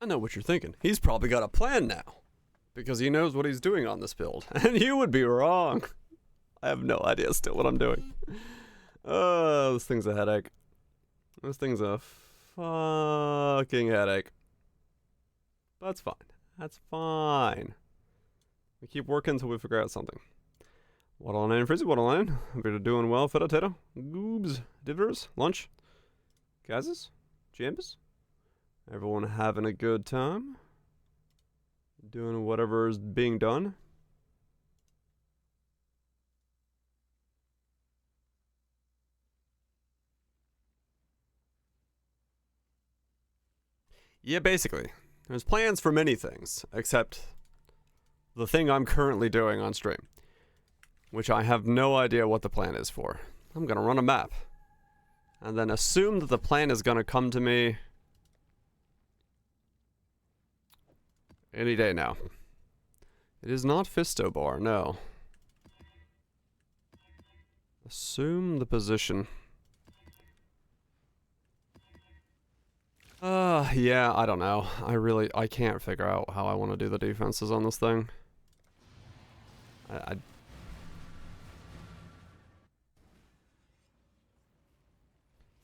I know what you're thinking. He's probably got a plan now. Because he knows what he's doing on this build. And you would be wrong. I have no idea still what I'm doing. Oh, this thing's a headache. This thing's a fucking headache. That's fine. That's fine. We keep working until we figure out something. Waddle on in, Frizzy, waddle on in. Hope you're doing well, Feta, Tato, Goobs, Divers, Lunch, Gazes, Jambus. Everyone having a good time. Doing whatever is being done. Yeah, basically. There's plans for many things, except the thing I'm currently doing on stream. Which I have no idea what the plan is for. I'm gonna run a map. And then assume that the plan is gonna come to me any day now. It is not Fisto Bar, no. Assume the position. Yeah, I don't know. I can't figure out how I want to do the defenses on this thing.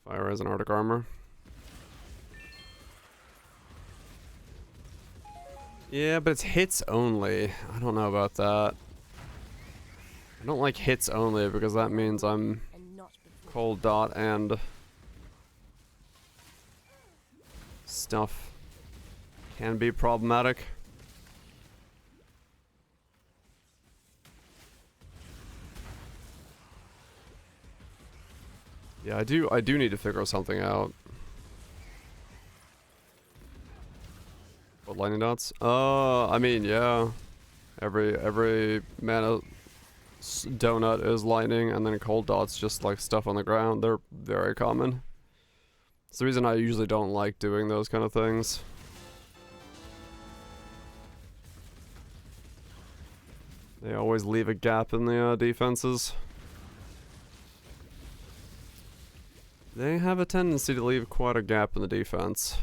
Fire as an Arctic armor. Yeah, but it's hits only. I don't know about that. I don't like hits only because that means I'm cold dot and stuff can be problematic. Yeah, I do need to figure something out. What, lightning dots? I mean, yeah. Every mana donut is lightning, and then cold dots just like stuff on the ground. They're very common. It's the reason I usually don't like doing those kind of things. They always leave a gap in the defenses. They have a tendency to leave quite a gap in the defense.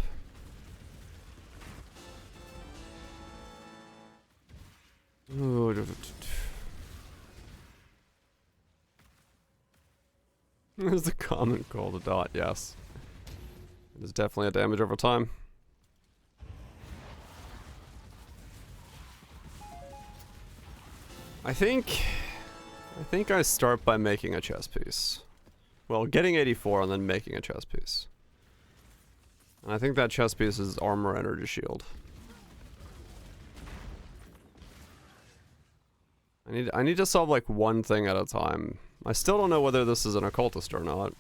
Ooh. There's the common cold dot, yes. It is definitely a damage over time. I think I start by making a chess piece. Well, getting 84 and then making a chess piece. And I think that chess piece is armor energy shield. I need to solve like one thing at a time. I still don't know whether this is an occultist or not.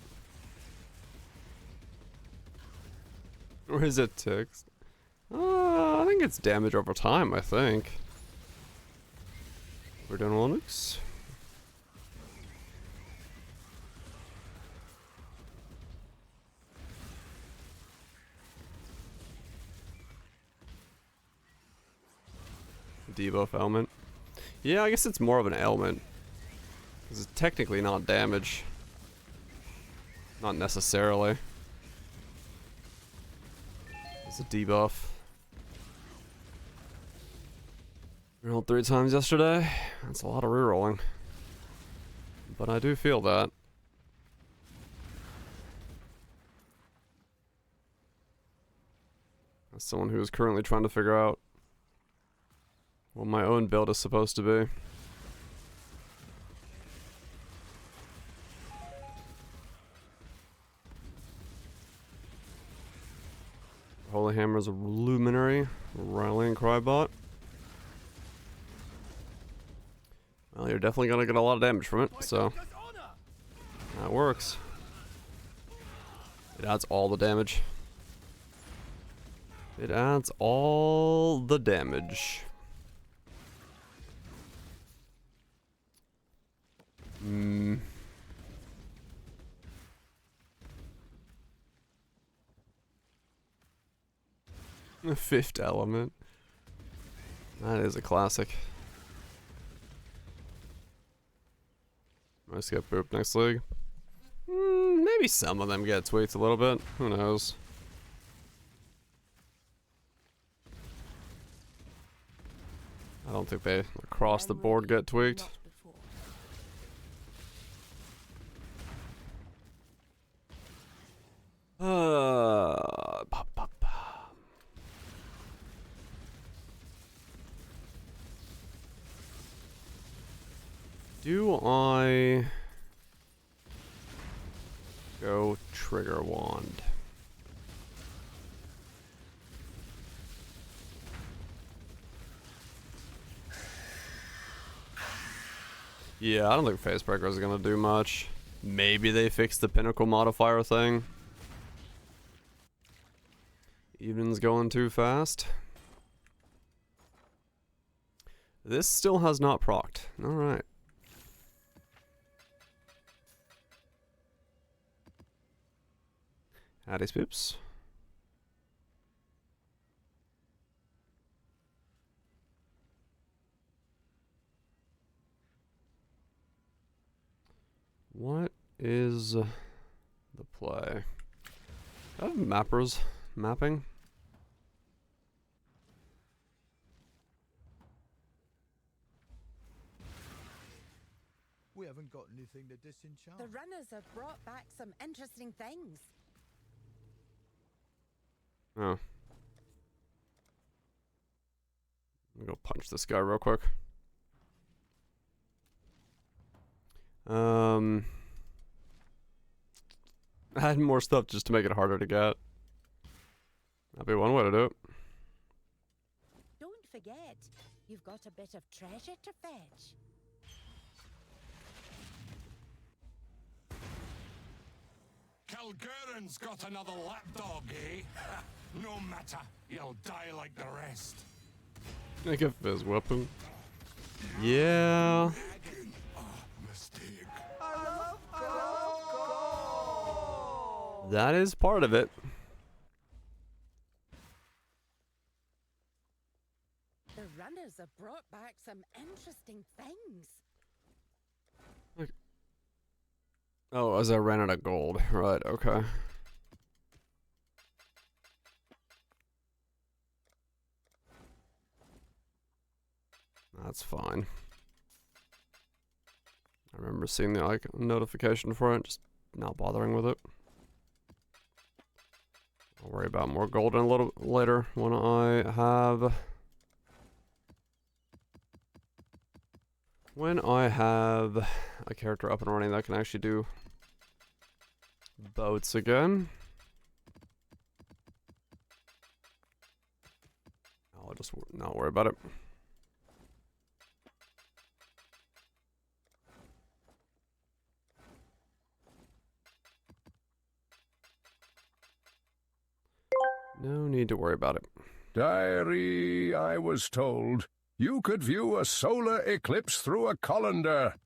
Or is it ticks? I think it's damage over time, I think. We're doing Linux. Debuff element. Yeah, I guess it's more of an ailment. Because it's technically not damage. Not necessarily. It's a debuff. Rerolled 3 times yesterday. That's a lot of rerolling. But I do feel that. As someone who is currently trying to figure out what my own build is supposed to be. Holy Hammer's a luminary, rallying crybot. Well, you're definitely gonna get a lot of damage from it, so that works. It adds all the damage. It adds all the damage. 5th element. That is a classic. Might get booped next league. Maybe some of them get tweaked a little bit. Who knows? I don't think they across the board get tweaked. Pop, pop. Do I go trigger wand? Yeah, I don't think Facebreaker is gonna do much. Maybe they fix the pinnacle modifier thing. Evening's going too fast. This still has not procced. Alright. Howdy, spoops. What is the play? Do I have mappers mapping? We haven't got anything to disenchant. The runners have brought back some interesting things. Oh. Let me go punch this guy real quick. Add more stuff just to make it harder to get. That'd be one way to do it. Don't forget, you've got a bit of treasure to fetch. Kilgurren's got another lapdog, eh? No matter, you'll die like the rest. Think of his weapon. Yeah. Mistake. That is part of it. The runners have brought back some interesting things. Oh, as I ran out of gold. Right, okay. That's fine. I remember seeing the notification for it, just not bothering with it. I'll worry about more gold in a little later when I have... a character up and running that can actually do boats again. I'll just not worry about it. No need to worry about it. Diary, I was told. You could view a solar eclipse through a colander.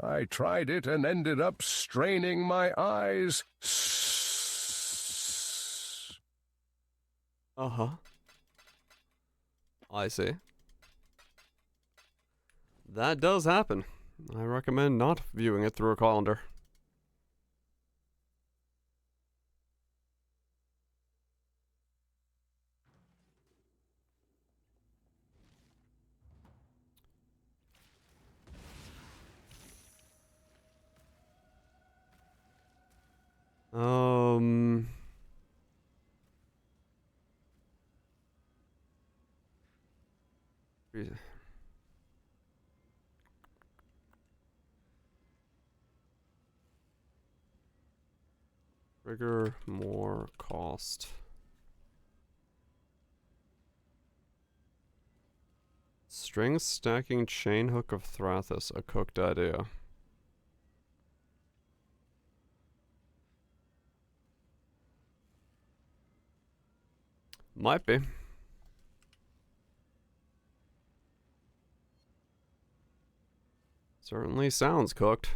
I tried it and ended up straining my eyes. Uh-huh. I see. That does happen. I recommend not viewing it through a colander. Trigger more cost. String stacking chain hook of Thrathis, a cooked idea. Might be. Certainly sounds cooked.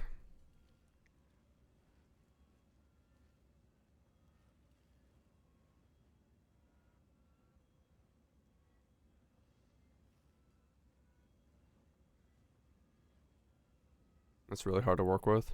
That's really hard to work with.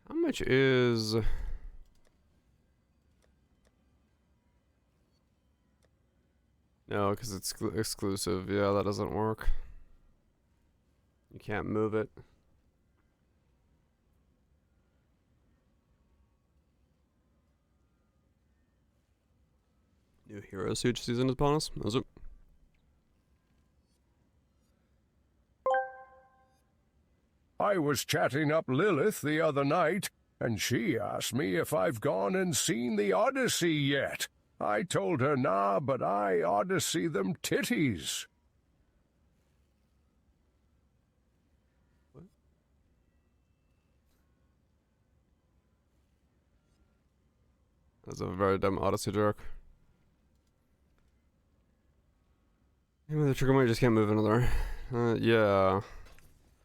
How much is... No, because it's exclusive. Yeah, that doesn't work. You can't move it. New hero suit season is upon us. Is it? I was chatting up Lilith the other night, and she asked me if I've gone and seen the Odyssey yet. I told her nah, but I Odyssey them titties. That's a very dumb Odyssey joke. Maybe the trigger might just can't move another. Yeah.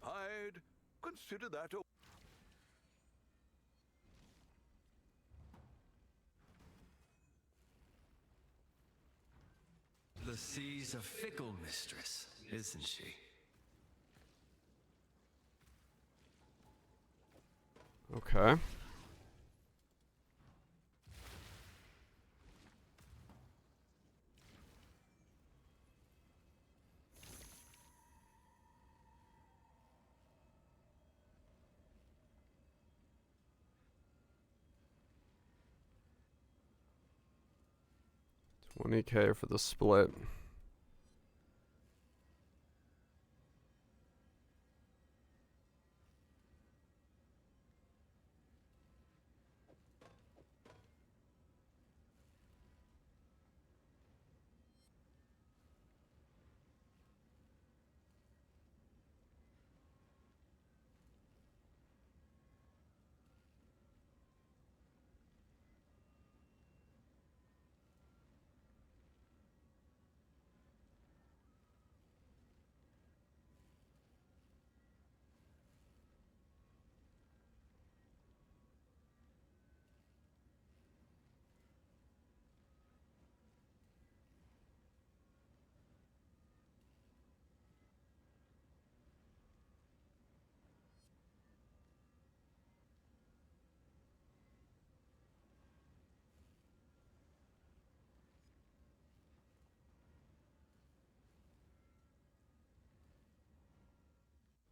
I'd consider that a... The sea's a fickle mistress, isn't she? Okay. $20K for the split.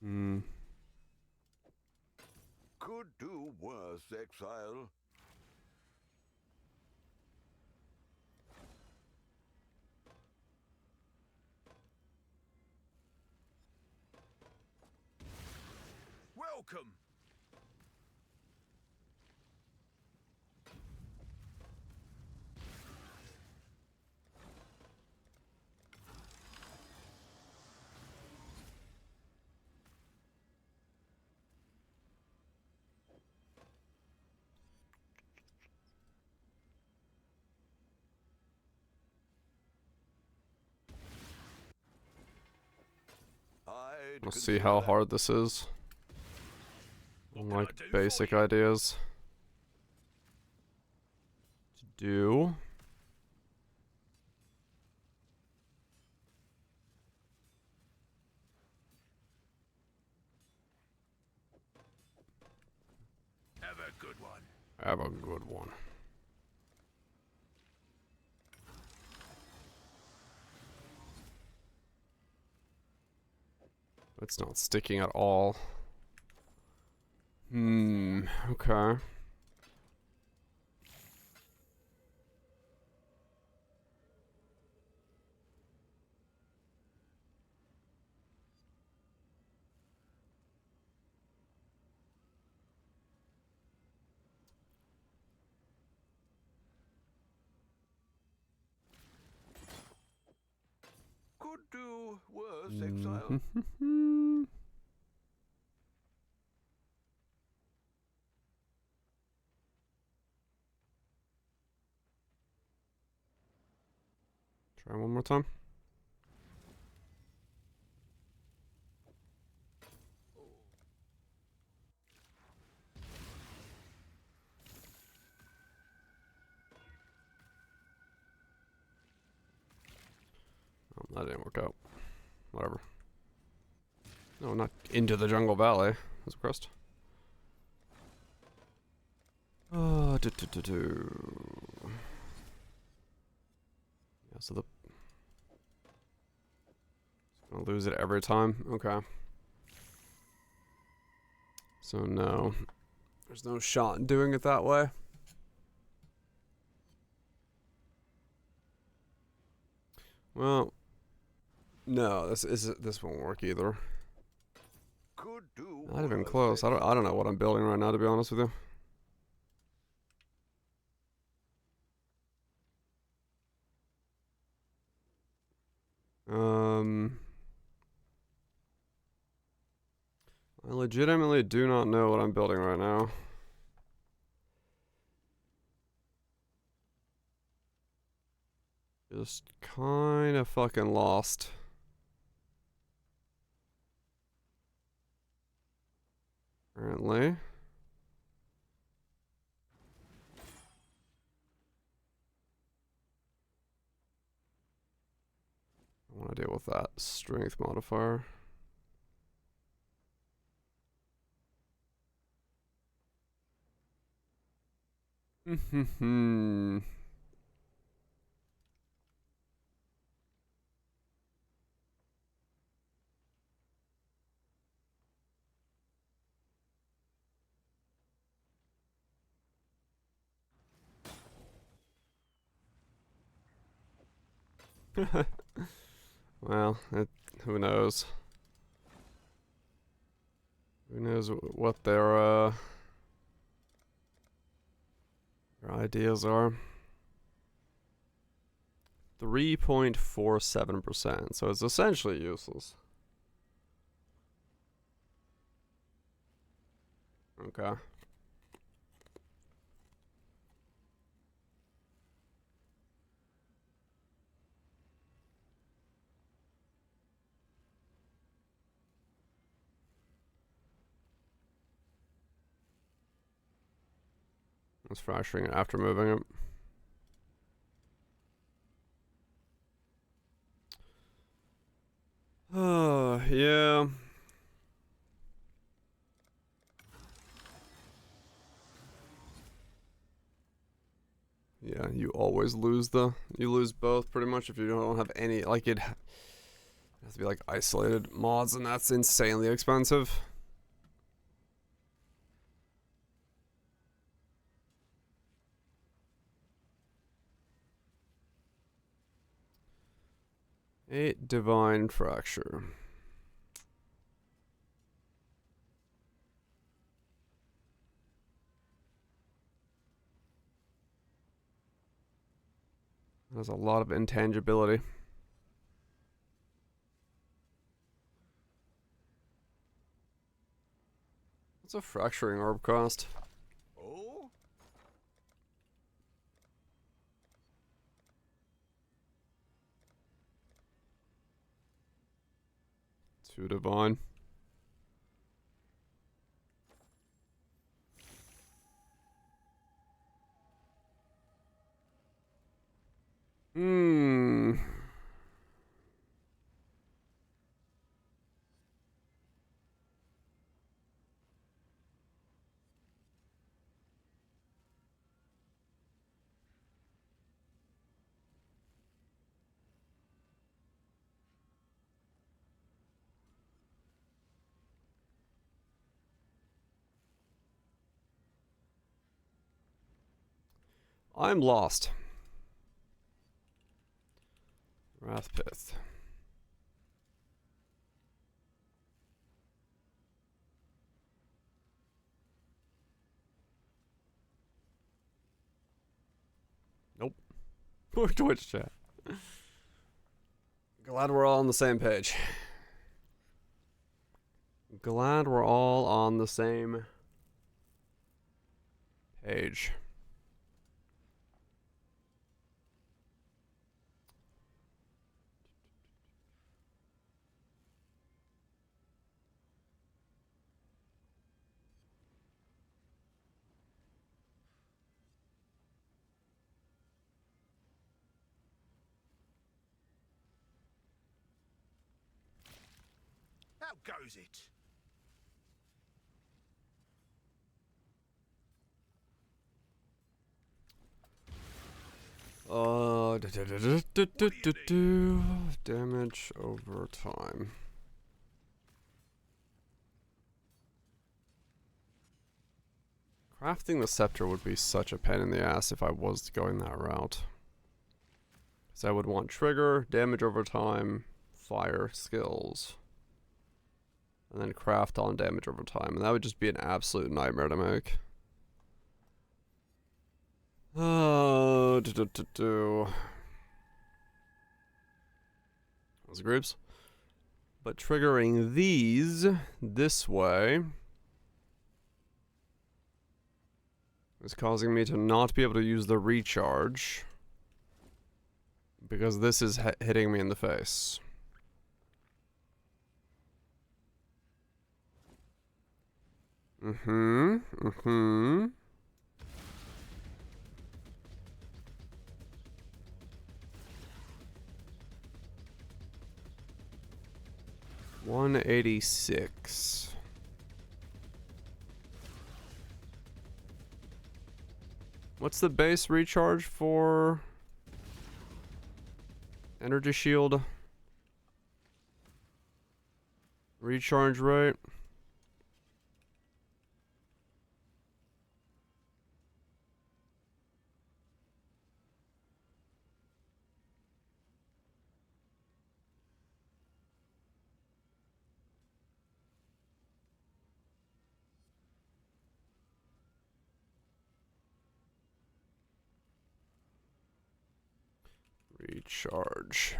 Hmm. Could do worse, exile. Welcome. We'll see how hard this is. Like basic ideas to do. Have a good one. Have a good one. It's not sticking at all. Okay. Could do worse, exile. Try one more time. Oh, that didn't work out. Whatever. No, not into the Jungle Valley. That's a crust. Yeah, so I'll lose it every time. Okay. So no, there's no shot in doing it that way. Well, no, this won't work either. Could do Not even worse, close. I don't know what I'm building right now, to be honest with you. I legitimately do not know what I'm building right now. Just kind of fucking lost. Apparently. I want to deal with that strength modifier. Well, who knows? Who knows what their ideas are. 3.47%, so it's essentially useless. Okay. It's fracturing it after moving it. Oh, yeah. Yeah, you always lose you lose both pretty much if you don't have any, like it has to be like isolated mods, and that's insanely expensive. A divine fracture. There's a lot of intangibility. What's a fracturing orb cost? Oh? 2 divine. I'm lost. Wrathpith. Nope. Twitch chat. Glad we're all on the same page. Glad we're all on the same page. How goes it? Damage over time. Crafting the scepter would be such a pain in the ass if I was going that route. Because I would want trigger, damage over time, fire skills, and then craft on damage over time. And that would just be an absolute nightmare to make. Oh, those groups. But triggering these this way is causing me to not be able to use the recharge because this is hitting me in the face. Mm-hmm. 186. What's the base recharge for energy shield? Recharge rate? Recharge.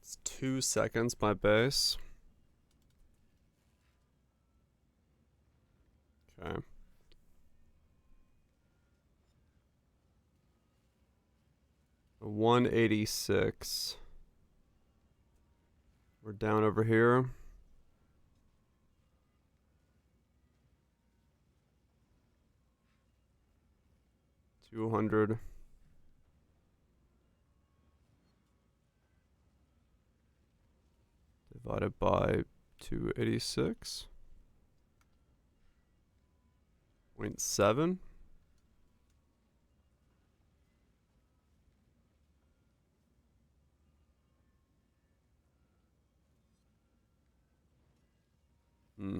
It's 2 seconds, my base. Okay. A 186. We're down over here. $200. Divided by 286. 0.7. Hmm.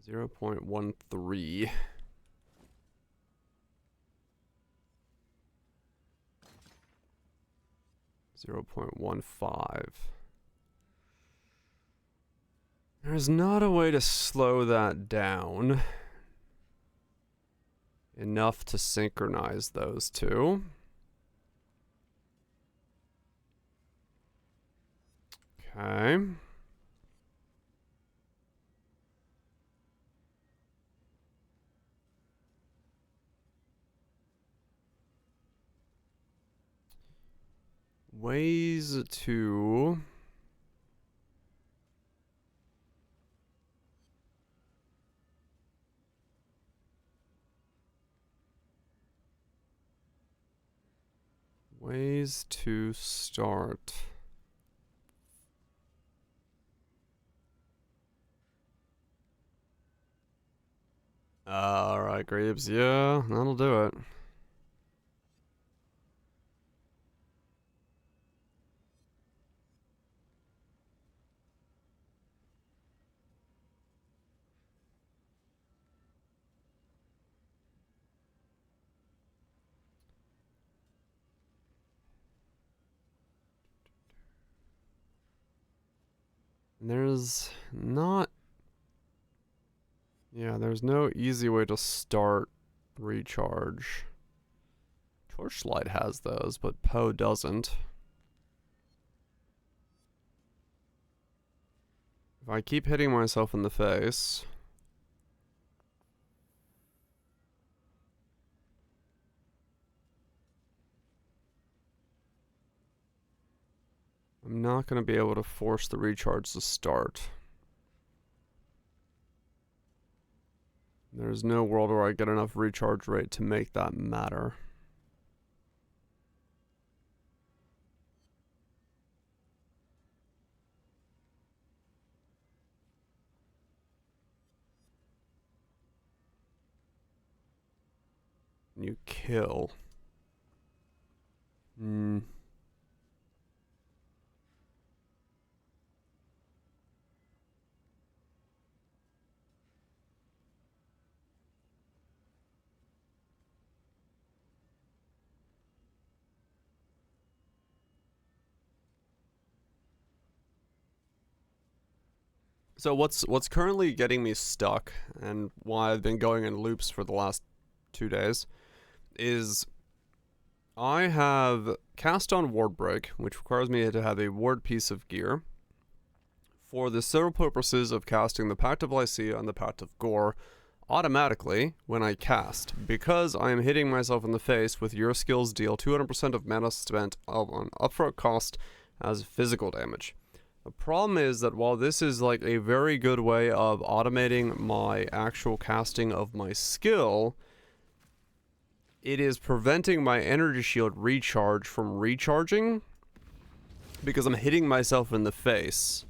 0.13. 0.15. There's not a way to slow that down enough to synchronize those two. Okay. Ways to start. Alright, Greaves. Yeah, that'll do it. There's not... Yeah, there's no easy way to start recharge. Torchlight has those, but Poe doesn't. If I keep hitting myself in the face... I'm not going to be able to force the recharge to start. There's no world where I get enough recharge rate to make that matter. you kill. Hmm. So what's currently getting me stuck, and why I've been going in loops for the last 2 days, is I have cast on ward break, which requires me to have a ward piece of gear, for the sole purposes of casting the Pact of Lycia and the Pact of Gore automatically when I cast, because I am hitting myself in the face with your skills deal 200% of mana spent on upfront cost as physical damage. The problem is that while this is like a very good way of automating my actual casting of my skill, it is preventing my energy shield recharge from recharging because I'm hitting myself in the face.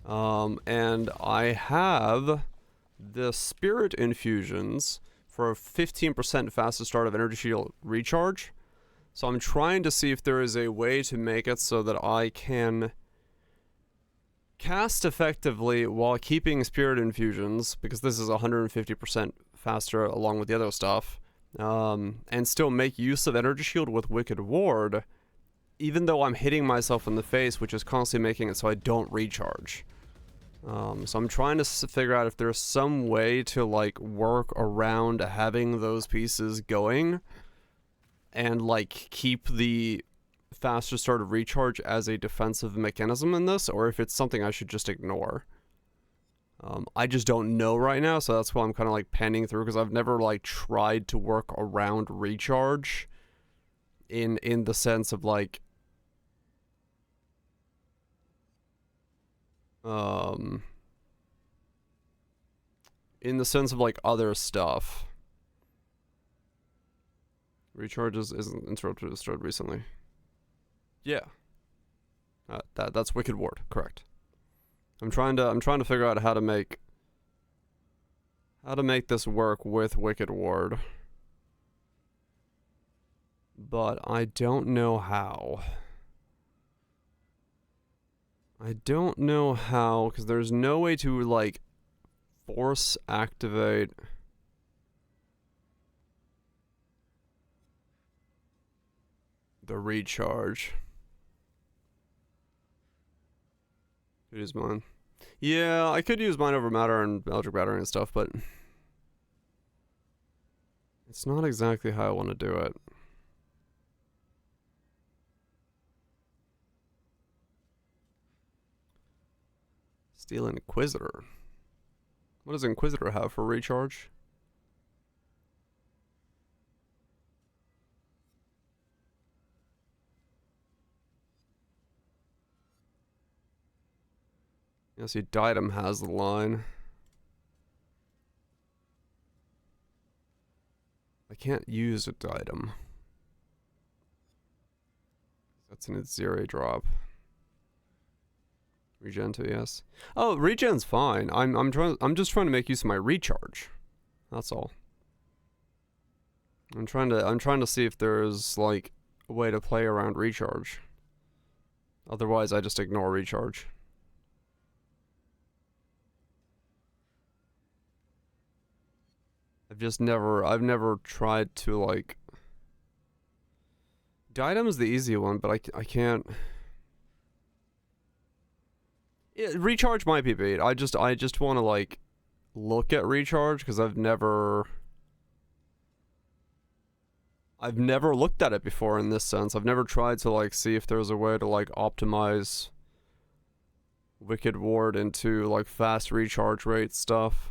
And I have the spirit infusions for a 15% faster start of energy shield recharge. So I'm trying to see if there is a way to make it so that I can cast effectively while keeping spirit infusions, because this is 150% faster along with the other stuff, and still make use of energy shield with Wicked Ward, even though I'm hitting myself in the face, which is constantly making it so I don't recharge. So I'm trying to figure out if there's some way to like work around having those pieces going and like keep the faster start of recharge as a defensive mechanism in this, or if it's something I should just ignore. I just don't know right now, so that's why I'm kind of like panning through, because I've never like tried to work around recharge in the sense of like in the sense of like other stuff. Recharges isn't interrupted or destroyed recently. Yeah. That's Wicked Ward, correct. I'm trying to figure out how to make this work with Wicked Ward. But I don't know how. I don't know how, because there's no way to like force activate the recharge. Could use mine. Yeah, I could use mine over matter and electric battery and stuff, but it's not exactly how I want to do it. Steel Inquisitor. What does Inquisitor have for recharge? Yeah, see, Diadem has the line. I can't use a Diadem. That's an Azere drop. Regen 2, yes. Oh, regen's fine. I'm just trying to make use of my recharge. That's all. I'm trying to see if there's like a way to play around recharge. Otherwise, I just ignore recharge. I've never tried to like. Diadem is the easy one, but I can't. Yeah, recharge might be beat. I just want to like look at recharge, because I've never looked at it before in this sense. I've never tried to like see if there's a way to like optimize Wicked Ward into like fast recharge rate stuff.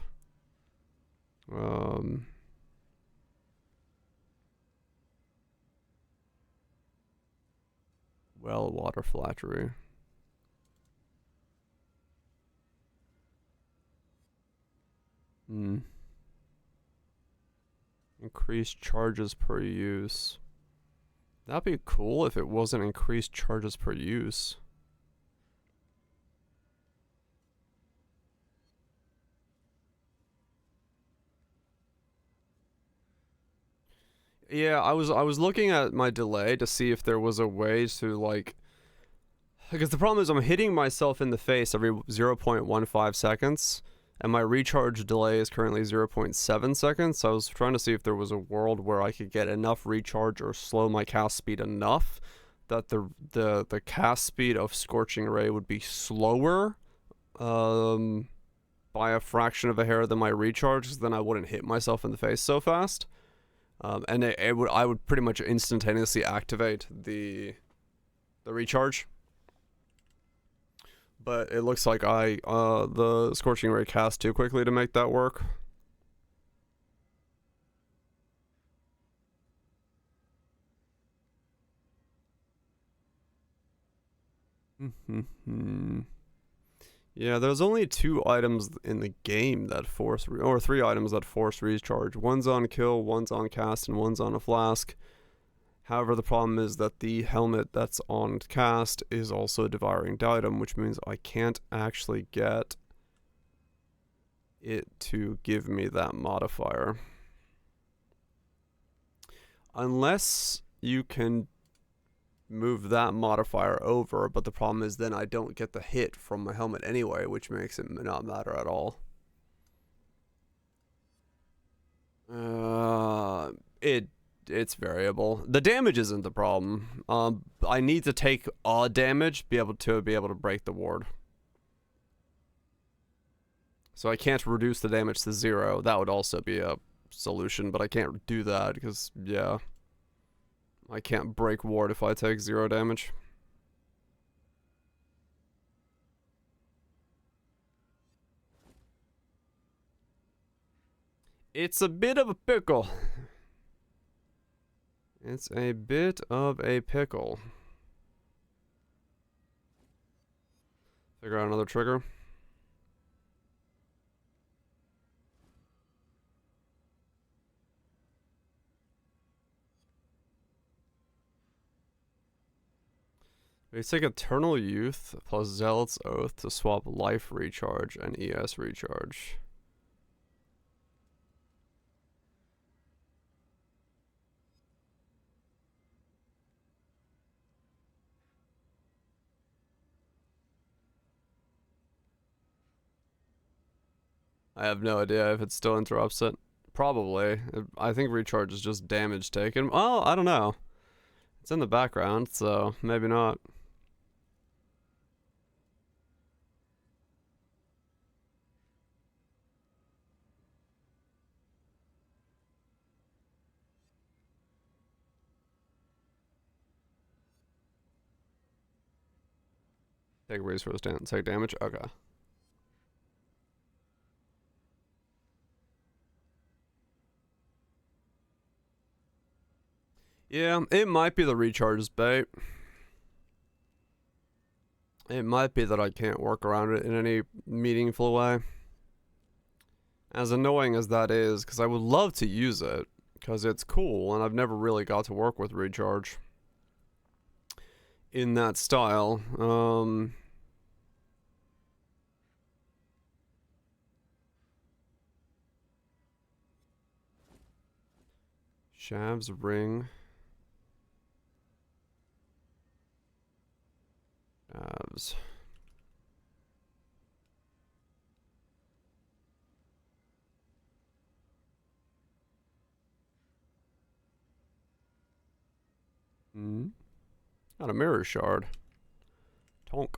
Well, water flattery. Increased charges per use. That'd be cool if it wasn't increased charges per use. Yeah, I was looking at my delay to see if there was a way to like, because the problem is I'm hitting myself in the face every 0.15 seconds, and my recharge delay is currently 0.7 seconds. So I was trying to see if there was a world where I could get enough recharge or slow my cast speed enough that the cast speed of Scorching Ray would be slower, by a fraction of a hair than my recharge, because then I wouldn't hit myself in the face so fast. And I would pretty much instantaneously activate the recharge. But it looks like the Scorching Ray cast too quickly to make that work. Yeah, there's only 2 items in the game that force, or 3 items that force recharge. One's on kill, one's on cast, and one's on a flask. However, the problem is that the helmet that's on cast is also a devouring item, which means I can't actually get it to give me that modifier. Unless you can move that modifier over, but the problem is then I don't get the hit from my helmet anyway, which makes it not matter at all. It's variable. The damage isn't the problem. I need to take odd damage be able to break the ward. So I can't reduce the damage to 0. That would also be a solution, but I can't do that because, yeah, I can't break ward if I take 0 damage. It's a bit of a pickle. It's a bit of a pickle. Figure out another trigger. We take Eternal Youth plus Zealot's Oath to swap Life Recharge and ES Recharge. I have no idea if it still interrupts it. Probably. I think recharge is just damage taken. Well, I don't know. It's in the background, so maybe not. Take resource down. Take damage? Okay. Yeah, it might be the recharge bait. It might be that I can't work around it in any meaningful way. As annoying as that is, because I would love to use it, because it's cool, and I've never really got to work with recharge in that style. Shav's ring. Shavs. Got a mirror shard. Tonk.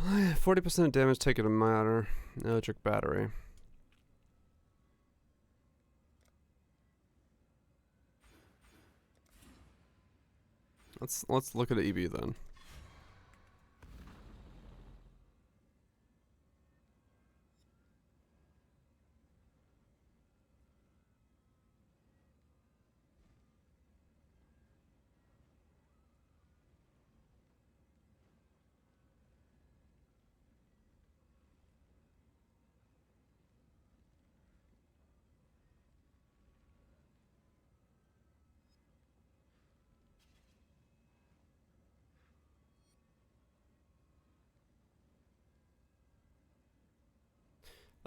My 40% damage taken to matter. Electric battery. Let's look at the EB then.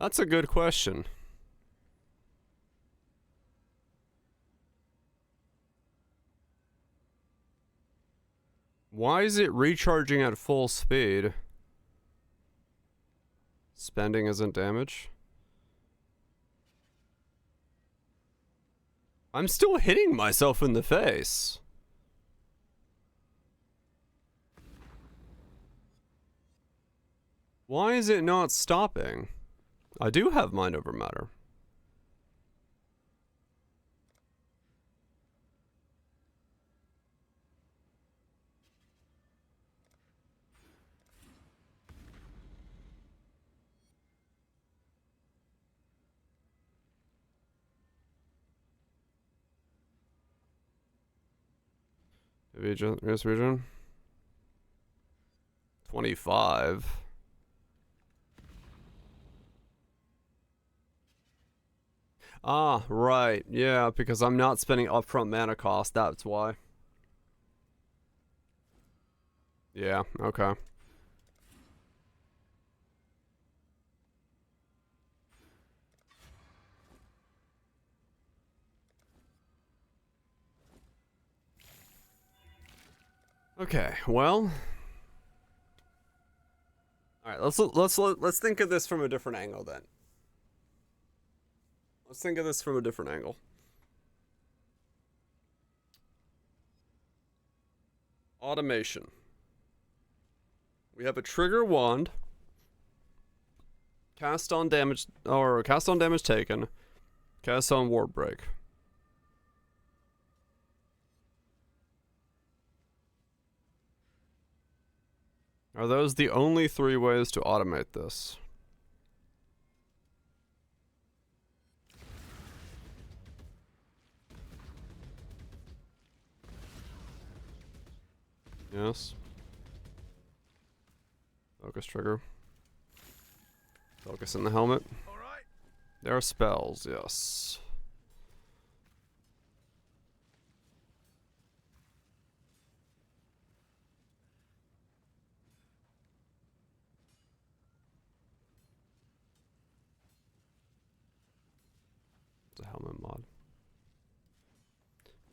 That's a good question. Why is it recharging at full speed? Spending isn't damage. I'm still hitting myself in the face. Why is it not stopping? I do have mind over matter. Region, yes, region. 25. Ah, right. Yeah, because I'm not spending upfront mana cost, that's why. Yeah, okay. Okay, well. All right, let's think of this from a different angle then. Let's think of this from a different angle. Automation. We have a trigger wand. Cast on damage taken. Cast on ward break. Are those the only 3 ways to automate this? Yes. Focus trigger. Focus in the helmet. All right. There are spells, yes. It's a helmet mod.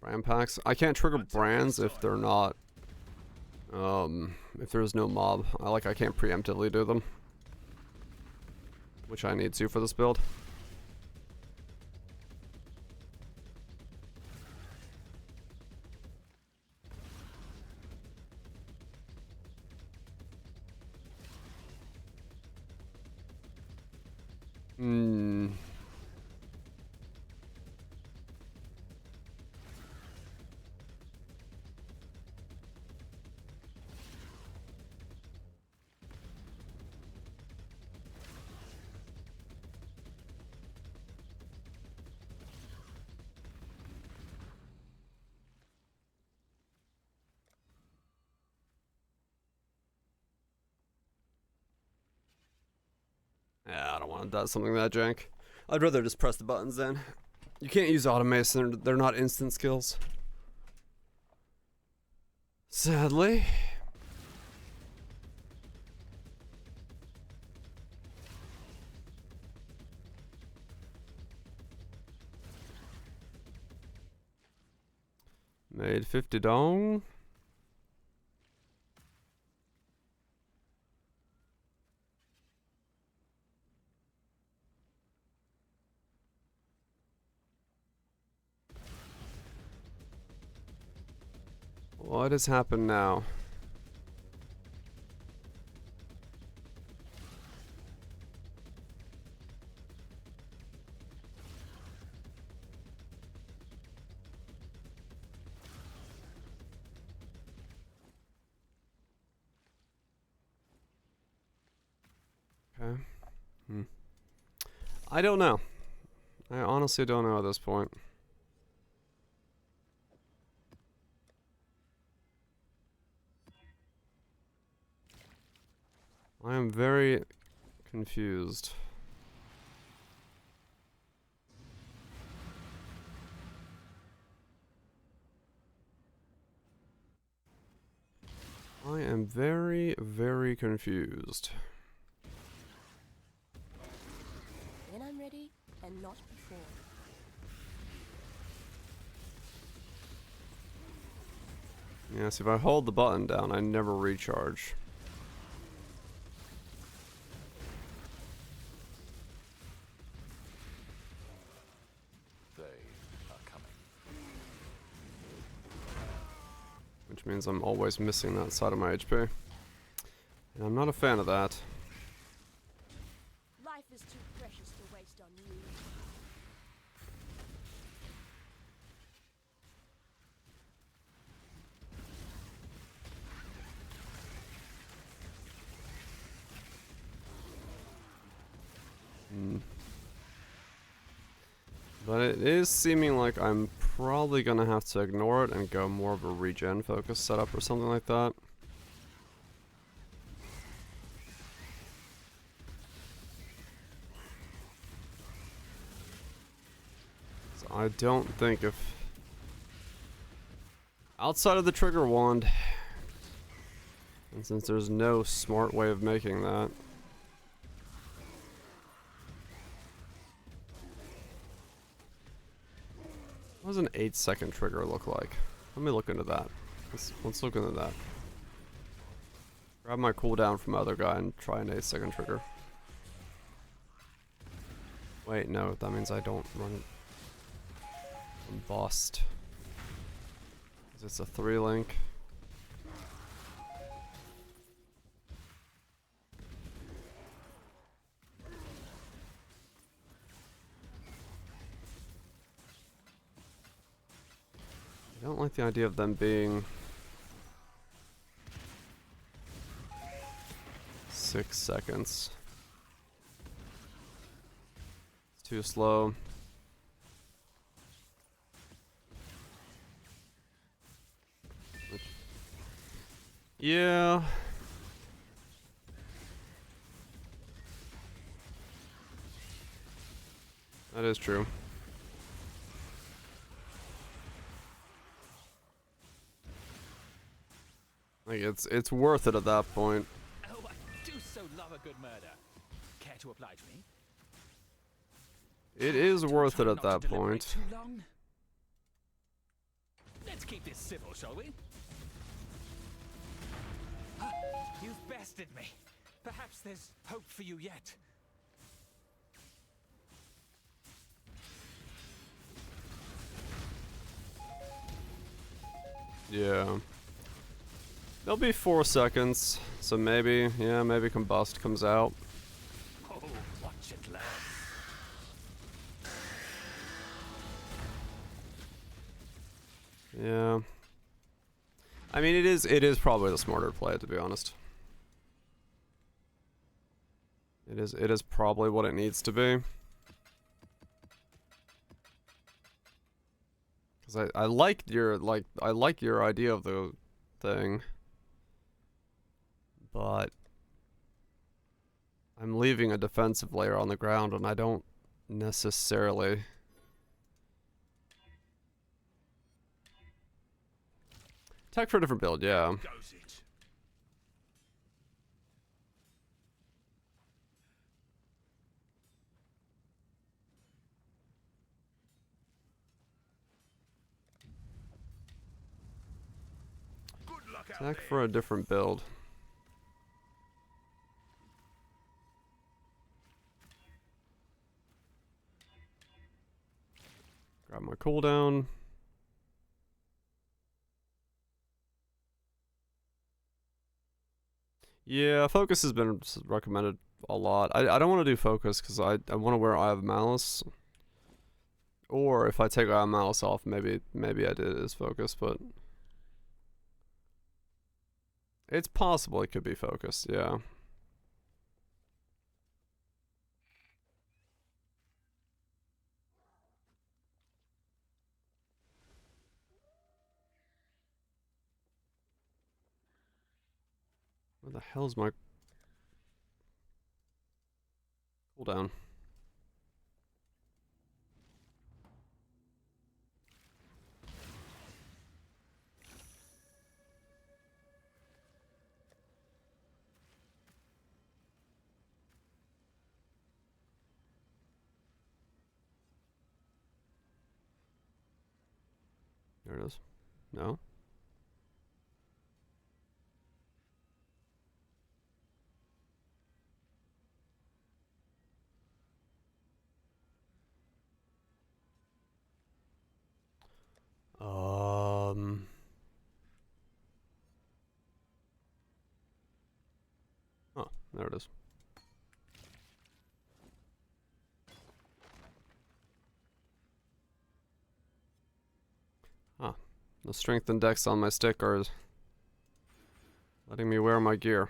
Brand packs. I can't trigger brands if they're not. If there's no mob. I can't preemptively do them. Which I need to for this build. Yeah, I don't want to do something that jank. I'd rather just press the buttons then. You can't use automation, they're not instant skills. Sadly. Made 50 dong. What has happened now? Okay. I don't know. I honestly don't know at this point. I am very confused. I am very, very confused. ready and not before. Yes, if I hold the button down, I never recharge. They are coming. Which means I'm always missing that side of my HP. And I'm not a fan of that. Life is too precious to waste on you. But it is seeming like I'm probably gonna have to ignore it and go more of a regen focus setup or something like that. So I don't think if outside of the trigger wand, and since there's no smart way of making that, what does an 8-second trigger look like? Let me look into that. Let's look into that. Grab my cooldown from other guy and try an 8-second trigger. Wait, no, that means I don't run it. I'm bossed. 'Cause it's a 3-link. I don't like the idea of them being 6 seconds. It's too slow. Yeah. That is true. Like it's worth it at that point. Oh, I do so love a good murder. Care to oblige me? It is worth it Try at not that to deliberate point. Too long. Let's keep this civil, shall we? You've bested me. Perhaps there's hope for you yet. Yeah. There'll be 4 seconds, so maybe, yeah, maybe Combust comes out. Oh, watch it learn. Yeah. I mean, it is probably the smarter play, to be honest. It is probably what it needs to be. Cuz I like your idea of the thing. But I'm leaving a defensive layer on the ground and I don't necessarily tech for a different build, yeah. Goes it. Good luck out Tech there. for a different build. Grab my cooldown. Yeah, focus has been recommended a lot. I don't want to do focus because I want to wear Eye of Malice. Or if I take Eye of Malice off, maybe I did it as focus, but it's possible it could be focus, yeah. Where the hell's my cooldown? There it is. No? Oh, there it is. Huh. The strength and dex on my stick are letting me wear my gear.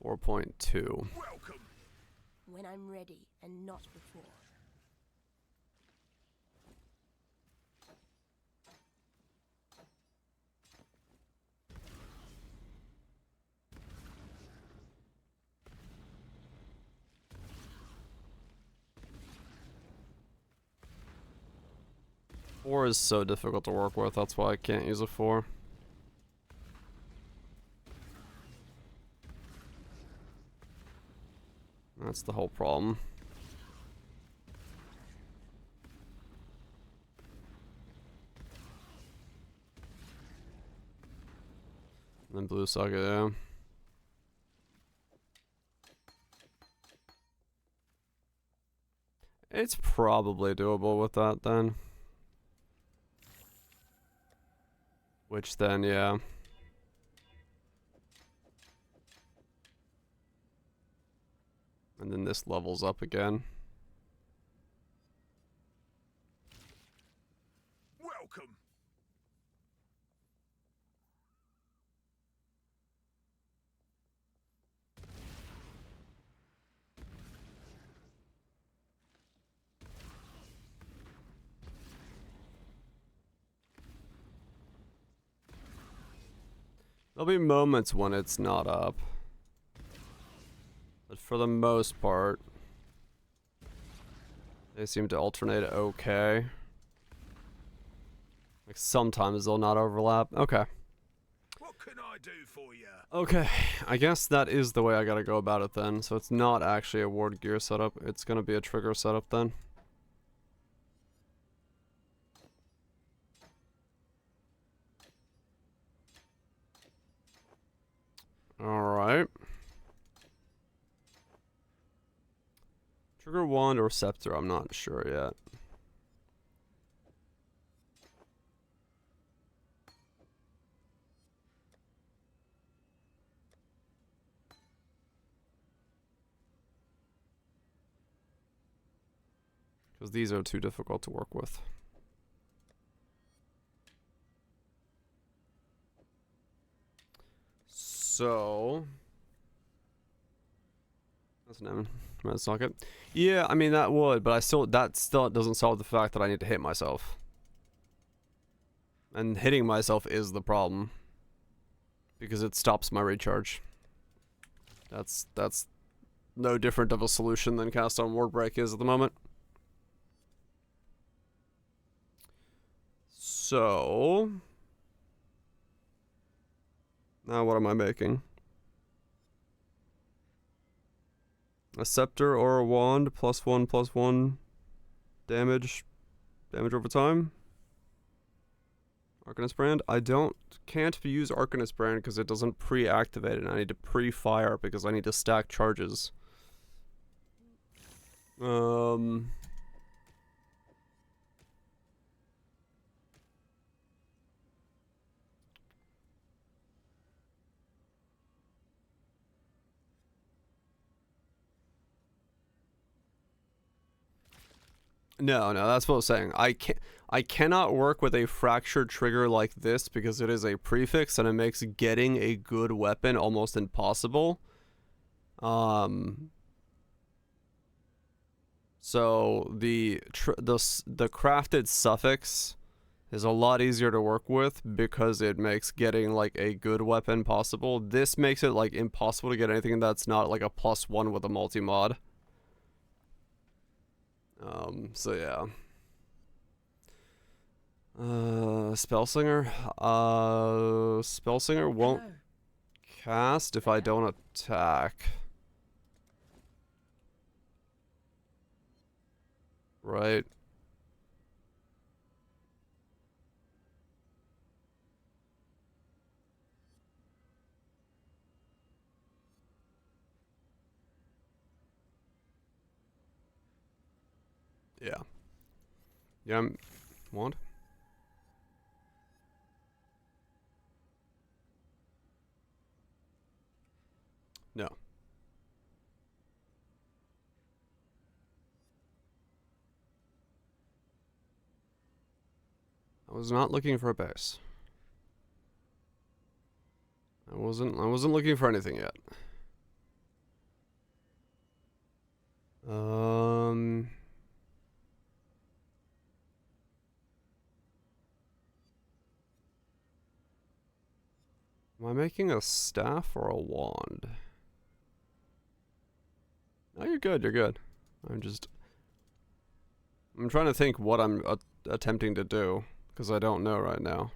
.2. Welcome. When I'm ready and not before. Four is so difficult to work with, that's why I can't use a 4. That's the whole problem. And then blue saga, yeah. It's probably doable with that then. Which then, yeah. And then this levels up again. Welcome. There'll be moments when it's not up. But for the most part, they seem to alternate okay. Like sometimes they'll not overlap. Okay. What can I do for you? Okay, I guess that is the way I gotta go about it then. So it's not actually a ward gear setup, it's gonna be a trigger setup then. Alright. Trigger wand or scepter, I'm not sure yet. Because these are too difficult to work with. So that's an red socket. Yeah, I mean that would, but that still doesn't solve the fact that I need to hit myself. And hitting myself is the problem. Because it stops my recharge. That's no different of a solution than cast on ward break is at the moment. So now what am I making? A scepter or a wand, +1/+1 damage over time. Arcanist brand. I can't use Arcanist brand because it doesn't pre-activate it. I need to pre-fire because I need to stack charges. No, that's what I was saying. I cannot work with a fractured trigger like this because it is a prefix and it makes getting a good weapon almost impossible. So the crafted suffix is a lot easier to work with because it makes getting like a good weapon possible. This makes it like impossible to get anything that's not like a +1 with a multi-mod. So yeah. Spellslinger? Spellslinger won't Hello. cast if I don't attack. Right. Yeah. Yeah, I'm... Wand? No. I was not looking for a base. I wasn't looking for anything yet. Am I making a staff or a wand? No, you're good, you're good. I'm trying to think what I'm attempting to do, because I don't know right now.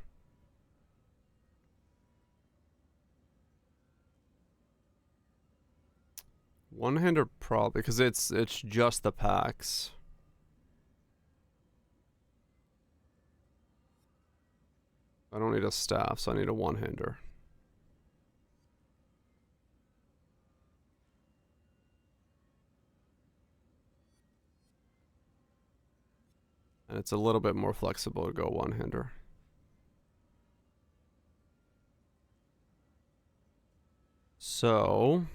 One-hander probably, because it's just the packs. I don't need a staff, so I need a one-hander. And it's a little bit more flexible to go one-hander. So...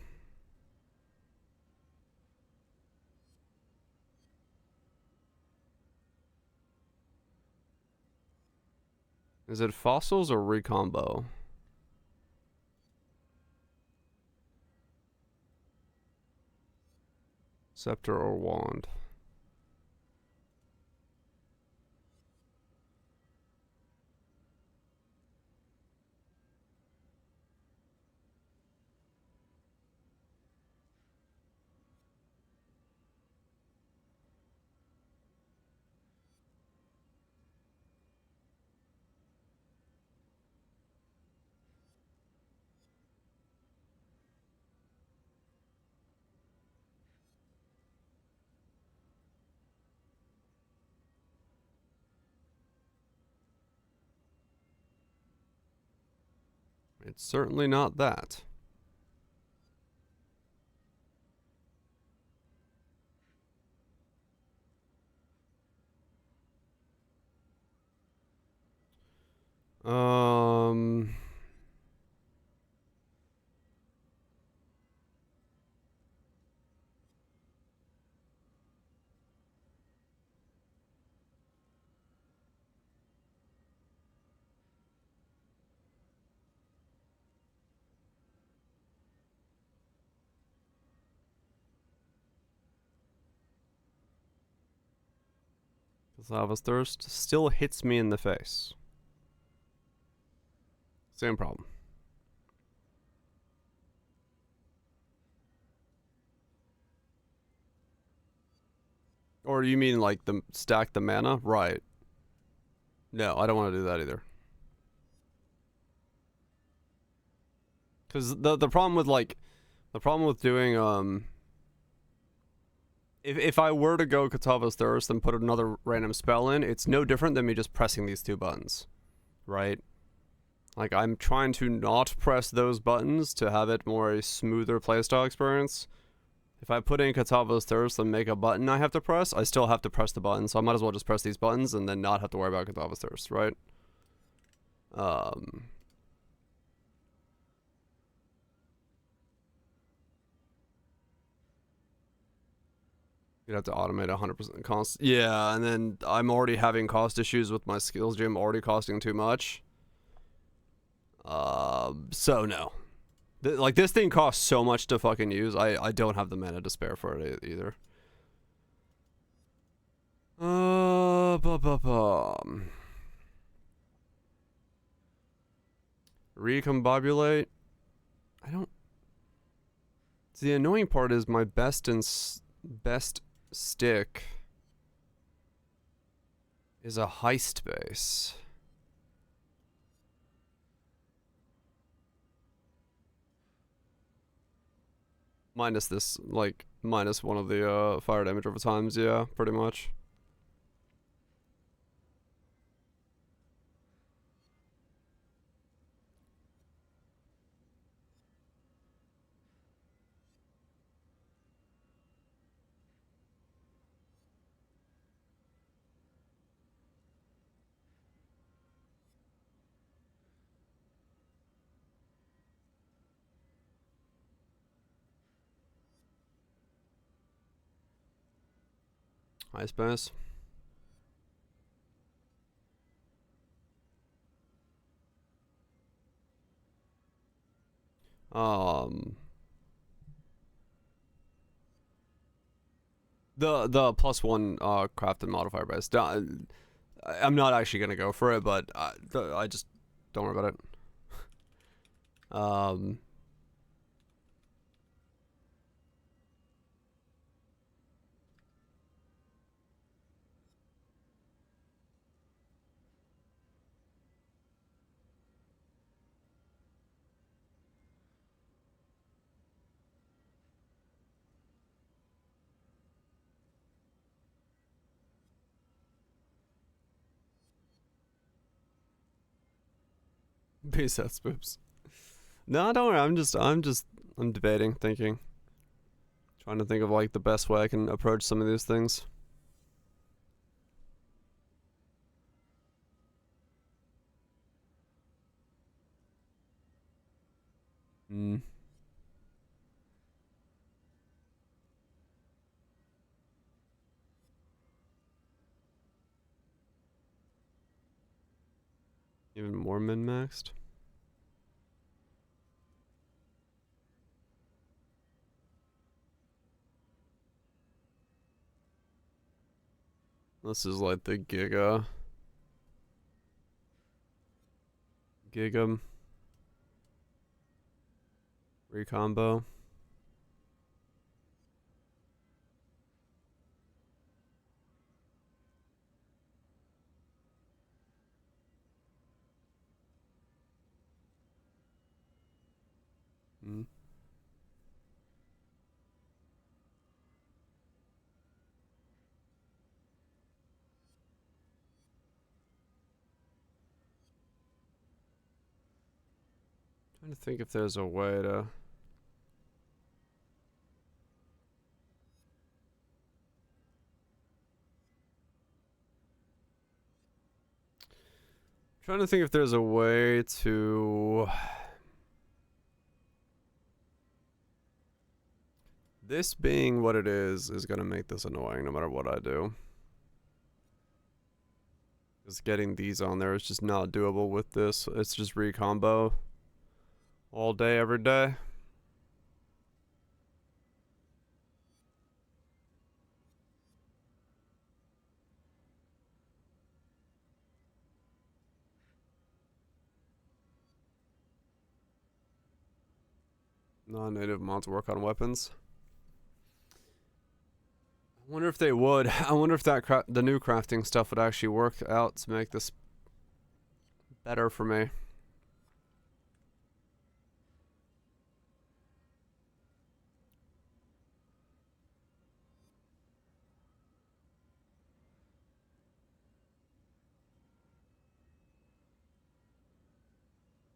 is it fossils or recombo? Scepter or wand? It's certainly not that. Lava's Thirst still hits me in the face. Same problem. Or you mean like the stack the mana? Right. No, I don't want to do that either. Because the problem with doing if I were to go Katava's Thirst and put another random spell in, it's no different than me just pressing these two buttons, right? Like, I'm trying to not press those buttons to have it more a smoother playstyle experience. If I put in Katava's Thirst and make a button I have to press, I still have to press the button, so I might as well just press these buttons and then not have to worry about Katava's Thirst, right? You'd have to automate 100% cost. Yeah, and then I'm already having cost issues with my skills gym already costing too much. So no. Like, this thing costs so much to fucking use, I don't have the mana to spare for it either. Recombobulate? I don't... See, the annoying part is my best stick is a heist base. Minus this, like, minus one of the fire damage over times, yeah, pretty much. Heist base. The +1 craft and modifier base. I'm not actually gonna go for it, but I just don't worry about it. Peace out, spoops. No, don't worry. I'm debating, thinking, trying to think of like the best way I can approach some of these things. Hmm. Even more min-maxed. This is like the Giga recombo. Hmm. Trying to think if there's a way to. Trying to think if there's a way to. This being what it is gonna make this annoying no matter what I do. Because getting these on there is just not doable with this. It's just recombo all day, every day. Non-native mods work on weapons. I wonder if they would. I wonder if that the new crafting stuff would actually work out to make this better for me.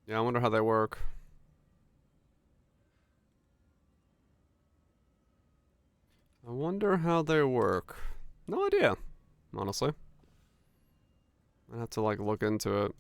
Yeah, I wonder how they work. I wonder how they work. No idea, honestly. I have to like look into it.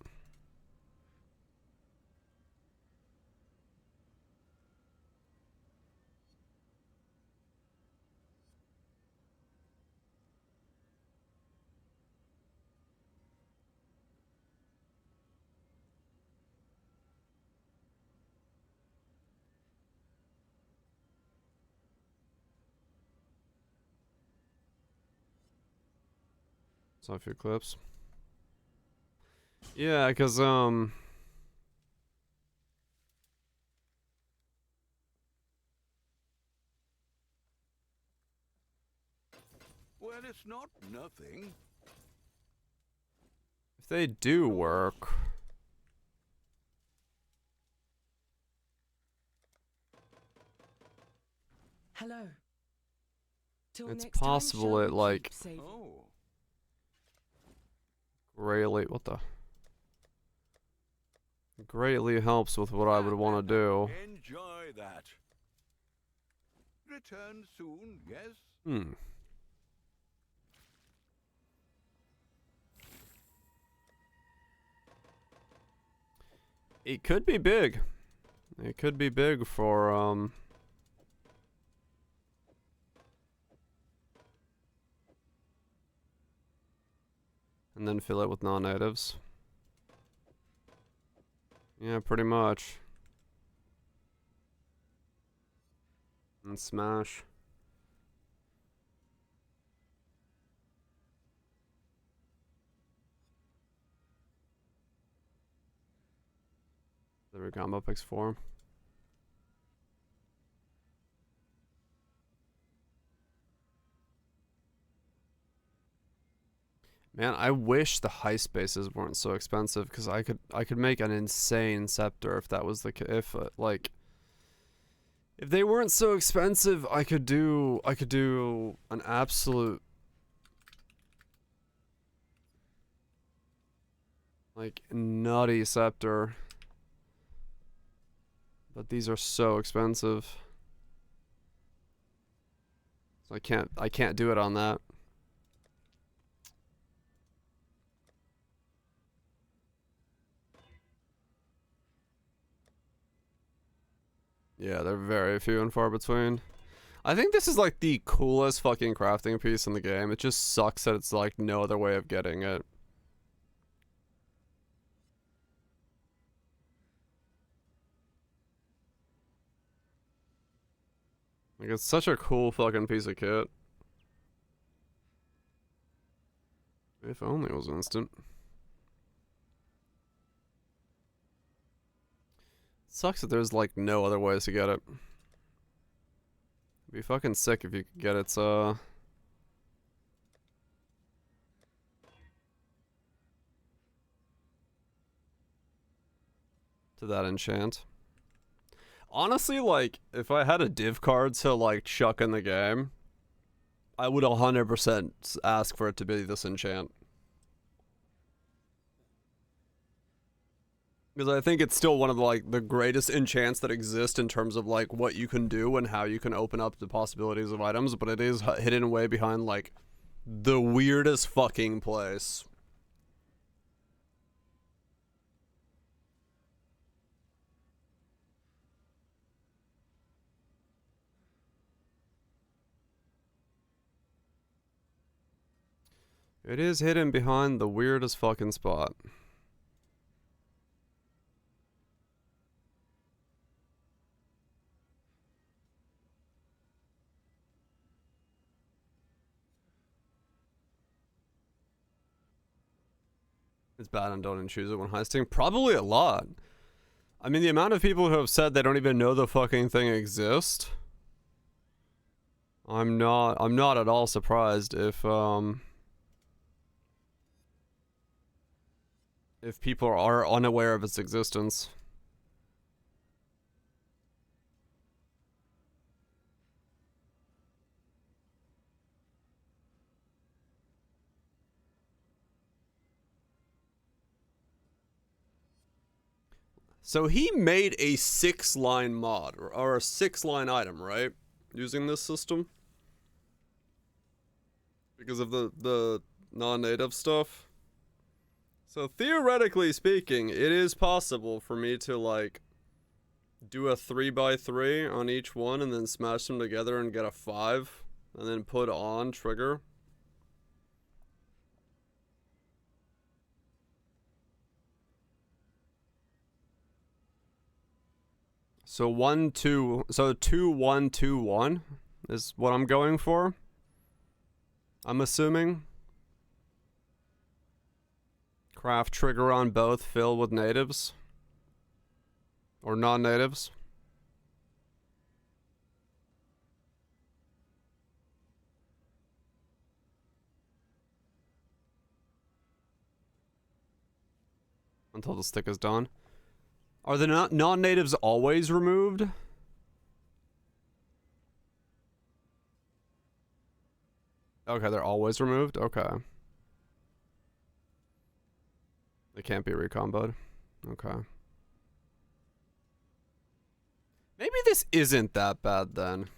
Saw a few clips. Yeah, cause When it's not nothing. If they do work... Hello. Till It's next time, possible shall it, we like... keep safe? Oh. Greatly... What the... Greatly helps with what I would want to do. Enjoy that. Return soon, yes? Hmm. It could be big. It could be big for, and then fill it with non-natives. Yeah, pretty much. And smash. There we combo picks for him. Man, I wish the high spaces weren't so expensive because I could make an insane scepter if that was the like if they weren't so expensive, I could do an absolute like nutty scepter. But these are so expensive. So I can't do it on that. Yeah, they're very few and far between. I think this is like the coolest fucking crafting piece in the game. It just sucks that it's like no other way of getting it. Like, it's such a cool fucking piece of kit. If only it was instant. Sucks that there's like no other ways to get it. It'd be fucking sick if you could get its to that enchant. Honestly, like, if I had a div card to like chuck in the game, I would 100% ask for it to be this enchant. Because I think it's still one of the greatest enchants that exist in terms of like what you can do and how you can open up the possibilities of items, but it is hidden way behind like the weirdest fucking place. It is hidden behind the weirdest fucking spot. It's bad and don't choose it when heisting. Probably a lot. I mean, the amount of people who have said they don't even know the fucking thing exists. I'm not at all surprised if people are unaware of its existence. So he made a 6-line mod, or a 6-line item, right? Using this system? Because of the non-native stuff? So theoretically speaking, it is possible for me to like do a 3x3 on each one and then smash them together and get a 5 and then put on trigger. So 1 2 so 2 1 2 1 is what I'm going for. I'm assuming. Craft trigger on both, fill with natives. Or non-natives. until the stick is done. Are the non-natives always removed? Okay, they're always removed? Okay. They can't be recomboed. Okay. Maybe this isn't that bad then.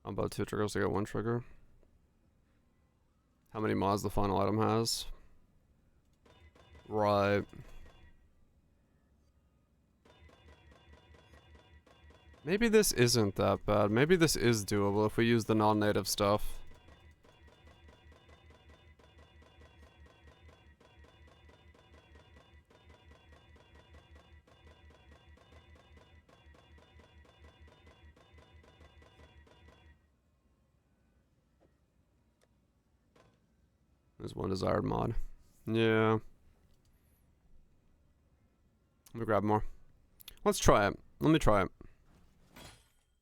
How about 2 triggers to get 1 trigger? How many mods the final item has? Right. Maybe this isn't that bad. Maybe this is doable if we use the non-native stuff. There's one desired mod. Yeah. Let me grab more. Let's try it. Let me try it.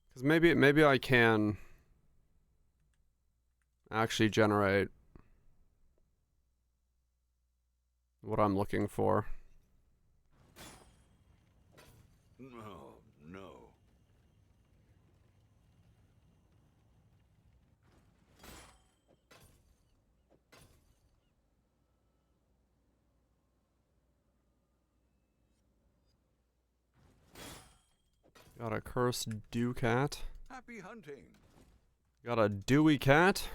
Because maybe I can actually generate what I'm looking for. No, no. Got a cursed dew cat. Happy hunting. Got a dewy cat.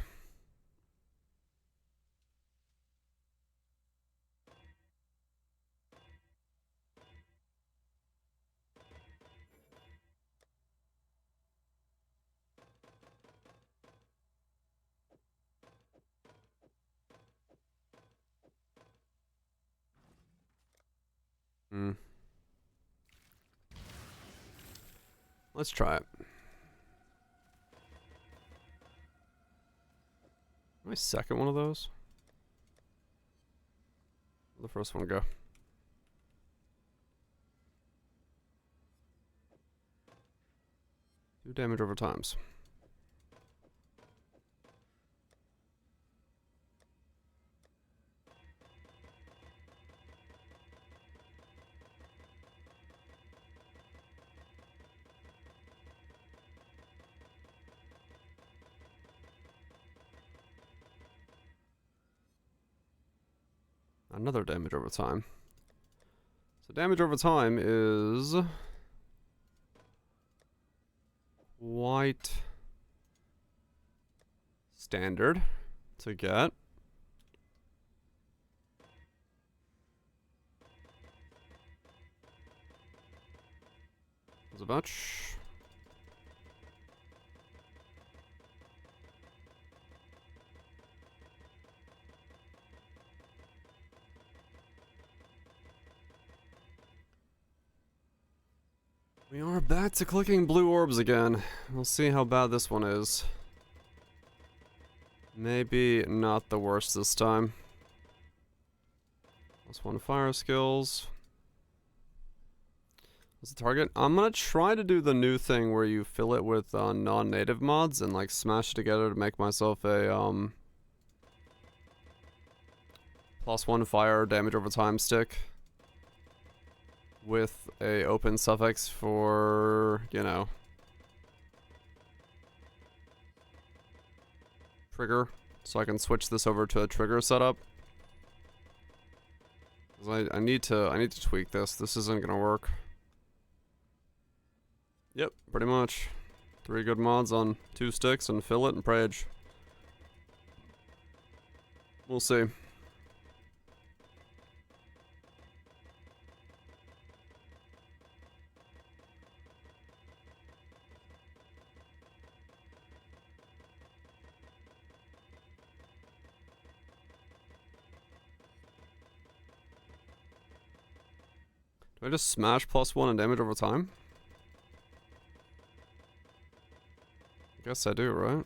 Let's try it. My second one of those? The first one go. Do damage over times. Another damage over time. So damage over time is quite standard to get. There's a bunch. We are back to clicking blue orbs again. We'll see how bad this one is. Maybe not the worst this time. +1 fire skills. What's the target? I'm gonna try to do the new thing where you fill it with non-native mods and like smash it together to make myself a +1 fire damage over time stick. With a open suffix for, you know, trigger, so I can switch this over to a trigger setup. 'Cause I need to tweak this. This isn't gonna work. Yep, pretty much. 3 good mods on 2 sticks and fill it and prage. We'll see. Do I just smash +1 and damage over time? I guess I do, right?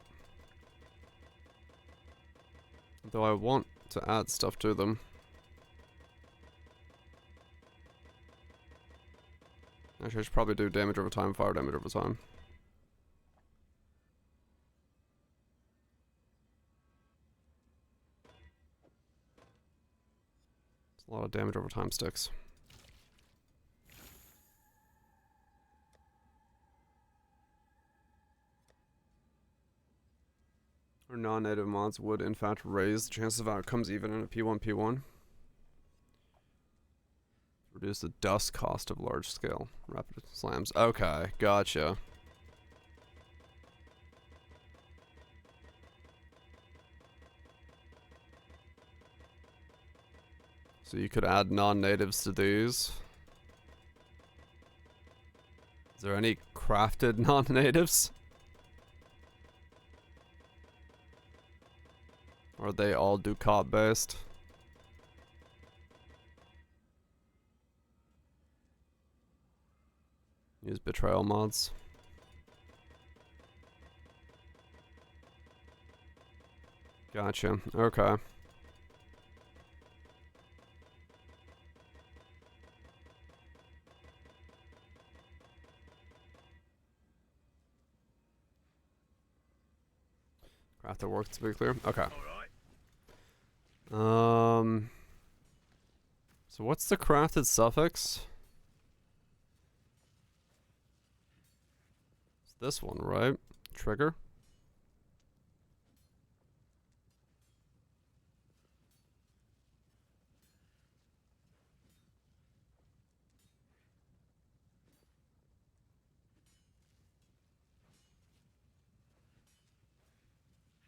Though I want to add stuff to them. Actually, I should probably do damage over time, fire damage over time. It's a lot of damage over time sticks. Or non-native mods would in fact raise the chances of outcomes even in a P1. Reduce the dust cost of large scale rapid slams. Okay, gotcha. So you could add non-natives to these. Is there any crafted non-natives? Or are they all Ducat based? Use betrayal mods. Gotcha. Okay. Crafted work to be clear. Okay. So what's the crafted suffix? It's this one, right? Trigger.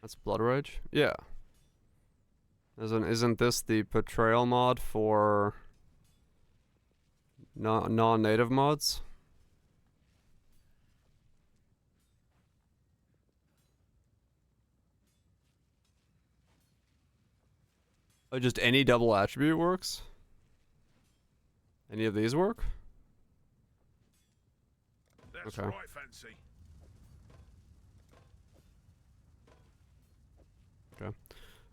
That's Blood Rage? Yeah. Isn't this the Betrayal mod for non-native mods? Oh, just any double attribute works? Any of these work? That's okay. right, Fancy. Okay.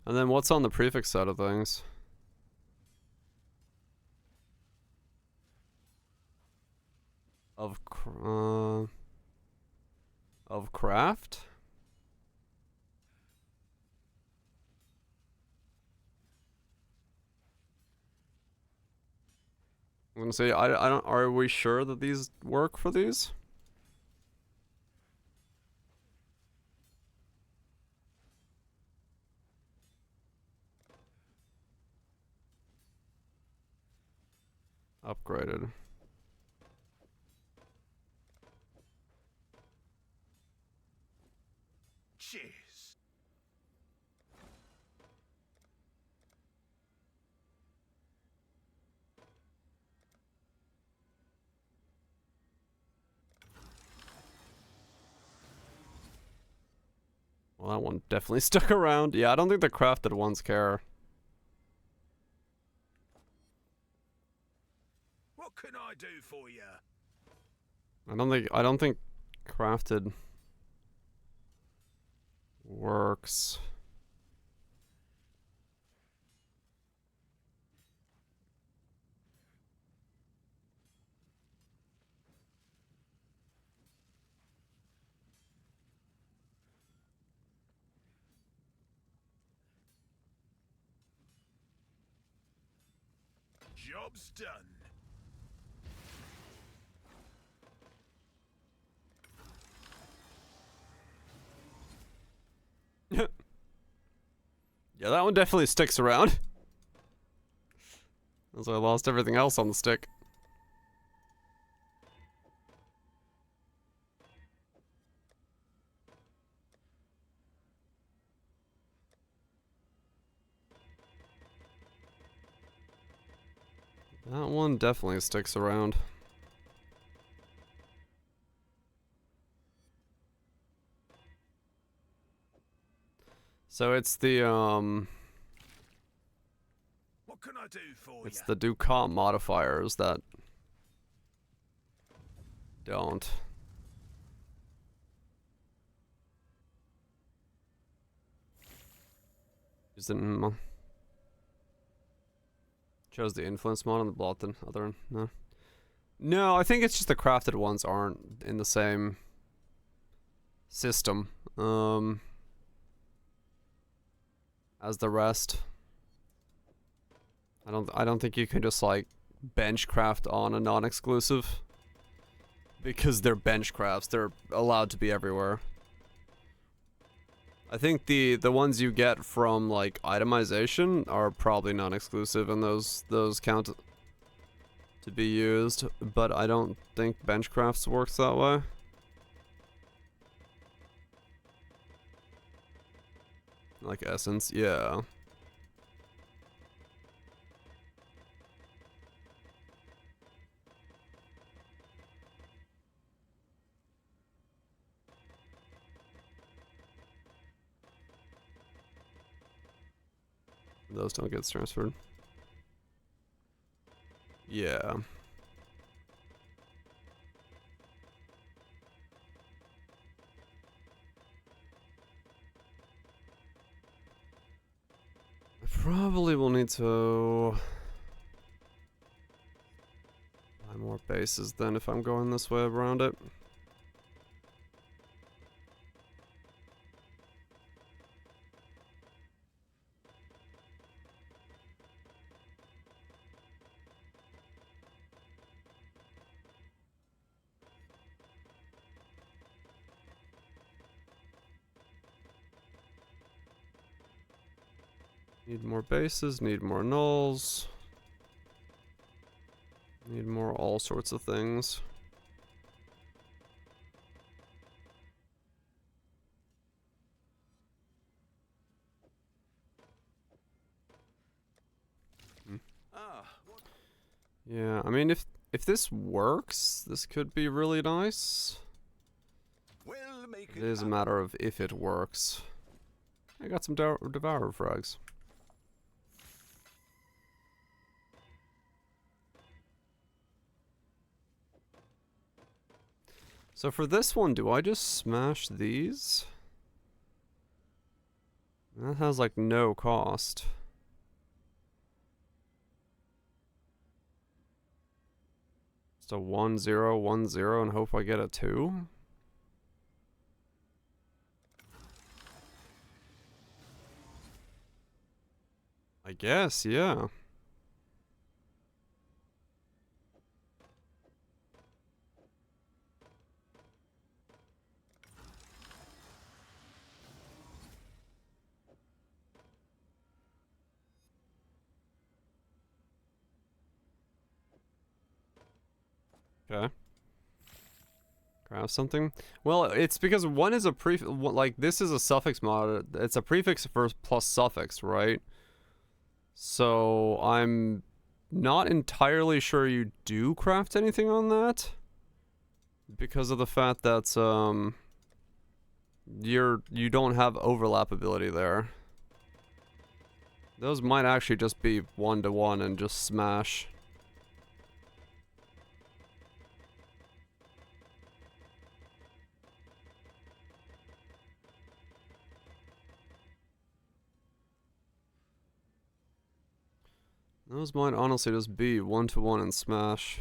And then what's on the prefix side of things? Of craft? I'm gonna say I don't. Are we sure that these work for these? Upgraded. Cheers. Well, that one definitely stuck around. Yeah, I don't think the crafted ones care. What can I do for you? I don't think crafted works. Job's done. Yeah, that one definitely sticks around. As I lost everything else on the stick. That one definitely sticks around. So it's the What can I do for it's you? the Ducat modifiers that don't. Chose the influence mod on the blot than other. No. No, I think it's just the crafted ones aren't in the same system as the rest. I don't think you can just like bench craft on a non-exclusive because they're bench crafts. They're allowed to be everywhere. I think the ones you get from like itemization are probably non-exclusive and those count to be used, but I don't think bench crafts works that way. Like essence, yeah. Those don't get transferred. Yeah. I probably will need to buy more bases then if I'm going this way around it. Need more bases, need more nulls. Need more all sorts of things. Yeah, I mean if this works, this could be really nice. We'll make It is a matter of if it works. I got some Devourer frags. So for this one, do I just smash these? That has like no cost. Just a 1 0 1 0 and hope I get a 2. I guess, yeah. Okay. Grab something. Well, it's because one is a like this is a suffix mod. It's a prefix for plus suffix, right? So I'm not entirely sure you do craft anything on that because of the fact that you don't have overlap ability there. Those might actually just be 1-to-1 and just smash. Those might honestly just be 1-to-1 and smash.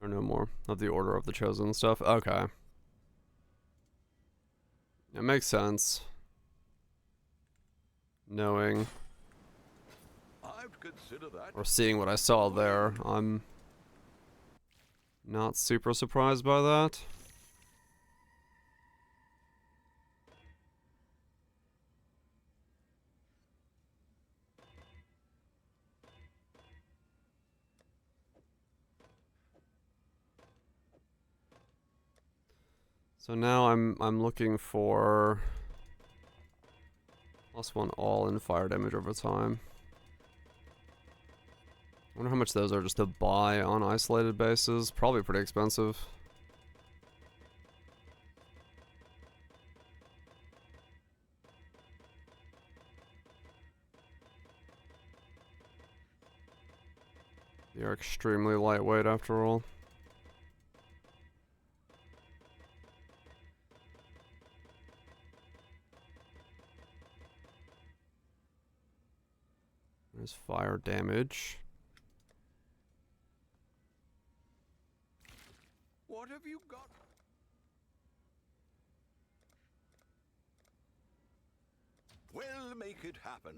Or no more of the Order of the Chosen stuff. Okay. It makes sense. Knowing I'd consider that. or seeing what I saw there, I'm not super surprised by that. So now I'm looking for +1 all in fire damage over time. I wonder how much those are just to buy on isolated bases. Probably pretty expensive. They are extremely lightweight after all. There's fire damage. What have you got? We'll make it happen.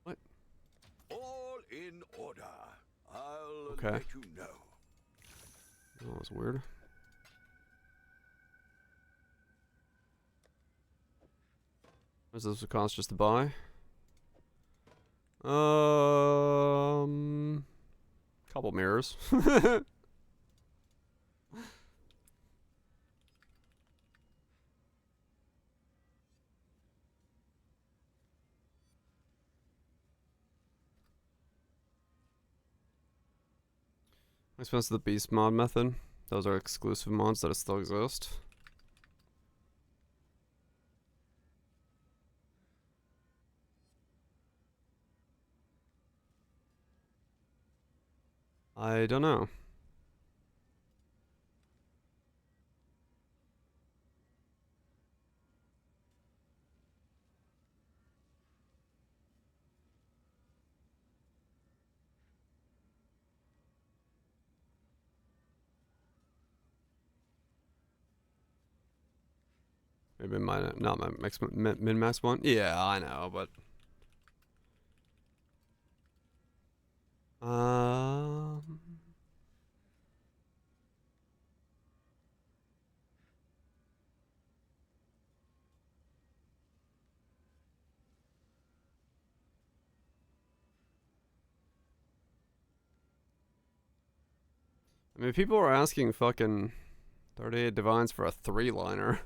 What? All in order. I'll Okay. let you know. That was weird. What does this cost just to buy? Couple mirrors. How expensive the beast mod method? Those are exclusive mods that still exist. I don't know. Maybe not my min-max one. Yeah, I know, but I mean, people are asking fucking 38 divines for a 3-liner.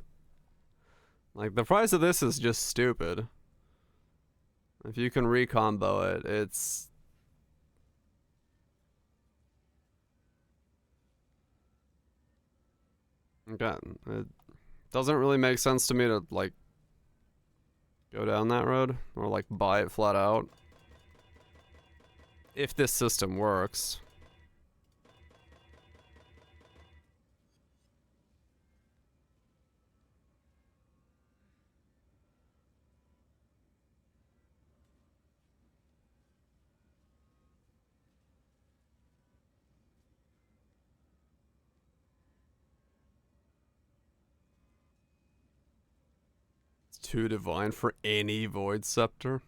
Like, the price of this is just stupid. If you can recombo it, it's... Okay, it doesn't really make sense to me to, like, go down that road, or, like, buy it flat out. If this system works. It's 2 divine for any Void Scepter.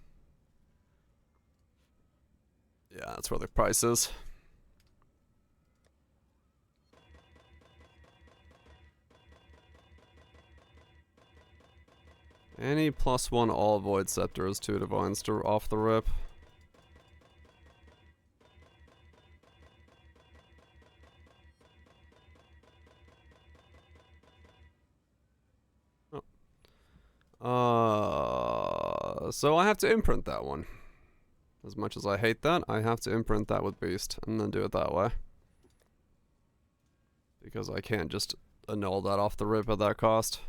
Yeah, that's where the price is. Any +1 all Void Scepter is 2 divines to off the rip. So I have to imprint that one. As much as I hate that, I have to imprint that with Beast and then do it that way. Because I can't just annul that off the rip at that cost.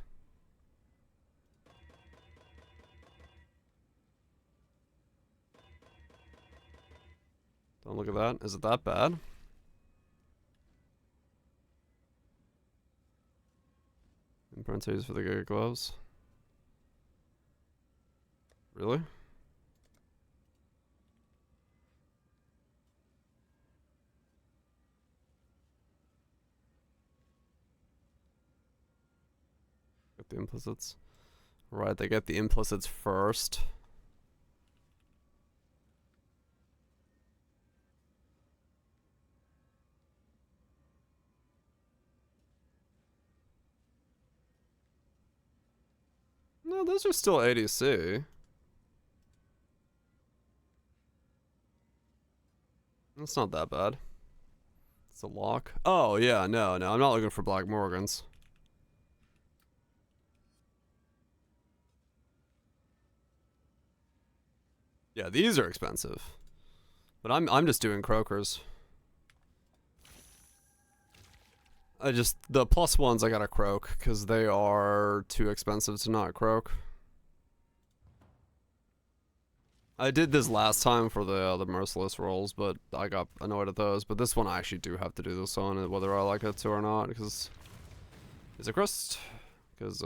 Don't look at that. Is it that bad? Imprinters for the Giga Gloves. Really? Get the implicits. Right, they get the implicits first. No, those are still ADC. That's not that bad. It's a lock. Oh, yeah, no, I'm not looking for Black Morgans. Yeah, these are expensive. But I'm just doing croakers. The +1s I gotta croak, because they are too expensive to not croak. I did this last time for the merciless rolls, but I got annoyed at those. But this one I actually do have to do this on, whether I like it to or not, because it's a crust. Because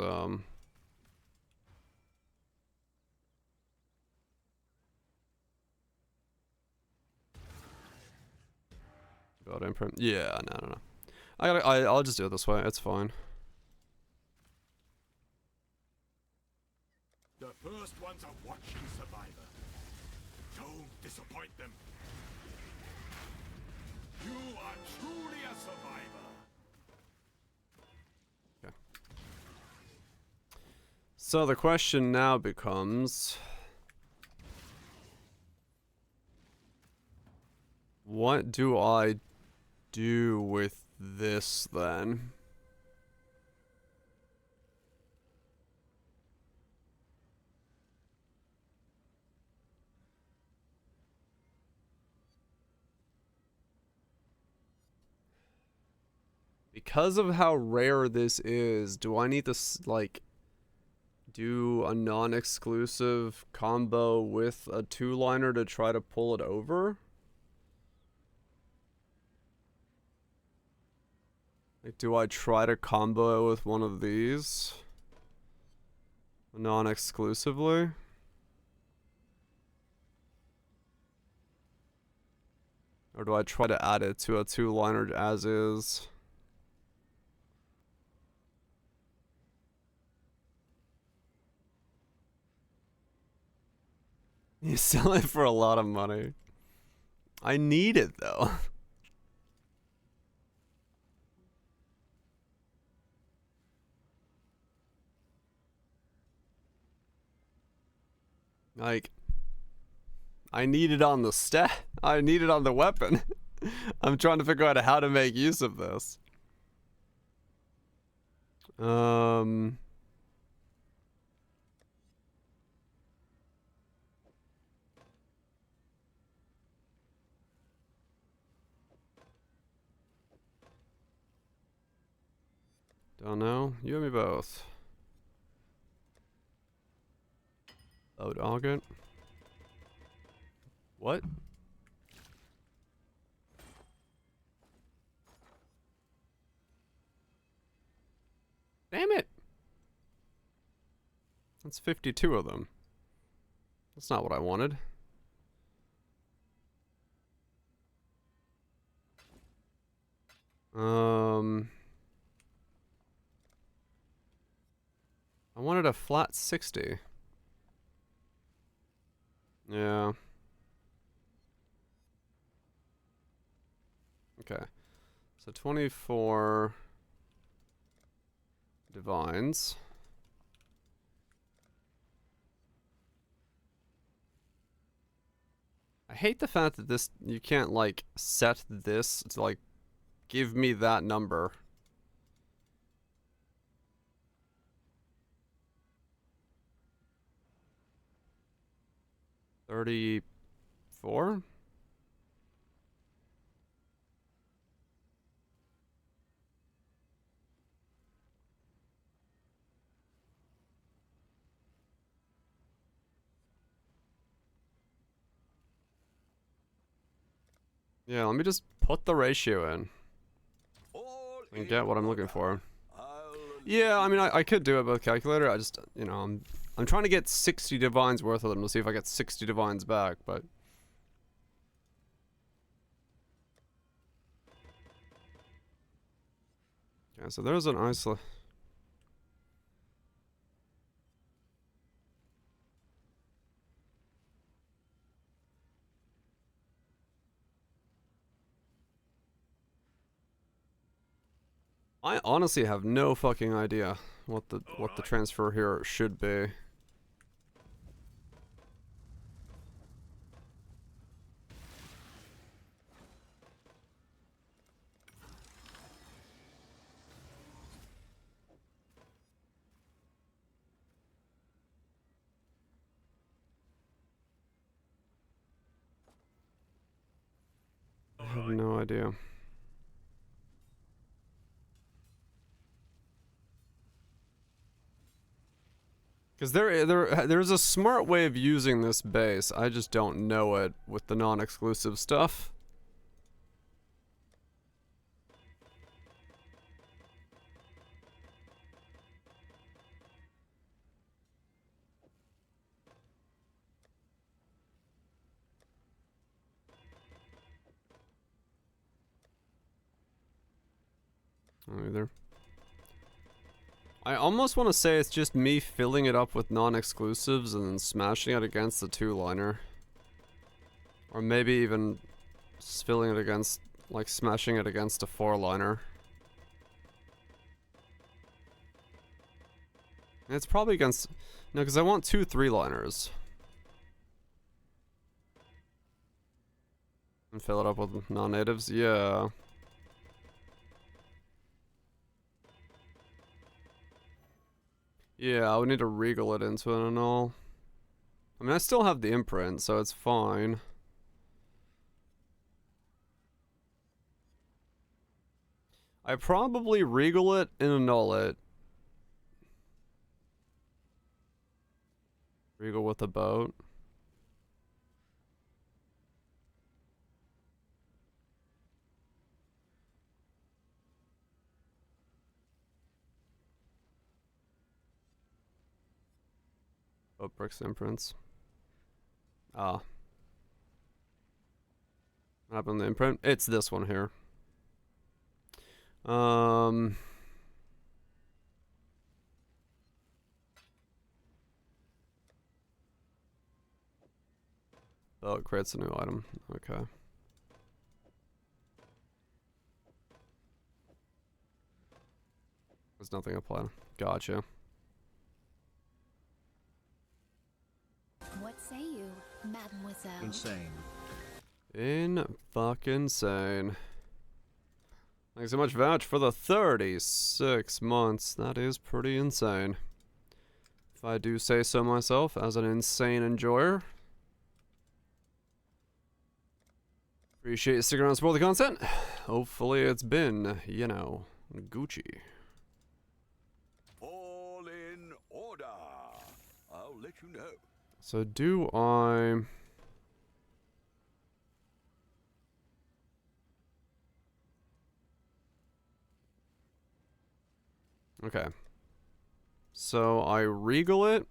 Got imprint. Yeah, no. I'll just do it this way. It's fine. The first one's a watching survivor. Don't disappoint them. You are truly a survivor. Okay. So the question now becomes, what do I do with this then? Because of how rare this is, do I need to like do a non-exclusive combo with a two-liner to try to pull it over? Like, do I try to combo it with one of these non-exclusively? Or do I try to add it to a two-liner as is? You sell it for a lot of money. I need it though. Like, I need it on the I need it on the weapon. I'm trying to figure out how to make use of this. Don't know. You and me both. VOD of August. What? Damn it! That's 52 of them. That's not what I wanted. I wanted a flat 60. Yeah. Okay. So 24 divines. I hate the fact that this, you can't like set this to like give me that number. $34? Yeah, let me just put the ratio in and get what I'm looking for. Yeah, I mean, I could do it with a calculator. I just, you know, I'm trying to get 60 divines worth of them to see if I get 60 divines back, but... Yeah, so there's an isolate. I honestly have no fucking idea what the transfer here should be. I have no idea. Because there's a smart way of using this base. I just don't know it with the non-exclusive stuff. Either. I almost want to say it's just me filling it up with non-exclusives and then smashing it against the 2-liner. Or maybe even filling it against, like smashing it against a 4-liner. It's probably against, no, because I want 2 3-liners. And fill it up with non-natives, yeah. Yeah, I would need to regal it into it and all. I mean, I still have the imprint, so it's fine. I probably regal it and annul it. Regal with a boat. Boat bricks imprints. Ah. What happened to the imprint? It's this one here. Oh, it creates a new item. Okay. There's nothing applied. Gotcha. What say you, mademoiselle? Insane. Fucking sane. Thanks so much, Vouch, for the 36 months. That is pretty insane. If I do say so myself, as an insane enjoyer. Appreciate you sticking around to support the content. Hopefully it's been, you know, Gucci. All in order. I'll let you know. So do I... Okay. So I regal it.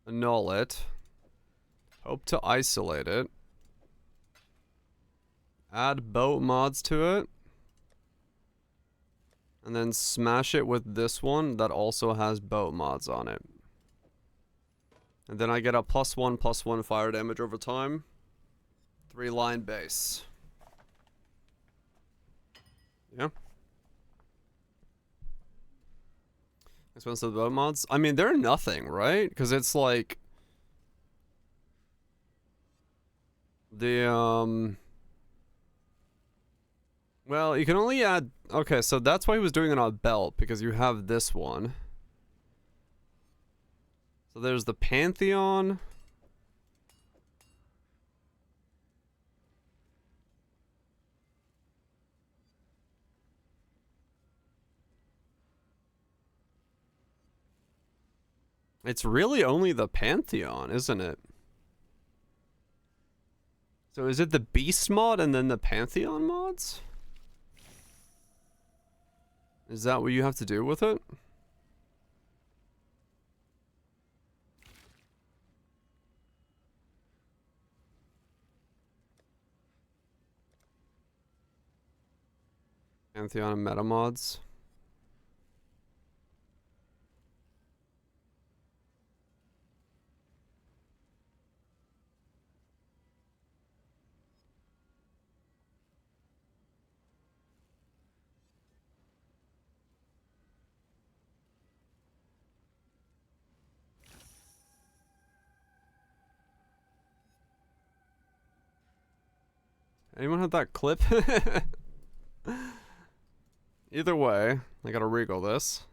Annul it. Hope to isolate it. Add boat mods to it. And then smash it with this one that also has boat mods on it. And then I get a +1/+1 fire damage over time. 3-line base. Yeah. Expensive boat mods? I mean, they're nothing, right? Because it's like... The, well, you can only add... Okay, so that's why he was doing it on a belt, because you have this one. So there's the Pantheon. It's really only the Pantheon, isn't it? So is it the Beast mod and then the Pantheon mods? Is that what you have to do with it? Pantheon and meta mods. Anyone have that clip? Either way, I gotta regal this.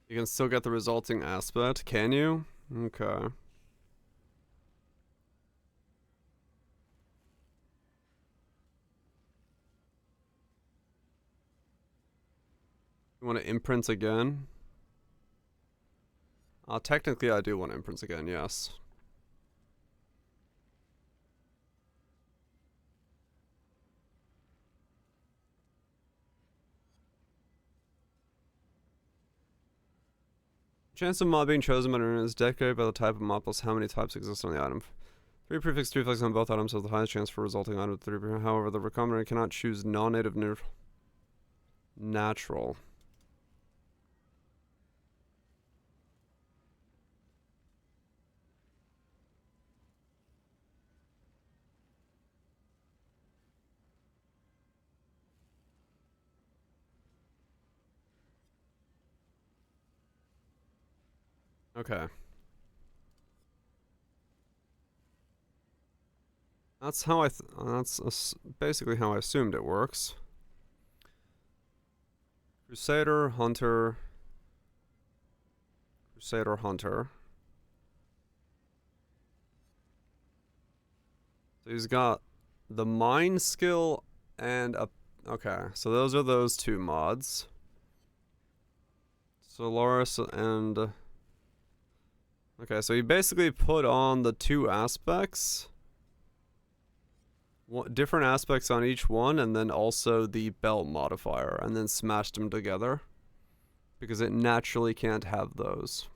You can still get the resulting aspect, can you? Okay. You want to imprint again? Technically I do want imprints again, yes. Chance of mob being chosen by an is decorated by the type of mob plus how many types exist on the item. 3 prefix, 2 flex on both items has the highest chance for resulting item with 3. However, the recombinant cannot choose non-native natural. Okay. That's how basically how I assumed it works. Crusader, Hunter. Crusader, Hunter. So he's got the mine skill and a... Okay, so those are those 2 mods. Solaris and... Okay, so he basically put on the 2 aspects. Different aspects on each one, and then also the belt modifier, and then smashed them together. Because it naturally can't have those.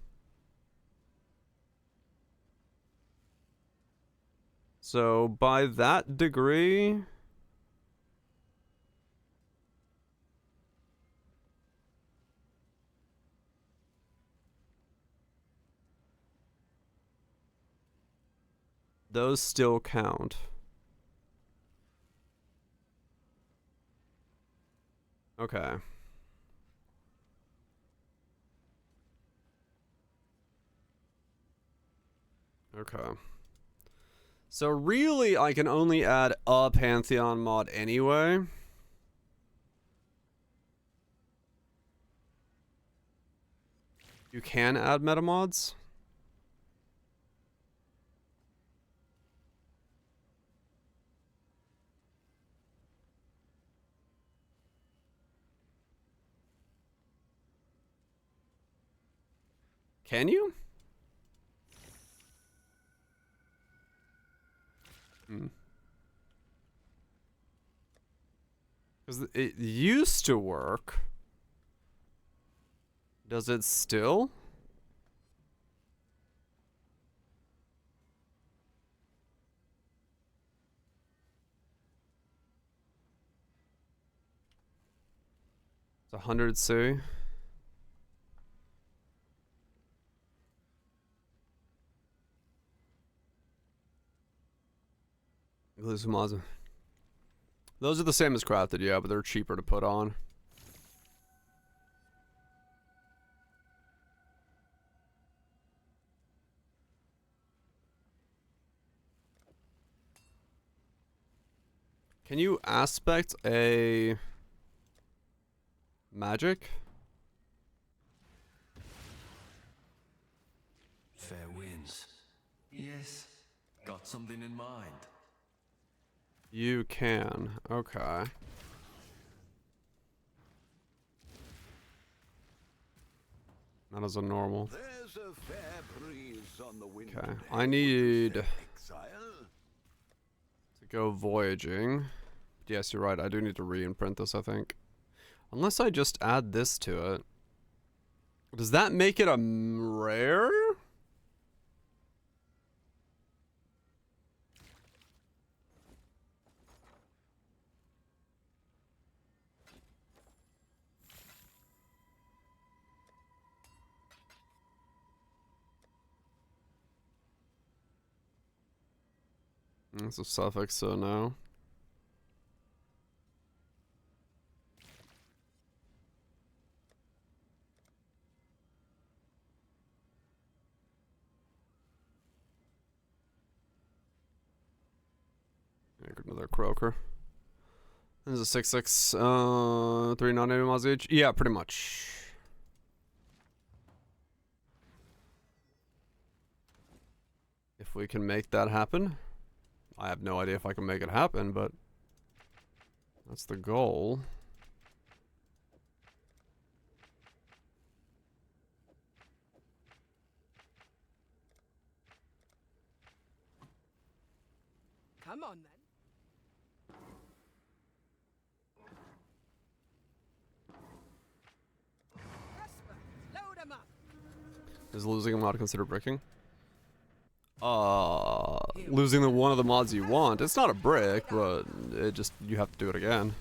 So, by that degree... those still count. Okay. Okay. So really, I can only add a Pantheon mod anyway. You can add meta mods. Can you? Because it used to work. Does it still? It's 100C. Exclusive mods. Those are the same as crafted, yeah, but they're cheaper to put on. Can you aspect a magic? Fair winds. Yes. Got something in mind. You can. Okay. That is a normal. There's a fair breeze on the wind. Okay. I need to go voyaging. Yes, you're right. I do need to re-imprint this, I think. Unless I just add this to it. Does that make it a rare? It's a suffix, so no. Another croaker. This is a 6/6, 3 non-native mods each. Yeah, pretty much. If we can make that happen. I have no idea if I can make it happen, but that's the goal. Come on, then. Prosper, load 'em up. Is losing a mod considered breaking? losing the one of the mods you want. It's not a brick, but it just, you have to do it again.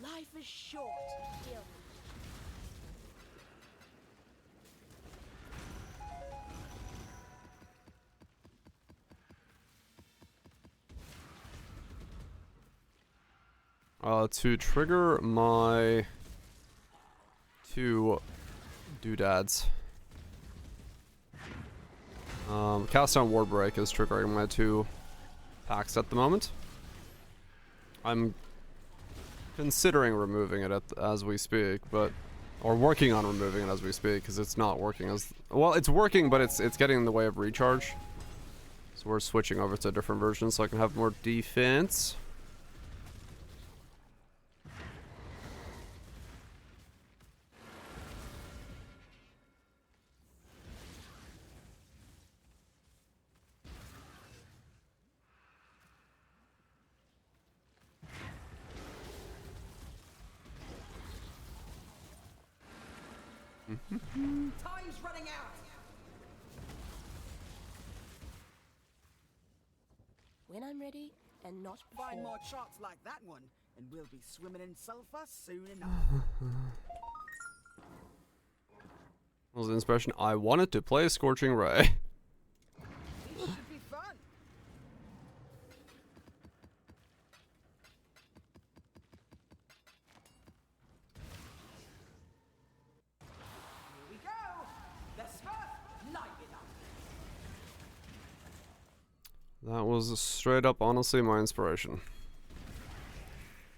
Life is short. Deal. To trigger my 2 doodads. Cast on Ward Break is triggering my 2 packs at the moment. I'm considering removing it as we speak, or working on removing it as we speak, because it's not working as well. It's working, but it's getting in the way of recharge. So we're switching over to a different version so I can have more defense. Time's running out. When I'm ready and not before. Find more shots like that one, and we'll be swimming in sulfur soon enough. What was the inspiration? I wanted to play Scorching Ray. This should be fun. Here we go. The Smurf, light it up. That was straight up, honestly, my inspiration.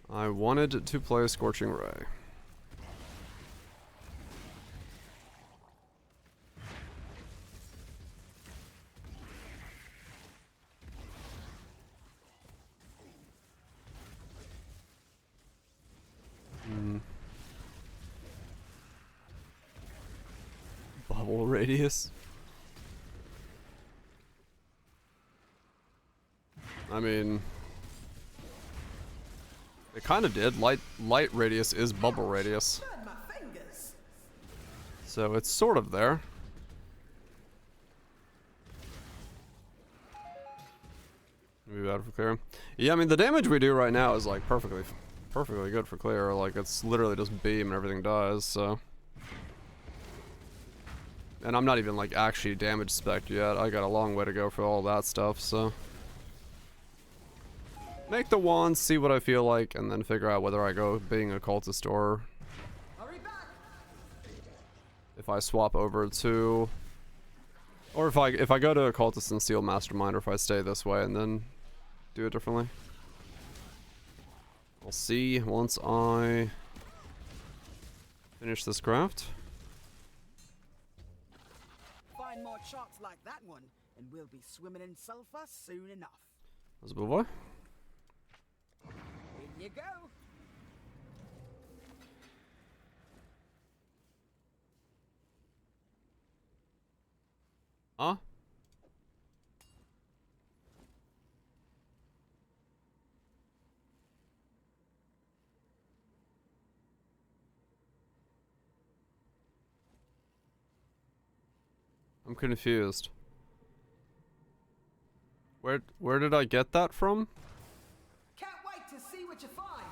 I wanted to play Scorching Ray. Bubble radius. I mean, it kind of did. Light radius is bubble radius. Burn my fingers. So it's sort of there. Maybe better for clear. Yeah, I mean the damage we do right now is like perfectly good for clear. Like it's literally just beam and everything dies. So, and I'm not even like actually damage spec yet. I got a long way to go for all that stuff. So. Make the wands, see what I feel like, and then figure out whether I go being a cultist or if I swap over to, or if I go to a cultist and steal mastermind, or if I stay this way and then do it differently. We'll see once I finish this craft. Find more shots like that one, and we'll be swimming in sulfur soon enough. That's a blue boy. In you go. Huh? I'm confused. Where did I get that from? Can't wait to see what you find.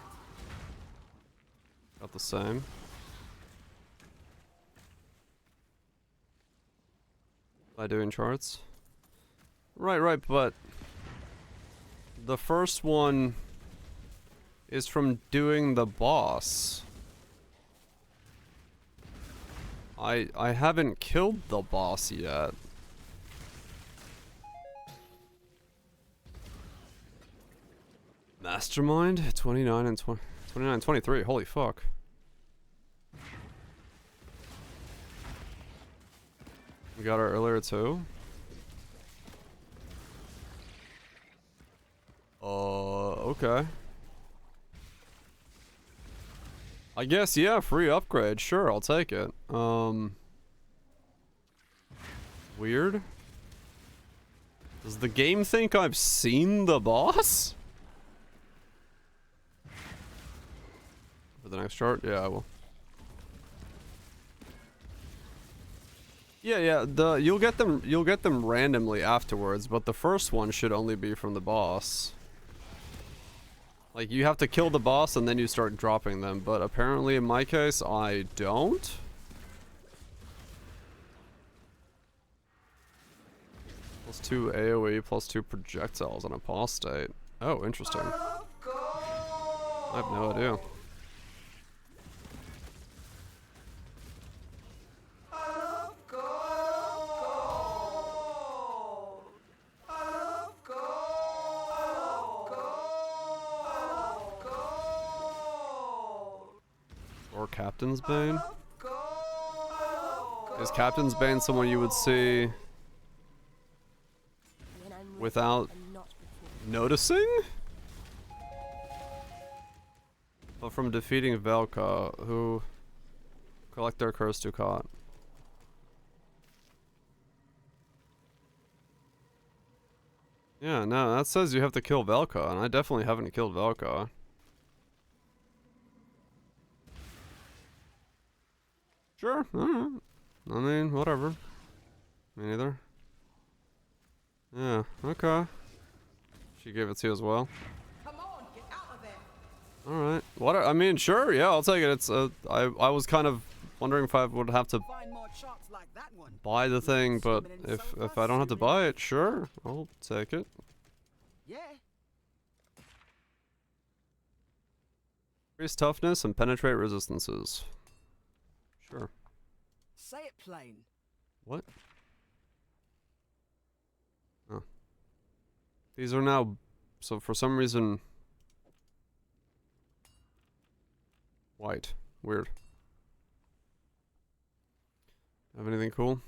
Got the same. By doing charts. Right, but the first one is from doing the boss. I haven't killed the boss yet. Mastermind 29 and 29 23. Holy fuck. We got her earlier too. Okay. I guess, yeah, free upgrade. Sure, I'll take it. Weird. Does the game think I've seen the boss? For the next chart? Yeah, I will. Yeah, you'll get them randomly afterwards, but the first one should only be from the boss. Like, you have to kill the boss and then you start dropping them, but apparently in my case, I don't. +2 AoE, +2 projectiles on apostate. Oh, interesting. I have no idea. Or Captain's Bane? Is Captain's Bane someone you would see without noticing? But from defeating Velka, who collect their curse Ducat. Yeah, no, that says you have to kill Velka, and I definitely haven't killed Velka. Sure, I mean, whatever. Me neither. Yeah, okay. She gave it to you as well. Come on, get out of there. Alright. What? I mean, sure, yeah, I'll take it. It's, I was kind of wondering if I would have to buy the thing, but if I don't have to buy it, sure, I'll take it. Yeah. Increase toughness and penetrate resistances. Sure. Say it plain. What? Oh. These are now, so for some reason, white. Weird. Have anything cool?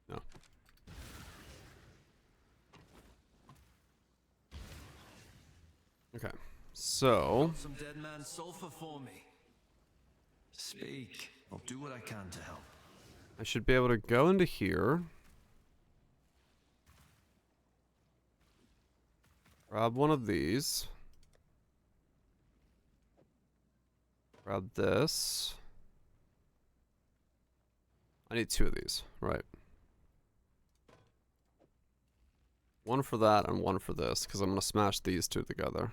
No. Okay. So, Some dead man sulfur for me. Speak. I'll do what I can to help. I should be able to go into here. Grab one of these. Grab this. I need 2 of these, right. One for that and one for this, because I'm going to smash these 2 together.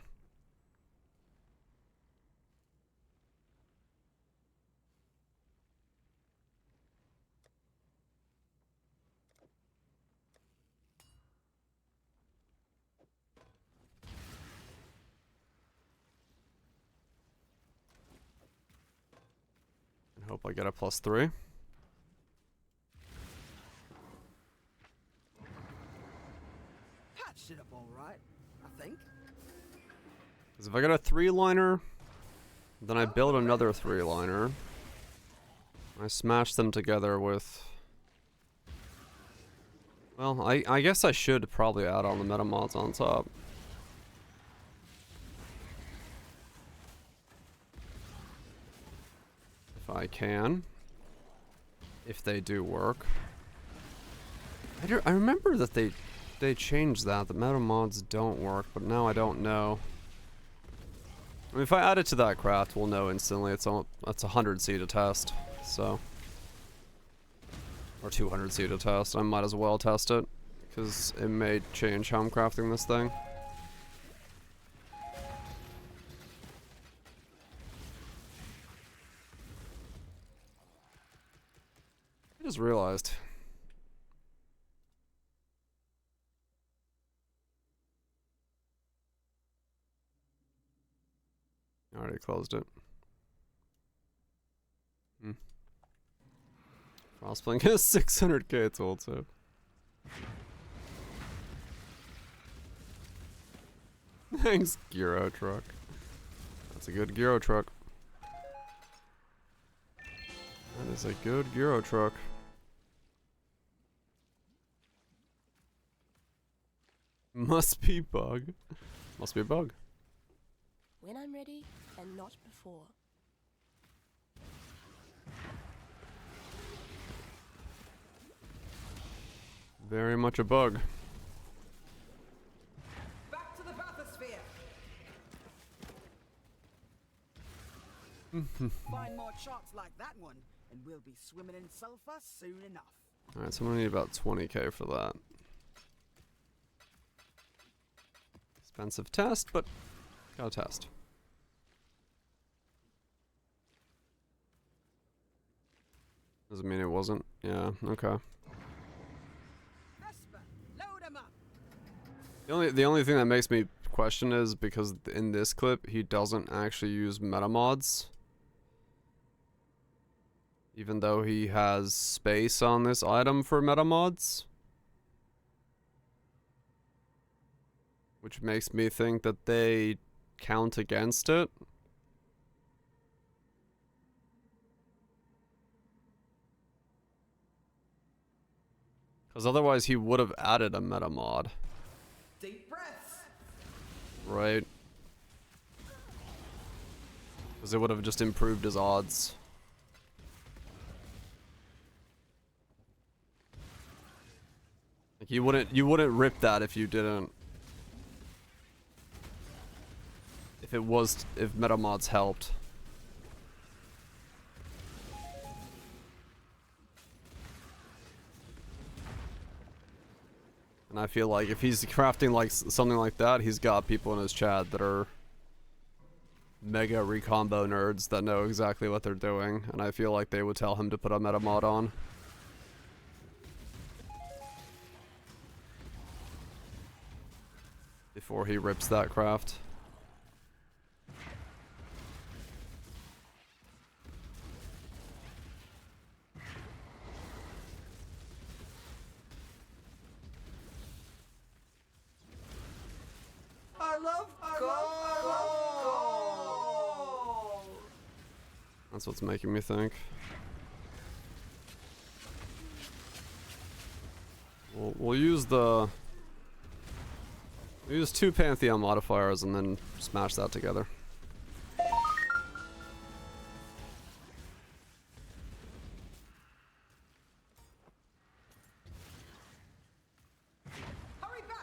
I hope I get a +3. Patched it up all right, I think. Because if I get a 3-liner, then I build another 3-liner. I smash them together with... Well, I guess I should probably add on the meta mods on top. If I can. If they do work. I remember that they changed that. The meta mods don't work, but now I don't know. I mean, if I add it to that craft, we'll know instantly. It's 100 C to test, so. Or 200 C to test. I might as well test it, because it may change how I'm crafting this thing. I just realized. I already closed it. Frostplank has 600k total too. Thanks, Gyro Truck. That's a good Gyro Truck. That is a good Gyro Truck. Must be bug. Must be a bug. When I'm ready, and not before. Very much a bug. Back to the bathysphere. Find more charts like that one, and we'll be swimming in sulfur soon enough. Alright, so I'm gonna need about 20k for that. Expensive test, but gotta test. Doesn't mean it wasn't. Yeah, okay. Load 'em up. The only thing that makes me question is because in this clip he doesn't actually use meta mods. Even though he has space on this item for meta mods. Which makes me think that they count against it. Because otherwise he would have added a meta mod. Deep breaths. Right. Because it would have just improved his odds. Like you wouldn't rip that if you didn't. If meta mods helped. And I feel like if he's crafting like something like that, he's got people in his chat that are mega recombo nerds that know exactly what they're doing, and I feel like they would tell him to put a meta mod on. Before he rips that craft. I love gold. That's what's making me think. We'll use the... We'll use 2 Pantheon modifiers and then smash that together. Hurry back.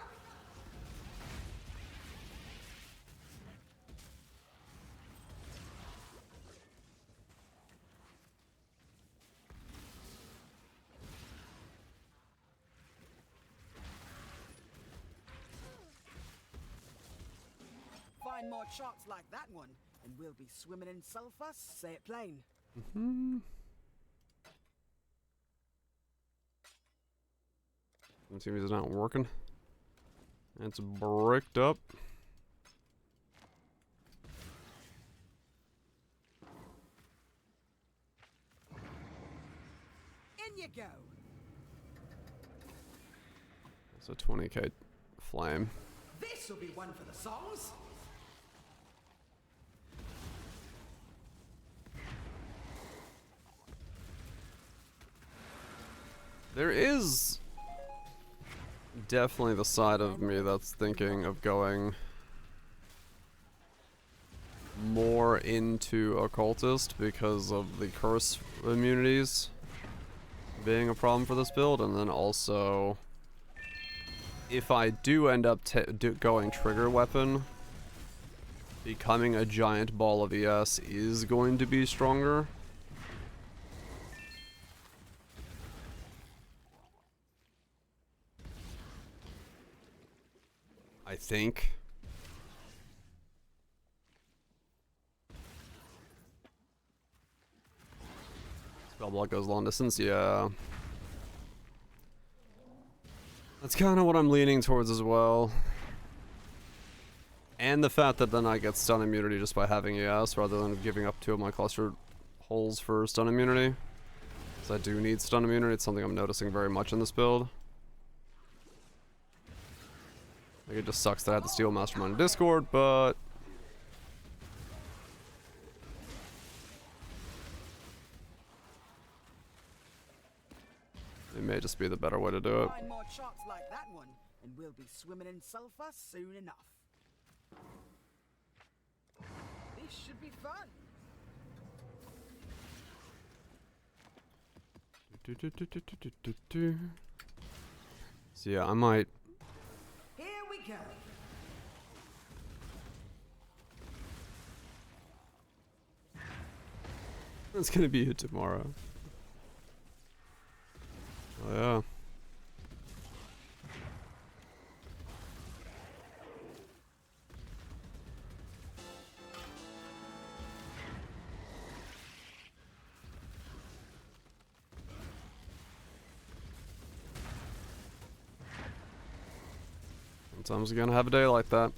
Find more charts like that one, and we'll be swimming in sulfur. Say it plain. TV's not working. It's bricked up. In you go. It's a 20k flame. This'll be one for the songs. There is definitely the side of me that's thinking of going more into occultist because of the curse immunities being a problem for this build, and then also if I do end up going trigger weapon, becoming a giant ball of ES is going to be stronger. I think. Spell block goes long distance, yeah. That's kind of what I'm leaning towards as well. And the fact that then I get stun immunity just by having ES rather than giving up 2 of my cluster holes for stun immunity. Because I do need stun immunity, it's something I'm noticing very much in this build. Like, it just sucks that I had to steal Mastermind in Discord, but... it may just be the better way to do it. Find more charts like that one, and we'll be swimming in sulfur soon enough. This should be fun. So yeah, I might... Here we go. It's gonna be you tomorrow. Oh yeah. Sometimes you're gonna have a day like that.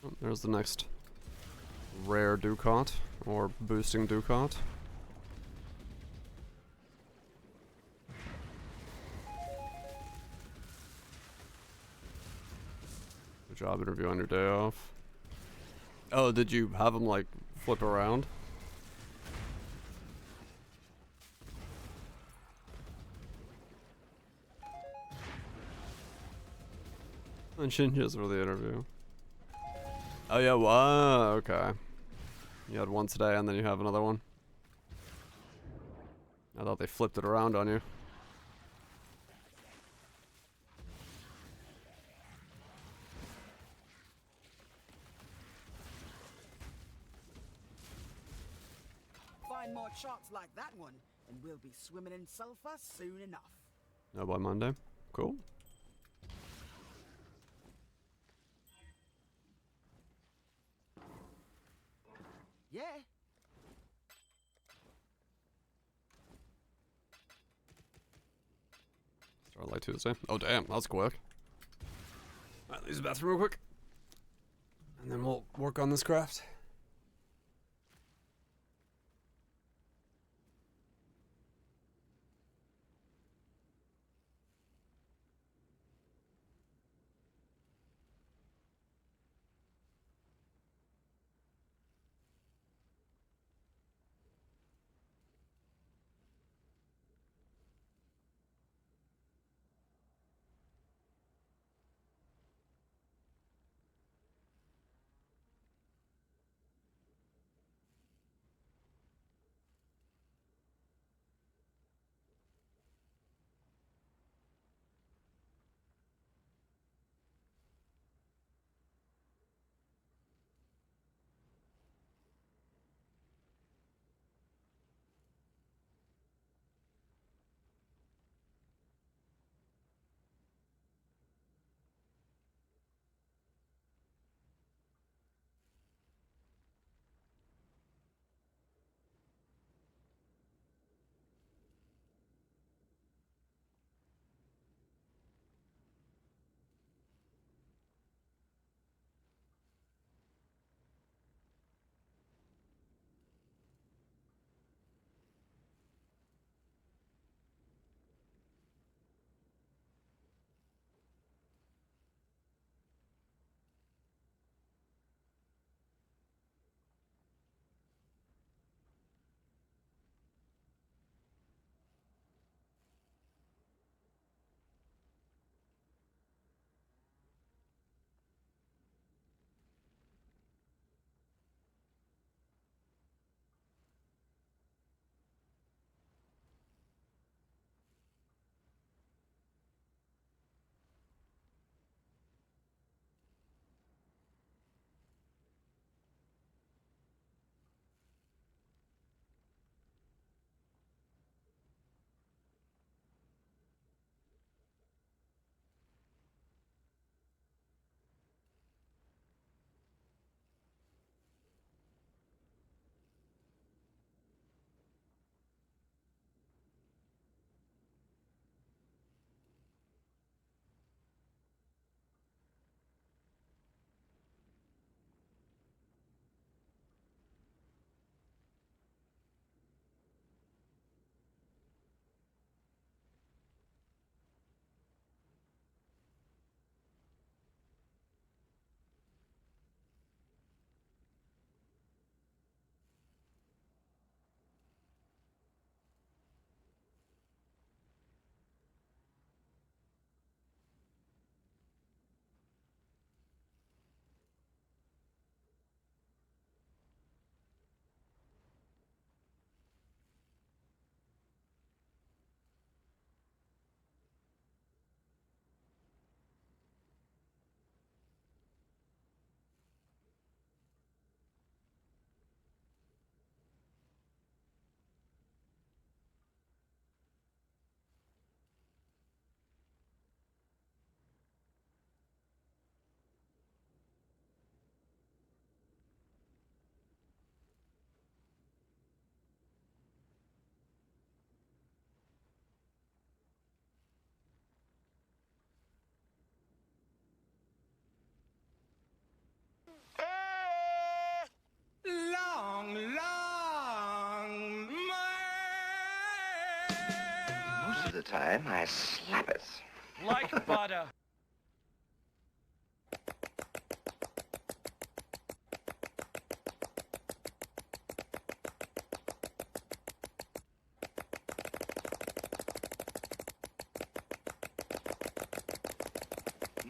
Oh, there's the next rare Ducat, or boosting Ducat. Good job interviewing your day off. Oh, did you have him like flip around? And Shinja's for the interview. Oh yeah, wow, okay. You had one today and then you have another one. I thought they flipped it around on you. Find more charts like that one, and we'll be swimming in sulfur soon enough. No, by Monday. Cool. Yeah. Starlight Tuesday. Oh damn, that was quick. Alright, use the bathroom real quick. And then we'll work on this craft. time, I slap it. Like butter.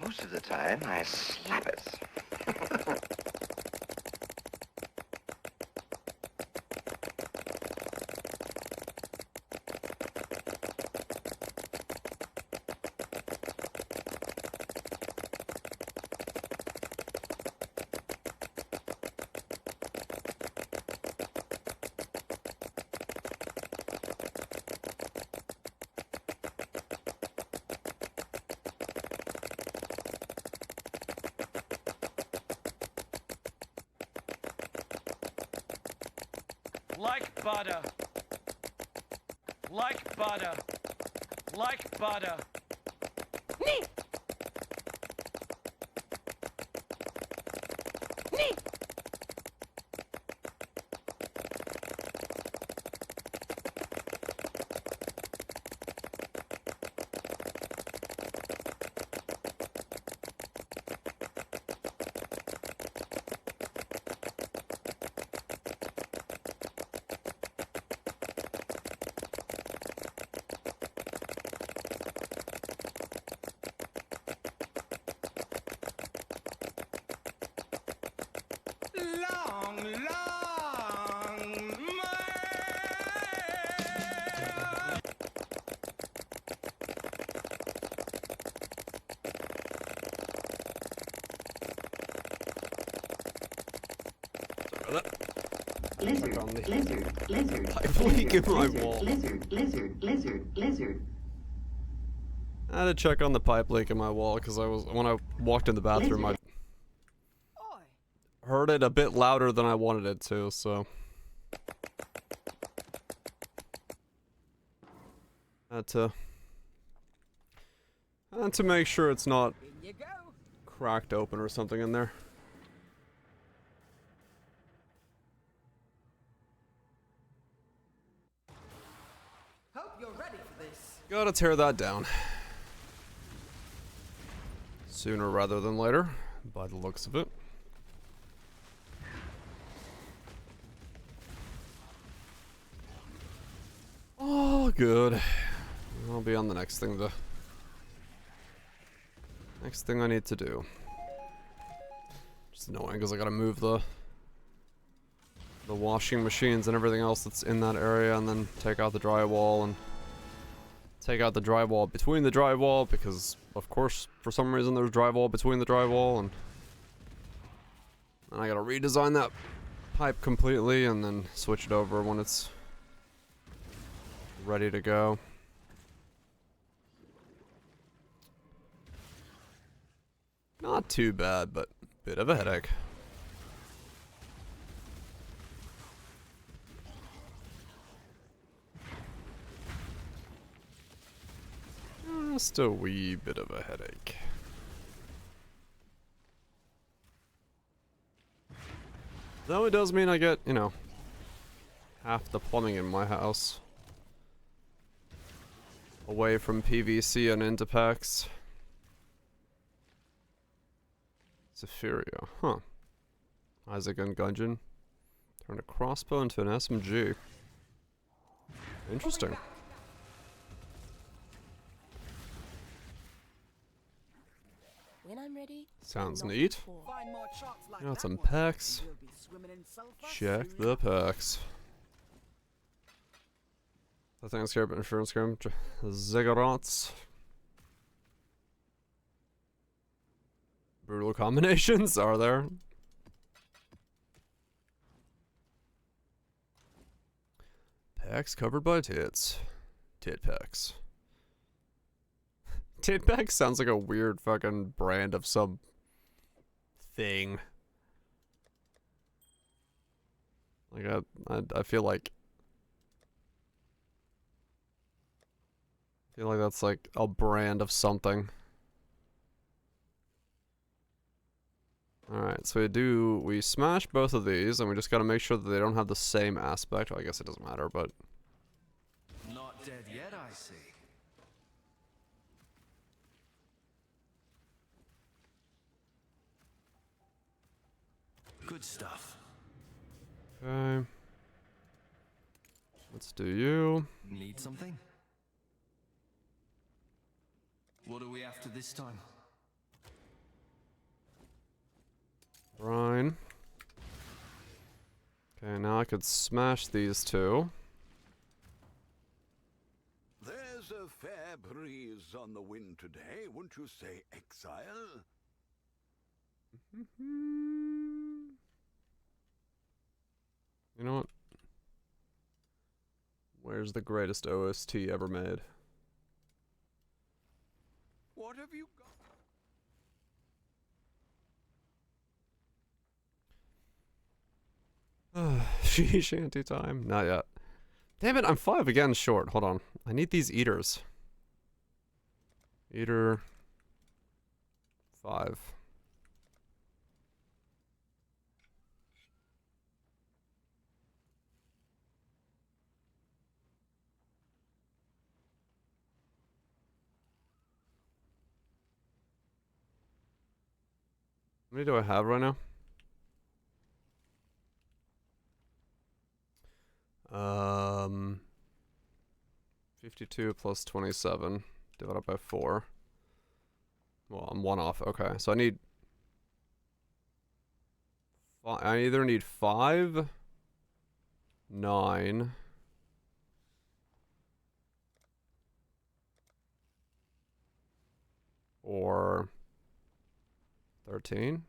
Most of the time, I slap it. Like butter. Like butter. Like butter. Nee. Nee. Pipe leak in my wall. I had to check on the pipe leak in my wall because when I walked in the bathroom, I heard it a bit louder than I wanted it to, so I had to make sure it's not cracked open or something in there. Hope you're ready for this. Gotta tear that down. Sooner rather than later, by the looks of it. Oh, good. I'll be on the next thing I need to do. Just annoying because I gotta move the washing machines and everything else that's in that area, and then take out the drywall and take out the drywall between the drywall, because of course for some reason there's drywall between the drywall, and then I gotta redesign that pipe completely and then switch it over when it's ready to go. Not too bad, but a bit of a headache. Just a wee bit of a headache. Though it does mean I get, you know, half the plumbing in my house away from PVC and into packs. Zephyria, huh. Isaac and Gungeon. Turn a crossbow into an SMG. Interesting. When I'm ready. Sounds neat. Find more shots like Got that some one, packs. and we'll be swimming in sulfur Check soon. the packs. I think it's here, but insurance cream. Ziggurats. Brutal combinations, are there? Packs covered by tits. Tit packs. Tit packs sounds like a weird fucking brand of some thing. Like I feel like that's like a brand of something. Alright, so we smash both of these, and we just gotta make sure that they don't have the same aspect. Well, I guess it doesn't matter, but Not dead yet, I see. Good stuff. Okay. Let's do you. Need something? What are we after this time? Brine. Okay, now I could smash these two. There's a fair breeze on the wind today, wouldn't you say, exile? You know what? Where's the greatest OST ever made? What have you got? She shanty time. Not yet. Damn it, I'm 5 again short. Hold on. I need these eaters. Eater 5. How many do I have right now? 52 plus 27 divided by 4. Well, I'm 1 off. Okay, so I need... I either need 5, 9... or 13.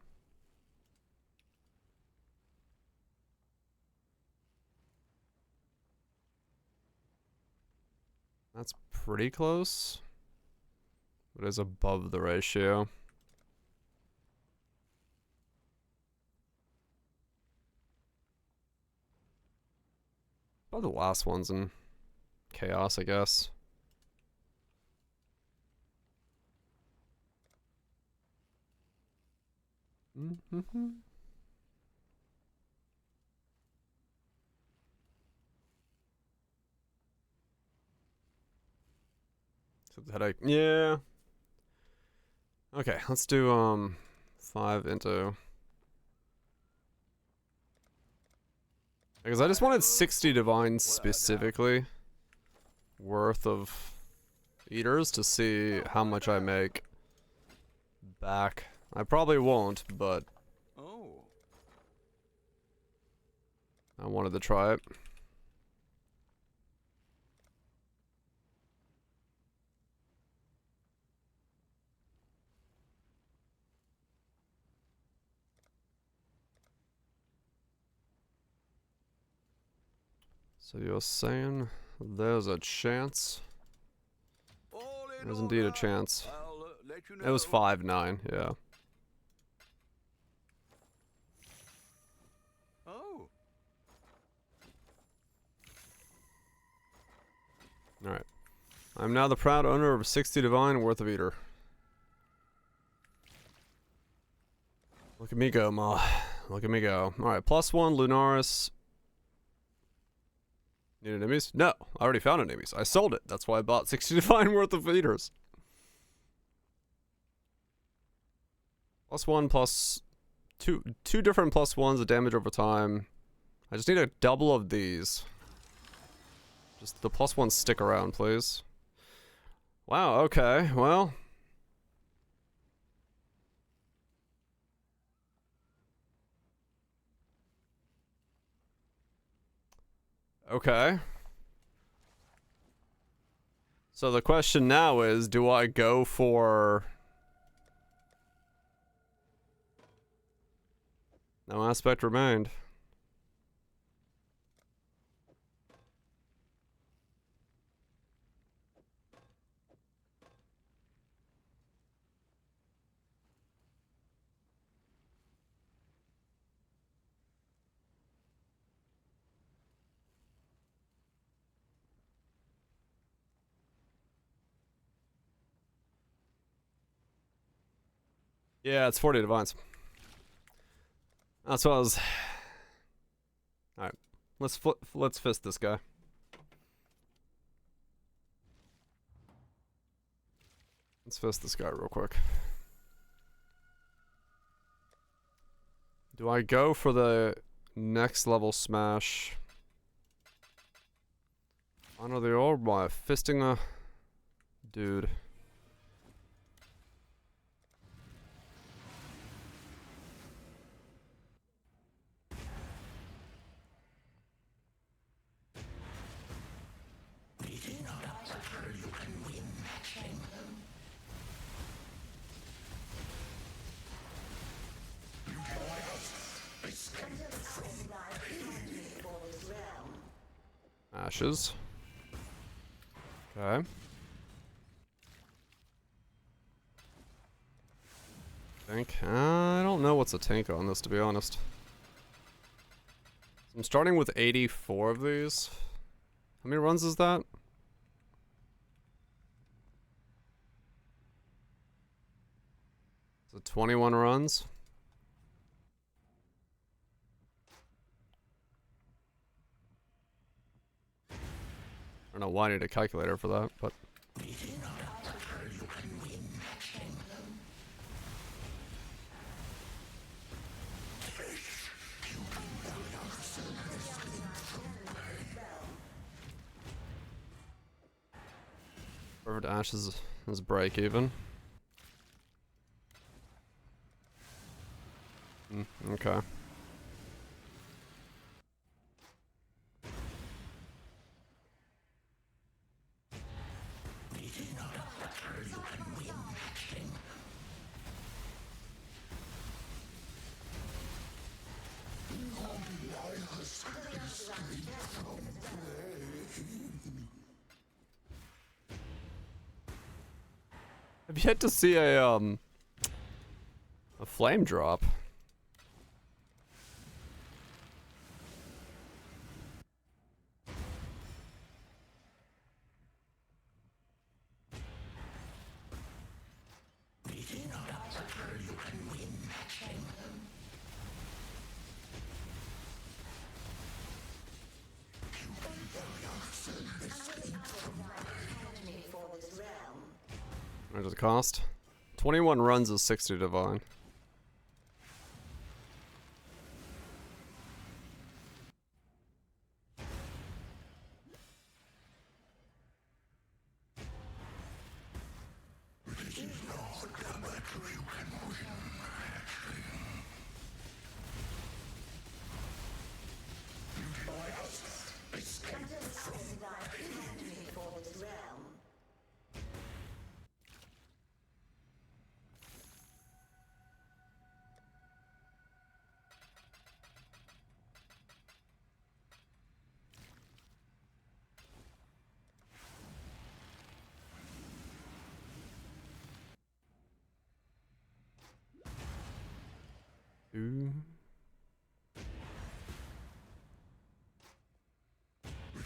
That's pretty close. It is above the ratio. About the last one's in chaos, I guess. Headache. Yeah. Okay, let's do 5 into... Because I just wanted 60 divines specifically worth of eaters to see how much I make back. I probably won't, but I wanted to try it. So you're saying there's a chance? There's indeed a chance. It was 5-9, yeah. Alright. I'm now the proud owner of 60 divine worth of eater. Look at me go, Ma. Look at me go. Alright, +1 Lunaris. Need enemies? No, I already found enemies. I sold it. That's why I bought 60 divine worth of eaters. +1 plus two different +1s of damage over time. I just need a double of these. Just the +1s stick around, please. Wow, okay, well. Okay. So the question now is, do I go for... No aspect remained. Yeah, it's 40 divines. That's what I was... Alright. Let's fist this guy. Let's fist this guy real quick. Do I go for the next level smash? Honor the orb by fisting a dude. Ashes. Okay. Tank. I don't know what's a tank on this, to be honest. I'm starting with 84 of these. How many runs is that? Is it 21 runs? I don't know why I need a calculator for that, but... Perfect Ashes is break even. Okay. I've yet to see a flame drop. What does it cost? 21 runs is 60 divine.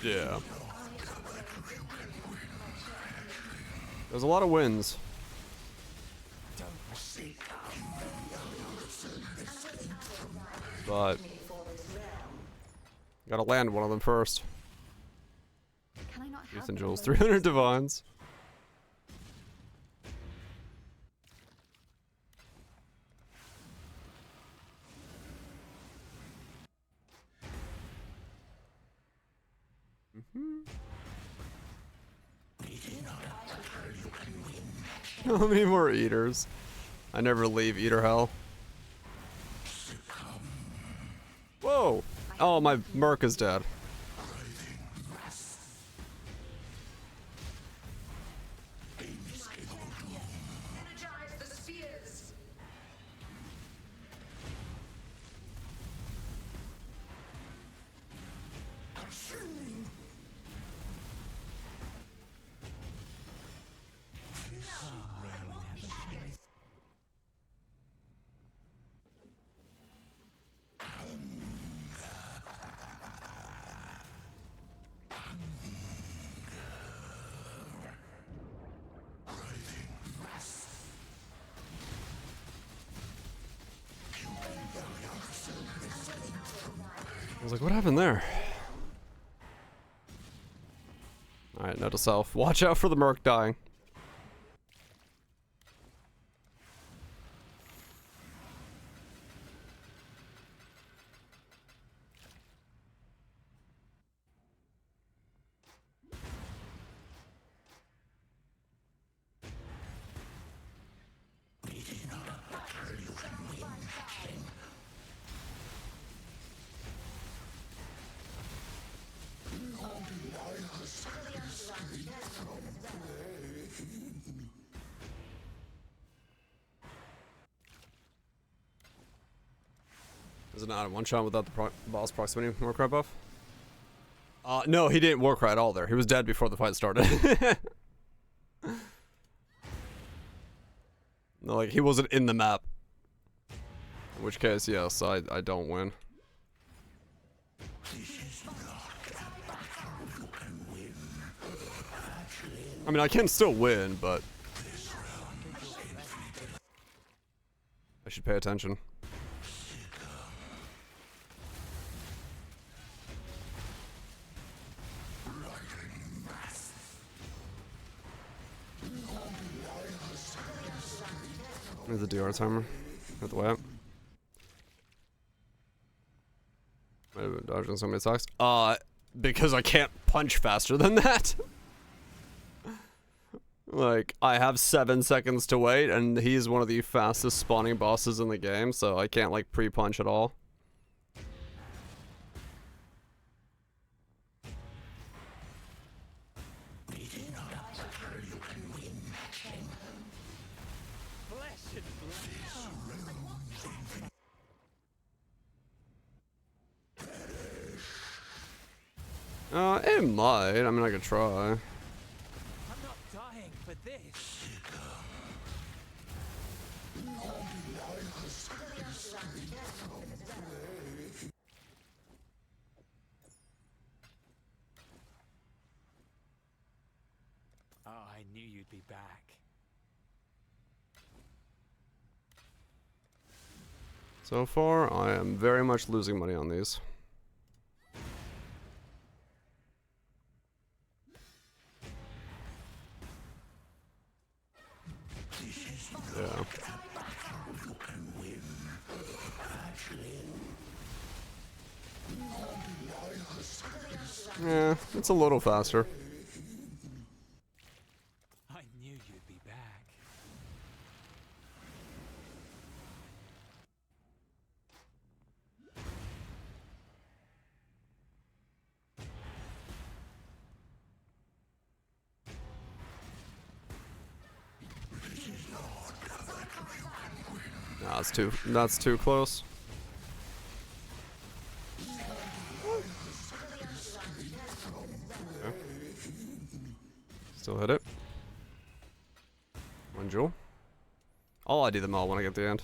Yeah. There's a lot of wins. But gotta land one of them first. Youth and Jewels, 300 divines. How many more eaters? I never leave eater hell. Whoa! Oh, my Merc is dead. I was like, what happened there? Alright, note to self. Watch out for the Merc dying. Is it not a one-shot without the boss proximity Warcry buff? No, he didn't Warcry at all there. He was dead before the fight started. No, like, he wasn't in the map. In which case, yes, I don't win. I mean, I can still win, but I should pay attention. There's the DR timer. At the way up. Might have been dodging so many attacks. Because I can't punch faster than that. Like, I have 7 seconds to wait, and he's one of the fastest spawning bosses in the game, so I can't, like, pre-punch at all. It might. I mean, I could try. I'm not dying for this. Oh, I knew you'd be back. So far, I am very much losing money on these. Yeah. Yeah, it's a little faster. I knew you'd be back. Nah, that's too close. Okay. Still hit it. One jewel. I'll ID them all when I get to the end.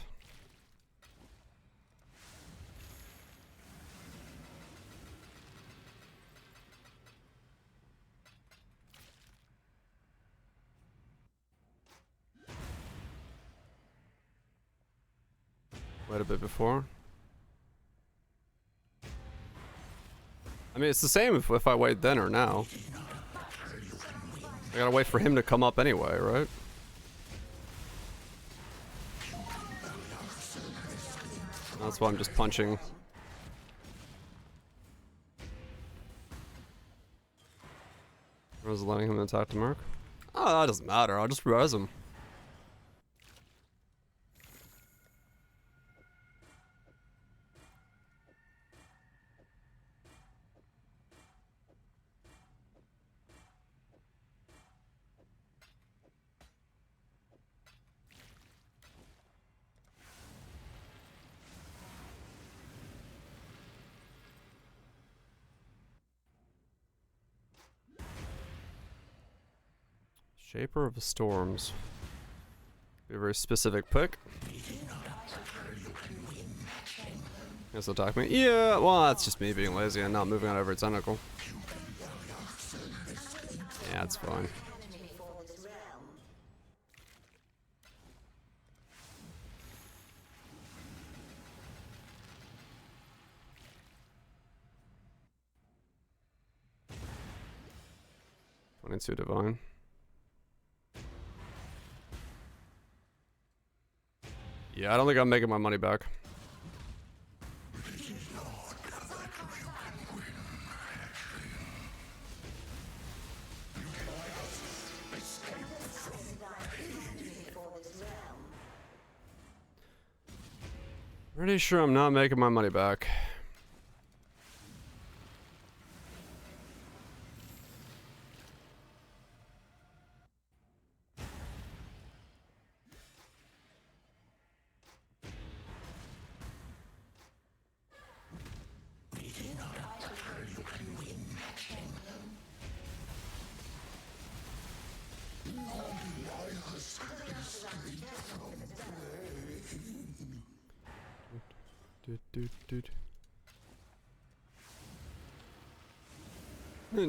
Wait a bit before. I mean, it's the same if I wait then or now. I gotta wait for him to come up anyway, right? That's why I'm just punching. I was letting him attack the Merc. Oh, that doesn't matter. I'll just res him. Shaper of the Storms. Be a very specific pick. Guess they'll attack me. Yeah, well, that's just me being lazy and not moving on every tentacle. Yeah, it's fine. .22 divine. Yeah, I don't think I'm making my money back. Pretty sure I'm not making my money back.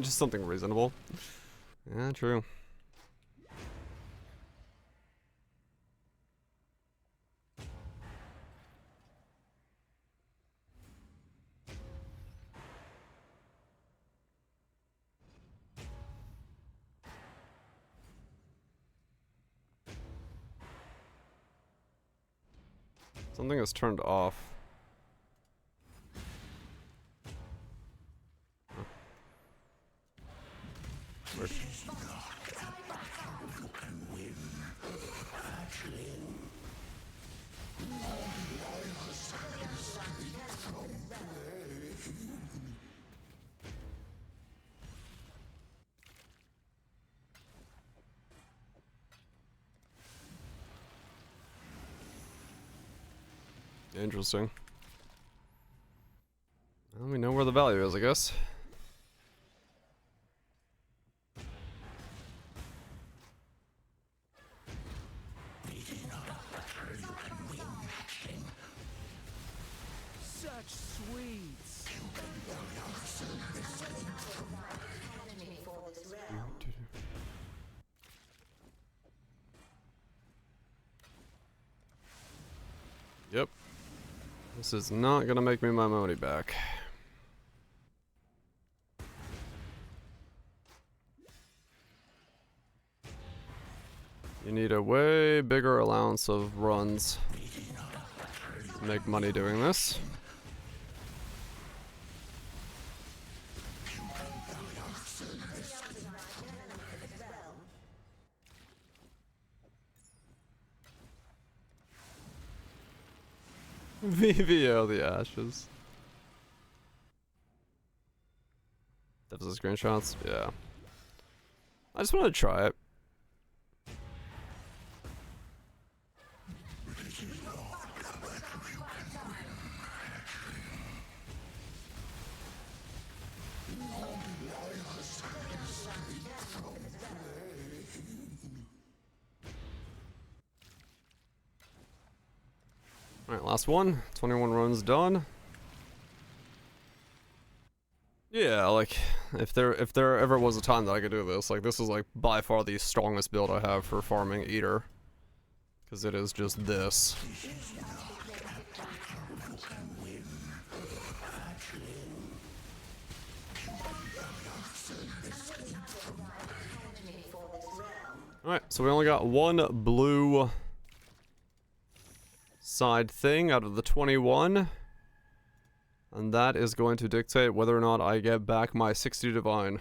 Just something reasonable. Yeah, true. Something is turned off. Weird. Interesting. Well, we know where the value is, I guess. Such sweets. Yep. This is not gonna make me my money back. You need a way bigger allowance of runs to make money doing this. VVO the ashes. Deficit screenshots? Yeah. I just want to try it. Alright, last one. 21 runs done. Yeah, like, if there ever was a time that I could do this, like, this is, like, by far the strongest build I have for farming Eater. Because it is just this. Alright, so we only got one blue side thing out of the 21. And that is going to dictate whether or not I get back my 60 divine.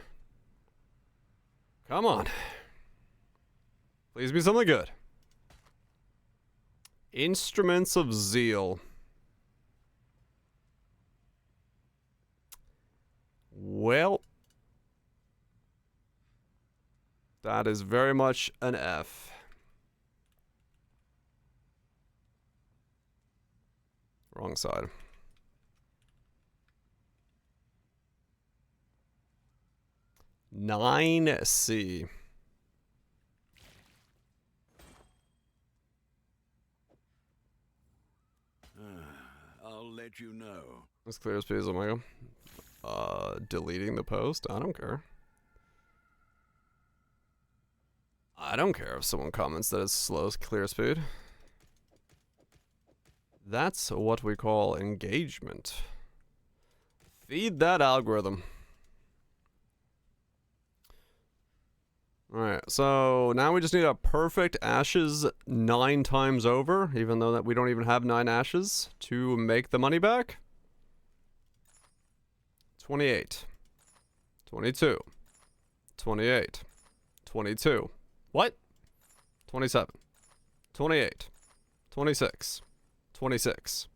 Come on. Please be something good. Instruments of Zeal. Well, that is very much an F. Wrong side. C. I'll let you know. As clear as peas, Omega. Deleting the post? I don't care. I don't care if someone comments that it's slow clear speed. That's what we call engagement. Feed that algorithm. Alright, so now we just need a perfect ashes 9 times over, even though that we don't even have 9 ashes, to make the money back. 28. 22. 28. 22. What? 27. 28. 26. 26.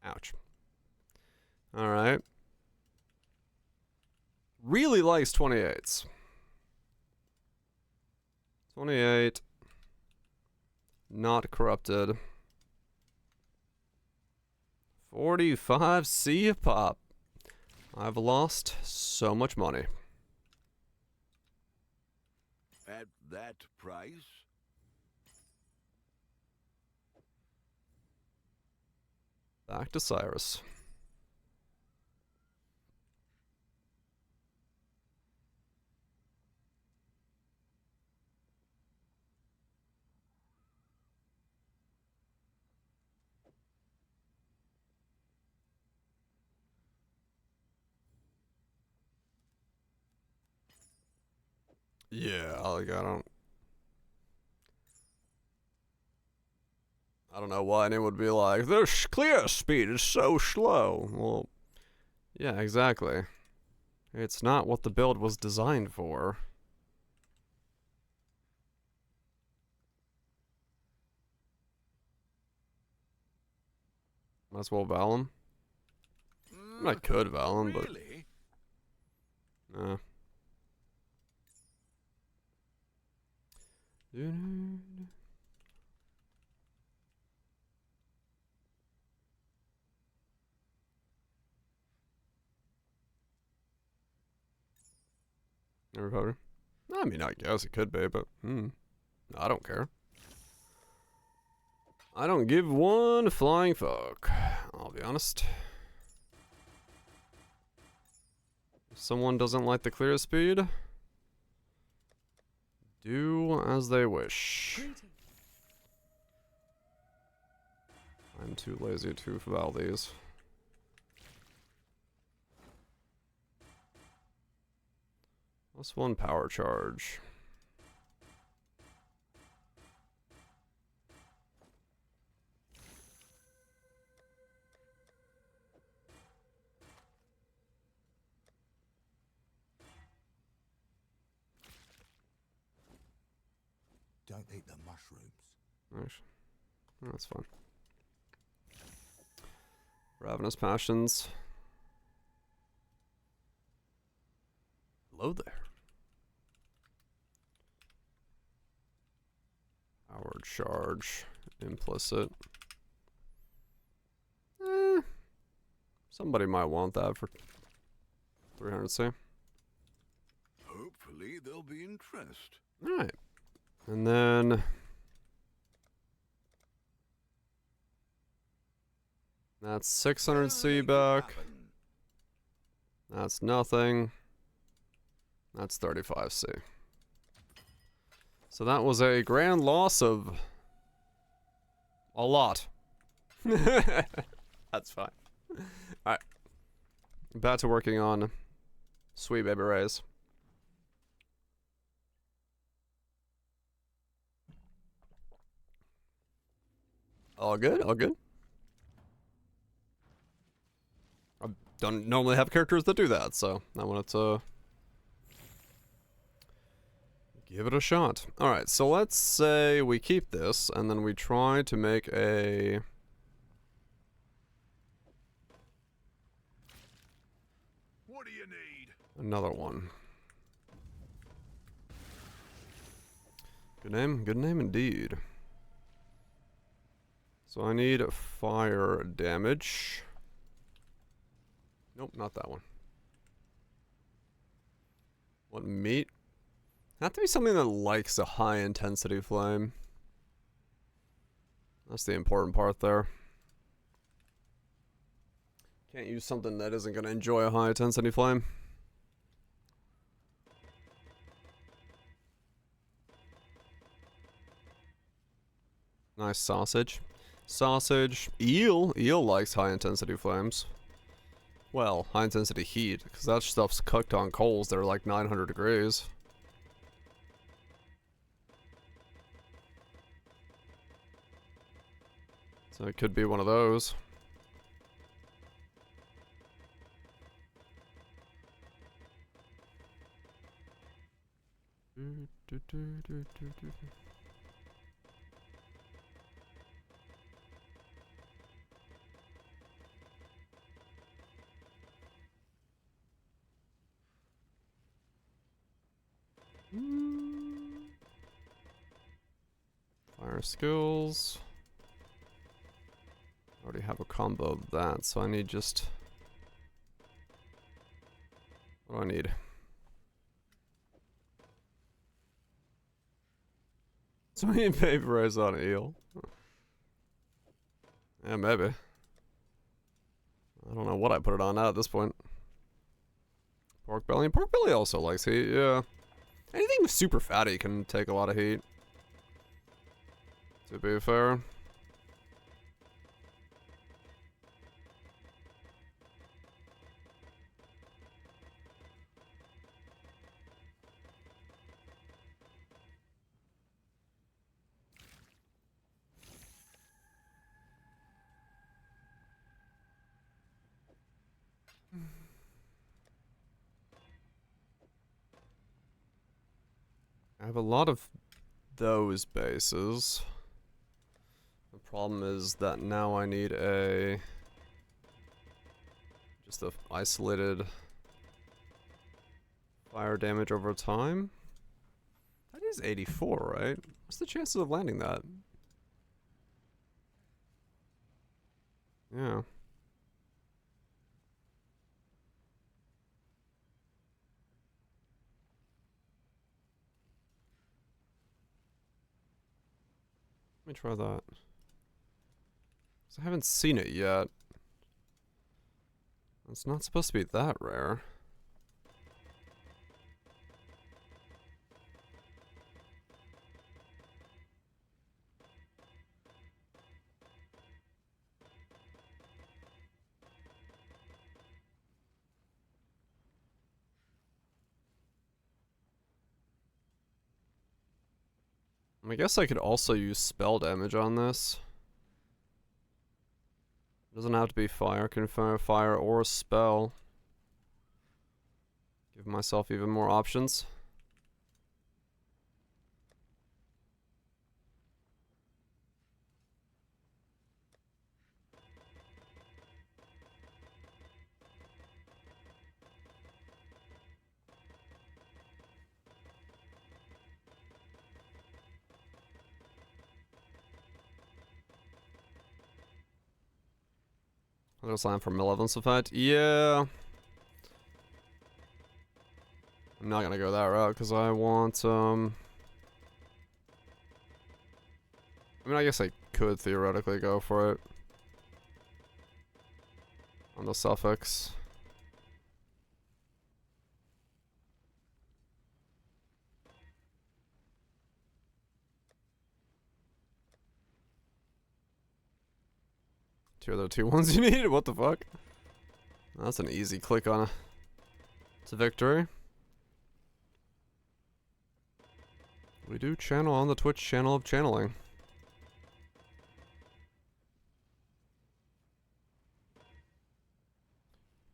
Ouch. Alright. Really likes 28s. 28. Not corrupted. 45 C pop. I've lost so much money. At that price? Back to Cyrus. Yeah, like I don't know why anyone would be like, the clear speed is so slow. Well, yeah, exactly. It's not what the build was designed for. Might as well val him. I could val him, but... Nah. Everybody? I mean, I guess it could be, but I don't care. I don't give one flying fuck. I'll be honest. If someone doesn't like the clear speed, do as they wish. I'm too lazy to val these. Plus one power charge. Don't eat the mushrooms. Nice. That's fine. Ravenous Passions. Hello there. Power charge. Implicit. Somebody might want that for 300C. Hopefully there'll be interest. Alright. And then... That's 600C back. That's nothing. That's 35C. So that was a grand loss of... a lot. That's fine. Alright. Back to working on Sweet Baby Rays. All good, all good. I don't normally have characters that do that, so I wanted to give it a shot. Alright, so let's say we keep this, and then we try to make a... What do you need? Another one. Good name indeed. So I need fire damage. Nope, not that one. What meat? Have to be something that likes a high intensity flame. That's the important part there. Can't use something that isn't gonna enjoy a high intensity flame. Nice sausage. Sausage. Eel. Eel likes high intensity flames. Well, high intensity heat, because that stuff's cooked on coals that are like 900 degrees. So it could be one of those. Fire skills. Already have a combo of that, so I need just... What do I need? So many vaporize on eel. Yeah, maybe. I don't know what I put it on at this point. Pork belly. Pork belly also likes heat, yeah. Anything super fatty can take a lot of heat. To be fair. I have a lot of those bases. The problem is that now I need just a isolated fire damage over time. That is 84, right? What's the chances of landing that? Yeah. Let me try that. 'Cause I haven't seen it yet. It's not supposed to be that rare. I guess I could also use spell damage on this. Doesn't have to be fire, can fire fire or spell. Give myself even more options. I'm gonna slam for malevolence effect. Yeah. I'm not gonna go that route because I want I mean, I guess I could theoretically go for it on the suffix. Two of the two ones you needed? What the fuck? That's an easy click on to victory. We do channel on the Twitch channel of channeling.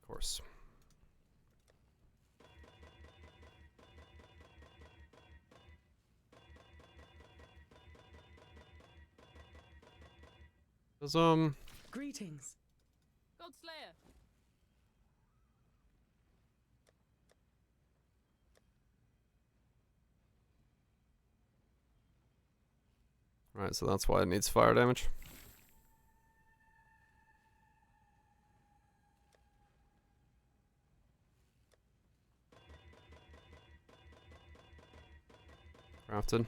Of course. Does Greetings. Godslayer. Right, so that's why it needs fire damage. Crafted.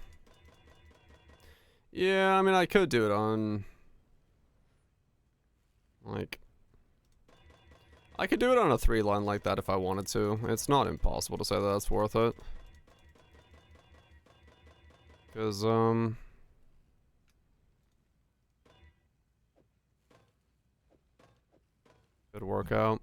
Yeah, I mean, I could do it on... Like... I could do it on a 3-line like that if I wanted to. It's not impossible to say that that's worth it. Because, could work out.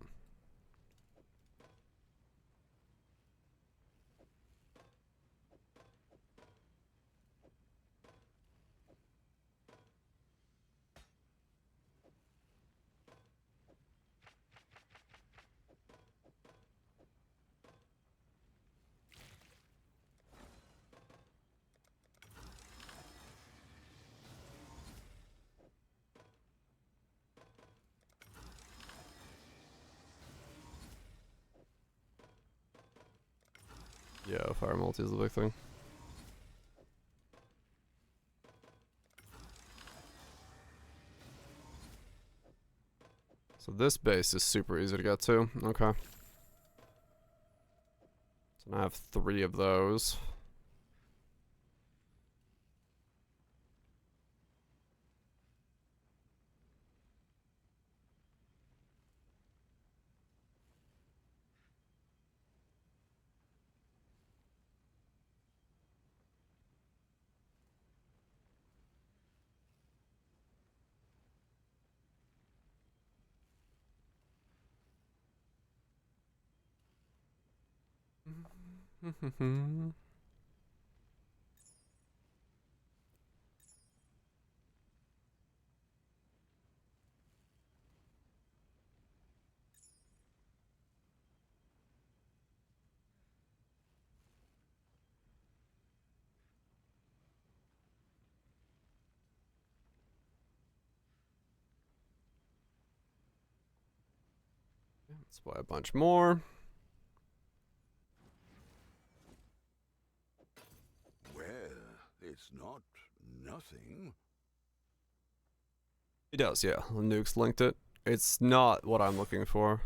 Yeah, fire multi is the big thing. So this base is super easy to get to. Okay. So now I have 3 of those. Let's buy a bunch more. Well, it's not nothing. He does, yeah. Nuke's linked it. It's not what I'm looking for.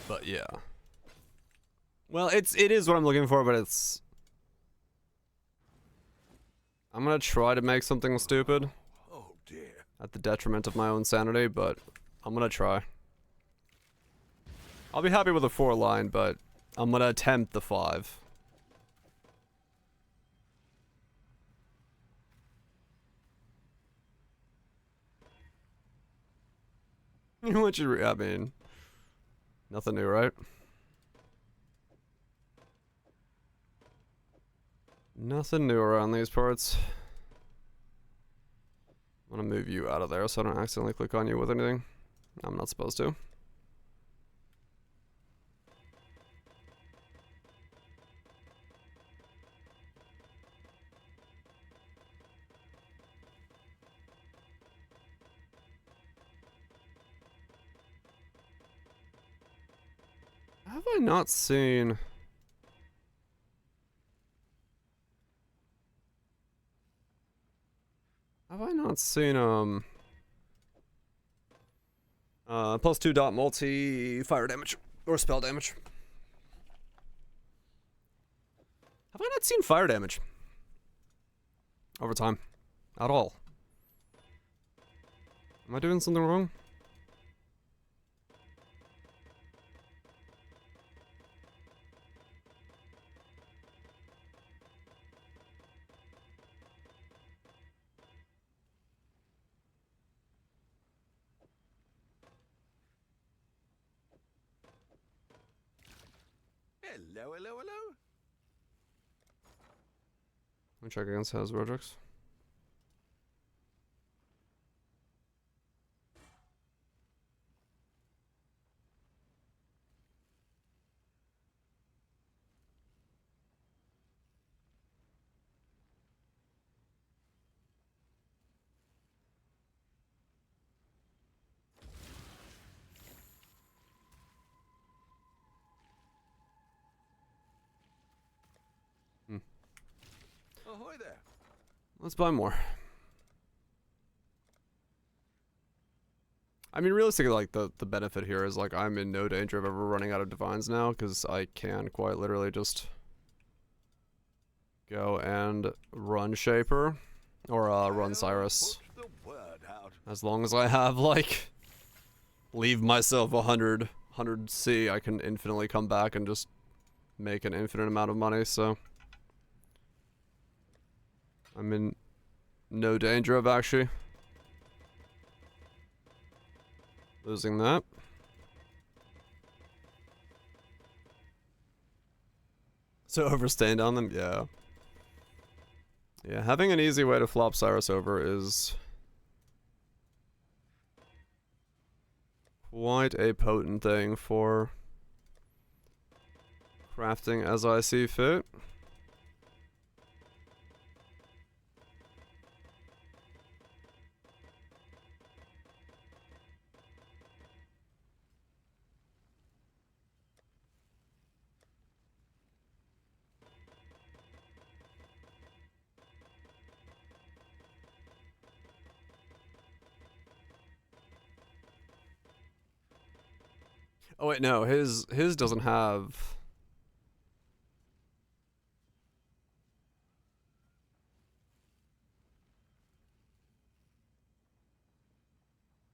But yeah. Well, it is what I'm looking for, but it's... I'm gonna try to make something stupid. Oh dear. At the detriment of my own sanity, but I'm gonna try. I'll be happy with a 4 line, but I'm gonna attempt the 5. What you I mean, nothing new, right? Nothing new around these parts. I'm gonna move you out of there so I don't accidentally click on you with anything. I'm not supposed to. Have I not seen... Have I not seen, +2 dot multi fire damage or spell damage? Have I not seen fire damage over time at all? Am I doing something wrong? Hello, hello, hello. Let me check against Has Rodrix. Ahoy there. Let's buy more. I mean, realistically, like, the benefit here is, like, I'm in no danger of ever running out of divines now, because I can quite literally just go and run Shaper, or run Cyrus. Put the word out. As long as I have, like, leave myself 100 C, I can infinitely come back and just make an infinite amount of money, so... I'm in no danger of actually losing that. So overstand on them? Yeah. Yeah, having an easy way to flop Cyrus over is quite a potent thing for crafting as I see fit. Oh wait, no, his doesn't have...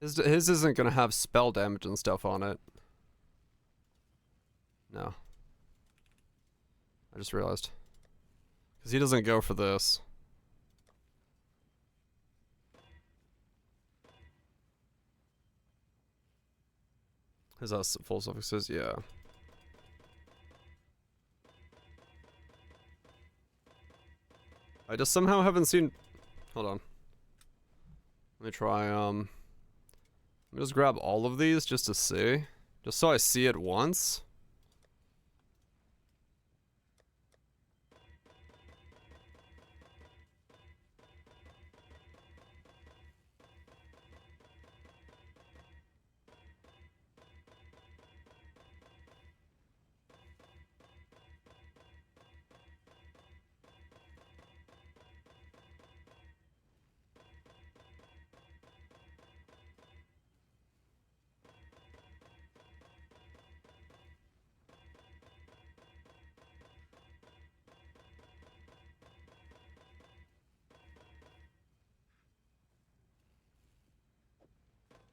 His isn't gonna have spell damage and stuff on it. No. I just realized. Because he doesn't go for this. Is that full suffixes? Yeah. I just somehow haven't seen... Hold on. Let me try, let me just grab all of these just to see. Just so I see it once.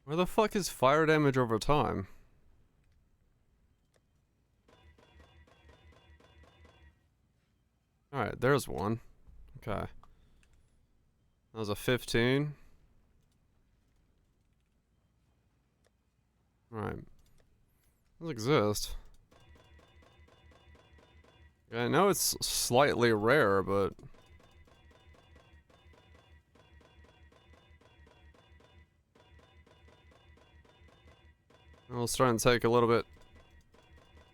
Where the fuck is fire damage over time? Alright, there's one. Okay. That was a 15. Alright. Does exist. Yeah, I know it's slightly rare, but... I'll try and take a little bit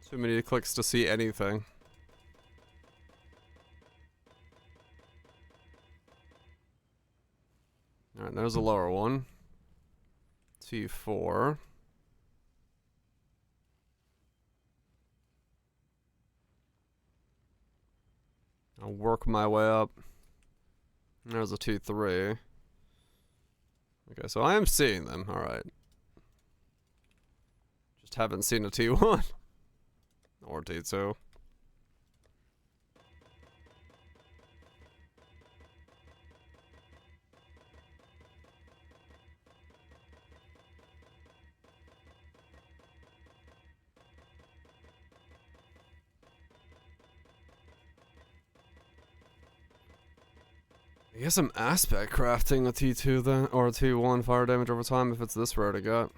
too many clicks to see anything. Alright, there's a lower one. T4. I'll work my way up. There's a T3. Okay, so I am seeing them, alright. Just haven't seen a T1. Or T2. I guess I'm aspect crafting a T2 then, or a T1 fire damage over time if it's this rare to get.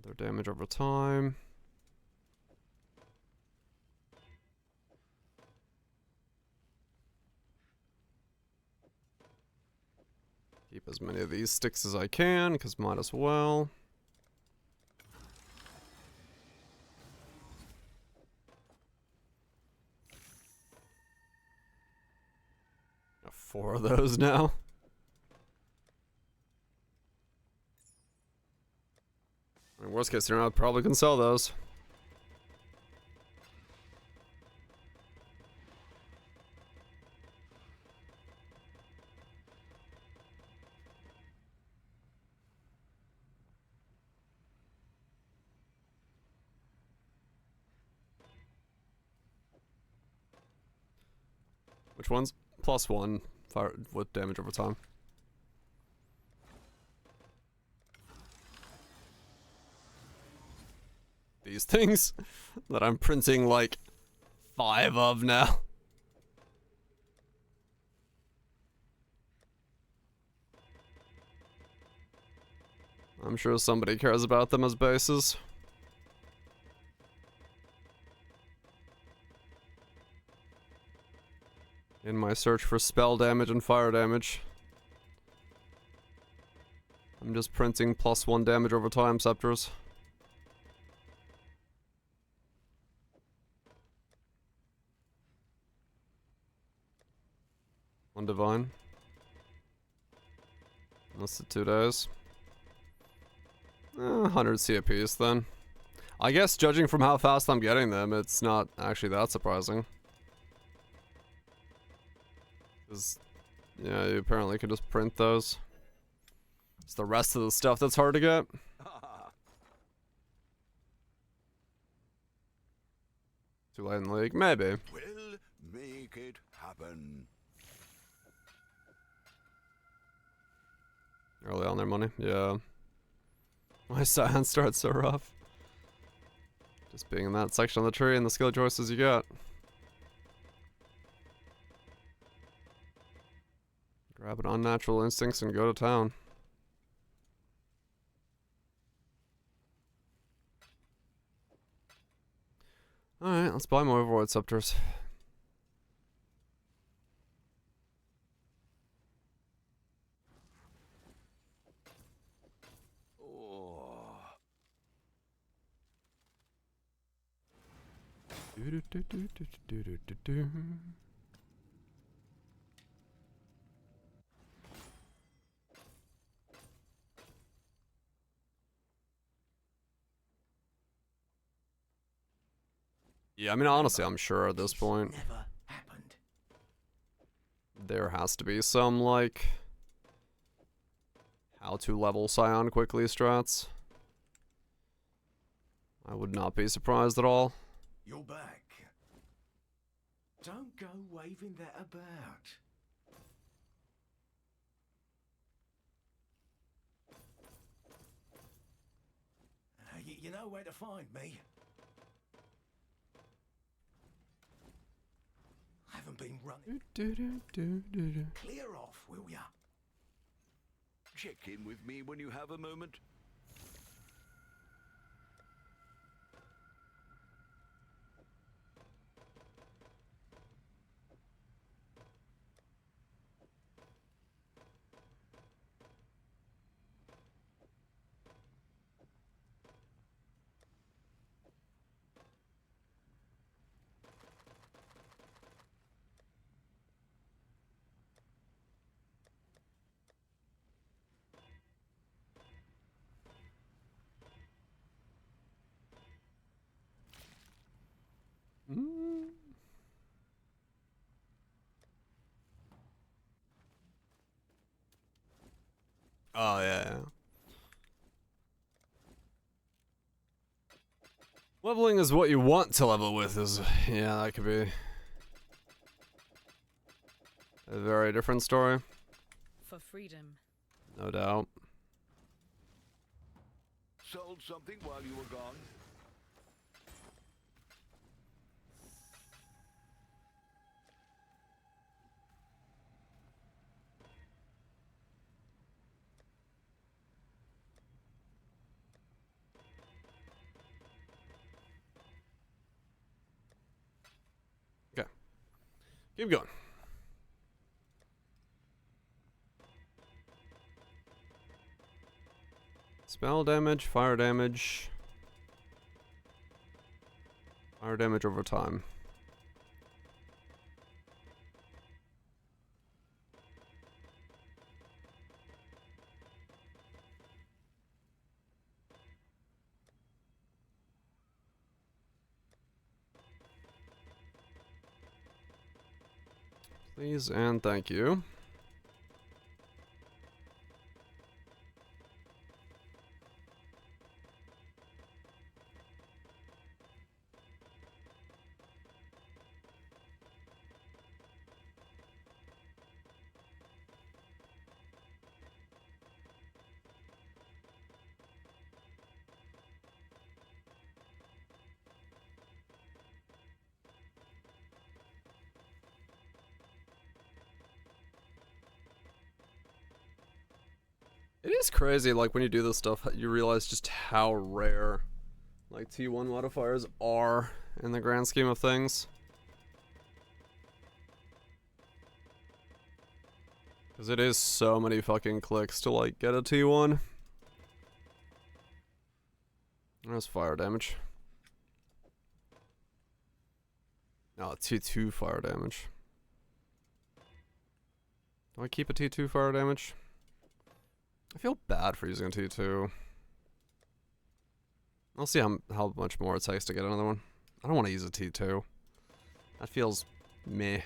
Their damage over time. Keep as many of these sticks as I can, because might as well. Got 4 of those now. In worst case scenario, I probably can sell those. Which one's +1 fire with damage over time? These things that I'm printing like 5 of now. I'm sure somebody cares about them as bases. In my search for spell damage and fire damage, I'm just printing +1 damage over time scepters. One divine. That's the 2 days. 100 C apiece then. I guess judging from how fast I'm getting them, it's not actually that surprising. Because, yeah, you apparently can just print those. It's the rest of the stuff that's hard to get. Too late in the league? Maybe. We'll make it happen. Early on their money, yeah. Why Scion starts so rough? Just being in that section of the tree and the skill choices you got. Grab an unnatural instincts and go to town. Alright, let's buy more Void Scepters. Yeah, I mean, honestly, I'm sure at this point Never happened. there has to be some, like, how to level Scion quickly strats. I would not be surprised at all. You're back. Don't go waving that about. You know where to find me. I haven't been running. Clear off, will ya? Check in with me when you have a moment. Oh, yeah. Leveling is what you want to level with is, yeah, that could be a very different story. For freedom. No doubt. Sold something while you were gone? Okay. Keep going. Spell damage, fire damage. Fire damage over time. Please and thank you. It is crazy, like, when you do this stuff, you realize just how rare, like, T1 modifiers are in the grand scheme of things. Because it is so many fucking clicks to, like, get a T1. There's fire damage. No, T2 fire damage. Do I keep a T2 fire damage? I feel bad for using a T2. I'll see how much more it takes to get another one. I don't want to use a T2. That feels meh.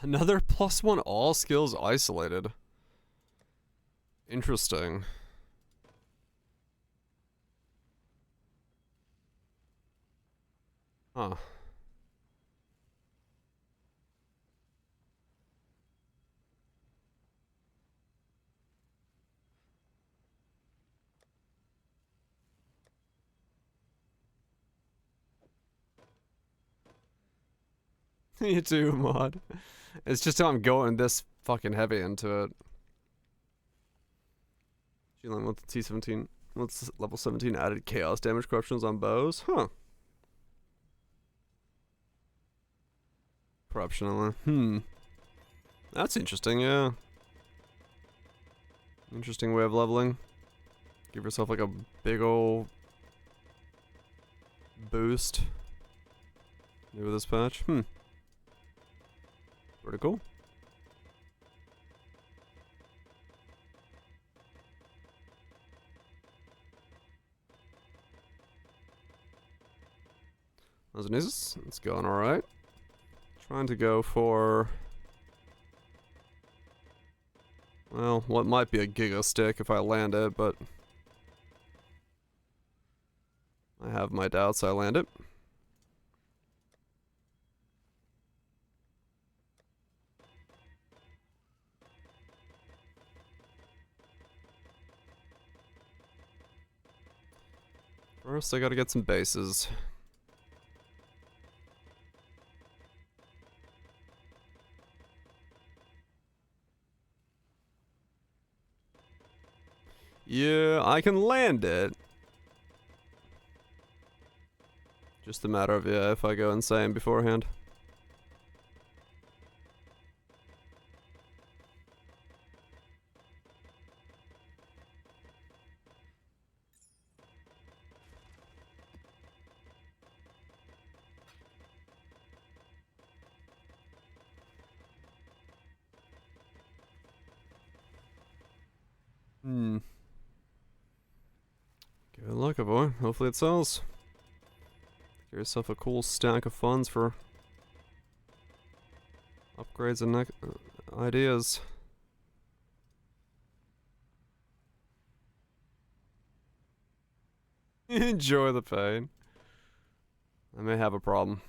Another +1 all skills isolated. Interesting. Huh. You too, mod. It's just how I'm going this fucking heavy into it. Dealing with the T17. What's level 17 added chaos damage corruptions on bows? Huh. Corruption only. That's interesting, yeah. Interesting way of leveling. Give yourself like a big ol' boost. Maybe with this patch. Pretty cool. How's it is? It's going alright. Trying to go for... well, what might be a Giga Stick if I land it, but... I have my doubts I land it. First, I gotta get some bases. Yeah, I can land it. Just a matter of, yeah, if I go insane beforehand. Good luck, boy. Hopefully it sells. Get yourself a cool stack of funds for upgrades and ideas. Enjoy the pain. I may have a problem.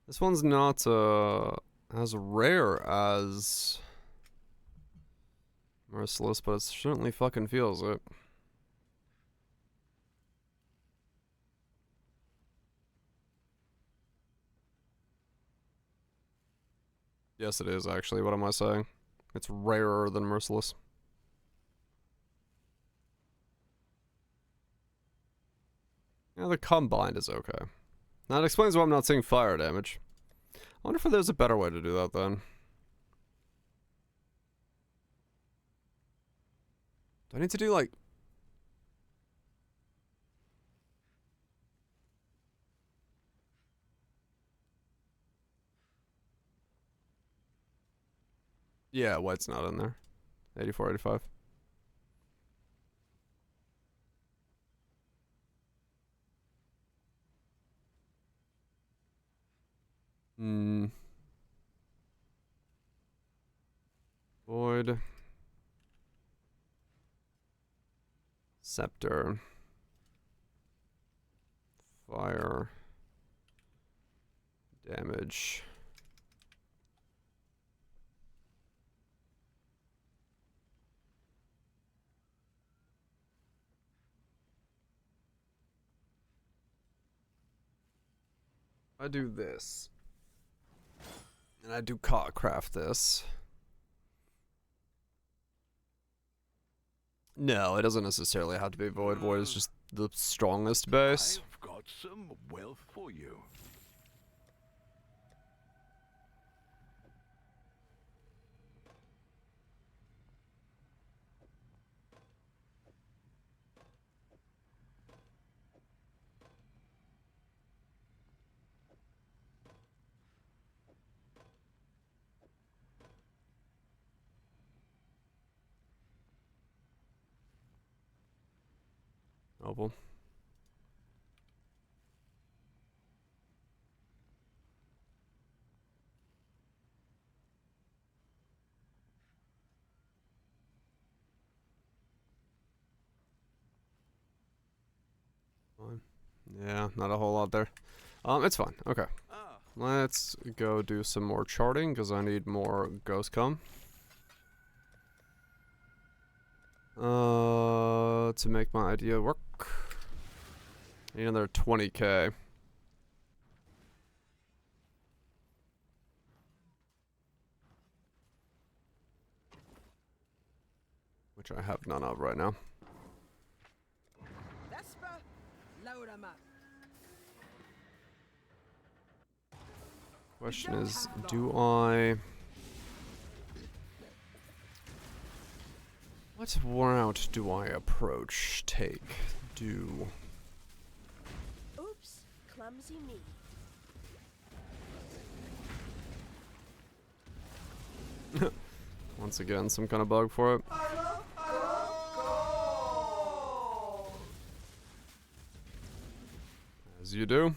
This one's not as rare as Merciless, but it certainly fucking feels it. Yes, it is actually. What am I saying? It's rarer than Merciless. Yeah, the combined is okay. That explains why I'm not seeing fire damage. I wonder if there's a better way to do that then. Do I need to do like... yeah, white's not in there. 84, 85. Void. Scepter. Fire. Damage. I do this. And I do craft this. No, it doesn't necessarily have to be Void. Void is just the strongest base. I've got some wealth for you. Noble. Fine. Yeah, not a whole lot there. It's fine. Okay. Ah, Let's go do some more charting because I need more ghost cum. To make my idea work. Need another 20k. Which I have none of right now. Load 'em up. Question is, do I... What route do I approach, take, do? Oops, clumsy me. Once again, some kind of bug for it. As you do.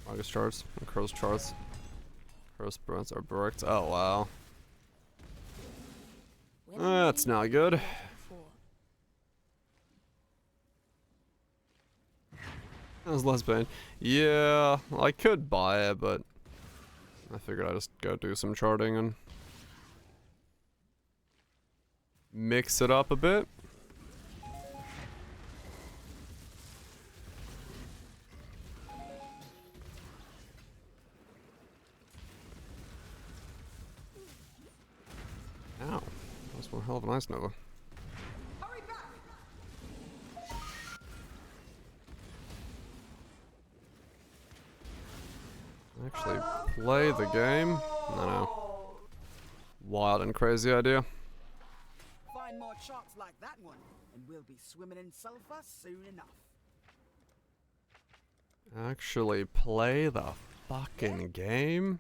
August charts and Crow's charts. Crow's burns are bricked. Oh wow. That's not good. That was less pain. Yeah, I could buy it, but I figured I'd just go do some charting and mix it up a bit. Ow. That's one hell of an ice nova. Actually play the game? No. Wild and crazy idea. Find more sharks like that one, and we'll be swimming in sulfur soon enough. Actually play the fucking game?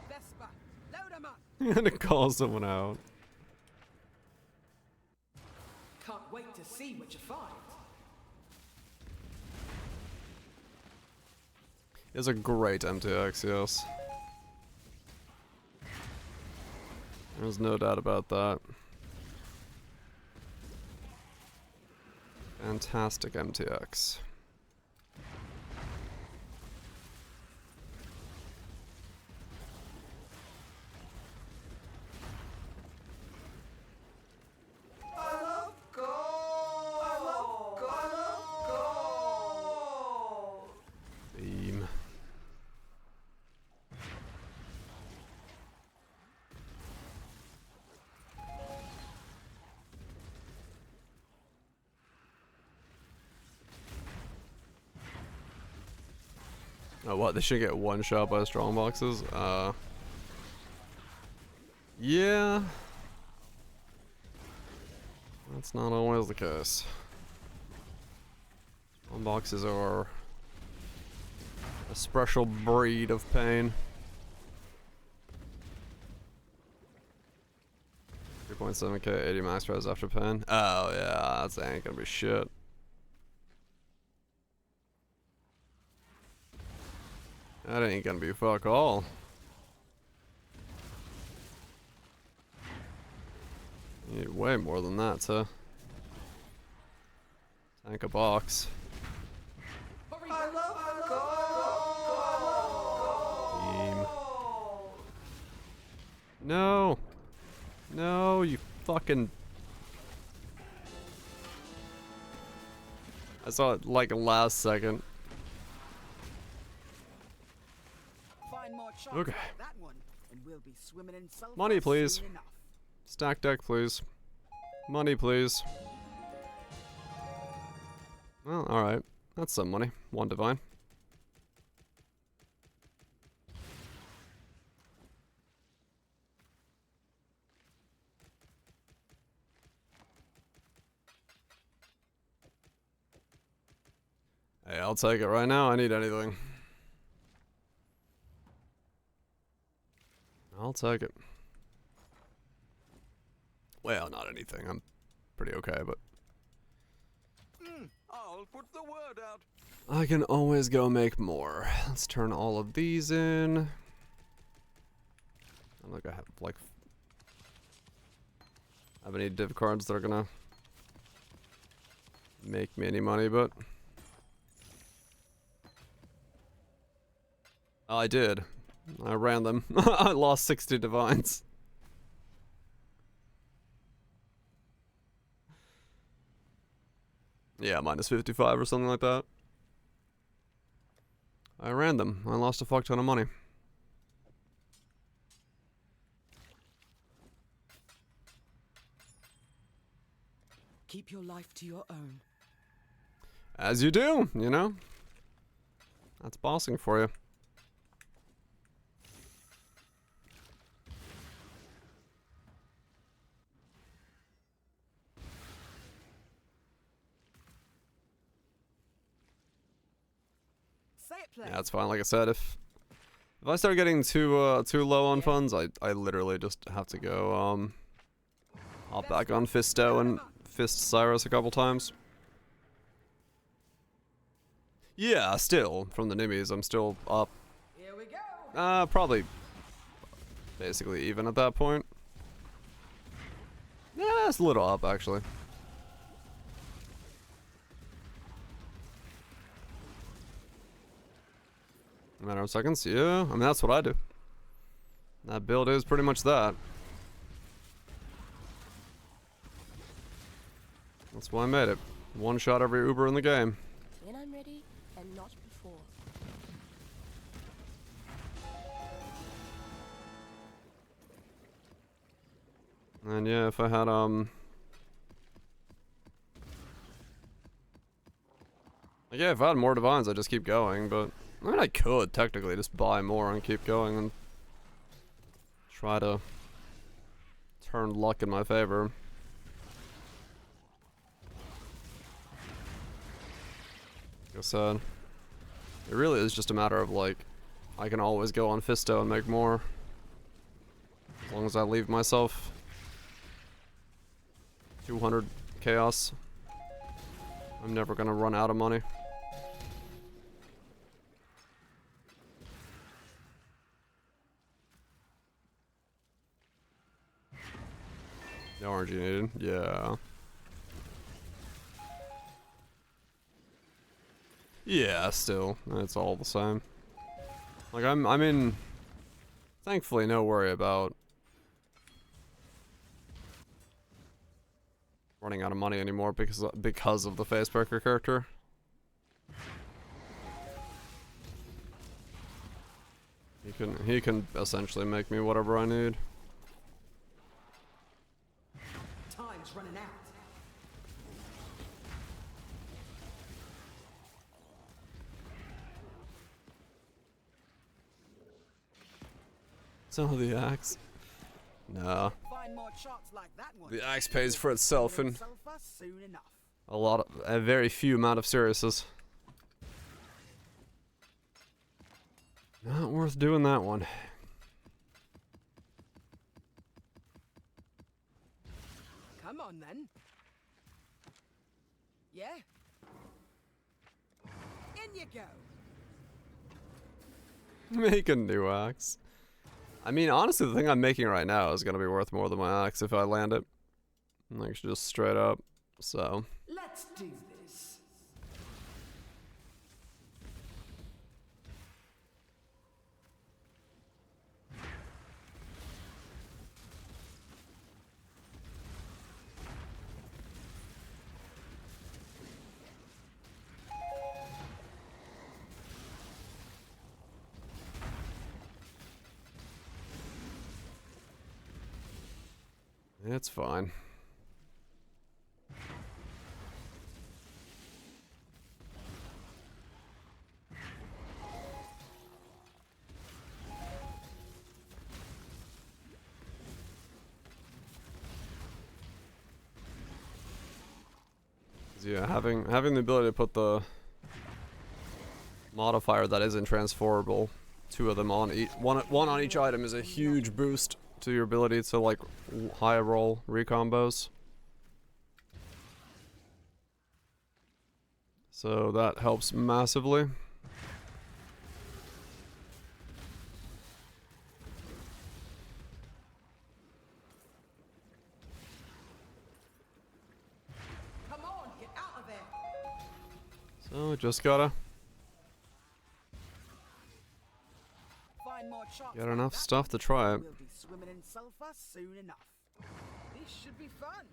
Vespa, load 'em up. I'm gonna call someone out. Can't wait to see what you find. It's a great MTX, yes. There's no doubt about that. Fantastic MTX. Beam. Oh, what? They should get one shot by strong boxes? Yeah. That's not always the case. Strong boxes are a special breed of pain. 3.7k, 80 max res after pen. Oh yeah, that ain't gonna be shit. That ain't gonna be fuck all. You need way more than that to tank a box. Beam. No! No, you fucking... I saw it like last second. Okay. Money, please. Stack deck, please. Money, please. Well, alright. That's some money. One divine. Hey, I'll take it right now. I need anything. I'll take it. Well, not anything. I'm pretty okay, but... I'll put the word out. I can always go make more. Let's turn all of these in. I don't think I have like any div cards that are gonna make me any money, but oh, I did. I ran them. I lost 60 divines. Yeah, minus 55 or something like that. I ran them. I lost a fuck ton of money. Keep your life to your own. As you do, you know? That's bossing for you. Yeah, that's fine. Like I said, if I start getting too low on funds, I literally just have to go hop back on Fisto and fist Cyrus a couple times. Yeah, still from the nimmies, I'm still up. Here we go. Probably basically even at that point. Yeah, it's a little up actually. A matter of seconds, yeah. I mean, that's what I do. That build is pretty much that. That's why I made it. One shot every Uber in the game. When I'm ready, and not before. And yeah, if I had, like, yeah, if I had more divines, I'd just keep going, but I mean, I could technically just buy more and keep going and try to turn luck in my favor. Like I said, it really is just a matter of like, I can always go on Fisto and make more. As long as I leave myself 200 chaos, I'm never gonna run out of money. The orange you needed, yeah. Yeah, still, it's all the same. Like I'm in, thankfully, no worry about running out of money anymore because of the Facebreaker character. He can essentially make me whatever I need. Time's running out. So the axe. No. Find more shots like that one. The axe pays for itself in soon enough. a very few amount of seriouses. Not worth doing that one. Come on then. Yeah. In you go. Make a new axe. I mean, honestly, the thing I'm making right now is gonna be worth more than my axe if I land it. Like, just straight up. So. Let's do this. It's fine. Yeah, having the ability to put the modifier that isn't transferable, two of them on each one on each item is a huge boost to your ability to like high roll recombos. So that helps massively. So just gotta Find more shots get like enough that stuff one, to try it. We'll be swimming in sulfur soon enough. This should be fun.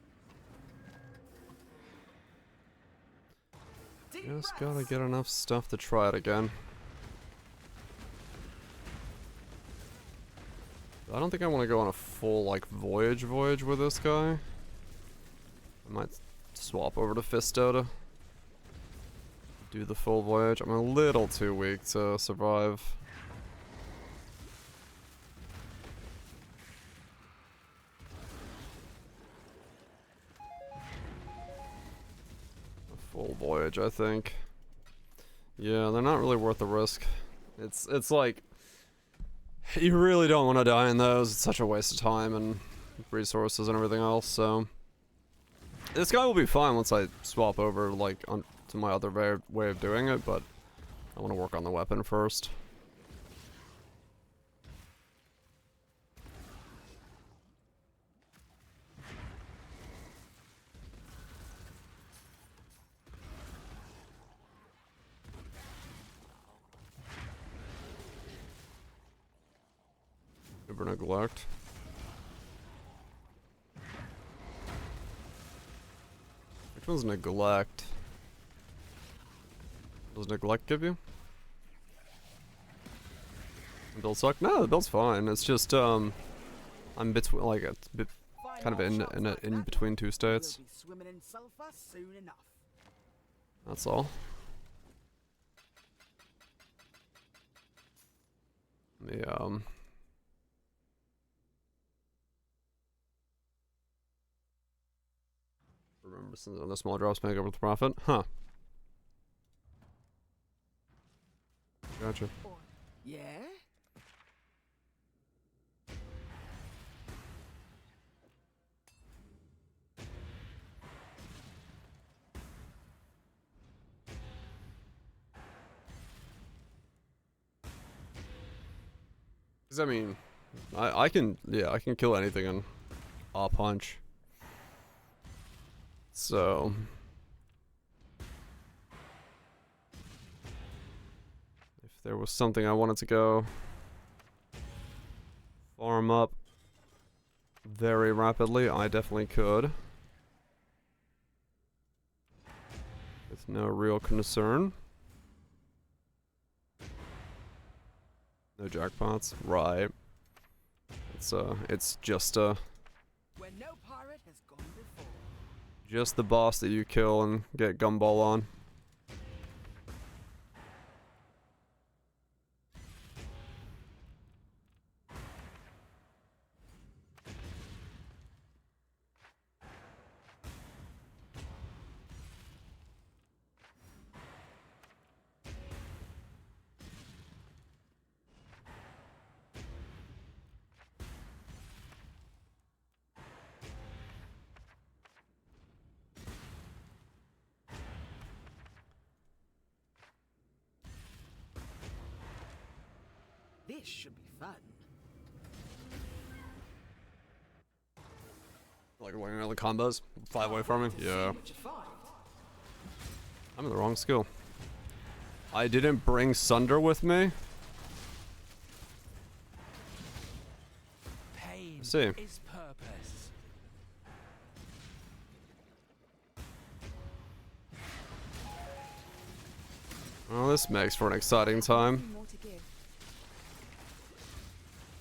Just gotta get enough stuff to try it again. I don't think I want to go on a full, like, voyage with this guy. I might swap over to Fisto to do the full voyage. I'm a little too weak to survive. A full voyage, I think. Yeah, they're not really worth the risk. It's like, you really don't want to die in those. It's such a waste of time and resources and everything else, so this guy will be fine once I swap over, like, on to my other way of doing it, but I want to work on the weapon first. Super neglect. Which one's neglect? Does neglect give you? The build suck? No, the build's fine. It's just I'm between, like, it's kind of in between two states. That's all. The remember, since the small drops make up with profit, huh? Gotcha. Yeah? 'Cause I mean, I can kill anything in a punch. So if there was something I wanted to go farm up very rapidly, I definitely could. With no real concern. No jackpots, right? It's just Where no pirate has gone before. just the boss that you kill and get gumball on. This should be fun. Like learning all the combos, 5-way farming. Yeah. I'm in the wrong skill. I didn't bring Sunder with me. Pain see. is purpose. Well, this makes for an exciting time.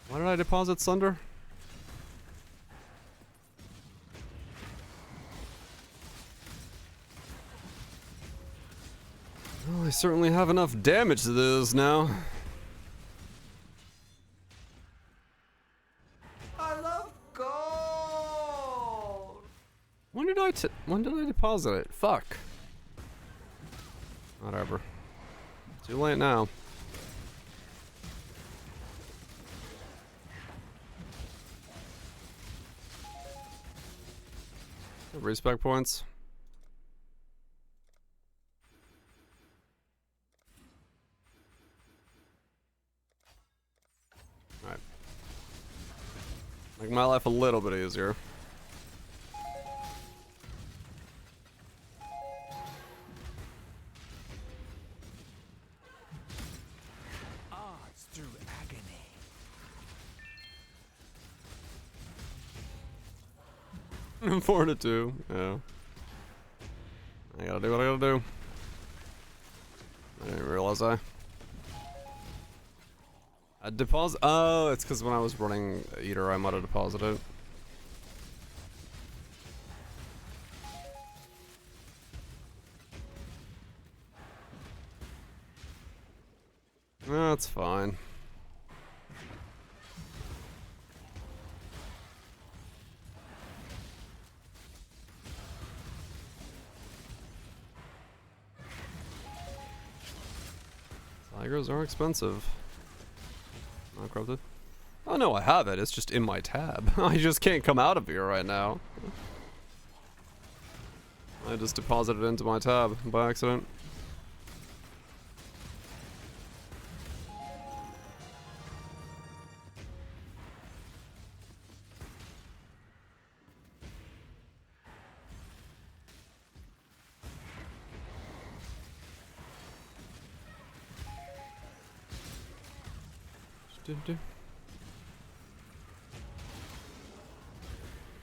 Why did I deposit Sunder? Well, I certainly have enough damage to this now. I love gold. When did I deposit it? Fuck. Whatever. Too late now. Respec points. Alright. Make my life a little bit easier. 4 to 2. Yeah. I gotta do what I gotta do. I didn't realize I deposit. Oh, it's because when I was running Eater, I might have deposited. That's fine. Tigers are expensive. Not corrupted. Oh no, I have it. It's just in my tab. I just can't come out of here right now. I just deposited it into my tab by accident.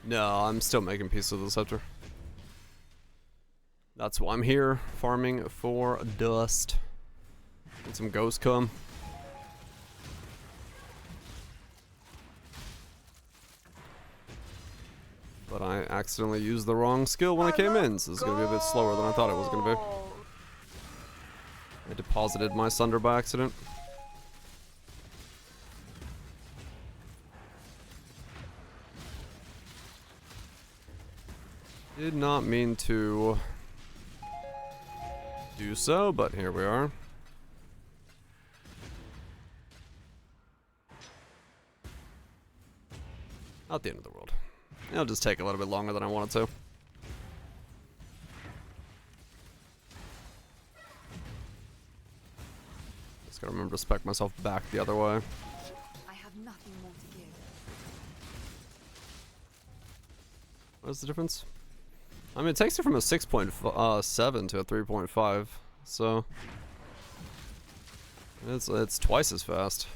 No, I'm still making peace with the scepter. That's why I'm here, farming for dust. Get some ghosts come. But I accidentally used the wrong skill when I came in, so it's gonna be a bit slower than I thought it was gonna be. I deposited my Sunder by accident. Did not mean to do so, but here we are. Not the end of the world. It'll just take a little bit longer than I wanted to. Just gotta remember to spec myself back the other way. I have nothing more to give. What is the difference? I mean, it takes it from a 6.7 to a 3.5, so it's twice as fast.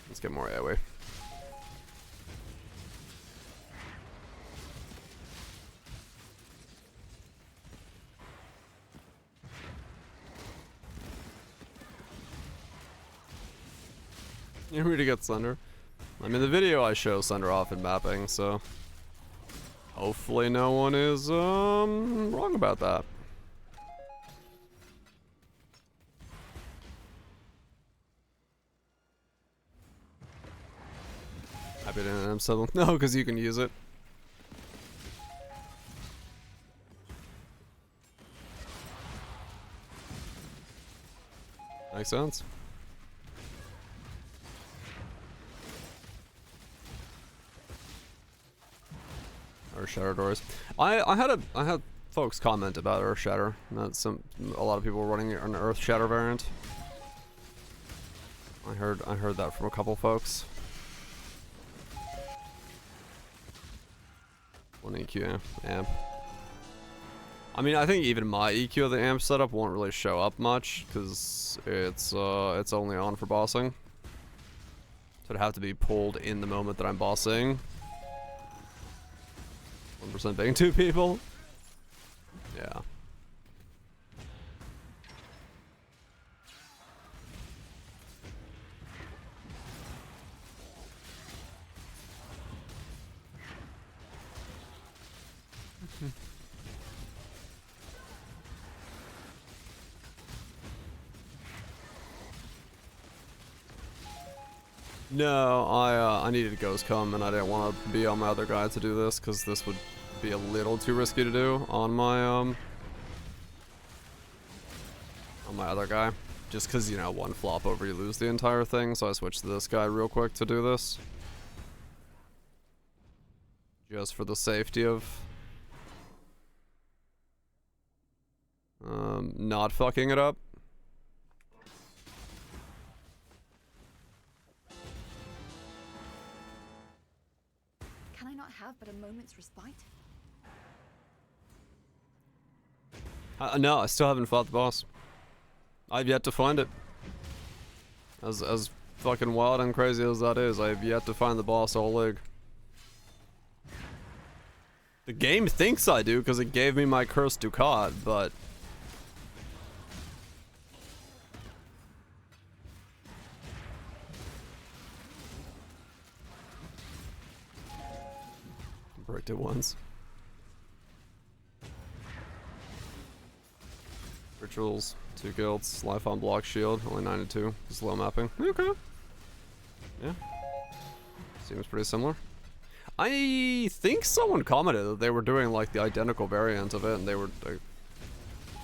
Let's get more AoE. You ready to get Slender? I mean, the video I show Slender off in mapping, so hopefully no one is wrong about that. Happy to M7. No, because you can use it. Makes sense. Earth Shatter doors. I had folks comment about Earth Shatter. That a lot of people were running an Earth Shatter variant. I heard that from a couple folks. One EQ amp. I mean, I think even my EQ of the amp setup won't really show up much because it's only on for bossing. So it'd have to be pulled in the moment that I'm bossing. 1% being 2 people. Yeah. No, I needed a ghost come, and I didn't want to be on my other guy to do this because this would be a little too risky to do on my other guy. Just because, you know, one flop over, you lose the entire thing. So I switched to this guy real quick to do this, just for the safety of not fucking it up. Can I not have but a moment's respite? No, I still haven't fought the boss. I've yet to find it. As fucking wild and crazy as that is, I've yet to find the boss all league. The game thinks I do because it gave me my cursed ducat, but breaked it once. Rituals, 2 guilds, life on block shield, only 92. Slow mapping. Okay. Yeah. Seems pretty similar. I think someone commented that they were doing like the identical variant of it, and they were like,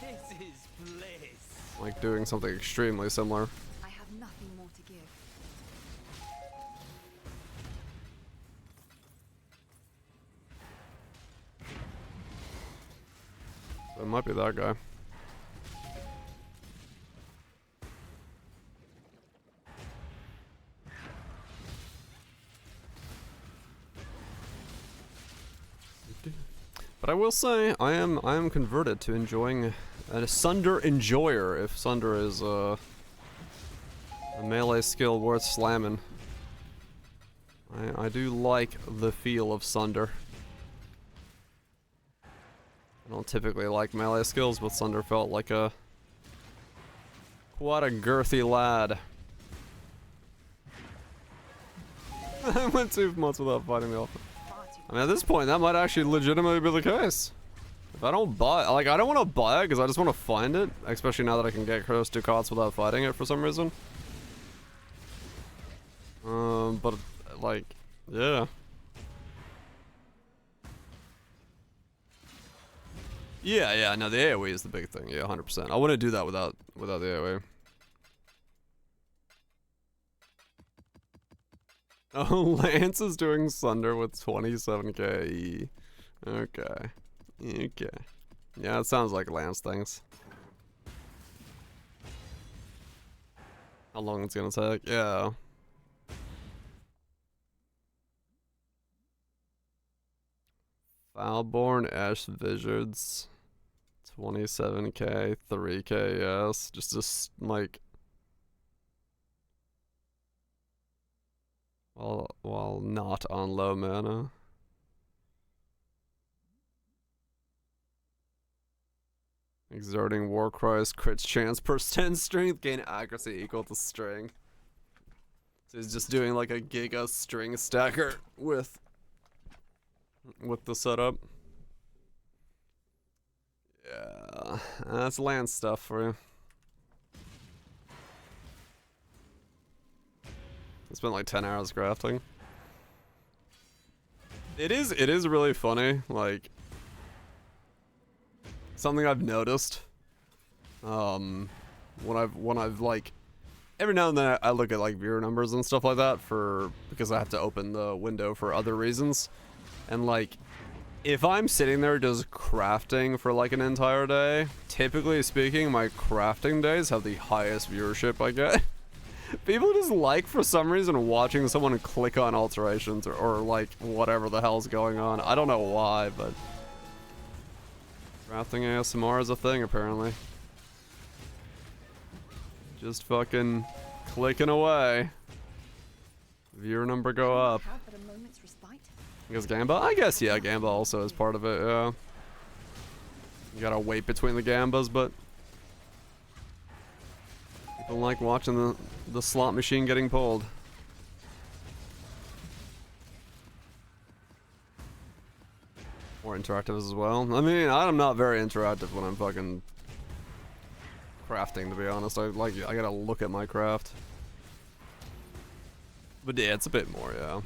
This is bliss. like doing something extremely similar. I have nothing more to give. So it might be that guy. But I will say, I am converted to enjoying a Sunder enjoyer, if Sunder is a melee skill worth slamming. I do like the feel of Sunder. I don't typically like melee skills, but Sunder felt like quite a girthy lad. I went 2 months without fighting the elephant. I mean, at this point, that might actually legitimately be the case. If I don't buy, like, I don't want to buy it because I just want to find it, especially now that I can get cursed ducats without fighting it for some reason. But like, yeah. Yeah, no, the AoE is the big thing. Yeah, 100%. I wouldn't do that without the AoE. Oh, Lance is doing Sunder with 27k. Okay. Okay. Yeah, it sounds like Lance things. How long it's gonna take? Yeah. Foulborn Ash Vizards. 27k, 3k, yes. Just like... While not on low mana. Exerting War Cries, crits chance per 10 strength, gain accuracy equal to string. So he's just doing like a giga string stacker with the setup. Yeah, that's land stuff for you. I spent like 10 hours crafting. It is really funny, like something I've noticed. When I've like every now and then I look at like viewer numbers and stuff like that because I have to open the window for other reasons. And like if I'm sitting there just crafting for like an entire day, typically speaking, my crafting days have the highest viewership I get. People just like, for some reason, watching someone click on alterations or like whatever the hell's going on. I don't know why, but crafting ASMR is a thing apparently. Just fucking clicking away. Viewer number go up. I guess Gamba? I guess, yeah, Gamba also is part of it, yeah. You gotta wait between the Gambas, but people like watching the slot machine getting pulled. More interactive as well. I mean, I'm not very interactive when I'm fucking crafting, to be honest. I gotta look at my craft. But yeah, it's a bit more, yeah.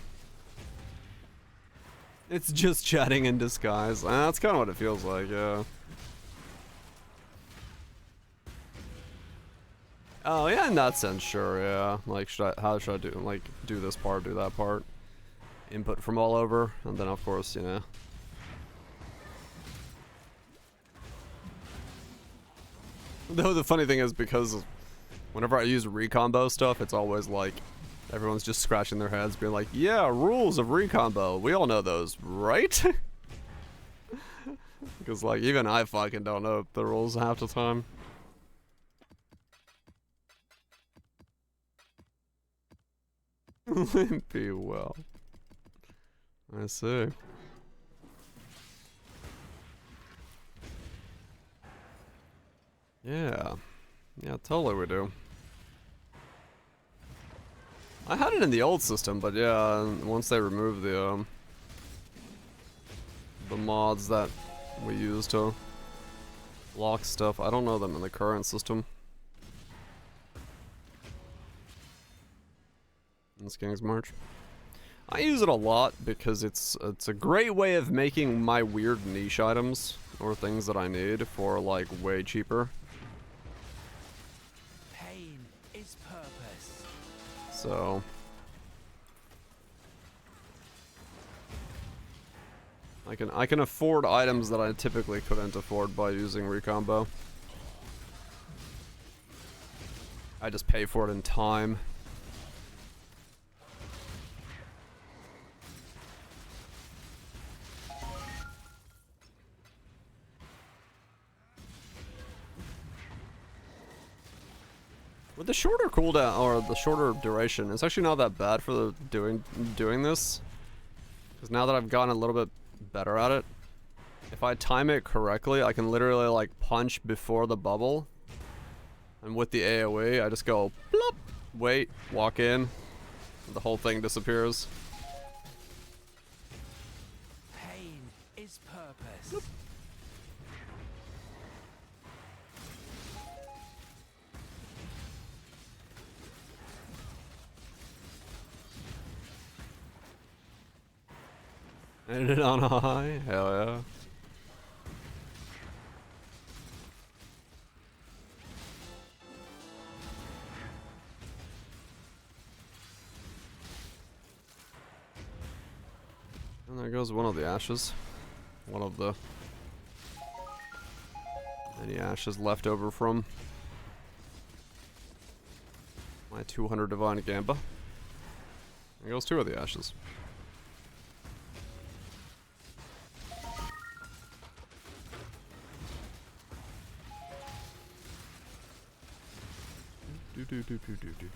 It's just chatting in disguise. That's kind of what it feels like, yeah. Oh yeah, in that sense, sure, yeah. Like, how should I do this part, do that part? Input from all over, and then of course, you know. Though the funny thing is, because whenever I use recombo stuff, it's always like, everyone's just scratching their heads, being like, yeah, rules of recombo. We all know those, right? Because like, even I fucking don't know the rules half the time. Limpy well. I see. Yeah. Yeah, totally we do. I had it in the old system, but yeah, once they removed the mods that we use to lock stuff, I don't know them in the current system. In this King's March. I use it a lot because it's a great way of making my weird niche items or things that I need for like way cheaper. Pain is purpose. So I can afford items that I typically couldn't afford by using recombo. I just pay for it in time. With the shorter cooldown or the shorter duration, it's actually not that bad for the doing this. Because now that I've gotten a little bit better at it, if I time it correctly, I can literally like punch before the bubble. And with the AoE, I just go plop, wait, walk in, the whole thing disappears. Pain is purpose. Bloop. Ended on a high? Hell yeah. And there goes one of the ashes. One of the many ashes left over from my 200 Divine Gamba. There goes two of the ashes.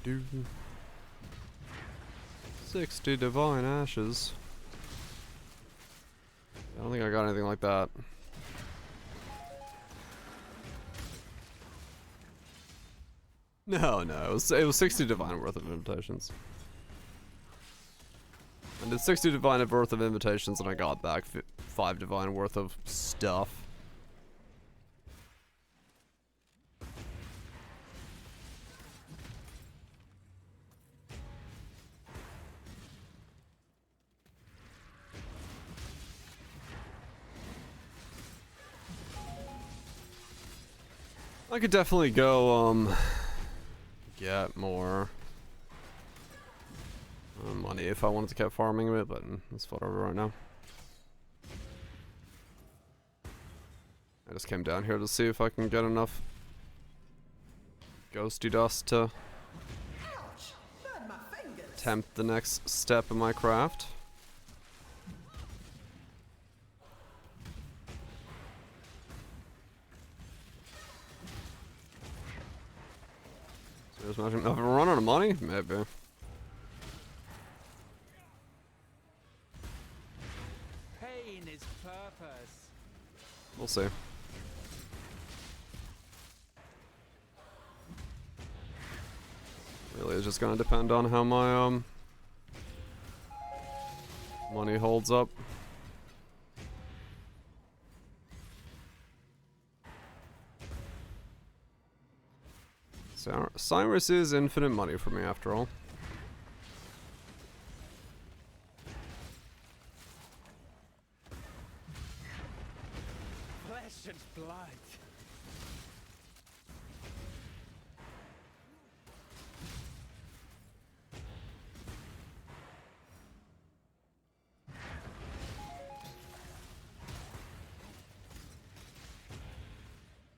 Do. 60 divine ashes. I don't think I got anything like that. No, it was 60 divine worth of invitations. I did 60 divine worth of invitations and I got back 5 divine worth of stuff. I could definitely go, get more money if I wanted to keep farming a bit, but it's whatever right now. I just came down here to see if I can get enough ghosty dust to attempt the next step in my craft. Just imagine if we're running out of money, maybe. Pain is purpose. We'll see. Really, it's just gonna depend on how my money holds up. Cyrus is infinite money for me, after all. Flesh and blood.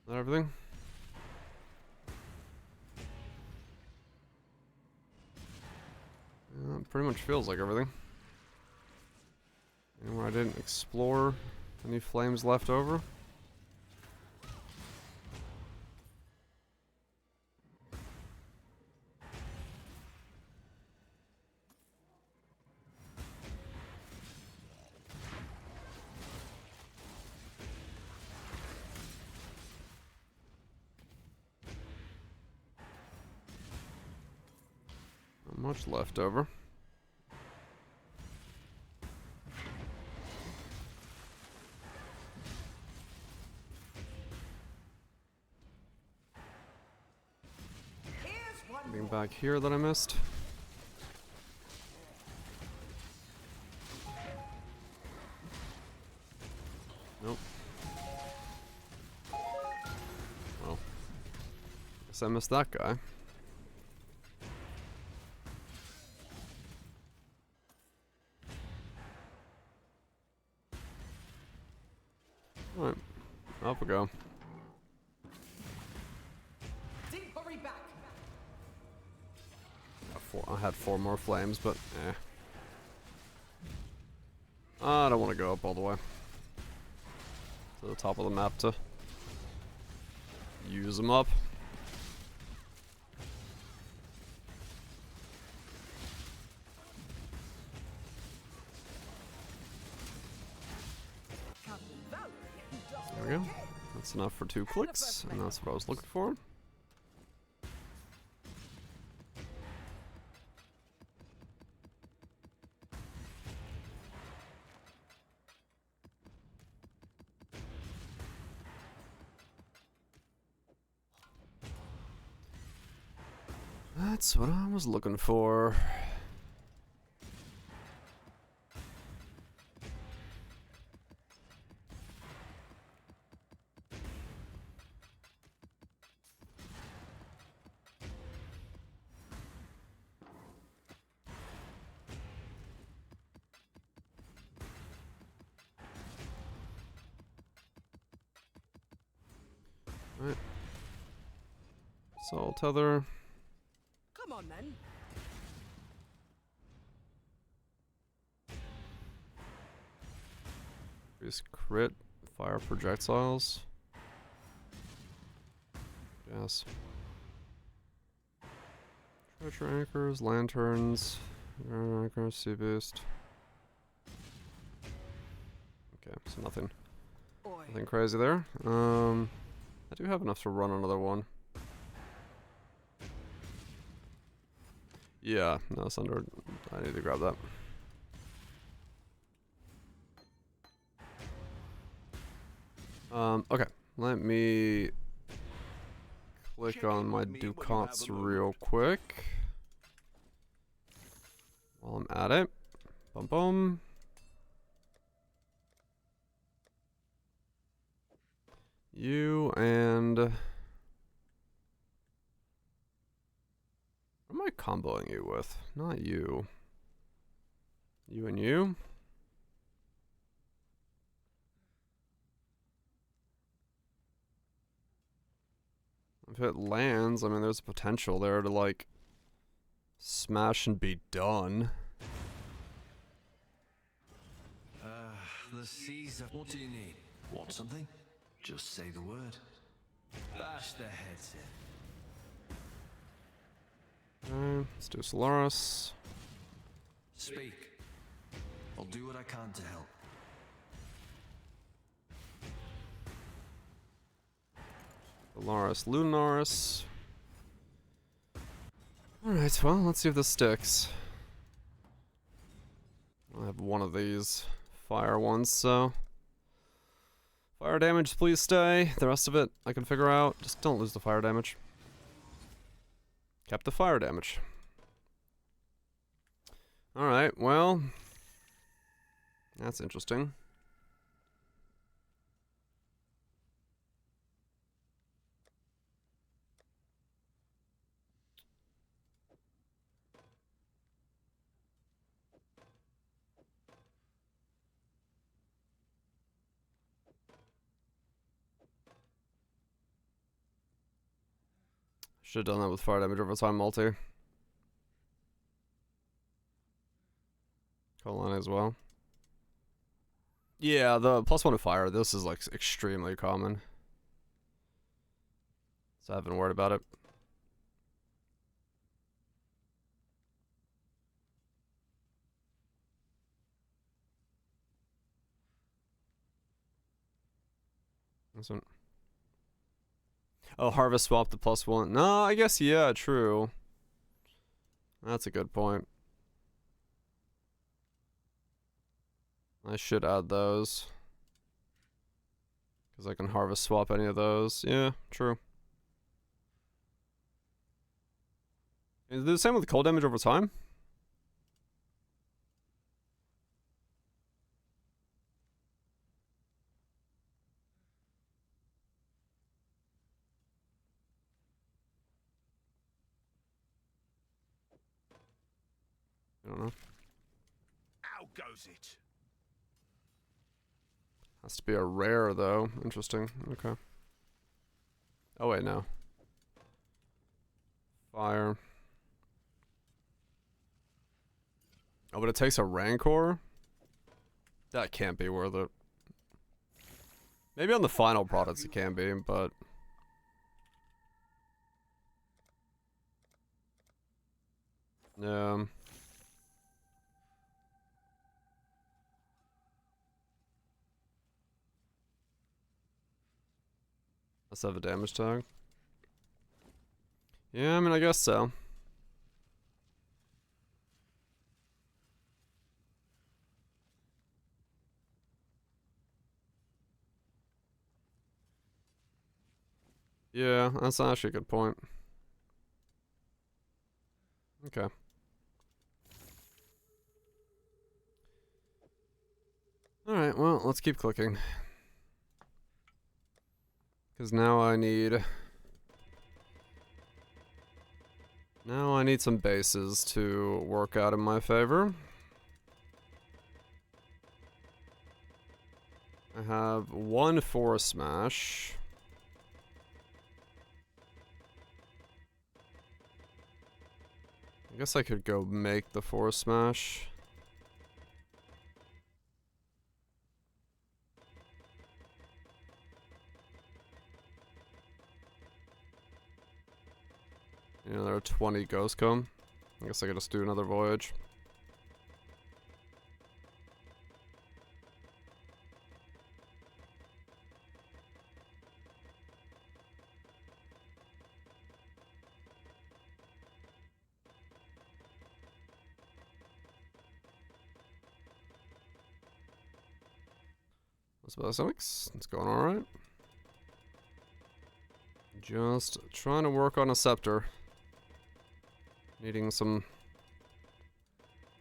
Is that everything? Pretty much feels like everything. Anywhere I didn't explore, any flames left over? much left over. Anything back here that I missed? Nope. Well, guess I missed that guy. Alright, up we go. Hurry back. I had 4 more flames, but eh. I don't want to go up all the way to the top of the map to use them up. There we go. That's enough for 2 clicks, and that's what I was looking for. That's what I was looking for. Alright. Soul tether. Come on, then. Increase crit fire projectiles. Yes. Treasure anchors, lanterns, anchor, sea boost. Okay, so nothing crazy there. I do have enough to run another one. Yeah, no, it's under. I need to grab that. Okay, let me click on my Ducats real quick while I'm at it. Bum bum. You and what am I comboing you with? Not you. You and you. If it lands, I mean, there's potential there to, like, smash and be done. The seas of... What do you need? Want something? Just say the word. Bash their heads in. Okay, let's do Solaris. Speak. I'll do what I can to help. Solaris, Lunaris. Alright, well, let's see if this sticks. I have one of these fire ones, so... Fire damage, please stay. The rest of it, I can figure out. Just don't lose the fire damage. Kept the fire damage. Alright, well... That's interesting. Should have done that with fire damage over time multi. Colon as well. Yeah, the +1 to fire, this is like extremely common. So I haven't worried about it. This one. Oh, harvest swap the +1. No, I guess, yeah, true. That's a good point. I should add those. Because I can harvest swap any of those. Yeah, true. Is it the same with cold damage over time? I don't know. How goes it? Has to be a rare, though. Interesting. Okay. Oh, wait, no. Fire. Oh, but it takes a Rancor? That can't be worth it. Maybe on the final products it can be, but... Yeah. Let's have a damage tag. Yeah, I mean, I guess so. Yeah, that's actually a good point. Okay. Alright, well, let's keep clicking. Because now I need some bases to work out in my favor. I have one Forest Smash. I guess I could go make the Forest Smash. You know, there are 20 Ghost Come. I guess I could just do another voyage. It's going alright. Just trying to work on a scepter. Needing some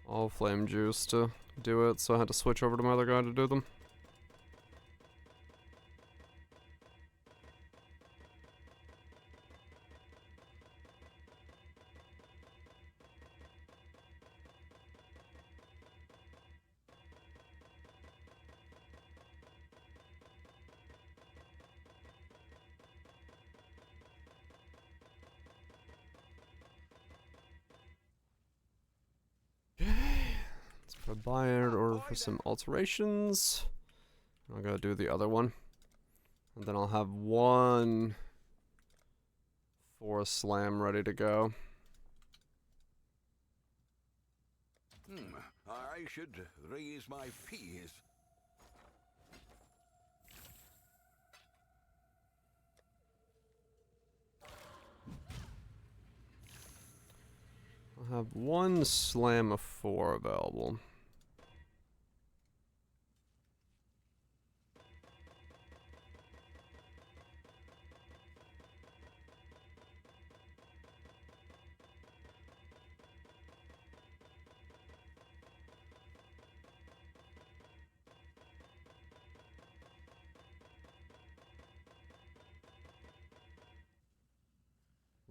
all flame juice to do it, so I had to switch over to my other guy to do them. For buyer or for some alterations. I'm gonna do the other one. And then I'll have one Forest Slam ready to go. I should raise my fees. I'll have one Slam of 4 available.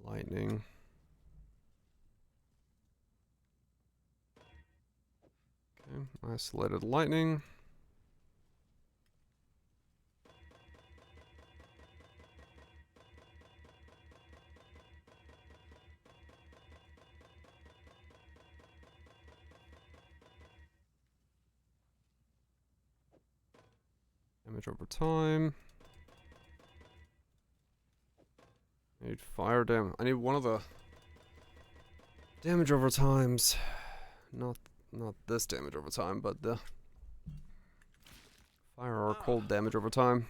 Lightning. Okay, isolated lightning. Damage over time. I need fire damage. I need one of the damage over times. Not this damage over time, but the fire or cold damage over time.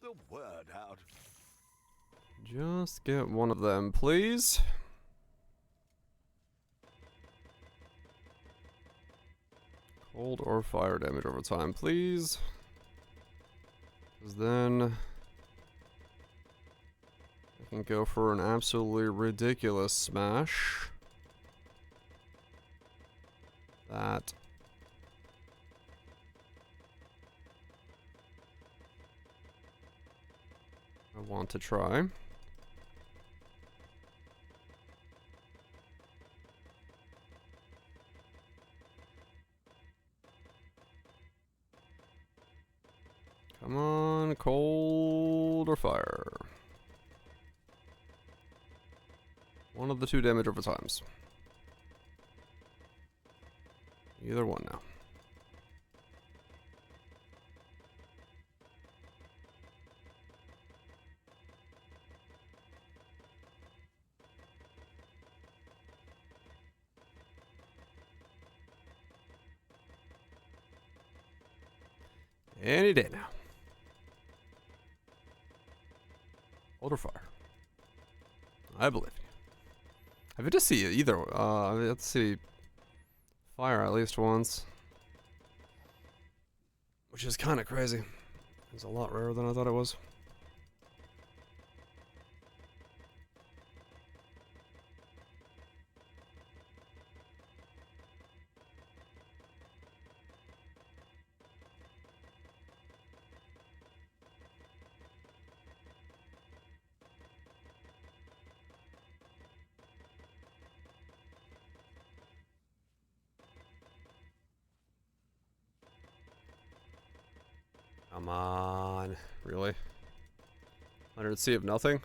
the word out. Just get one of them, please. Cold or fire damage over time, please. Because then I can go for an absolutely ridiculous smash. That. I want to try. Come on, cold or fire. One of the two damage over times. Either one now. Any day now. Cold or fire. I believe you. I've yet to see either. I've yet to see fire at least once. Which is kind of crazy. It's a lot rarer than I thought it was. Come on, really? 100C of nothing?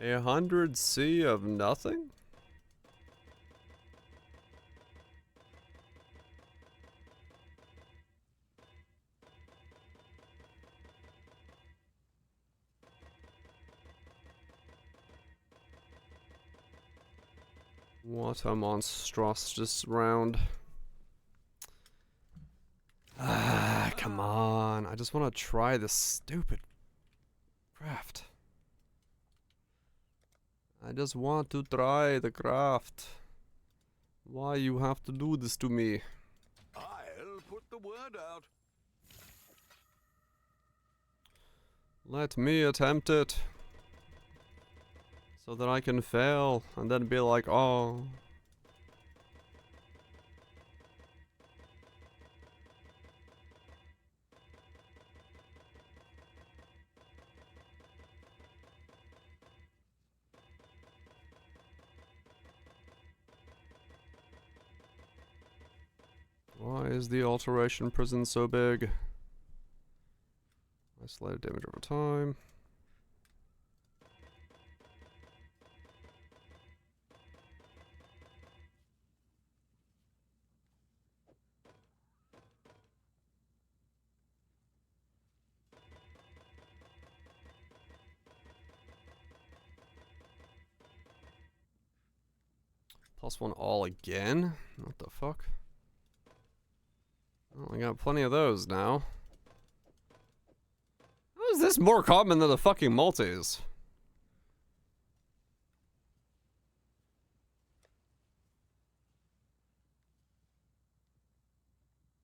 100C of nothing? What a monstrous round. Ah, come on. I just want to try this stupid craft. I just want to try the craft. Why you have to do this to me? I'll put the word out. Let me attempt it. So that I can fail and then be like, oh. Why is the alteration prison so big? Isolated damage over time. +1 all again? What the fuck? Well, I got plenty of those now. How is this more common than the fucking multis?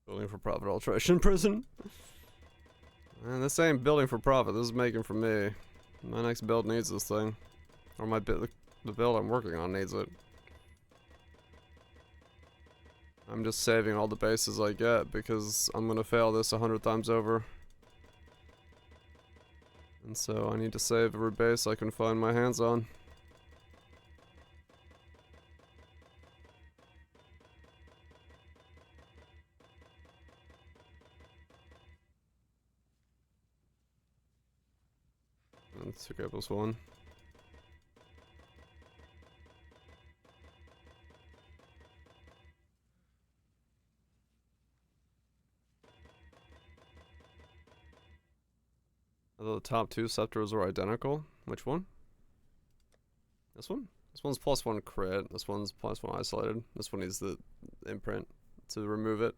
Building for profit alteration prison? Man, this ain't building for profit. This is making for me. My next build needs this thing. Or the build I'm working on needs it. I'm just saving all the bases I get because I'm gonna fail this 100 times over. And so I need to save every base I can find my hands on. That's okay, +1. Although the top two scepters are identical. Which one? This one? This one's +1 crit. This one's +1 isolated. This one needs the imprint to remove it.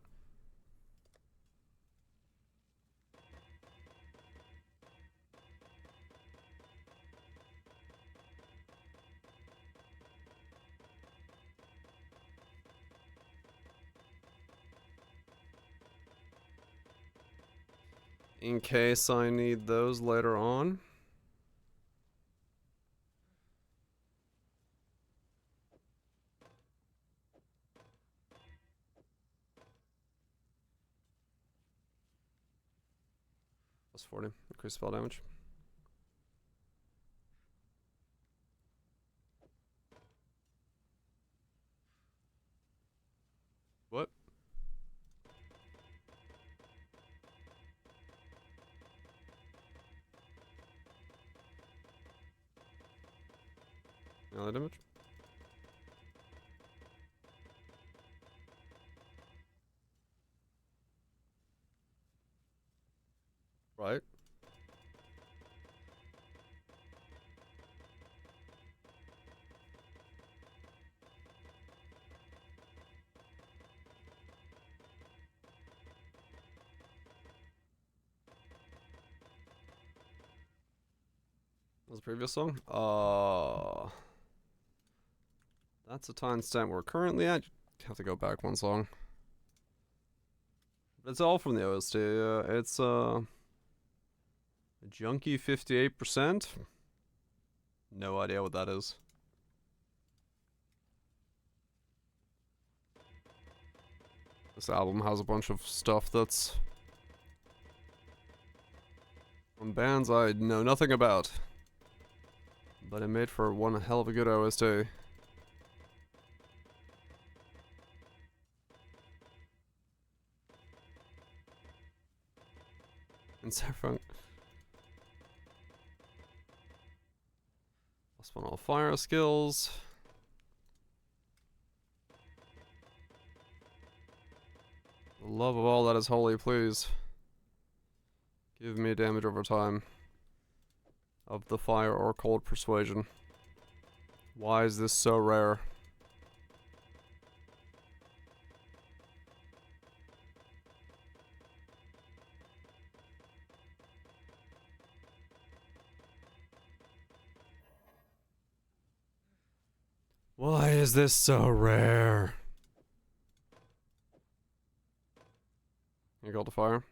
in case I need those later on. Plus 40, increase spell damage. What? Melee damage? Right. What was the previous song? That's a timestamp we're currently at. Have to go back one song. But it's all from the OST. It's Junkie 58%. No idea what that is. This album has a bunch of stuff that's from bands I know nothing about. But it made for one hell of a good OST. And Cyberpunk. Plus one all fire skills. The love of all that is holy, please. Give me damage over time. Of the fire or cold persuasion. Why is this so rare? Why is this so rare? You go to fire?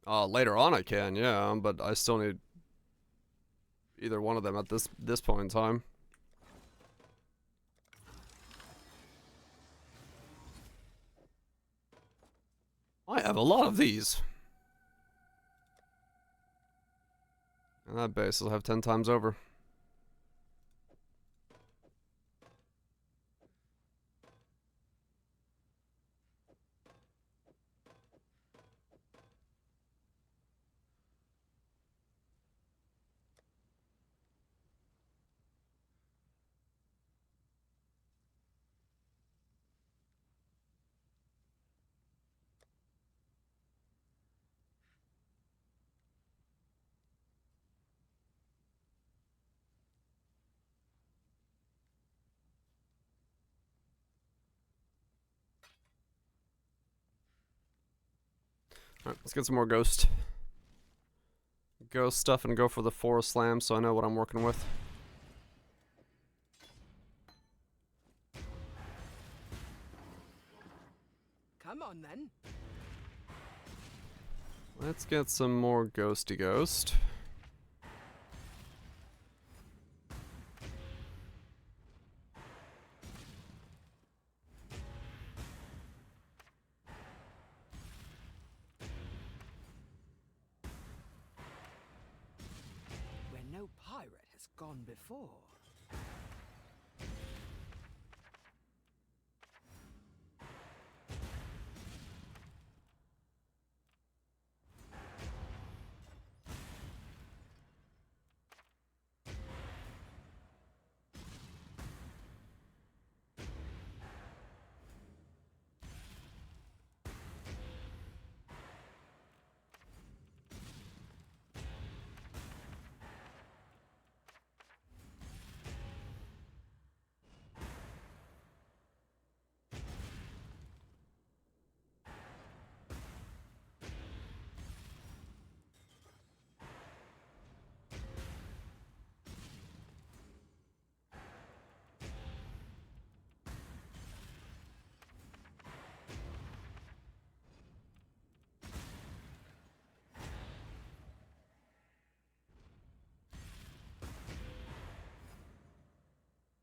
Later on I can, yeah, but I still need either one of them at this point in time. I have a lot of these. And that base will have 10 times over. Alright, let's get some more ghost stuff and go for the 4 slam so I know what I'm working with. Come on then. Let's get some more ghosty ghost. Where no pirate has gone before.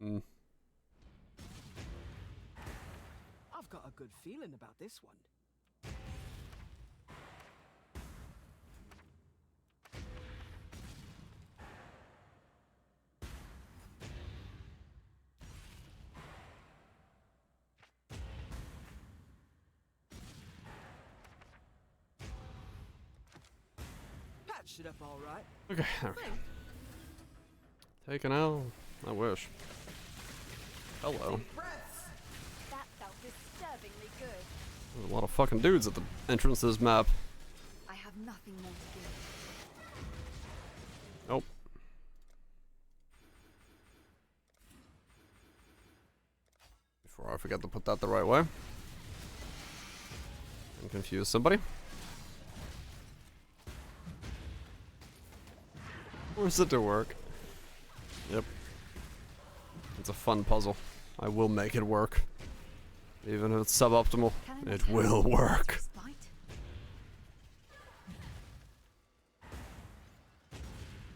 Mm. I've got a good feeling about this one. Patched it up all right. Okay, there we go. Take an L. I wish. Hello. That felt disturbingly good. There's a lot of fucking dudes at the entrance to this map. I have nothing more to give. Nope. Before I forget to put that the right way. And confuse somebody. Where's it to work? Yep. It's a fun puzzle. I will make it work. Even if it's suboptimal, it will work.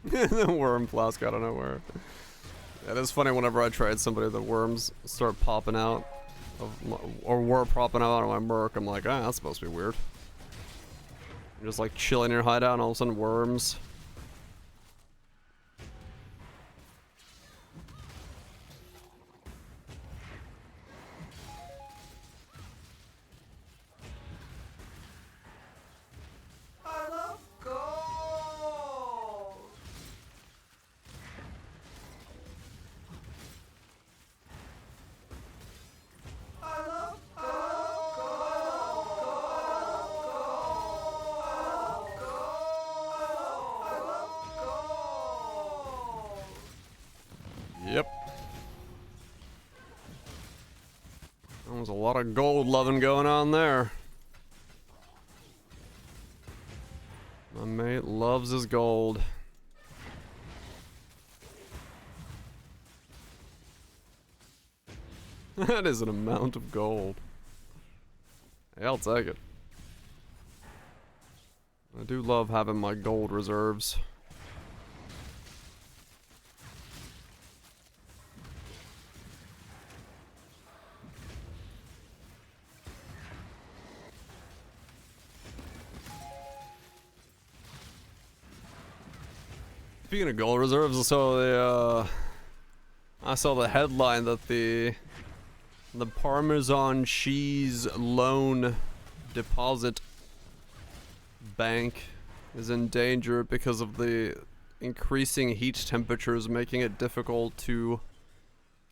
The worm flask out of nowhere. It is funny whenever I tried somebody, the worms start popping out. Or were popping out of my merc. I'm like, ah, that's supposed to be weird. You're just like chilling in your hideout and all of a sudden worms. I love gold. I love Yep. There was a lot of gold loving going on there. My mate loves his gold. That is an amount of gold. Hey, I'll take it. I do love having my gold reserves. Speaking of gold reserves, I saw the headline that the Parmesan cheese loan deposit bank is in danger because of the increasing heat temperatures, making it difficult to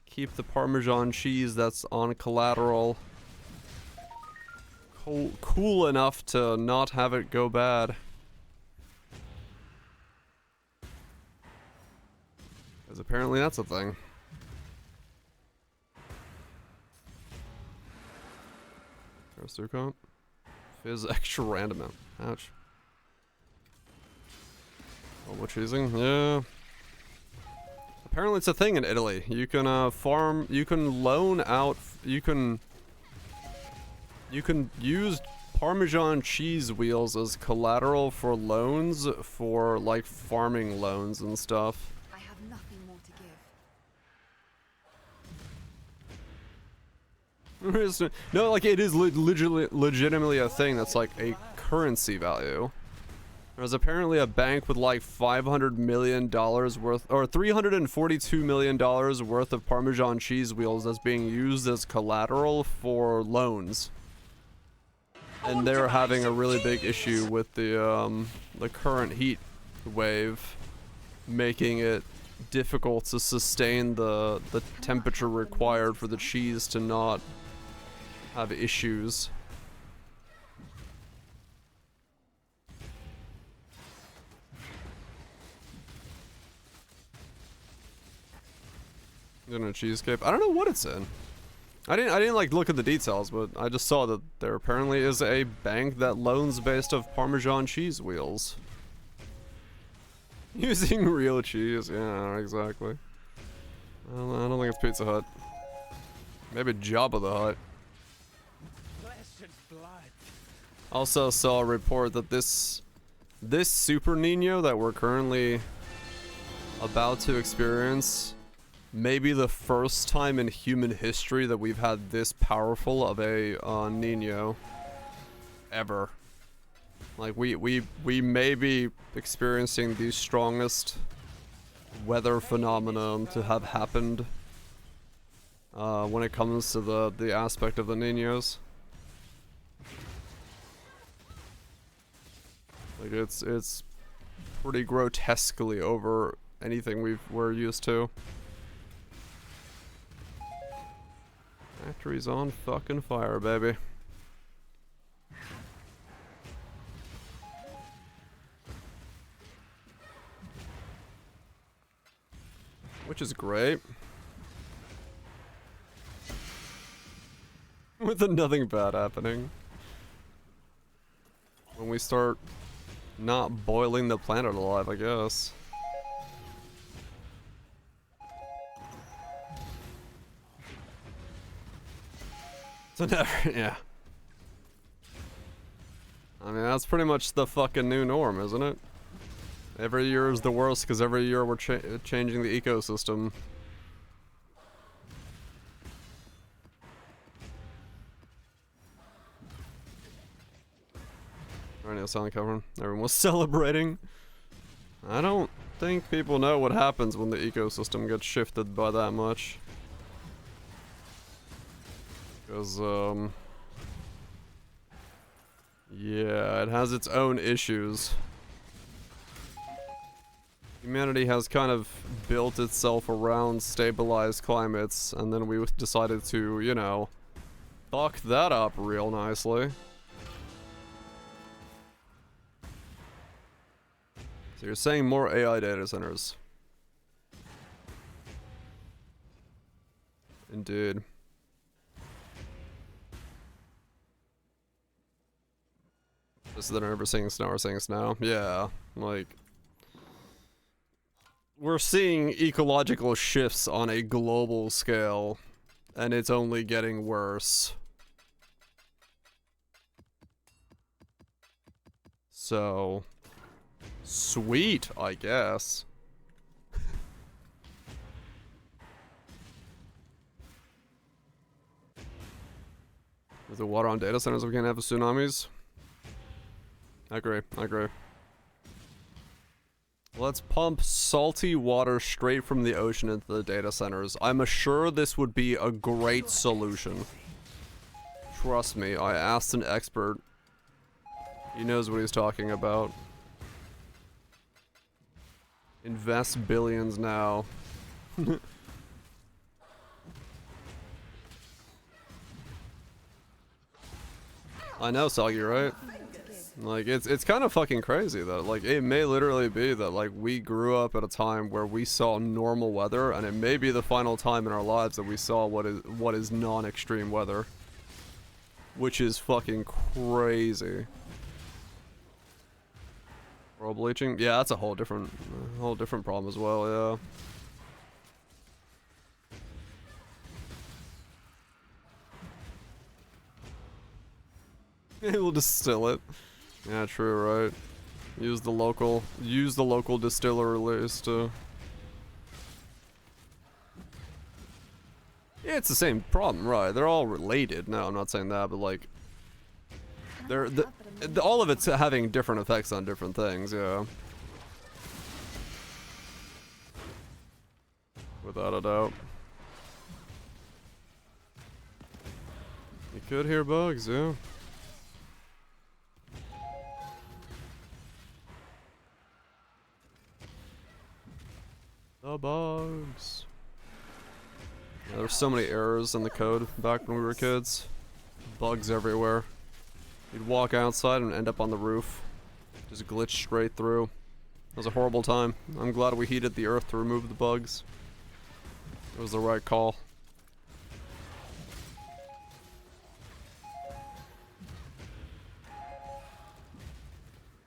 keep the Parmesan cheese that's on collateral cool enough to not have it go bad. Because apparently that's a thing. Coaster comp. Fizz extra random amount. Ouch. Oh, what cheesing? Yeah. Apparently it's a thing in Italy. You can farm, you can loan out, you can use Parmesan cheese wheels as collateral for loans, for like farming loans and stuff. I have nothing more to give. No, like it is legitimately a thing that's like a currency value. There's apparently a bank with like $500 million worth, or $342 million worth of Parmesan cheese wheels that's being used as collateral for loans. And they're having a really big issue with the current heat wave, making it difficult to sustain the temperature required for the cheese to not have issues. In a cheesecake. I don't know what it's in. I didn't like look at the details, but I just saw that there apparently is a bank that loans based of Parmesan cheese wheels. Using real cheese, yeah, exactly. I don't think it's Pizza Hut. Maybe Jabba the Hutt. Also saw a report that this Super Nino that we're currently about to experience maybe the first time in human history that we've had this powerful of a Nino ever. Like we may be experiencing the strongest weather phenomenon to have happened when it comes to the aspect of the Ninos. Like it's pretty grotesquely over anything we're used to. Factory's on fucking fire, baby. Which is great. With nothing bad happening. When we start not boiling the planet alive, I guess. So never, yeah. I mean, that's pretty much the fucking new norm, isn't it? Every year is the worst because every year we're changing the ecosystem. Radio silent covering. Everyone was celebrating. I don't think people know what happens when the ecosystem gets shifted by that much. Because, yeah, it has its own issues. Humanity has kind of built itself around stabilized climates, and then we decided to, you know, fuck that up real nicely. So you're saying more AI data centers. Indeed. Just that I'm never seeing snow or seeing snow. Yeah, like... We're seeing ecological shifts on a global scale, and it's only getting worse. So... Sweet, I guess. With the water on data centers, we can't have tsunamis. I agree, I agree. Let's pump salty water straight from the ocean into the data centers. I'm sure this would be a great solution. Trust me, I asked an expert. He knows what he's talking about. Invest billions now. I know, Soggy, right? Like, it's kind of fucking crazy though. Like, it may literally be that, like, we grew up at a time where we saw normal weather, and it may be the final time in our lives that we saw what is non-extreme weather. Which is fucking crazy. Coral bleaching? Yeah, that's a whole different problem as well, yeah. We'll distill it. Yeah, true, right. Use the local distiller list to... Yeah, it's the same problem, right. They're all related. No, I'm not saying that, but like... all of it's having different effects on different things, yeah. Without a doubt. You could hear bugs, yeah. The bugs. Yeah, there's so many errors in the code back when we were kids. Bugs everywhere. You'd walk outside and end up on the roof. Just glitch straight through. It was a horrible time. I'm glad we heated the earth to remove the bugs. It was the right call.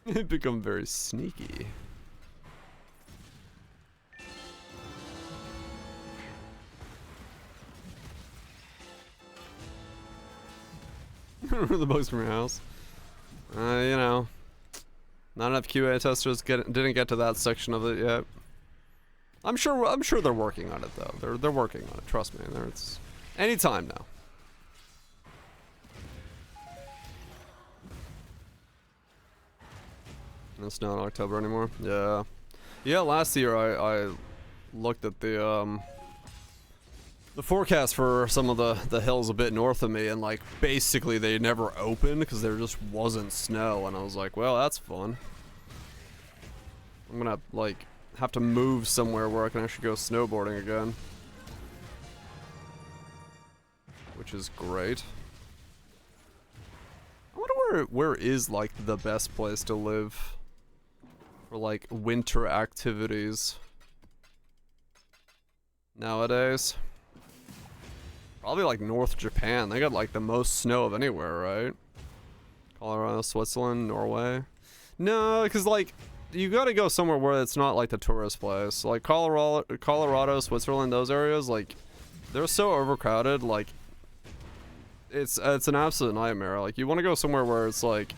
It become very sneaky. Remember the bugs from your house? You know, not enough QA testers didn't get to that section of it yet. I'm sure they're working on it though. They're working on it. Trust me. It's anytime now. It's not October anymore. Yeah. Yeah, last year I looked at the forecast for some of the hills a bit north of me, and like basically they never opened because there just wasn't snow, and I was like, well, that's fun. I'm gonna like have to move somewhere where I can actually go snowboarding again, which is great. I wonder where is like the best place to live for like winter activities nowadays. Probably like North Japan. They got like the most snow of anywhere, right? Colorado, Switzerland, Norway. No, because like you gotta go somewhere where it's not like the tourist place. Like Colorado, Switzerland, those areas, like they're so overcrowded. Like it's an absolute nightmare. Like you want to go somewhere where it's like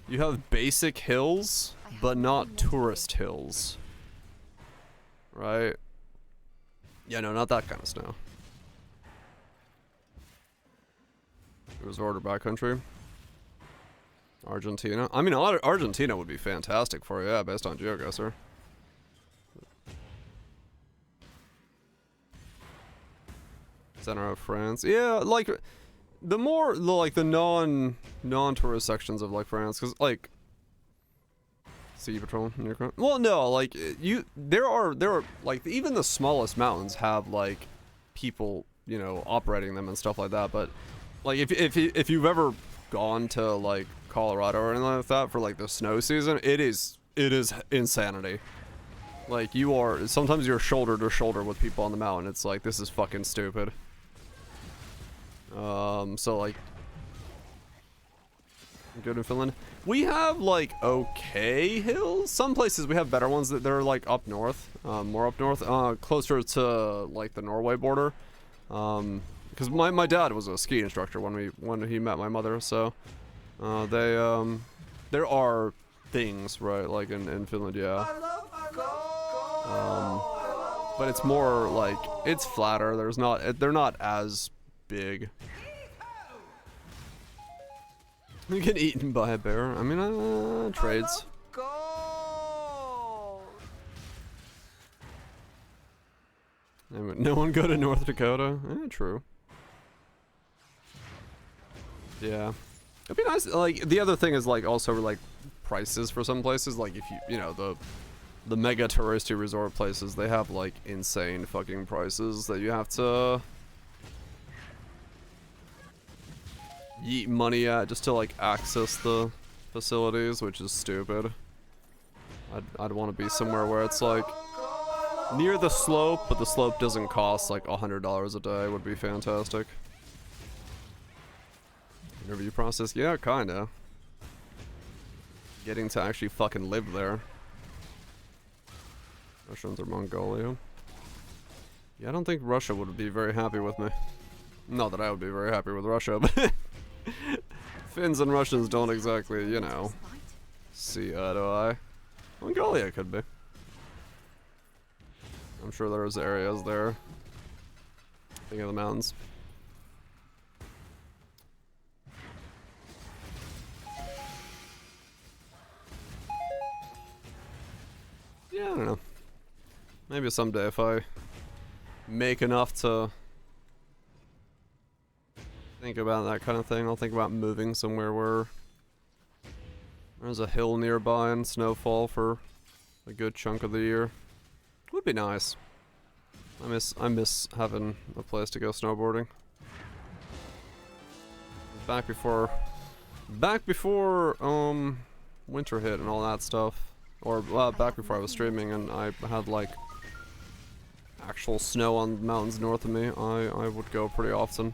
you have basic hills, but not tourist hills, right? Yeah, no, not that kind of snow. It was ordered backcountry. Argentina. I mean, Argentina would be fantastic for you, yeah, based on GeoGuessr. Center of France. Yeah, like the more like the non-tourist sections of like France, because like Sea Patrol near. Well, no, like there are like even the smallest mountains have like people, you know, operating them and stuff like that. But like if you've ever gone to like Colorado or anything like that for like the snow season, it is insanity. Like sometimes you're shoulder to shoulder with people on the mountain. It's like, this is fucking stupid. So like good in Finland. We have like okay hills. Some places we have better ones that they're like up north, more up north, closer to like the Norway border. Because my dad was a ski instructor when he met my mother, so there are things, right, like in Finland, yeah. But it's more like it's flatter. They're not as big. You get eaten by a bear. I mean, trades. No one go to North Dakota? True. Yeah. It'd be nice, like, the other thing is, like, also, like, prices for some places. Like, if you know, the mega touristy resort places, they have, like, insane fucking prices that you have to yeet money at just to, like, access the facilities, which is stupid. I'd want to be somewhere where it's, like, near the slope, but the slope doesn't cost, like, $100 a day would be fantastic. Interview process? Yeah, kinda. Getting to actually fucking live there. Russians or Mongolia? Yeah, I don't think Russia would be very happy with me. Not that I would be very happy with Russia, but Finns and Russians don't exactly, you know, see eye to eye. Mongolia could be. I'm sure there's areas there. Think of the mountains. Yeah, I don't know. Maybe someday if I make enough to think about that kind of thing, I'll think about moving somewhere where there's a hill nearby and snowfall for a good chunk of the year. Would be nice. I miss having a place to go snowboarding. Back before winter hit and all that stuff. Or back before I was streaming and I had like actual snow on the mountains north of me, I would go pretty often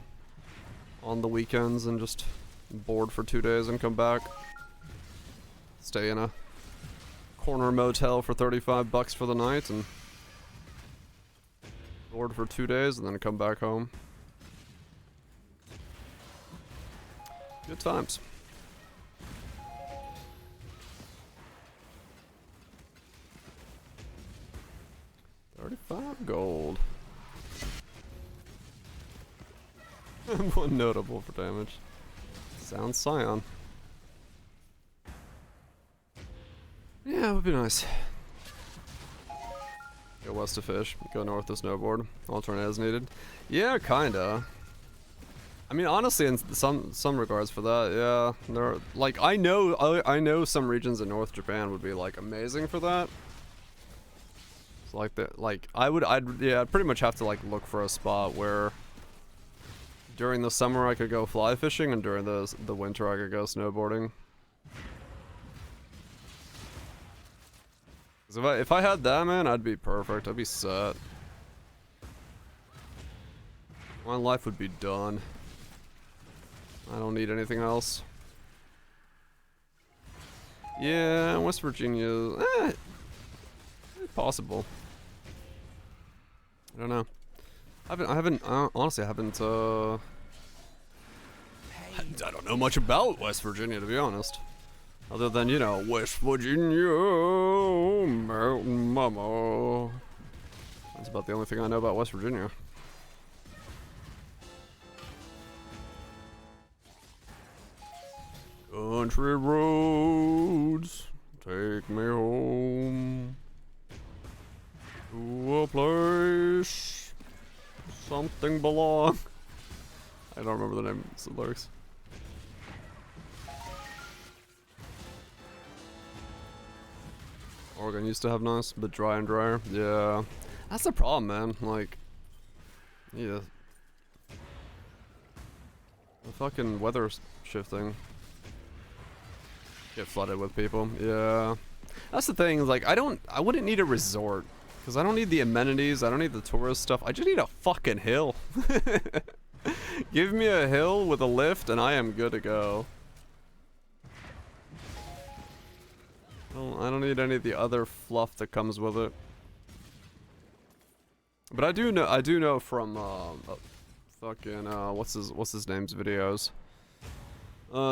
on the weekends and just board for 2 days and come back. Stay in a corner motel for $35 for the night and board for 2 days and then come back home. Good times. 35 gold. 1 notable for damage. Sounds Scion. Yeah, it would be nice. Go west to fish, go north to snowboard. Alternate as needed. Yeah, kinda. I mean, honestly, in some regards for that, yeah. There, like, I know some regions in North Japan would be like amazing for that. So like that, like I'd pretty much have to like look for a spot where during the summer I could go fly fishing and during the winter I could go snowboarding. If I had that, man, I'd be perfect. I'd be set. My life would be done. I don't need anything else. Yeah, West Virginia, possible. I don't know. Honestly, I haven't, I don't know much about West Virginia, to be honest. Other than, you know, West Virginia, Mountain Mama. That's about the only thing I know about West Virginia. Country roads, take me home to a place something belong. I don't remember the name of the lyrics. Oregon used to have nice, but dry and drier. Yeah, that's the problem, man. Like, yeah, the fucking weather's shifting. Get flooded with people. Yeah, that's the thing. Like, I wouldn't need a resort because I don't need the amenities. I don't need the tourist stuff. I just need a fucking hill. Give me a hill with a lift, and I am good to go. I don't need any of the other fluff that comes with it. But I do know from fucking what's his name's videos.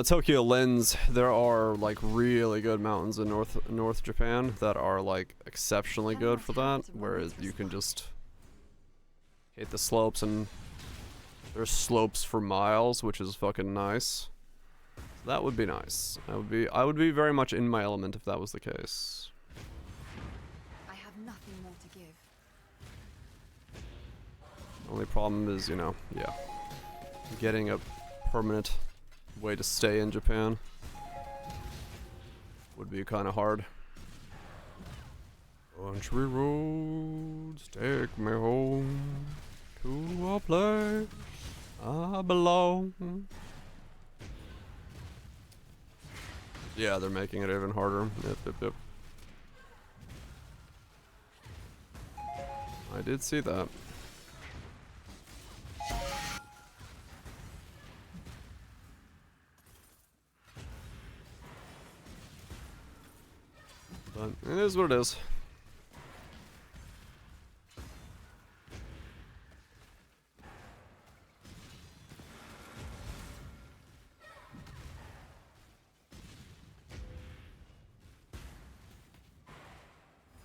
Tokyo Lens, there are like really good mountains in North Japan that are like exceptionally good for that, whereas you can just hit the slopes and there's slopes for miles, which is fucking nice. So that would be nice. I would be very much in my element if that was the case. I have nothing more to give. Only problem is, you know, yeah, getting a permanent way to stay in Japan would be kind of hard. Country roads take me home to a place I belong. Yeah, they're making it even harder. Yep. I did see that. But it is what it is.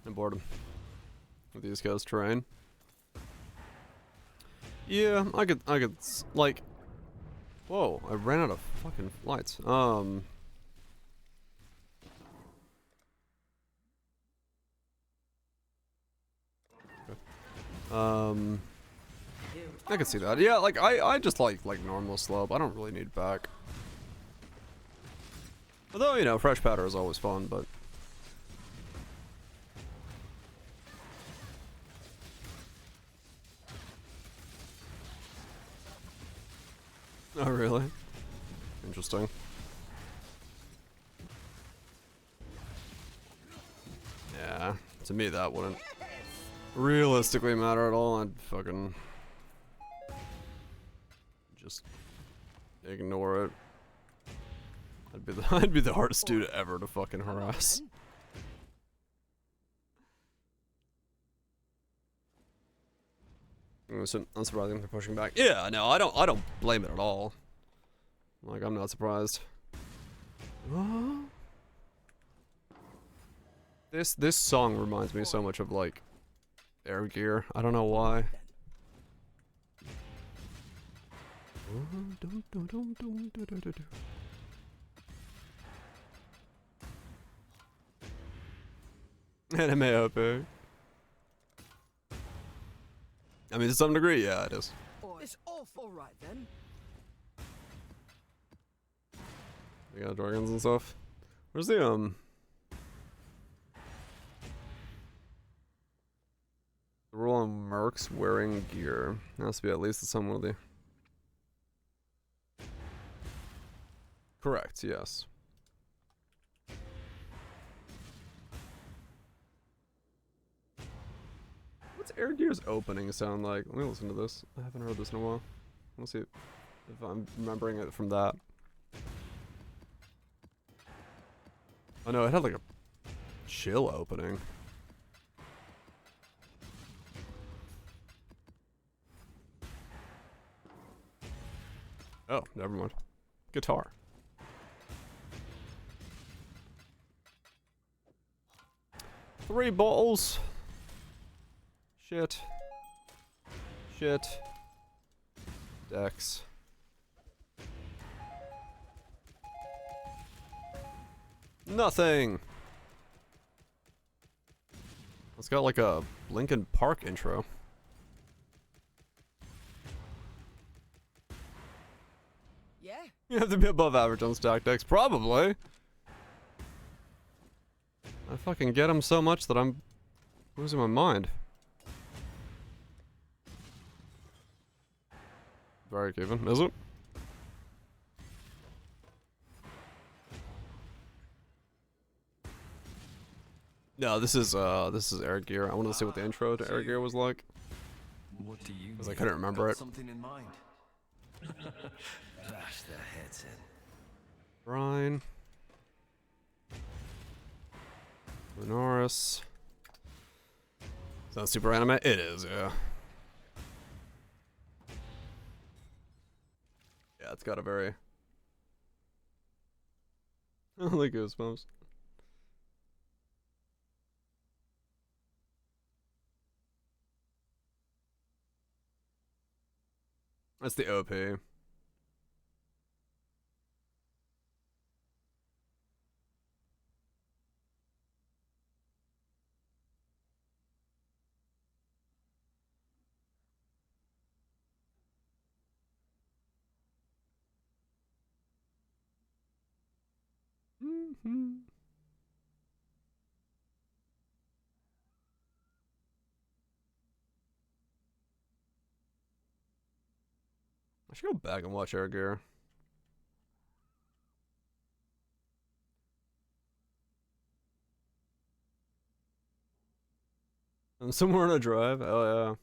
I'm bored with the East Coast terrain. Yeah, I could like. Whoa! I ran out of fucking lights. I can see that. Yeah, like I just like normal slope. I don't really need back. Although, you know, fresh powder is always fun, but oh really? Interesting. Yeah, to me that wouldn't realistically matter at all. I'd fucking just ignore it. I'd be the hardest dude ever to fucking harass. So unsurprising they're pushing back. Yeah, no, I don't blame it at all. Like, I'm not surprised. This song reminds me so much of like air gear. I don't know why. Anime OP. I mean, to some degree, yeah, it is. It's all right then. We got dragons and stuff. Where's the rule on mercs wearing gear? It has to be at least some of the. Correct. Yes. What's Air Gear's opening sound like? Let me listen to this. I haven't heard this in a while. Let's see if I'm remembering it from that. Oh no, it had like a chill opening. Oh, never mind. Guitar. Three bottles. Shit. Shit. Dex. Nothing. It's got like a Linkin Park intro. Yeah. You have to be above average on stack decks, probably. I fucking get them so much that I'm losing my mind. Very even, is it? No, this is Air Gear. I wanted to see what the intro to Air Gear was like. What do you? Because I couldn't remember it. Something in mind. Bash their heads in. Brian. Lunaris. Is that super anime? It is, yeah. Yeah, it's got a very... Only goosebumps. That's the OP. I should go back and watch Air Gear. I'm somewhere on a drive. Oh yeah.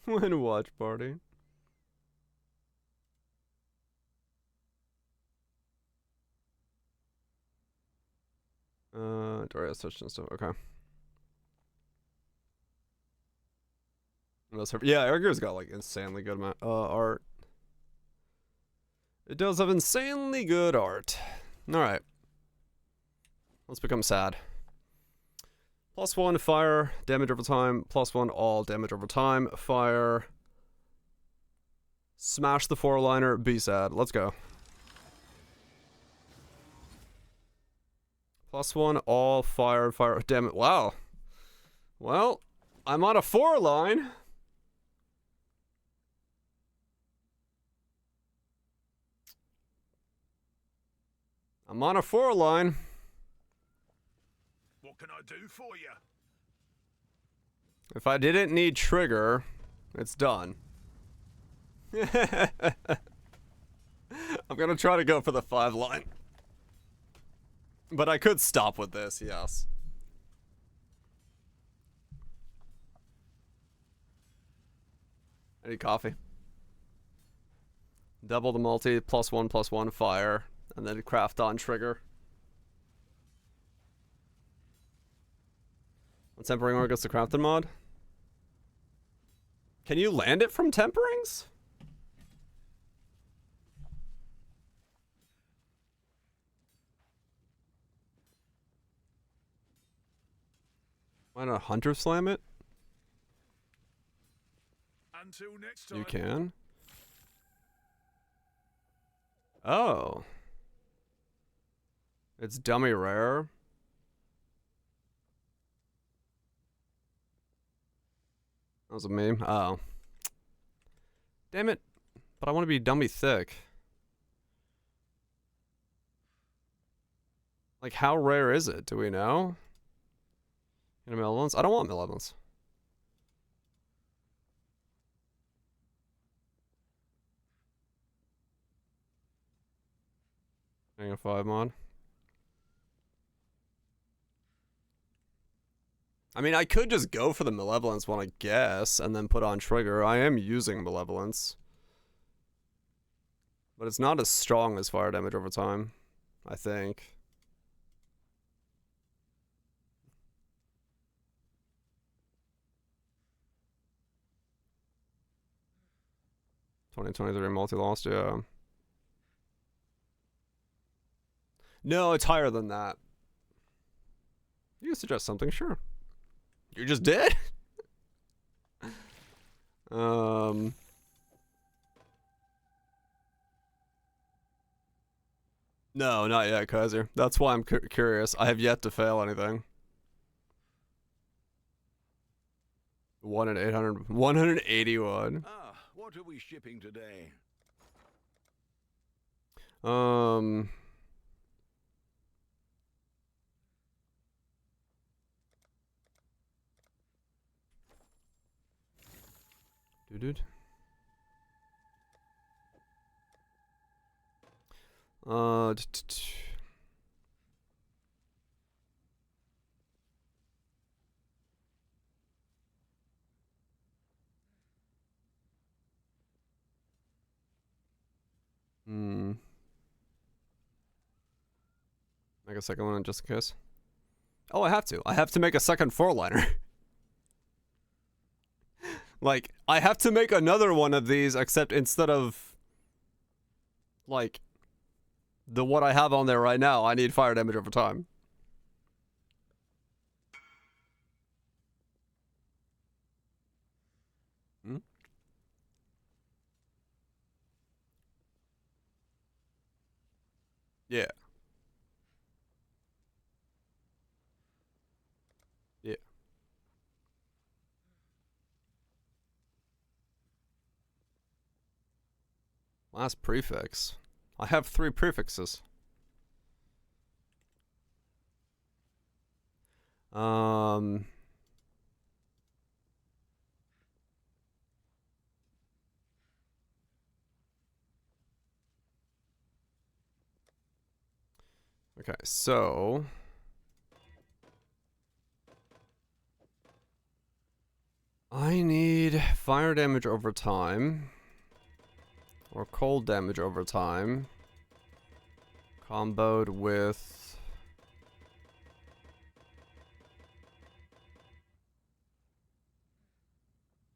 When watch party. Darius touched and stuff. Okay. Yeah, Air Gear's got like insanely good art. It does have insanely good art. Alright. Let's become sad. +1 fire, damage over time. +1 all, damage over time. Fire. Smash the 4-liner, be sad. Let's go. +1 all, fire, fire. Damn it. Wow. Well, I'm on a 4-line. I'm on a 4-line. What can I do for you? If I didn't need trigger, it's done. I'm gonna try to go for the 5-line. But I could stop with this, yes. I need coffee. Double the multi, +1/+1 fire, and then craft on trigger. Tempering ore gets the crafted mod. Can you land it from temperings? Why not hunter slam it? Until next time. You can. Oh. It's dummy rare. That was a meme. Oh. Damn it. But I want to be dummy thick. Like, how rare is it? Do we know? In malevolence? I don't want malevolence. Hang a 5 mod. I mean, I could just go for the malevolence one, I guess, and then put on trigger. I am using malevolence. But it's not as strong as fire damage over time, I think. $2023 multi-lost, yeah. No, it's higher than that. You can suggest something, sure. You just did? No, not yet, Kaiser. That's why I'm curious. I have yet to fail anything. 1 in 800, 181. Ah, what are we shipping today? Dude. Make a second one just in case. Oh, I have to. I have to make a second 4-liner. Like, I have to make another one of these, except instead of, like, the what I have on there right now, I need fire damage over time. Hmm? Yeah. Yeah. Last prefix. I have 3 prefixes. Okay, so I need fire damage over time. Or cold damage over time. Comboed with...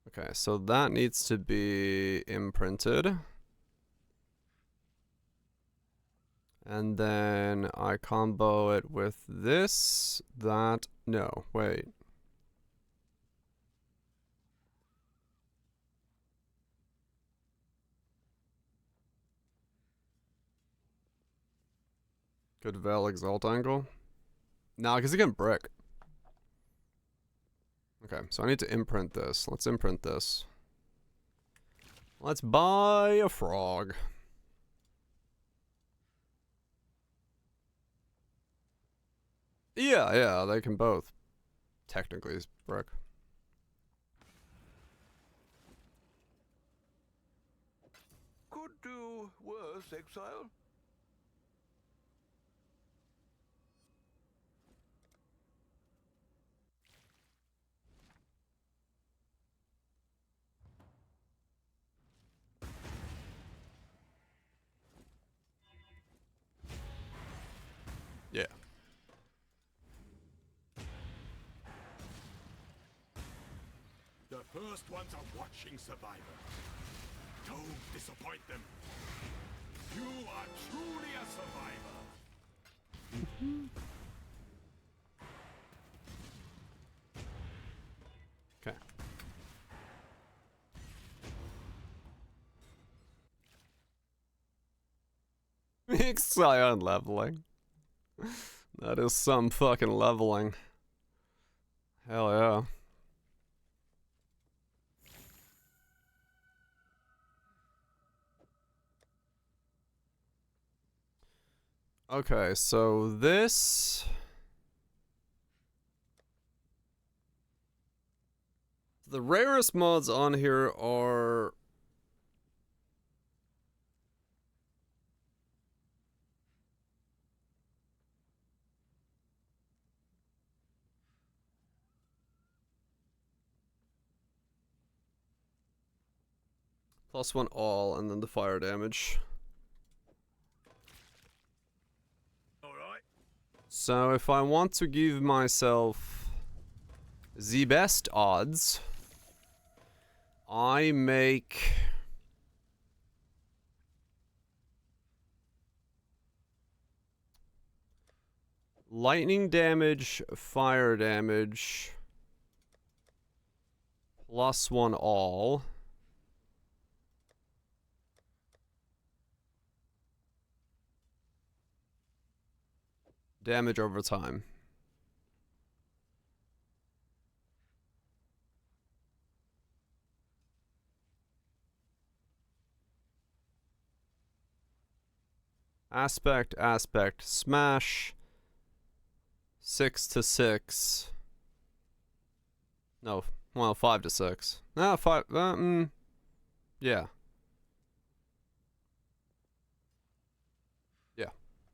Okay, so that needs to be imprinted. And then I combo it with this, that, no, wait. Good Vel Exalt angle? Nah, because it can brick. Okay, so I need to imprint this. Let's imprint this. Let's buy a frog. Yeah, they can both technically brick. Could do worse, exile. Yeah. First one's a watching survivor. Don't disappoint them. You are truly a survivor. Okay. Scion leveling. That is some fucking leveling. Hell yeah. Okay, so this... The rarest mods on here are... +1 all, and then the fire damage. Alright. So if I want to give myself the best odds, I make... lightning damage, fire damage, +1 all. Damage over time. Aspect, smash. 6 to 6. No, well, 5 to 6. No, 5, yeah. Yeah,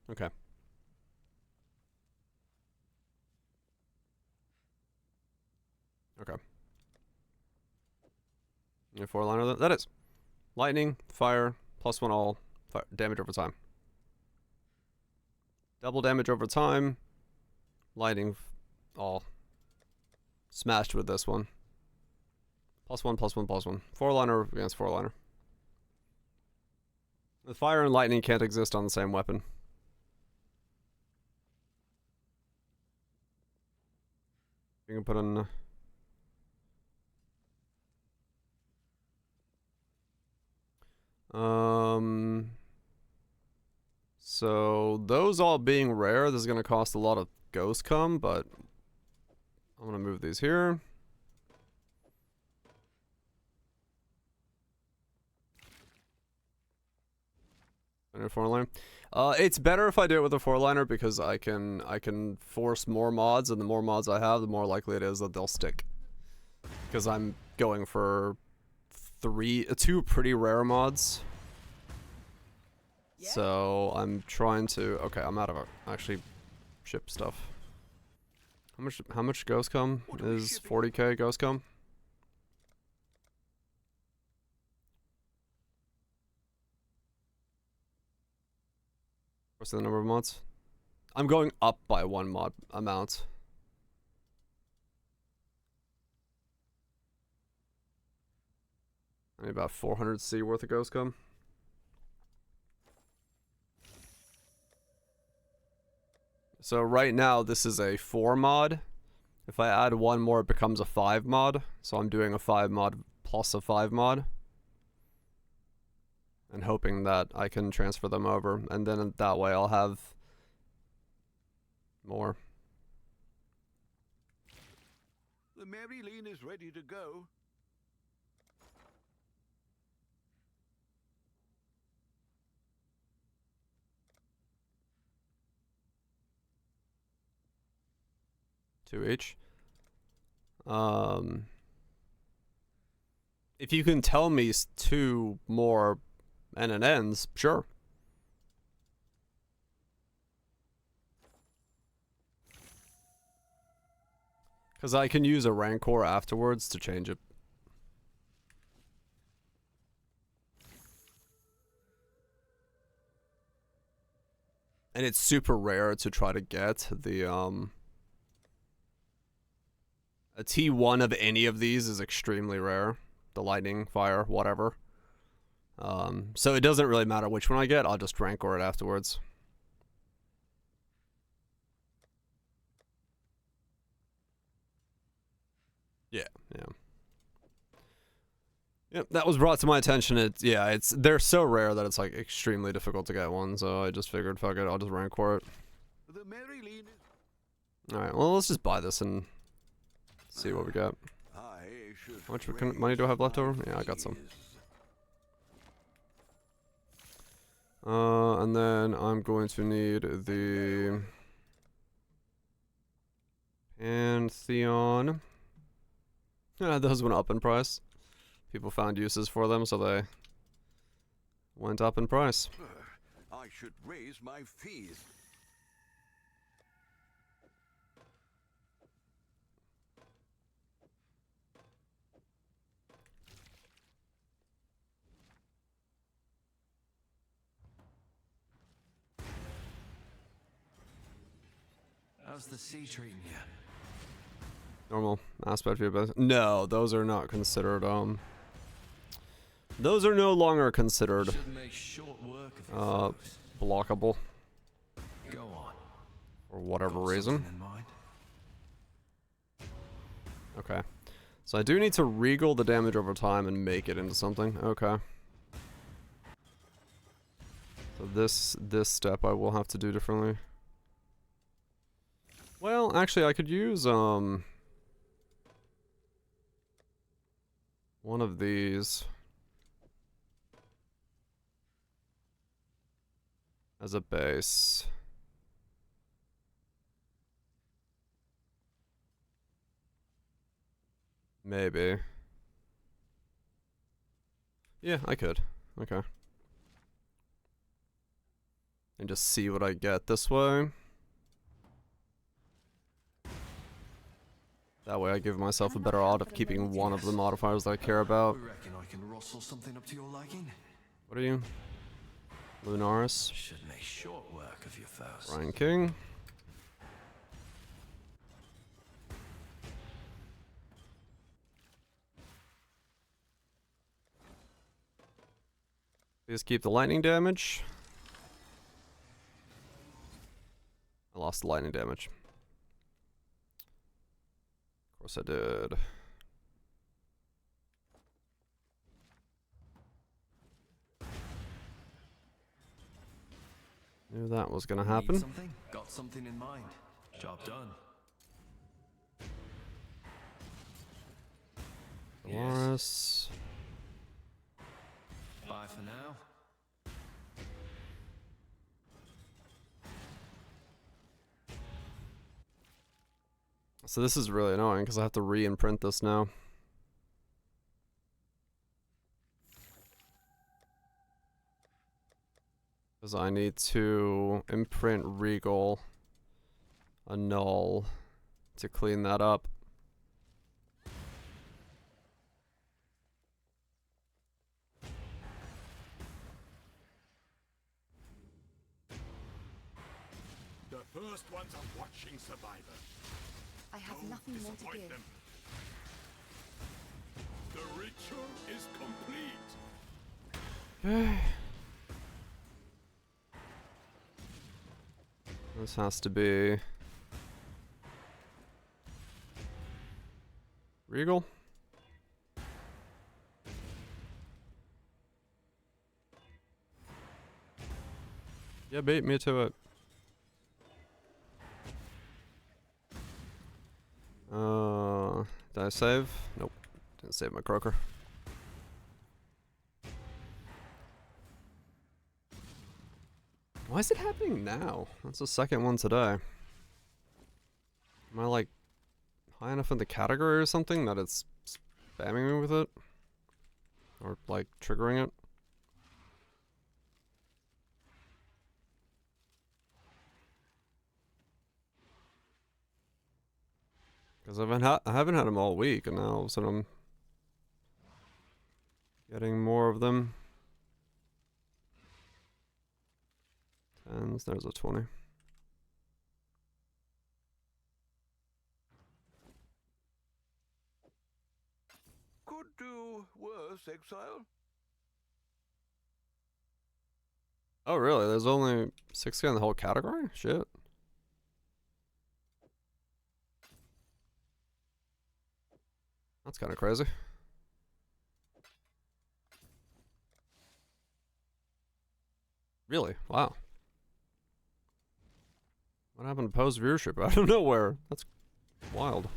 okay. Okay. Your 4-liner, that is. Lightning, fire, +1 all, fire, damage over time. Double damage over time. Lightning, all. Smashed with this one. +1, +1, +1. 4-liner against 4-liner. The fire and lightning can't exist on the same weapon. You can put in... So those all being rare, this is gonna cost a lot of ghost cum, but I'm gonna move these here. And a 4-liner. It's better if I do it with a 4-liner because I can force more mods, and the more mods I have, the more likely it is that they'll stick. Because I'm going for 2 pretty rare mods. So I'm trying to... Okay, I'm out of actually ship stuff. How much ghost cum is 40k ghost cum? What's the number of mods? I'm going up by 1 mod amount. I need about 400 C worth of ghost cum. So right now this is a 4 mod. If I add 1 more, it becomes a 5 mod. So I'm doing a 5 mod plus a 5 mod. And hoping that I can transfer them over. And then that way I'll have more. The Marilyn is ready to go. Two each. If you can tell me 2 more NNNs, sure. Because I can use a Rancor afterwards to change it. And it's super rare to try to get the A T1 of any of these is extremely rare. The lightning, fire, whatever. So it doesn't really matter which one I get. I'll just rancor it afterwards. Yeah. Yep, that was brought to my attention. They're so rare that it's like extremely difficult to get one. So I just figured, fuck it, I'll just rancor it. All right, well, let's just buy this and see what we got. How much money do I have left over? Yeah, I got some. And then I'm going to need the Pantheon. Yeah, those went up in price. People found uses for them, so they went up in price. I should raise my fees. How's the sea treating you? Normal aspect view, but no, those are not considered. Those are no longer considered blockable. Go on. For whatever reason. Okay, so I do need to regal the damage over time and make it into something. Okay. So this step I will have to do differently. Well, actually, I could use one of these as a base. Maybe. Yeah, I could. Okay. And just see what I get this way. That way I give myself a better odds of keeping one of the modifiers that I care about. Reckon I can rustle something up to your liking? What are you? Lunaris? Should make short work of your foes. Ryan King. Please keep the lightning damage. I lost the lightning damage. Of course I did. Knew that was gonna happen. Something? Got something in mind. Job done. Dolores. Bye for now. So this is really annoying because I have to re-imprint this now. Because I need to imprint Regal a null to clean that up. The first ones are watching Survivor. I have nothing more to give. Them. The ritual is complete. This has to be Regal. Yeah, beat me to it. Did I save? Nope. Didn't save my croaker. Why is it happening now? That's the second one today. Am I like high enough in the category or something that it's spamming me with it? Or like triggering it? Because I haven't had them all week, and now all of a sudden I'm getting more of them. 10s, there's a 20. exile? Oh, really? There's only 60 in the whole category? Shit. That's kind of crazy. Really? Wow. What happened to post viewership out of nowhere? That's wild.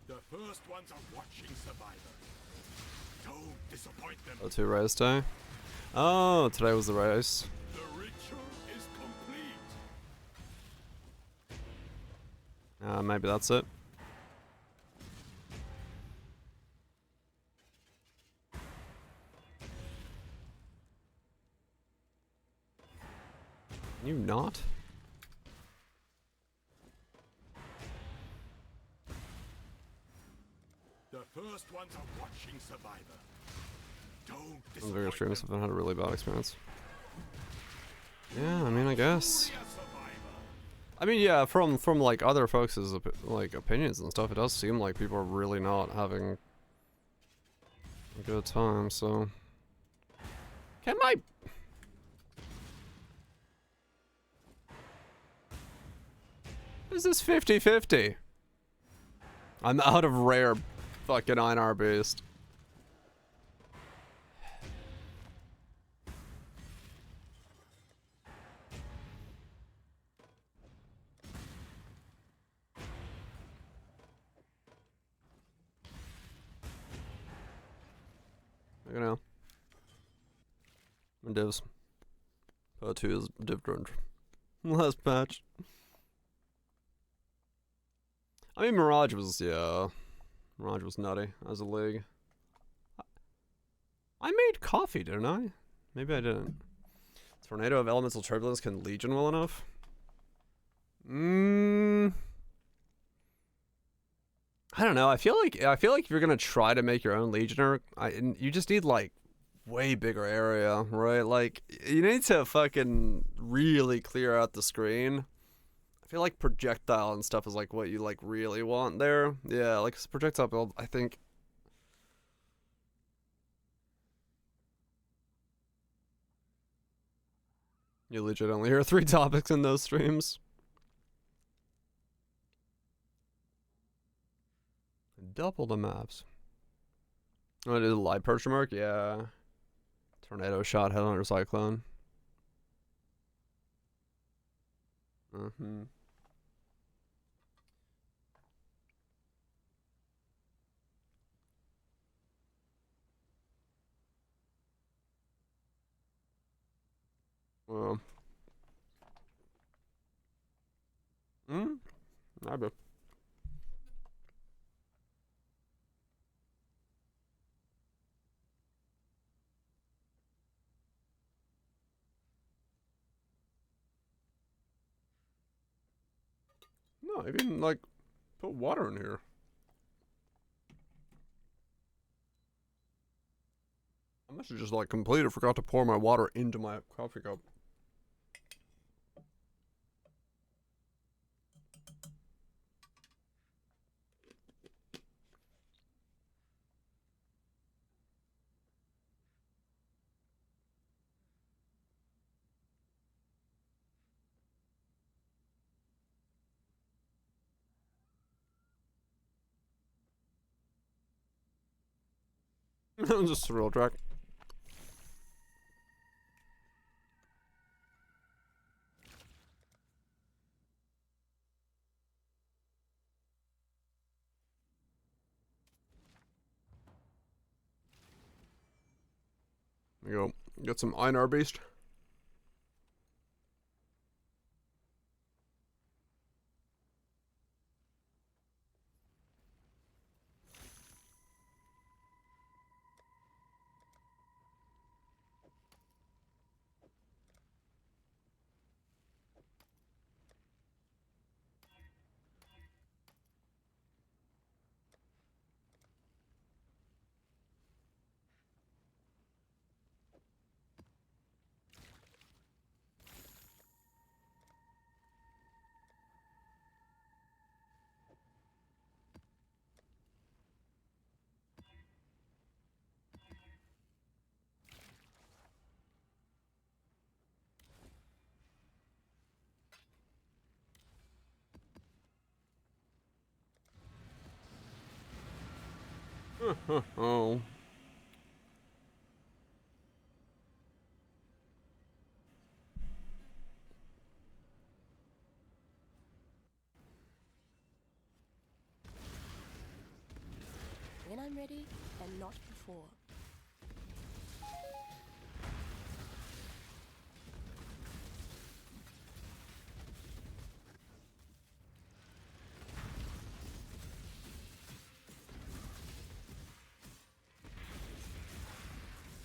The first ones are watching Survivor. Don't disappoint them. Oh, 2 race day? Oh, today was the race. The ritual is complete. Maybe that's it. Can you not? The first ones are watching Survivor. Don't Some disappoint bigger streams them. have had a really bad experience. Yeah, I mean, I guess. I mean, yeah, from like other folks' like opinions and stuff, it does seem like people are really not having a good time. So, can my is this 50-50? I'm out of rare fucking Einar Beast. I don't know. My divs. Part 2 is different. Last patch. I mean, Mirage was, yeah. Mirage was nutty as a league. I made coffee, didn't I? Maybe I didn't. Tornado of Elemental Turbulence can Legion well enough? I don't know. I feel like if you're gonna try to make your own Legioner, you just need like way bigger area, right? Like you need to fucking really clear out the screen. I feel like projectile and stuff is like what you like really want there. Yeah, like projectile build, I think. You legit only hear 3 topics in those streams. Double the maps. Oh, it is a live perch mark? Yeah. Tornado shot, headhunter, cyclone. Well. Maybe. No, I even like put water in here. I must have just like completely forgot to pour my water into my coffee cup. Just a real track. There you go. Got some Einar Beast. Oh. When I'm ready and not before.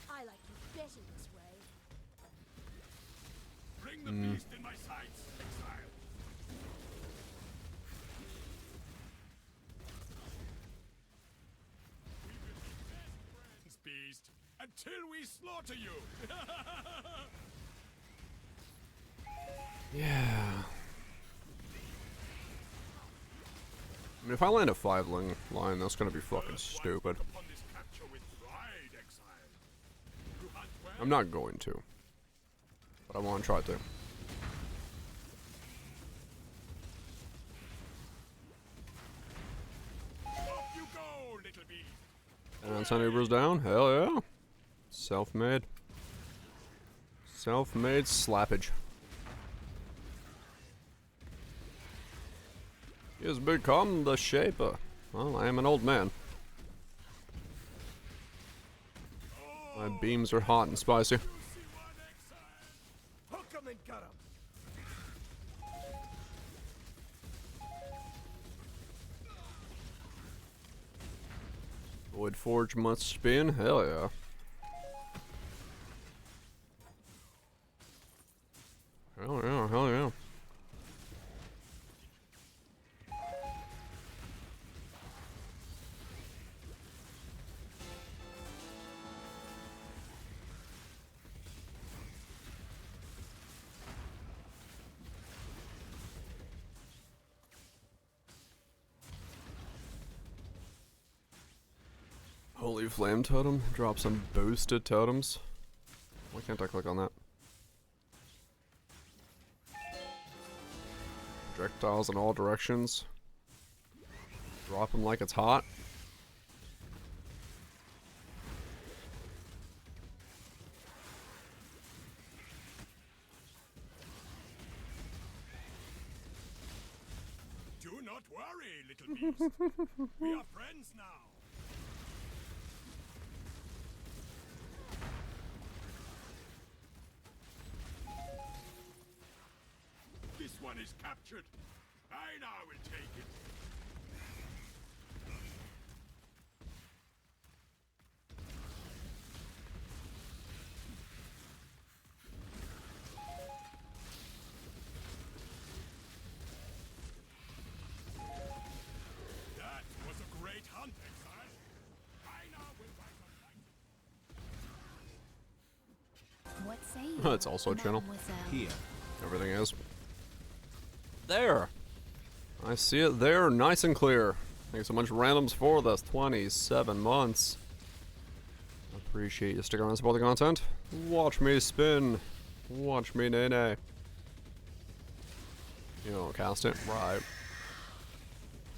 I like you better this way. Bring the beast in my sights, exile. We will be best friends, beast, until we slaughter you. Yeah. I mean, if I land a 5 line, that's gonna be fucking stupid. Upon this capture with pride, exile. You hunt well. I'm not going to. But I want to try to. Off you go, little beast. And Sunny Uber's down? Hell yeah. Self-made. Self-made slappage. He has become the Shaper. Well, I am an old man. My beams are hot and spicy. Hook 'em and gut 'em. Void Forge must spin? Hell yeah. Hell yeah, hell yeah. Holy Flame Totem. Drop some boosted totems. Why can't I click on that? Projectiles in all directions. Drop them like it's hot. Do not worry, little beast. We are friends now. This one is captured. I now will take it. That was a great hunt, exile. I now will fight What say you? It's also a channel. Mademoiselle? Here. Everything is. There! I see it there, nice and clear. Thanks so much, randoms, for this 27 months. Appreciate you sticking around and support the content. Watch me spin. Watch me nay-nay. You don't cast it, right?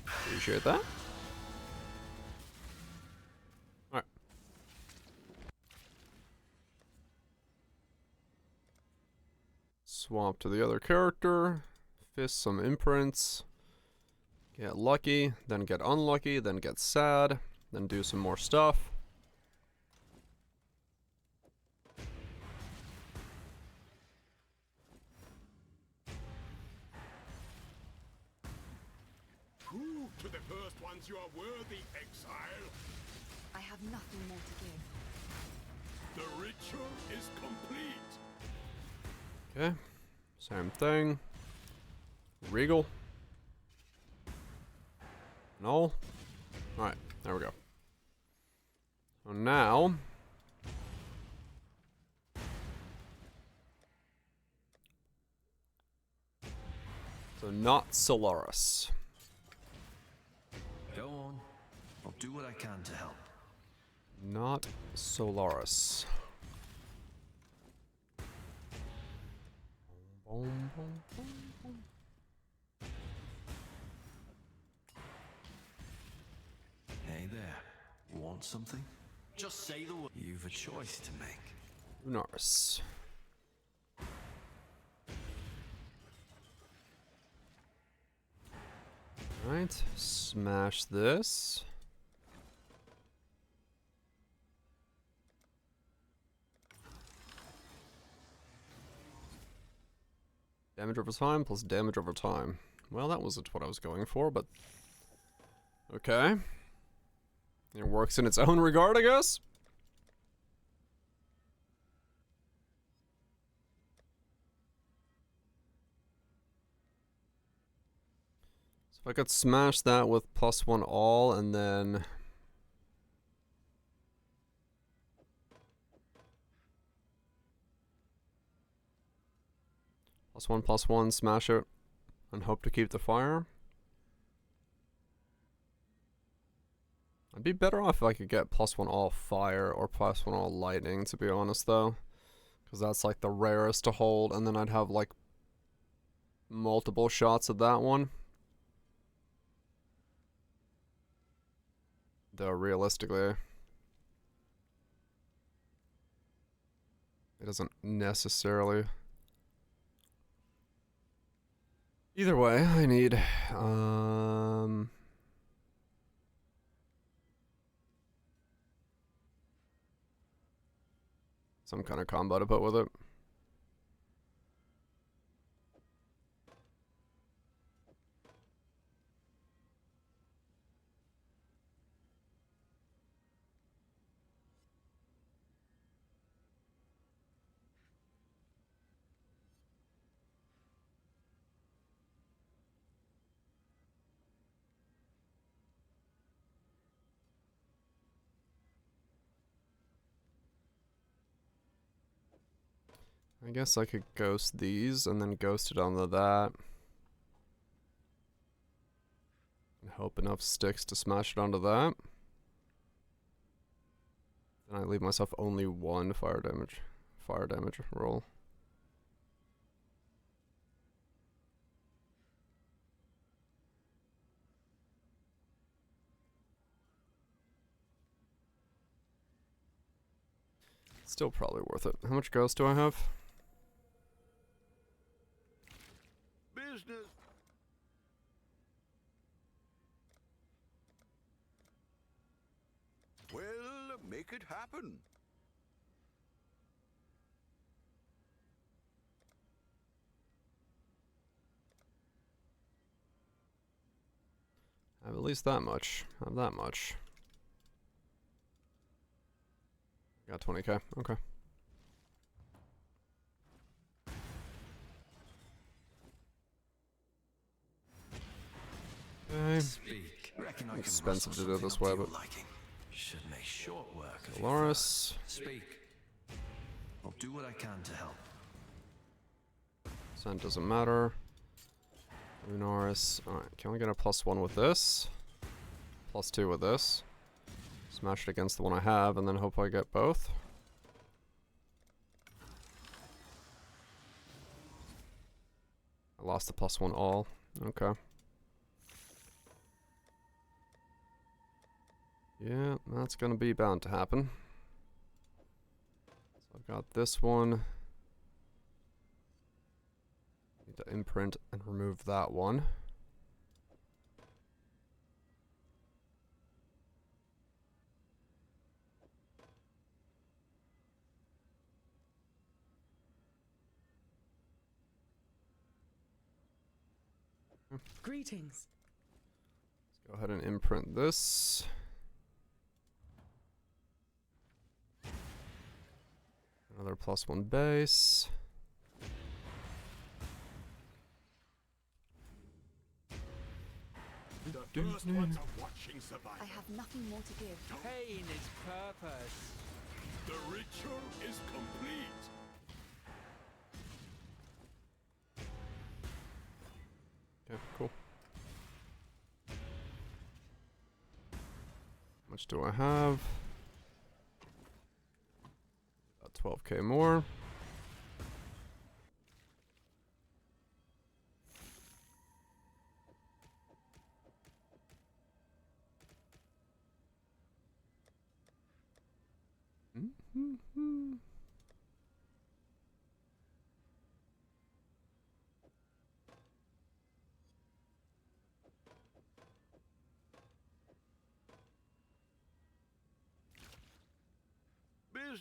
Appreciate that. Alright. Swap to the other character. Fist some imprints. Get lucky, then get unlucky, then get sad, then do some more stuff. Prove to the first ones you are worthy, exile. I have nothing more to give. The ritual is complete. Okay, same thing. Regal. No. Alright, there we go. So now. So not Solaris. Go on. I'll do what I can to help. Not Solaris. Boom, boom, boom, boom. Hey there. Want Want something? Just say the word. You've a choice to make. Lunaris. Alright, smash this. Damage over time plus damage over time. Well, that wasn't what I was going for, but... okay. It works in its own regard, I guess? So if I could smash that with +1 all, and then... +1/+1, smash it, and hope to keep the fire. I'd be better off if I could get +1 all fire or +1 all lightning, to be honest, though. Because that's like the rarest to hold, and then I'd have like multiple shots at that one. Though realistically, it doesn't necessarily. Either way, I need some kind of combo to put with it. I guess I could ghost these and then ghost it onto that. And hope enough sticks to smash it onto that. And I leave myself only one fire damage roll. Still probably worth it. How much ghost do I have? Business. Well, make it happen. I have at least that much. I have that much. Got 20k. Okay. Okay. Speak. Reckon I can Expensive to rustle do this something way, up to but your liking. Should make short work of Dolores. Speak. I'll do what I can to help. Scent doesn't matter. Lunaris. Alright, can we get a +1 with this? +2 with this. Smash it against the one I have, and then hope I get both. I lost the +1 all. Okay. Yeah, that's gonna be bound to happen. So I've got this one. Need to imprint and remove that one. Greetings. Let's go ahead and imprint this. Another +1 base. The first ones are watching survival. I have nothing more to give. Pain is purpose. The ritual is complete. Okay, cool. How much do I have? About 12k more.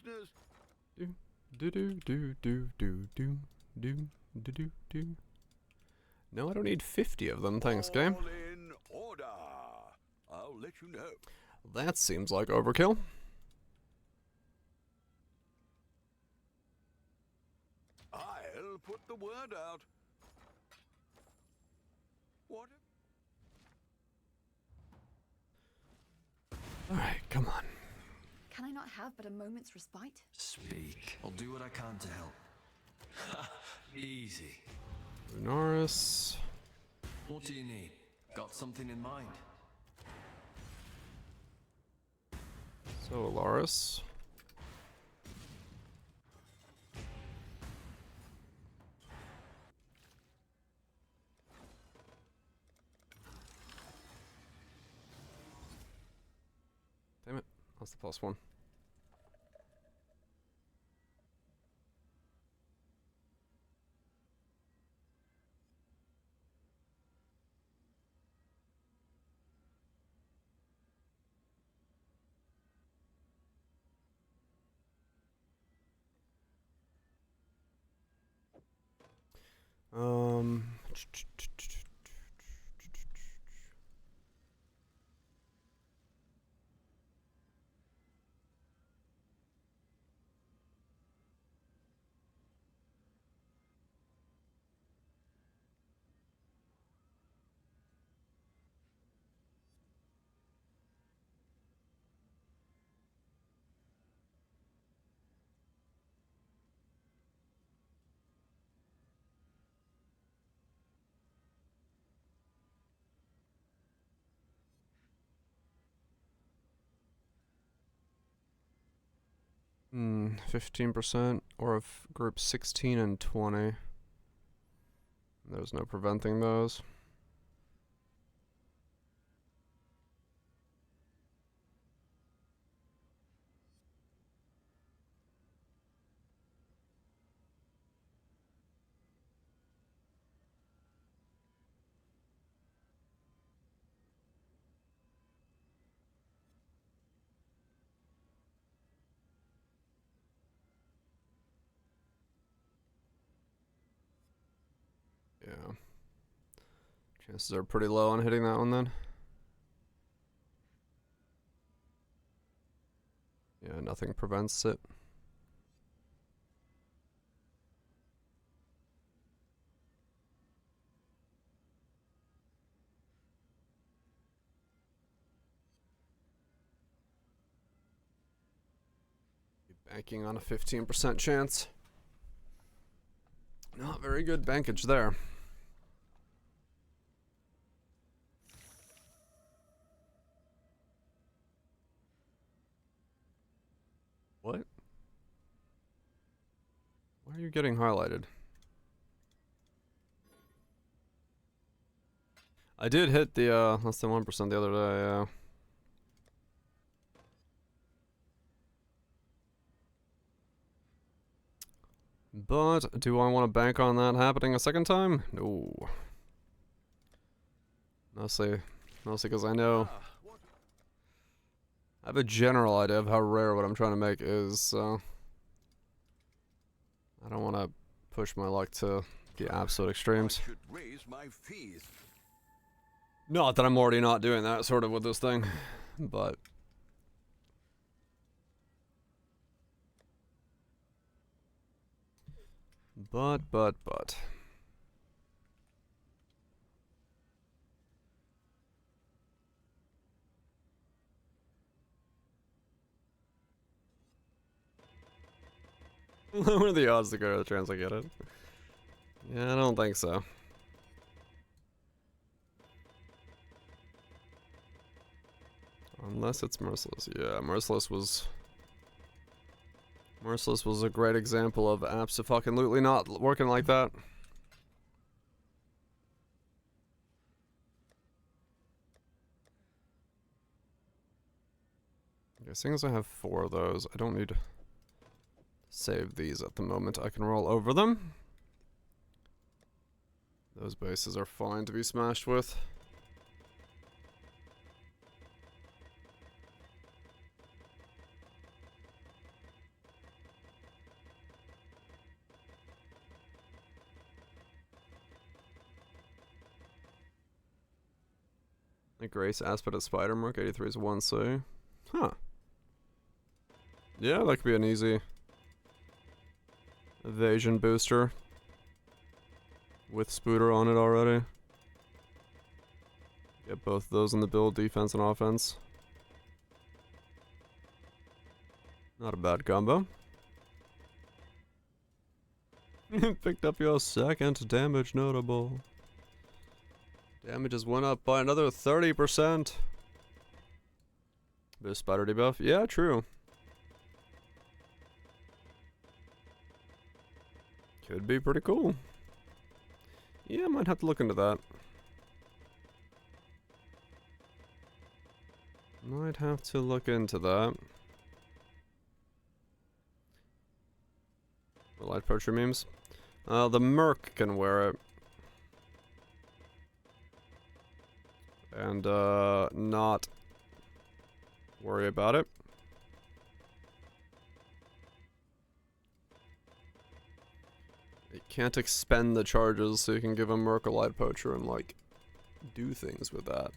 business. Do. No, I don't need 50 of them, thanks, game. All in order. I'll let you know. That seems like overkill. I'll put the word out. What? Alright, come on. Can I not have but a moment's respite? Speak. I'll do what I can to help. Ha! Easy. Lunaris. What do you need? Got something in mind? So, Alaris. Damn it, that's the +1. Um, 15%, or if groups 16 and 20. There's no preventing those. Yeah. Chances are pretty low on hitting that one then. Yeah, nothing prevents it. Banking on a 15% chance. Not very good bankage there. What? Why are you getting highlighted? I did hit the less than 1% the other day, yeah. But do I want to bank on that happening a second time? No. Mostly because I know I have a general idea of how rare what I'm trying to make is, so I don't want to push my luck to the absolute extremes. I should raise my fees. Not that I'm already not doing that sort of with this thing, but what are the odds to go to the chance I get it? Yeah, I don't think so. Unless it's Merciless. Yeah, Merciless was a great example of abso-fucking-lutely not working like that. Okay, seeing as I have 4 of those, I don't need to save these at the moment. I can roll over them. Those bases are fine to be smashed with. A Grace Aspect of Spider-Mark, 83 is 1C. Huh. Yeah, that could be an easy evasion booster. With Spooter on it already. Get both those in the build, defense and offense. Not a bad combo. Picked up your second damage notable. Damages went up by another 30%. Bit of spider debuff. Yeah, true. Could be pretty cool. Yeah, might have to look into that. Might have to look into that. The light poacher memes. The Merc can wear it. And, not worry about it. You can't expend the charges, so you can give a Merc a light poacher and, like, do things with that.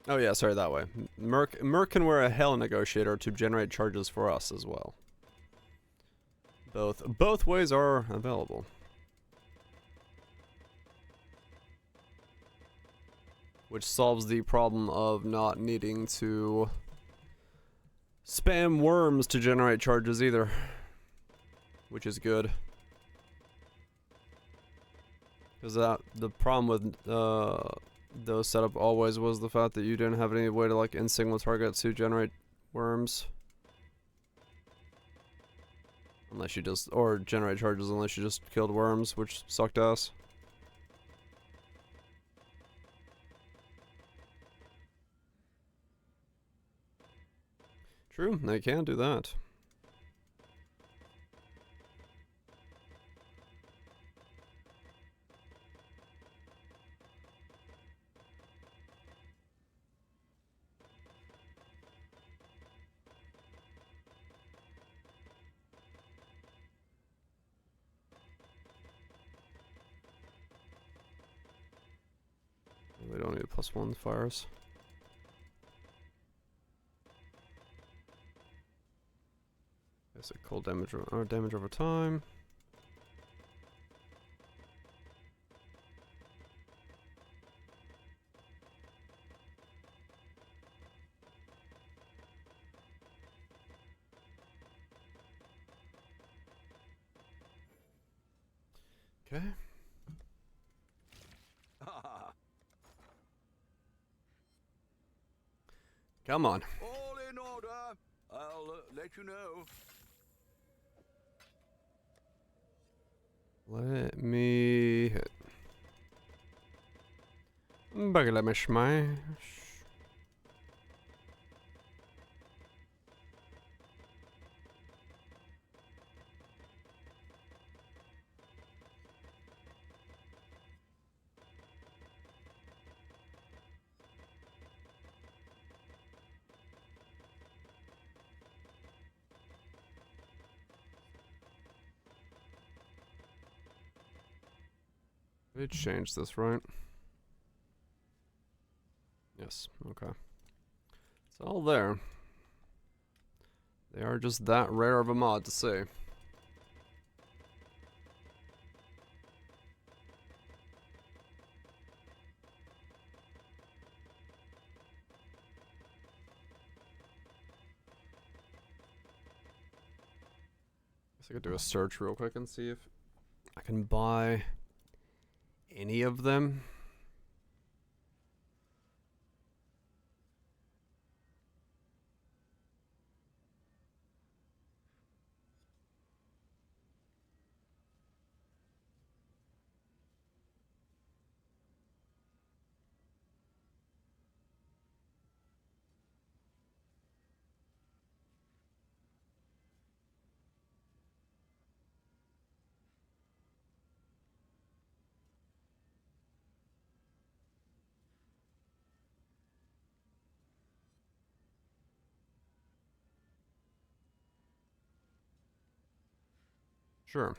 Oh yeah, sorry, that way. Merc can wear a Hell Negotiator to generate charges for us as well. Both ways are available. Which solves the problem of not needing to spam worms to generate charges either. Which is good. Because the problem with those setup always was the fact that you didn't have any way to like in-signal target to generate worms. Unless you just, or generate charges unless you just killed worms, which sucked ass. True, they can do that. We don't need +1 fires. Basic cold damage or damage over time. Okay. Come on. All in order. I'll let you know. Let me hit. Let me smash. They changed this, right? Yes, okay. It's all there. They are just that rare of a mod to see. Guess I could do a search real quick and see if I can buy any of them. Sure.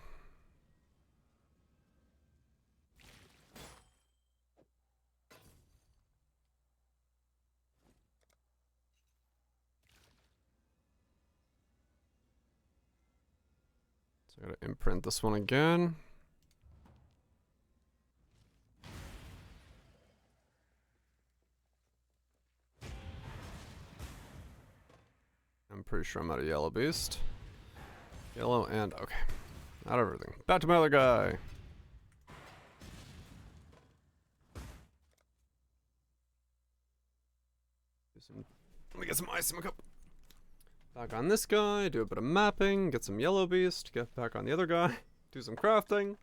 So I gotta imprint this one again. I'm pretty sure I'm out of yellow beast. Yellow and okay. Out of everything. Back to my other guy. Let me get some ice in my cup. Back on this guy, do a bit of mapping, get some yellow beast, get back on the other guy, do some crafting.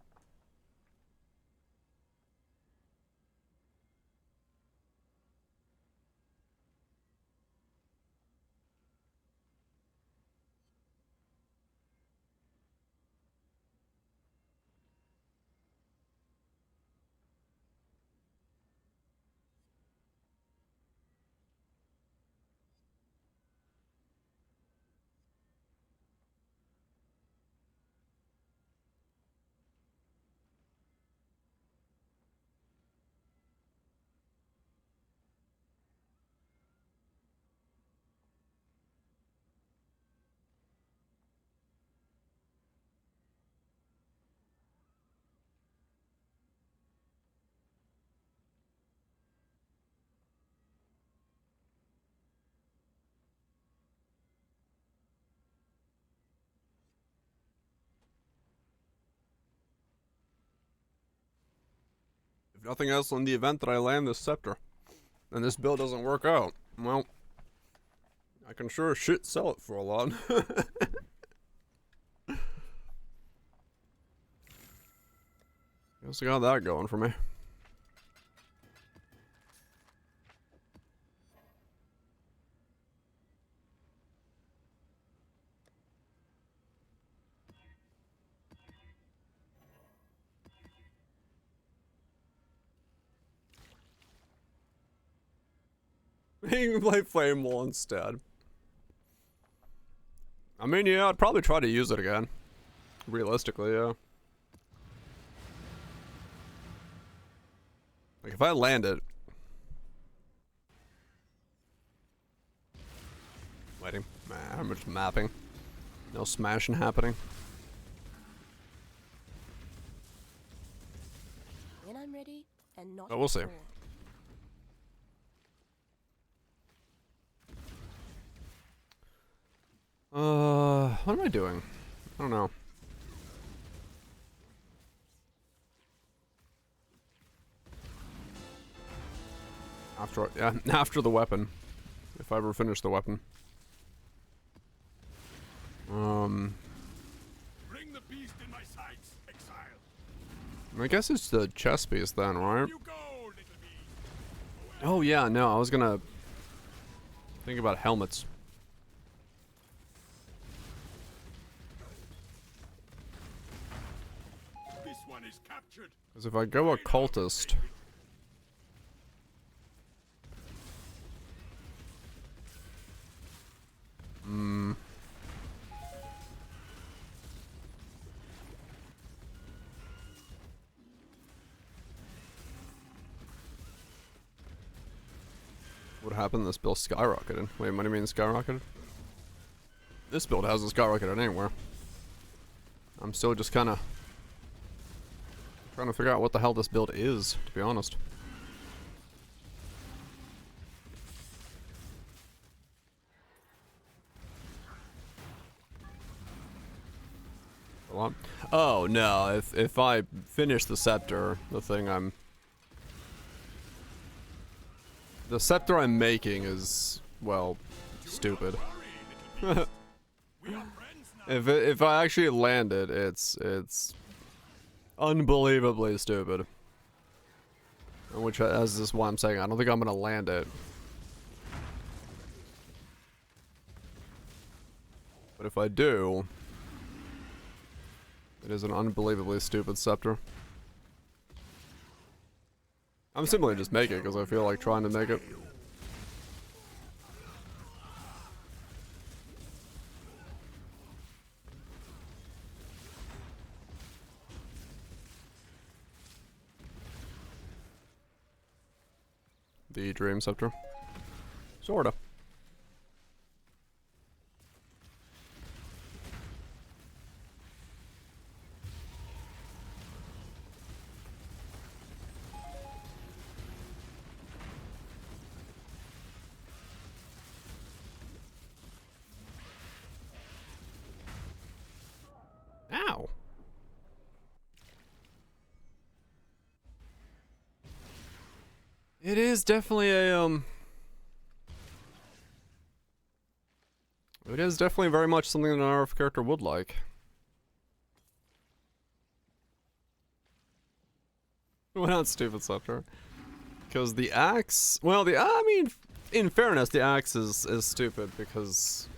If nothing else, in the event that I land this scepter, and this build doesn't work out, well, I can sure as shit sell it for a lot. Guess I got that going for me. You can play Flame Wall instead. I mean, yeah, I'd probably try to use it again. Realistically, yeah. Like, if I land it... Waiting. Nah, I'm just mapping. No smashing happening. When I'm ready, and not Oh, we'll see. before. What am I doing? I don't know. After the weapon. If I ever finish the weapon. Bring the beast in my sights, exile. I guess it's the chest piece then, right? You go, little beast. Oh yeah, no, I was gonna think about helmets. This one is captured. Because if I go occultist, what happened? This build skyrocketed. Wait, what do you mean skyrocketed? This build hasn't skyrocketed anywhere. I'm still just kind of trying to figure out what the hell this build is, to be honest. What? Oh no! If I finish the scepter, the scepter I'm making is, well, stupid. If I actually land it, it's unbelievably stupid. Which, as is why I'm saying, I don't think I'm gonna land it. But if I do, it is an unbelievably stupid scepter. I'm simply just making it because I feel like trying to make it. the Dream Scepter. Sorta. Ow. It is definitely a, it is definitely very much something that an RF character would like. Why not Stupid Scepter? Because the axe, well, I mean, in fairness, the axe is stupid because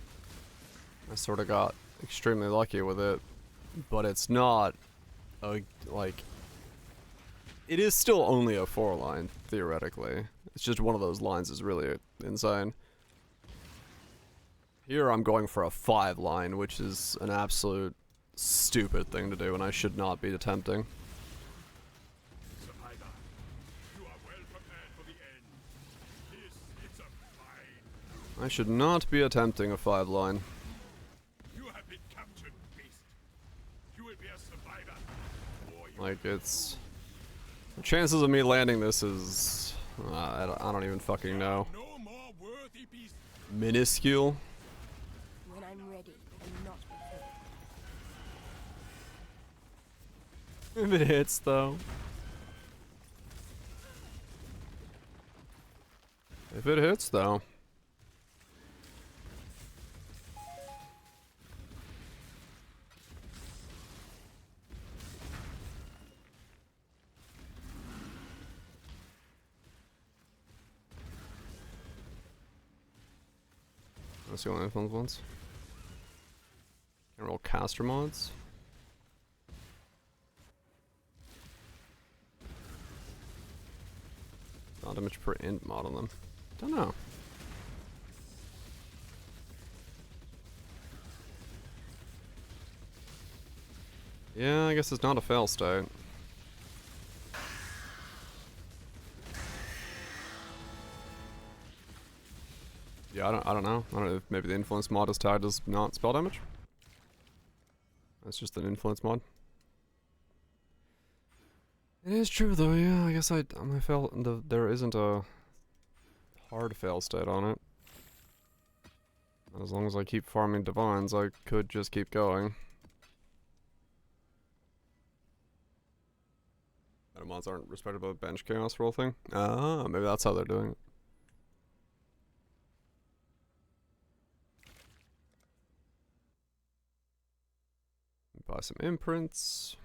I sort of got extremely lucky with it, but it's not a, like, it is still only a 4-line, theoretically. It's just one of those lines is really insane. Here I'm going for a 5-line, which is an absolute stupid thing to do, and I should not be attempting. Survivor, you are well prepared for the end. It's a fight. I should not be attempting a 5-line. You have been captured, beast. You will be a survivor. Like, it's... the chances of me landing this is... I don't even fucking know. No more worthy beast. Minuscule. When I'm ready and not before. If it hits, though. If it hits, though. That's the only influence ones. Can roll caster mods. Not damage per int mod on them. Don't know. Yeah, I guess it's not a fail state. Yeah, I don't know. I don't know if maybe the influence mod is tagged as not spell damage. That's just an influence mod. It is true though, yeah, I guess there isn't a hard fail state on it. As long as I keep farming divines, I could just keep going. Meta mods aren't respected by the bench chaos roll thing? Ah, maybe that's how they're doing it. Buy some imprints.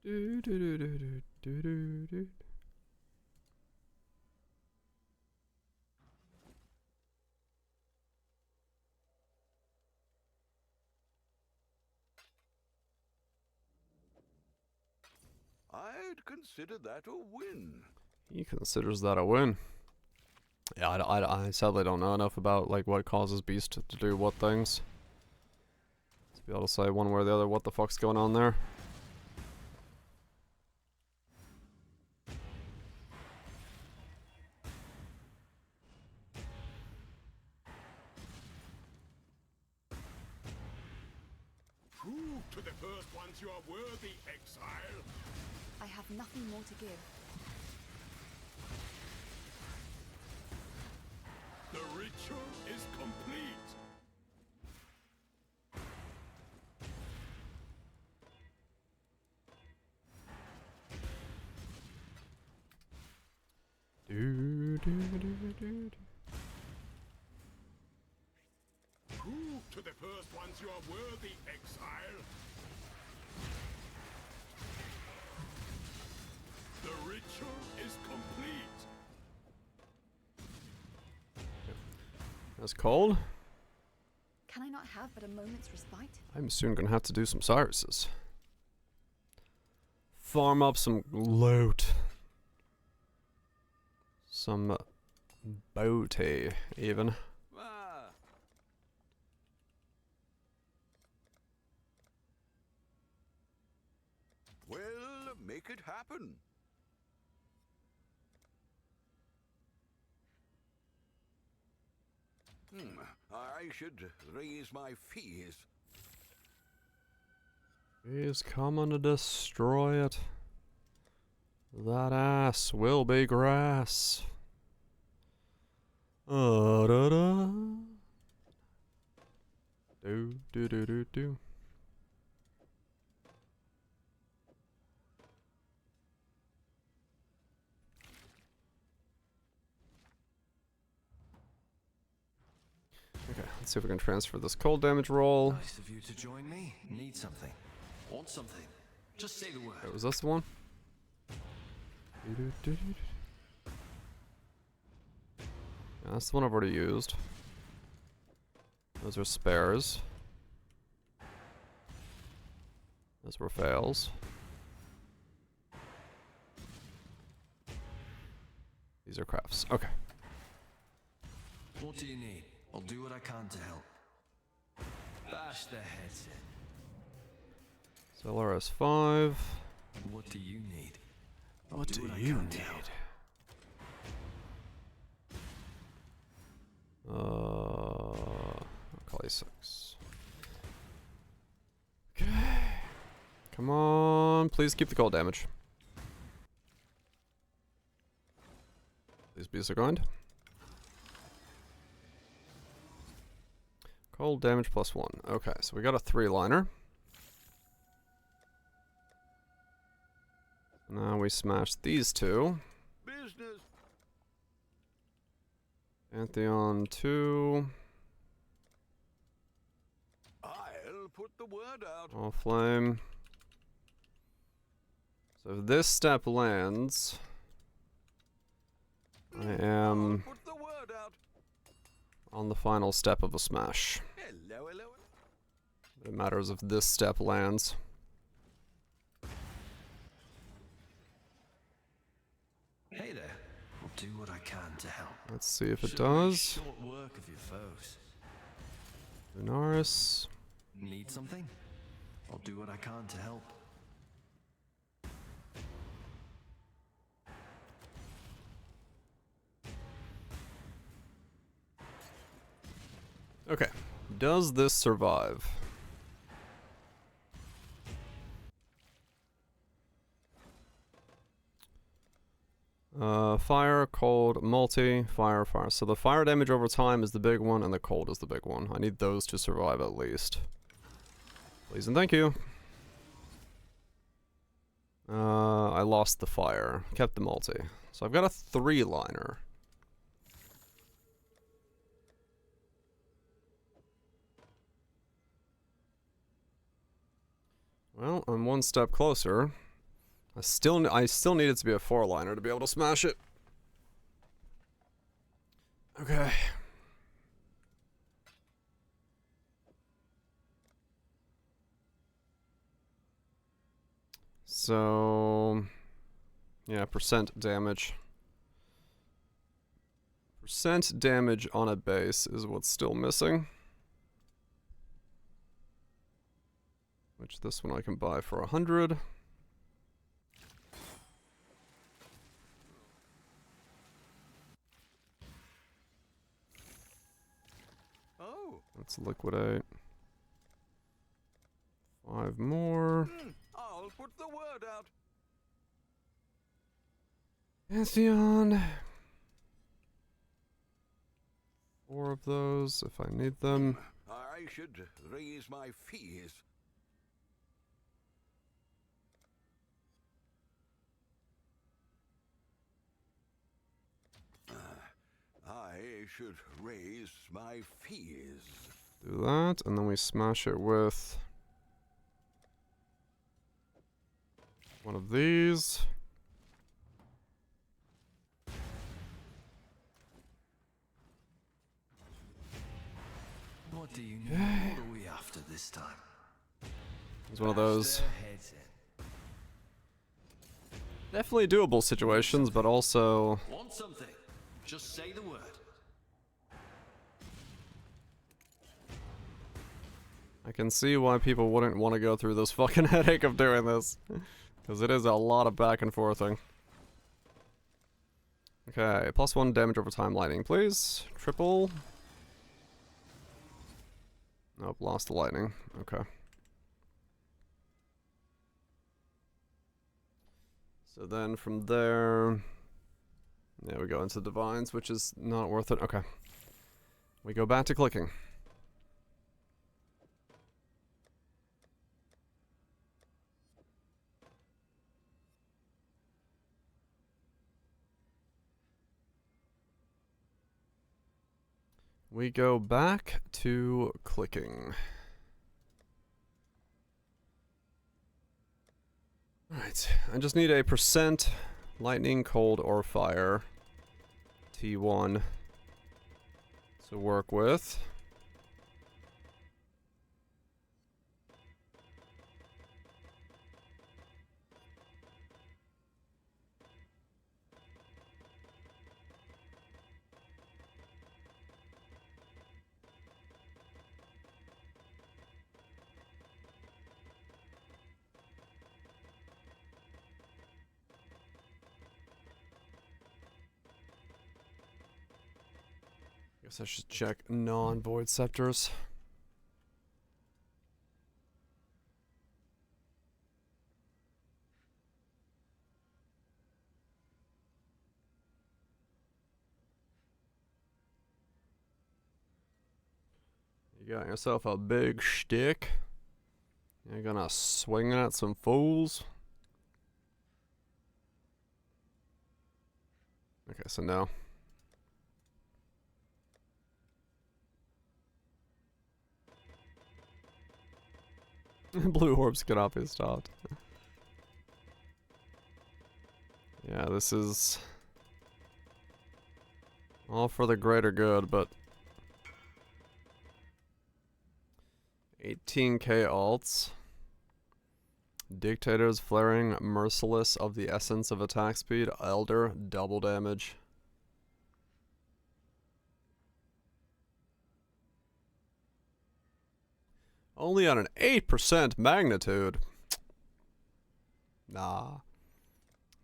Do do do do do do do do. I'd consider that a win. He considers that a win. Yeah, I sadly don't know enough about like what causes Beast to do what things to be able to say one way or the other what the fuck's going on there. Prove to the first ones you are worthy, exile. I have nothing more to give. The ritual is complete. Do do do do. Prove to the first ones you are worthy, exile. The ritual is complete. That's cold. Can I not have but a moment's respite? I'm soon gonna have to do some Cyruses. Farm up some loot. Some booty, even. it happen. I should raise my fees. He's coming to destroy it. That ass will be grass. Da da. Do do do do do. Okay, let's see if we can transfer this cold damage roll. Nice of you to join me. Need something. Want something. Just say the word. Wait, was this the one? Yeah, that's the one I've already used. Those are spares. Those were fails. These are crafts. Okay. What do you need? I'll do what I can to help. Bash their heads in. LRS 5. What do you need? What do you need? I'll call you 6. Okay. Come on, please keep the cold damage. Please be so kind. Cold damage +1. Okay, so we got a 3-liner. Now we smash these two. Business. Pantheon 2. I'll put the word out. All flame. So if this step lands, I am Put the word out. on the final step of a smash. Hello, hello. It matters if this step lands. Hey there. I'll do what I can to help. Let's see if it Should make does. Short work of your foes. Lunaris. Need something? I'll do what I can to help. Okay. Does this survive? Fire, cold, multi, fire, fire. So the fire damage over time is the big one, and the cold is the big one. I need those to survive at least. Please and thank you. I lost the fire. Kept the multi. So I've got a 3-liner. Well, I'm one step closer. I still need it to be a 4-liner to be able to smash it. Okay. So, yeah, percent damage. Percent damage on a base is what's still missing. Which this one I can buy for 100. Oh. Let's liquidate. 5 more. I'll put the word out. Pantheon. 4 of those if I need them. I should raise my fees. I should raise my fees. Do that, and then we smash it with one of these. What do you need? What are we after this time? It's one of those Bash their heads in. definitely doable situations, but also Want something? Just say the word. I can see why people wouldn't want to go through this fucking headache of doing this. Because it is a lot of back and forthing. Okay, +1 damage over time lightning, please. Triple. Nope, lost the lightning. Okay. So then from there... Yeah, we go into Divines, which is not worth it. Okay. We go back to clicking. We go back to clicking. Alright, I just need a % lightning, cold, or fire T1 to work with. Guess I should check non-void scepters. You got yourself a big shtick. You're gonna swing at some fools. Okay, so no. Blue orbs cannot be stopped. Yeah, this is all for the greater good, but 18k alts. Dictators flaring, merciless of the essence of attack speed, elder, double damage. Only on an 8% magnitude. Nah.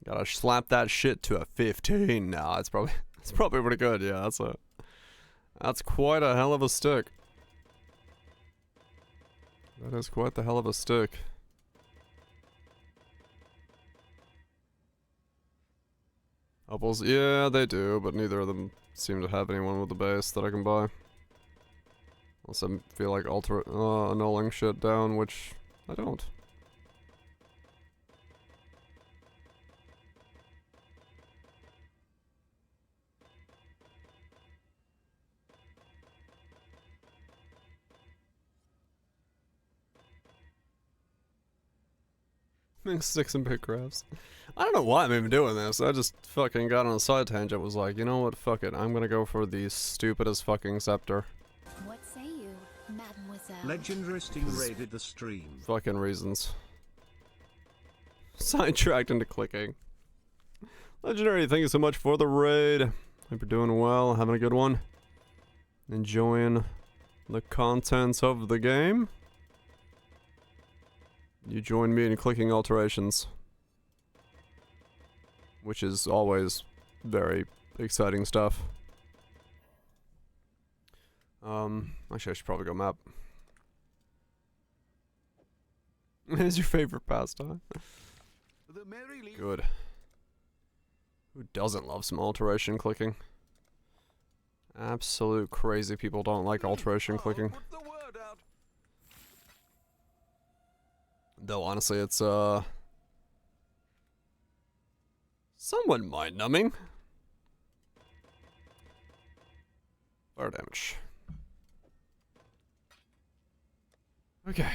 Gotta slap that shit to a 15. Nah, it's probably pretty good. Yeah, that's quite a hell of a stick. That is quite the hell of a stick. Opals, yeah, they do, but neither of them seem to have anyone with the base that I can buy. Unless I feel like annulling shit down, which I don't. Sticks and pick crafts. I don't know why I'm even doing this. I just fucking got on a side tangent. Was like, you know what? Fuck it. I'm gonna go for the stupidest fucking scepter. What say you, Mademoiselle? Legendary Stingray did the stream. Fucking reasons. Sidetracked into clicking. Legendary, thank you so much for the raid. Hope you're doing well, having a good one. Enjoying the contents of the game. You join me in clicking alterations, which is always very exciting stuff. Actually, I should probably go map. What is your favorite pastime? Good. Who doesn't love some alteration clicking? Absolute crazy people don't like alteration clicking. Though honestly, it's somewhat mind-numbing. Fire damage. Okay.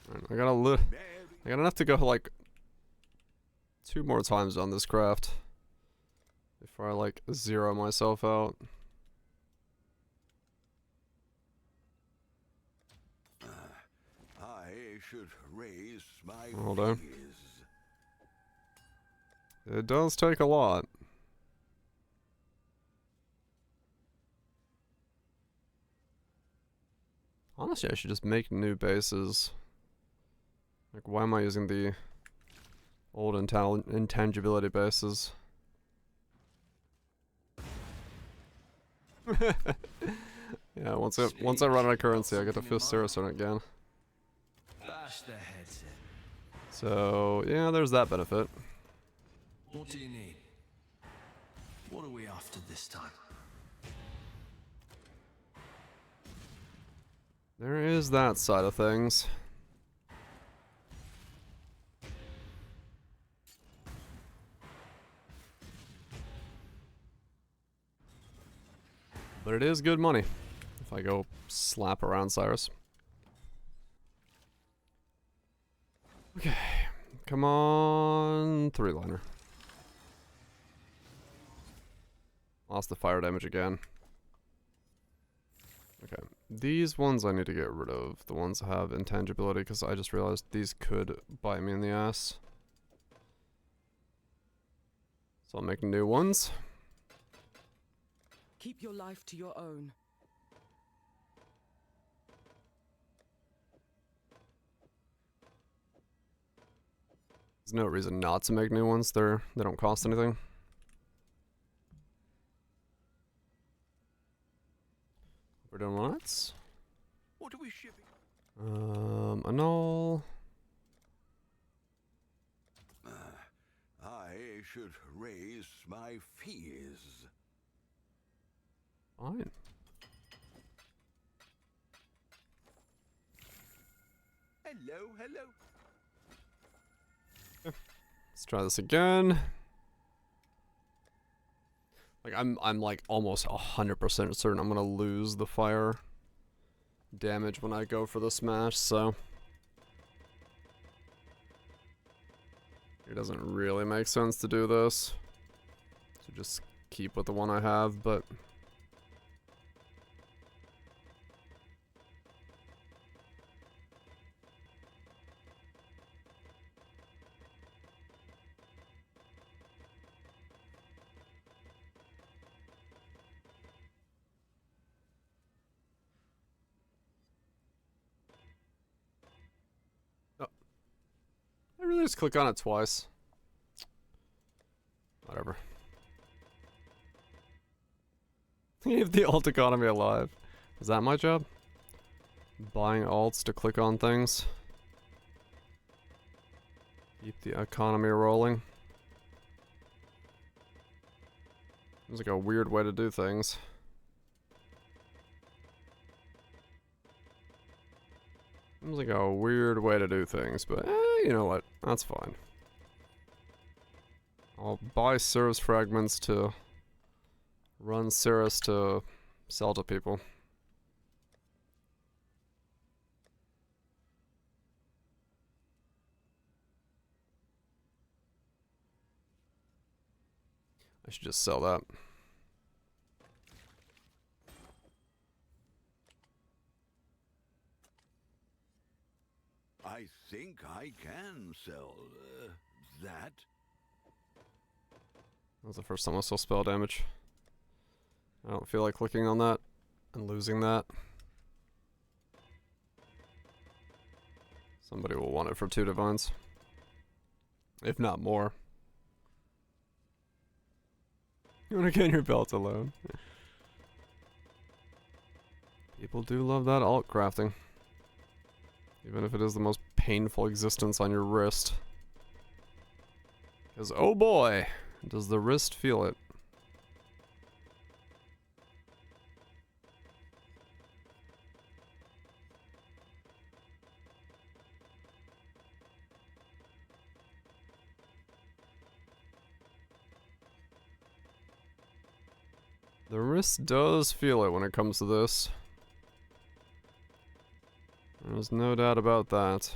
Right, I got enough to go like 2 more times on this craft before I like zero myself out. I should raise my Hold on. fees. It does take a lot. Honestly, I should just make new bases. Like, why am I using the old intangibility bases? Yeah, once I run out of currency, I get to fist Cirrus on it again. Bash their heads in. So yeah, there's that benefit. What do you need? What are we after this time? There is that side of things. But it is good money if I go slap around Cyrus. Okay, come on, 3-liner. Lost the fire damage again. Okay, these ones I need to get rid of. The ones that have intangibility, because I just realized these could bite me in the ass. So I'll make new ones. Keep your life to your own. There's no reason not to make new ones. They don't cost anything. We're doing what? What are we shipping? Annul. I should raise my fees. Fine. Hello, hello. Let's try this again. Like I'm like almost 100% certain I'm gonna lose the fire damage when I go for the smash, so it doesn't really make sense to do this. So just keep with the one I have, but I really just click on it twice. Whatever. Keep the alt economy alive. Is that my job? Buying alts to click on things. Keep the economy rolling. Seems like a weird way to do things. Seems like a weird way to do things, but you know what? That's fine. I'll buy Cirrus fragments to run Cirrus to sell to people. I should just sell that. I think I can sell that. That was the first time I saw spell damage. I don't feel like clicking on that and losing that. Somebody will want it for 2 divines. If not more. You wanna get your belt alone. People do love that alt crafting. Even if it is the most painful existence on your wrist. Because, oh boy, does the wrist feel it. The wrist does feel it when it comes to this. There's no doubt about that.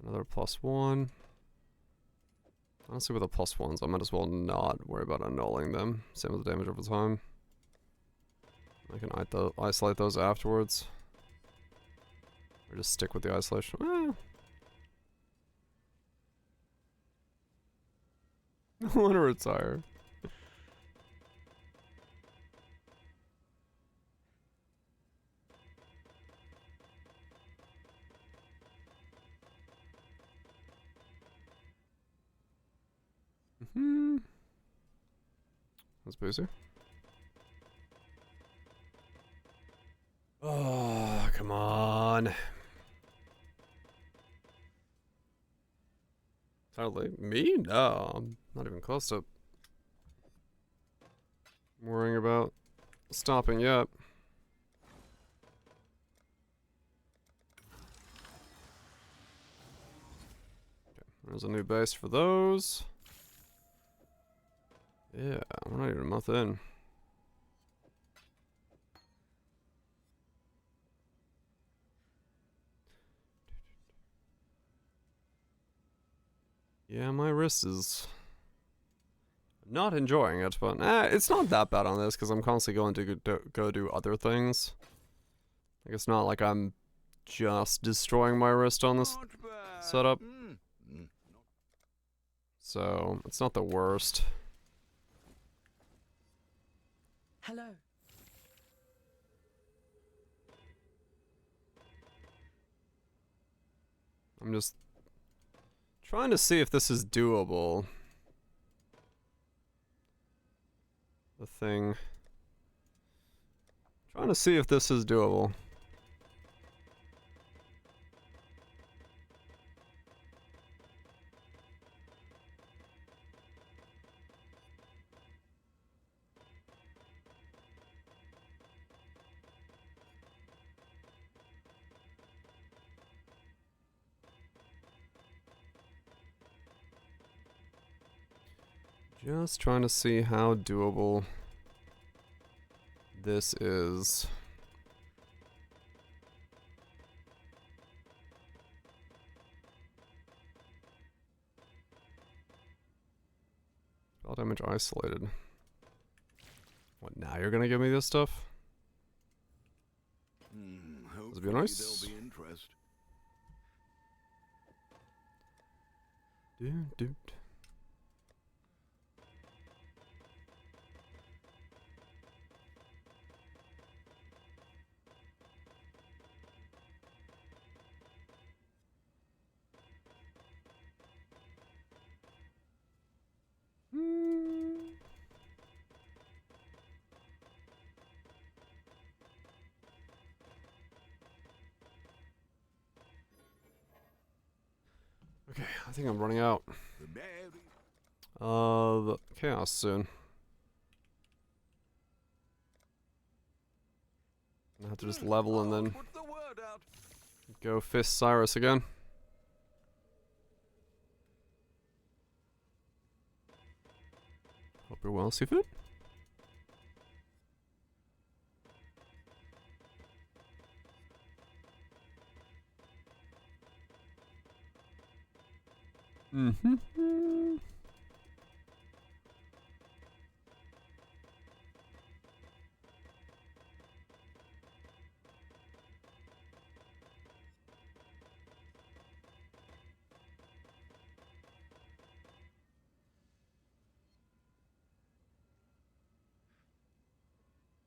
Another +1. Honestly, with the +1s, I might as well not worry about annulling them. Same with the damage over time. I can isolate those afterwards. Or just stick with the isolation. I want to retire. That's boozy. Oh, come on. Totally. Me? No, I'm not even close to worrying about stopping yet. Okay, there's a new base for those. Yeah, we're not even a month in. Yeah, my wrist is not enjoying it, but it's not that bad on this because I'm constantly going to go do other things. Like, it's not like I'm just destroying my wrist on this setup. So, it's not the worst. Hello. I'm just trying to see if this is doable. The thing. Trying to see if this is doable. Just trying to see how doable this is. Spell damage isolated. What, now you're gonna give me this stuff? This would be nice. There'll be interest. Dude. Okay, I think I'm running out of chaos soon. I have to just level and then go fist Cyrus again. Hope you're well, Seafood.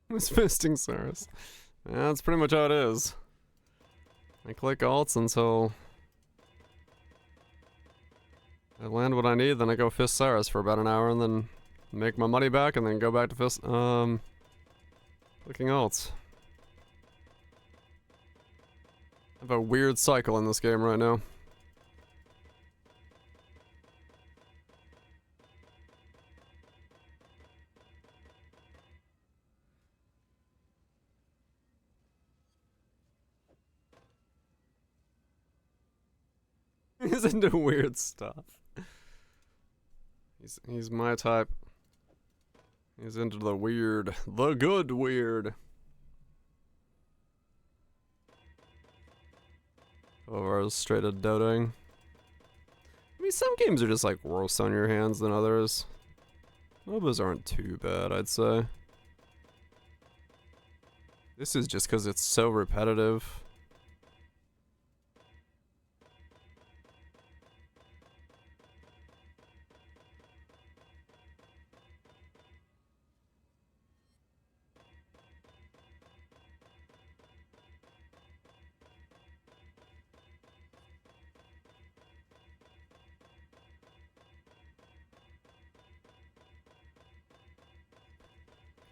It's fisting Cyrus. Yeah, that's pretty much how it is. I click alts until I land what I need, then I go fist Cyrus for about an hour and then make my money back and then go back to fist clicking alts. I have a weird cycle in this game right now. He's into weird stuff. He's my type. He's into the weird. The good weird. Or straight up doting. I mean, some games are just like worse on your hands than others. MOBAs aren't too bad, I'd say. This is just because it's so repetitive.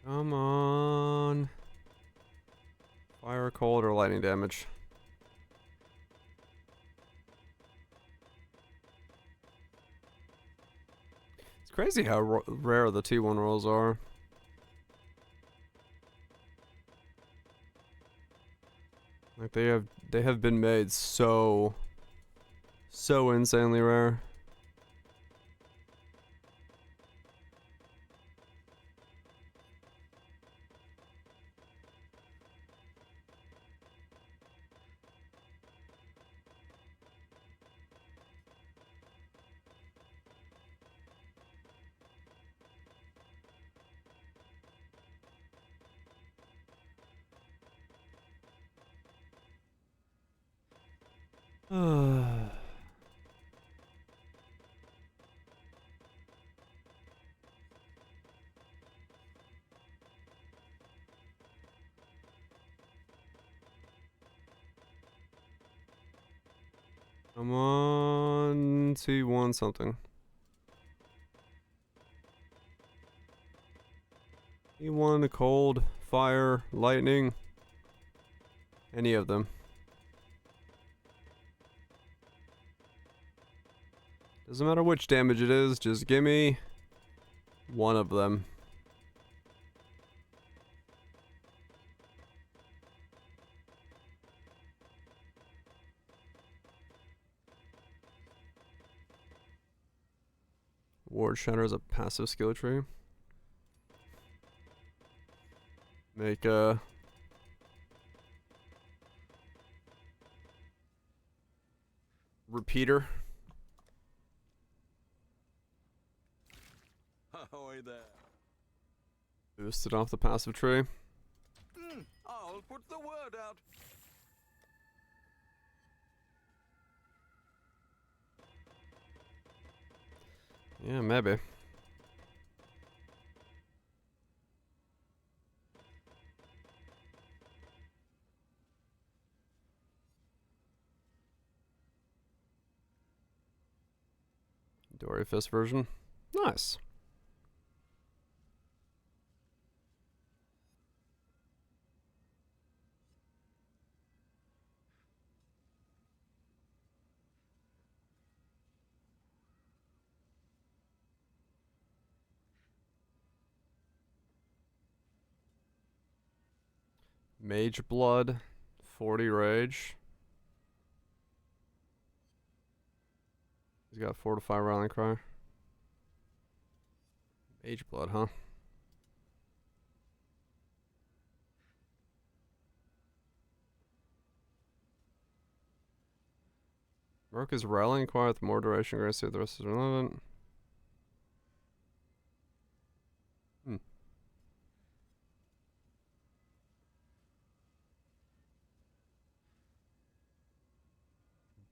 Come on. Fire, cold, or lightning damage. It's crazy how rare the T1 rolls are. Like they have been made so insanely rare. Come on, T1 something. T1, cold, fire, lightning. Any of them. Doesn't matter which damage it is, just give me one of them. Ward Shatter is a passive skill tree. Make a repeater. Ahoy there. Boosted off the passive tree. I'll put the word out. Yeah, maybe. Dory Fist version. Nice. Mage Blood, 40 Rage. He's got 4 to 5 Rallying Cry. Mage Blood, huh? Merc is Rallying Cry with more duration, grace the rest is irrelevant.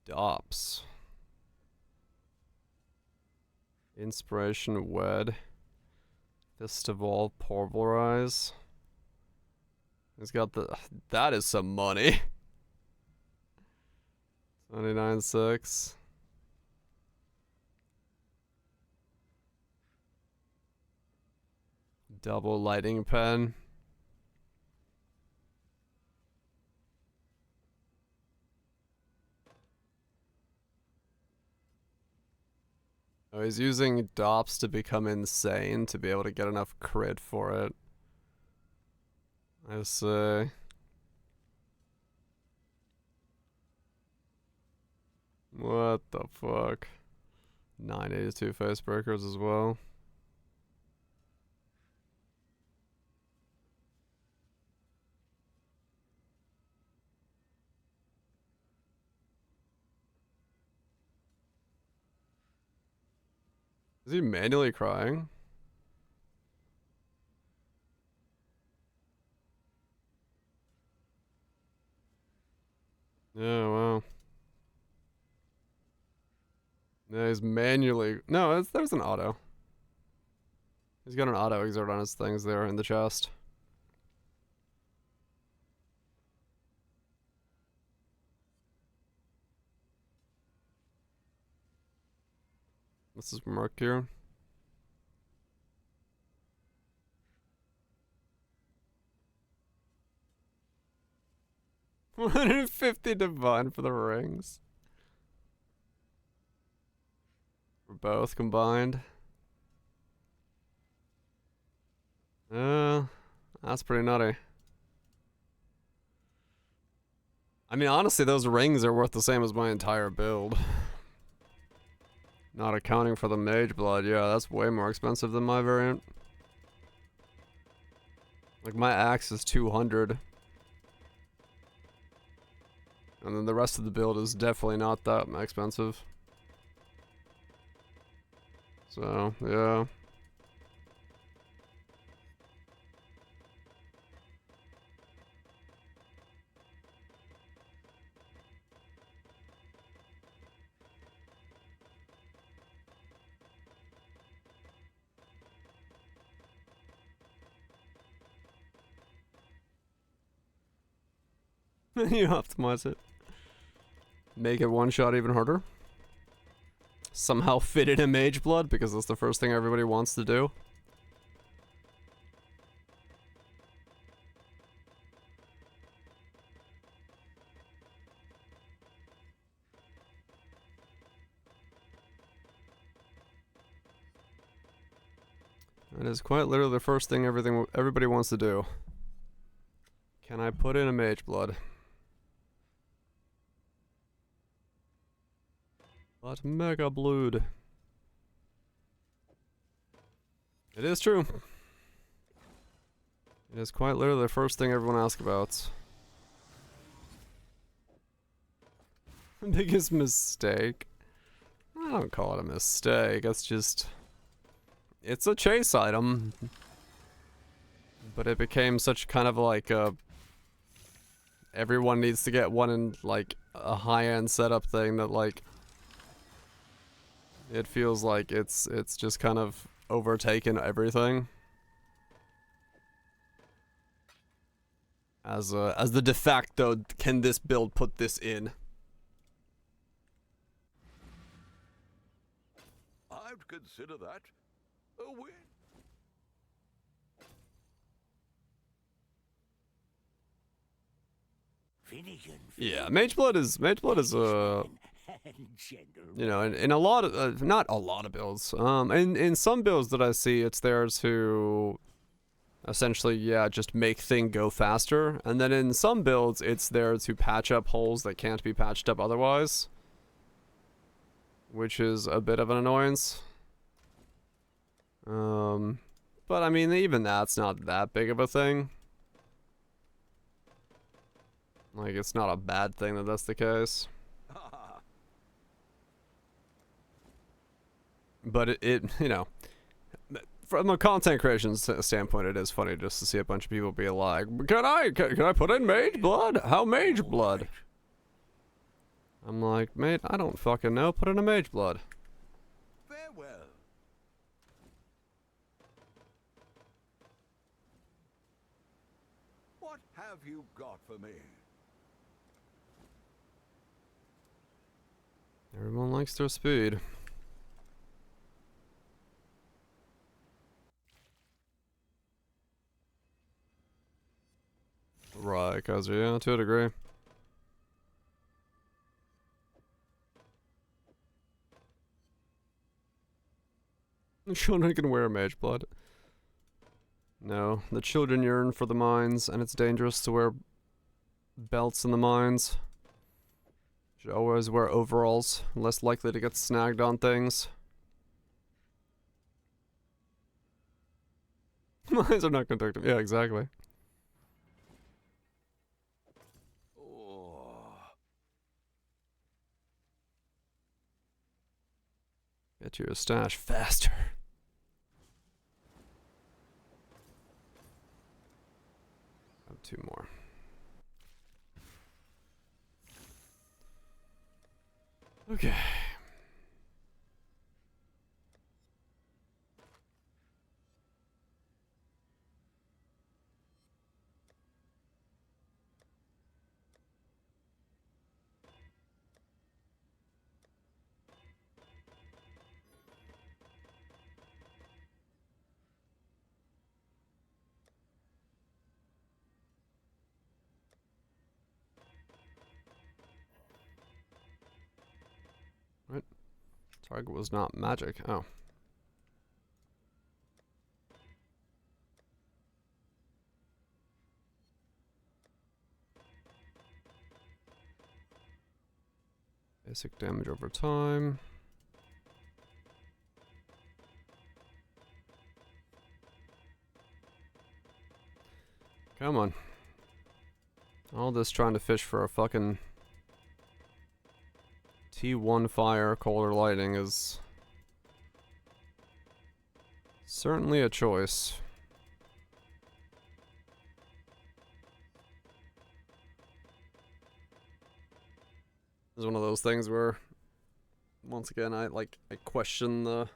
Dops. Inspiration Wed. Festival Pulverize. He's got the... That is some money. 29.6. Double Lighting Pen. Oh, he's using Dops to become insane to be able to get enough crit for it. I see. What the fuck? 982 face breakers as well. Is he manually crying? Yeah, wow. Yeah, he's manually... No, there's an auto. He's got an auto exert on his things there in the chest. This is Merc here. 150 divine for the rings. For both combined. That's pretty nutty. I mean, honestly, those rings are worth the same as my entire build. Not accounting for the mage blood. Yeah, that's way more expensive than my variant. Like, my axe is 200. And then the rest of the build is definitely not that expensive. So, yeah. You optimize it. Make it one shot even harder. Somehow fit it in mage blood because that's the first thing everybody wants to do. That is quite literally the first thing everybody wants to do. Can I put in a mage blood? But mega blood. It is true. It is quite literally the first thing everyone asks about. Biggest mistake? I don't call it a mistake, it's just... It's a chase item. But it became such kind of like a... Everyone needs to get one in like a high-end setup thing that like... It feels like it's just kind of overtaken everything. As the de facto, can this build put this in? I'd consider that a win. Yeah, mage blood is you know, in a lot of not a lot of builds. In some builds that I see, it's there to essentially, yeah, just make thing go faster, and then in some builds, it's there to patch up holes that can't be patched up otherwise, which is a bit of an annoyance. But I mean, even that's not that big of a thing. Like, it's not a bad thing that that's the case. But it you know, from a content creation standpoint, it is funny just to see a bunch of people be like, can I put in mage blood? How mage blood? I'm like, mate, I don't fucking know. Put in a mage blood. Farewell. What have you got for me? Everyone likes their speed. Right, cause yeah, to a degree. Children can wear mage blood. No, the children yearn for the mines, and it's dangerous to wear belts in the mines. Should always wear overalls, less likely to get snagged on things. Mines are not conductive. Yeah, exactly. Get to your stash faster. Have 2 more. Okay. Target was not magic. Oh. Basic damage over time. Come on. All this trying to fish for a fucking T1 fire, colder lightning is certainly a choice. It's one of those things where, once again, I question the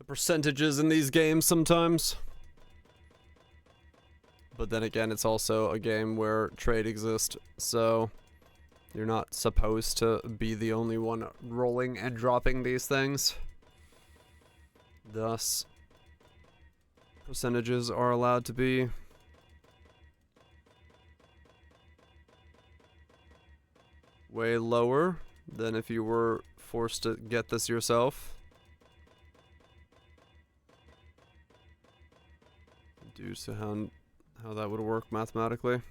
percentages in these games sometimes. But then again, it's also a game where trade exists, so you're not supposed to be the only one rolling and dropping these things. Thus, percentages are allowed to be way lower than if you were forced to get this yourself. Due to how that would work mathematically.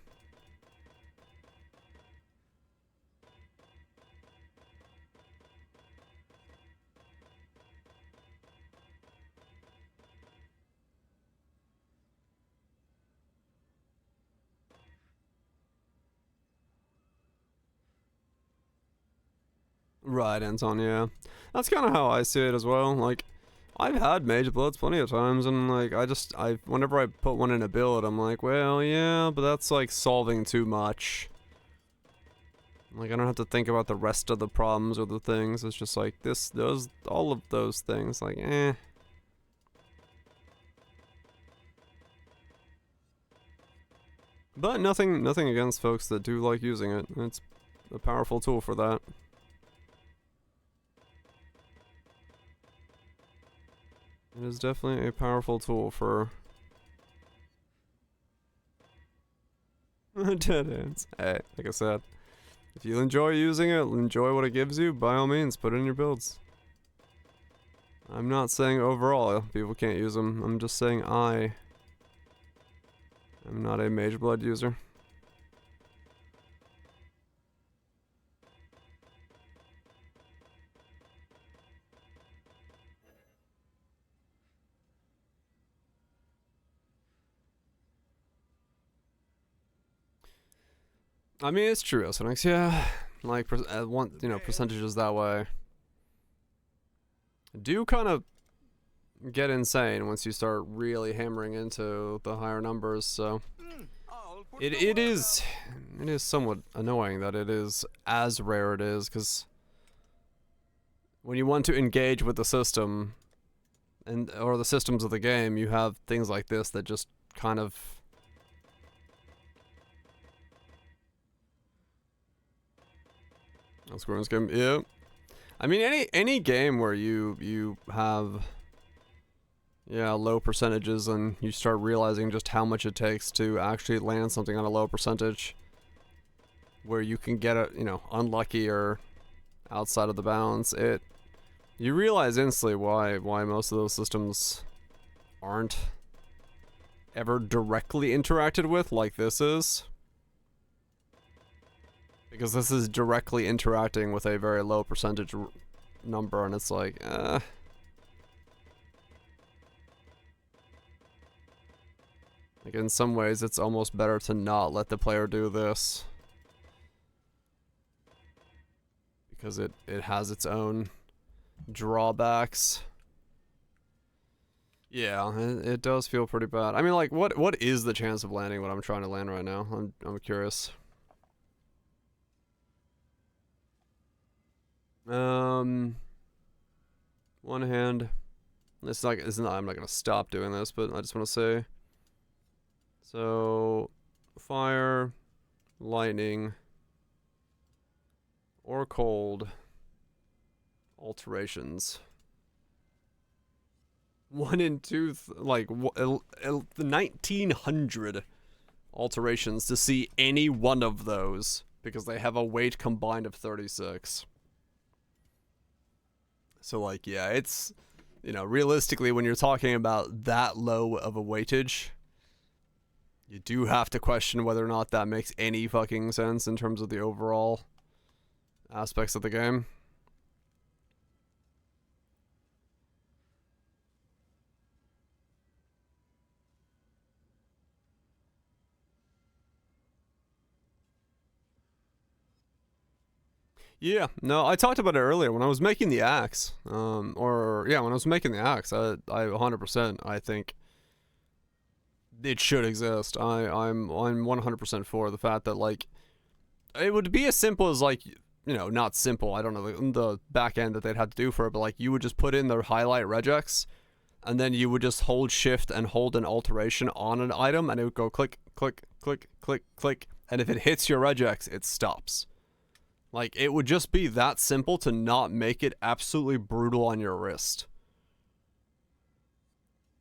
Right, Anton, yeah. That's kind of how I see it as well. Like, I've had Mage Bloods plenty of times, and like, whenever I put one in a build, I'm like, well, yeah, but that's like solving too much. Like, I don't have to think about the rest of the problems or the things. It's just like, all of those things, like, eh. But nothing against folks that do like using it. It's a powerful tool for that. It is definitely a powerful tool for dead ends. Hey, like I said, if you enjoy using it, enjoy what it gives you, by all means, put it in your builds. I'm not saying overall people can't use them. I'm just saying I'm not a Mage Blood user. I mean, it's true, Oceanix, yeah. Like, percentages that way do kind of get insane once you start really hammering into the higher numbers, so it is somewhat annoying that it is as rare it is, because when you want to engage with the system or the systems of the game, you have things like this that just kind of Scorching game, yeah. I mean, any game where you have low percentages and you start realizing just how much it takes to actually land something on a low percentage, where you can get it, unlucky or outside of the bounds, you realize instantly why most of those systems aren't ever directly interacted with like this is. Because this is directly interacting with a very low percentage number, and it's like, Like, in some ways, it's almost better to not let the player do this. Because it has its own drawbacks. Yeah, it does feel pretty bad. I mean, like, what is the chance of landing what I'm trying to land right now? I'm curious. One hand. I'm not gonna stop doing this, but I just want to say. So, fire, lightning, or cold alterations. 1 in 2, 1900 alterations to see any one of those, because they have a weight combined of 36. So like, yeah, it's, you know, realistically when you're talking about that low of a weightage, you do have to question whether or not that makes any fucking sense in terms of the overall aspects of the game. Yeah, no, I talked about it earlier when I was making the axe. When I was making the axe, I 100%, I think it should exist. I'm 100% for the fact that, like, it would be as simple as, like, you know, not simple, I don't know the back end that they'd have to do for it, but like you would just put in the highlight regex, and then you would just hold shift and hold an alteration on an item, and it would go click, click, click, click, click, and if it hits your regex, it stops. Like, it would just be that simple to not make it absolutely brutal on your wrist.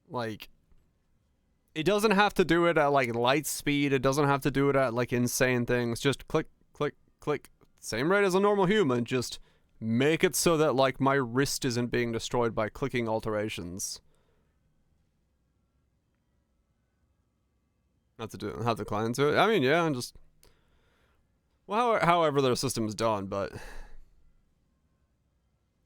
Like, it doesn't have to do it at, like, light speed. It doesn't have to do it at, like, insane things. Just click, click, click. Same rate as a normal human. Just make it so that, like, my wrist isn't being destroyed by clicking alterations. Have to client to it. I mean, yeah, and just... Well, however their system is done, but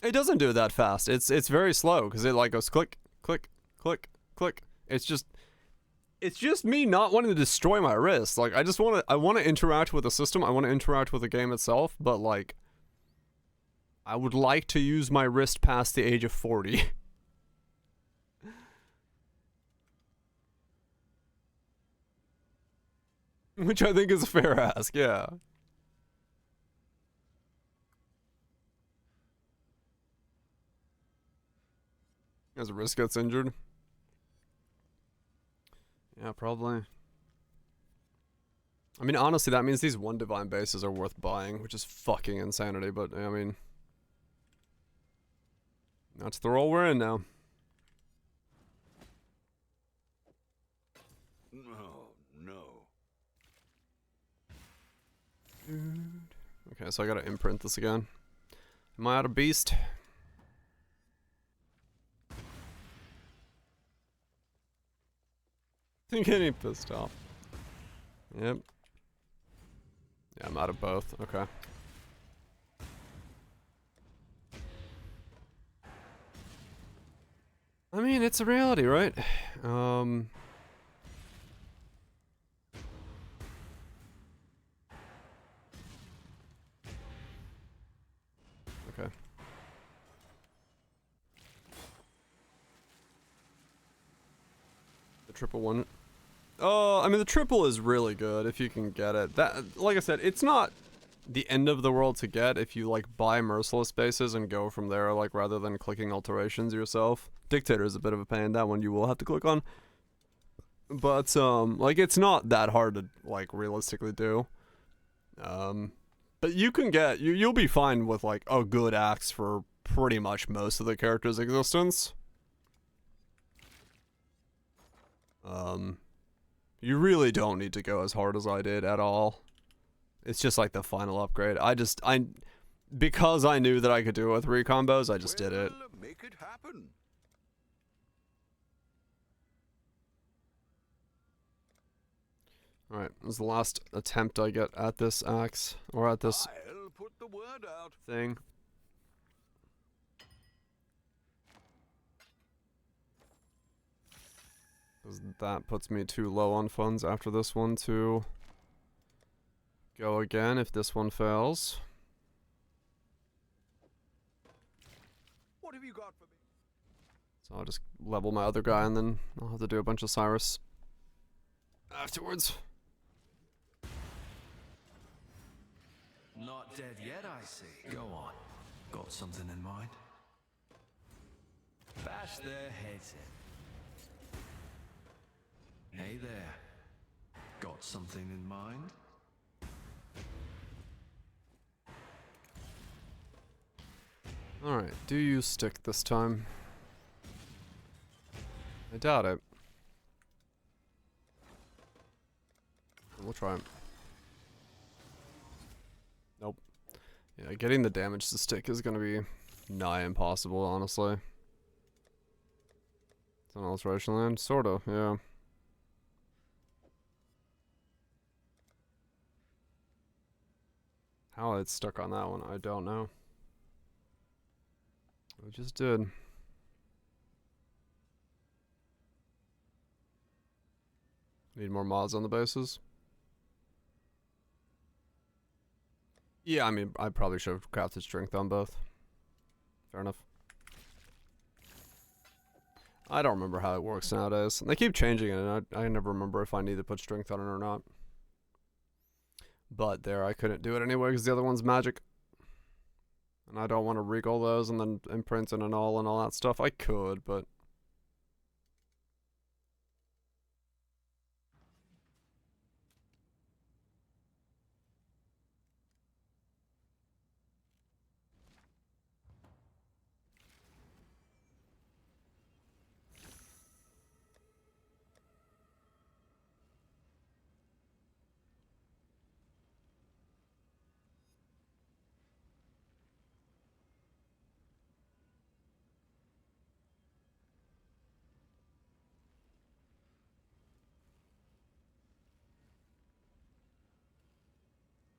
it doesn't do it that fast. It's very slow because it like goes click, click, click, click. It's just me not wanting to destroy my wrist. Like I want to interact with the system. I want to interact with the game itself, but like I would like to use my wrist past the age of 40. Which I think is a fair ask, yeah. As a wrist gets injured? Yeah, probably. I mean, honestly, that means these 1 divine bases are worth buying, which is fucking insanity, but, I mean... That's the role we're in now. No. Okay, so I gotta imprint this again. Am I out of beast? I'm getting pissed off. Yep. Yeah, I'm out of both. Okay. I mean, it's a reality, right? Okay. The triple one. I mean, the triple is really good if you can get it. That, like I said, it's not the end of the world to get if you, like, buy merciless bases and go from there, like, rather than clicking alterations yourself. Dictator is a bit of a pain. That one you will have to click on. But, like, it's not that hard to, like, realistically do. But you can get, you'll be fine with, like, a good axe for pretty much most of the character's existence. You really don't need to go as hard as I did at all. It's just like the final upgrade. Because I knew that I could do it with recombos, I just did it. Make it happen. Alright, this is the last attempt I get at this axe, or at this I'll put the word out. thing. That puts me too low on funds after this one to go again if this one fails. What have you got for me? So I'll just level my other guy and then I'll have to do a bunch of Cyrus afterwards. Not dead yet, I see. Go on. Got something in mind? Bash their heads in. Hey there. Got something in mind? Alright, do you stick this time? I doubt it. We'll try it. Nope. Yeah, getting the damage to stick is gonna be nigh impossible, honestly. It's an alteration land? Sorta, yeah. How it's stuck on that one, I don't know. I just did. Need more mods on the bases? Yeah, I mean, I probably should have crafted strength on both. Fair enough. I don't remember how it works nowadays. They keep changing it, and I never remember if I need to put strength on it or not. But there, I couldn't do it anyway because the other one's magic. And I don't want to regal those and then imprint and annul and all that stuff. I could, but...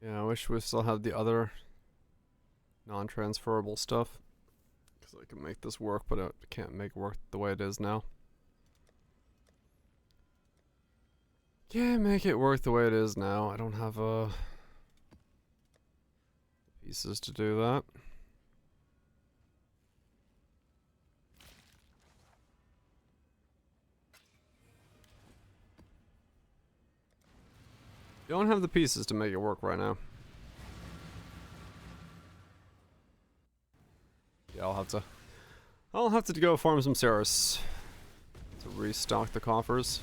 Yeah, I wish we still had the other non-transferable stuff. Because I can make this work, but I can't make it work the way it is now. Can't make it work the way it is now. I don't have pieces to do that. Don't have the pieces to make it work right now. Yeah, I'll have to go farm some Ceres to restock the coffers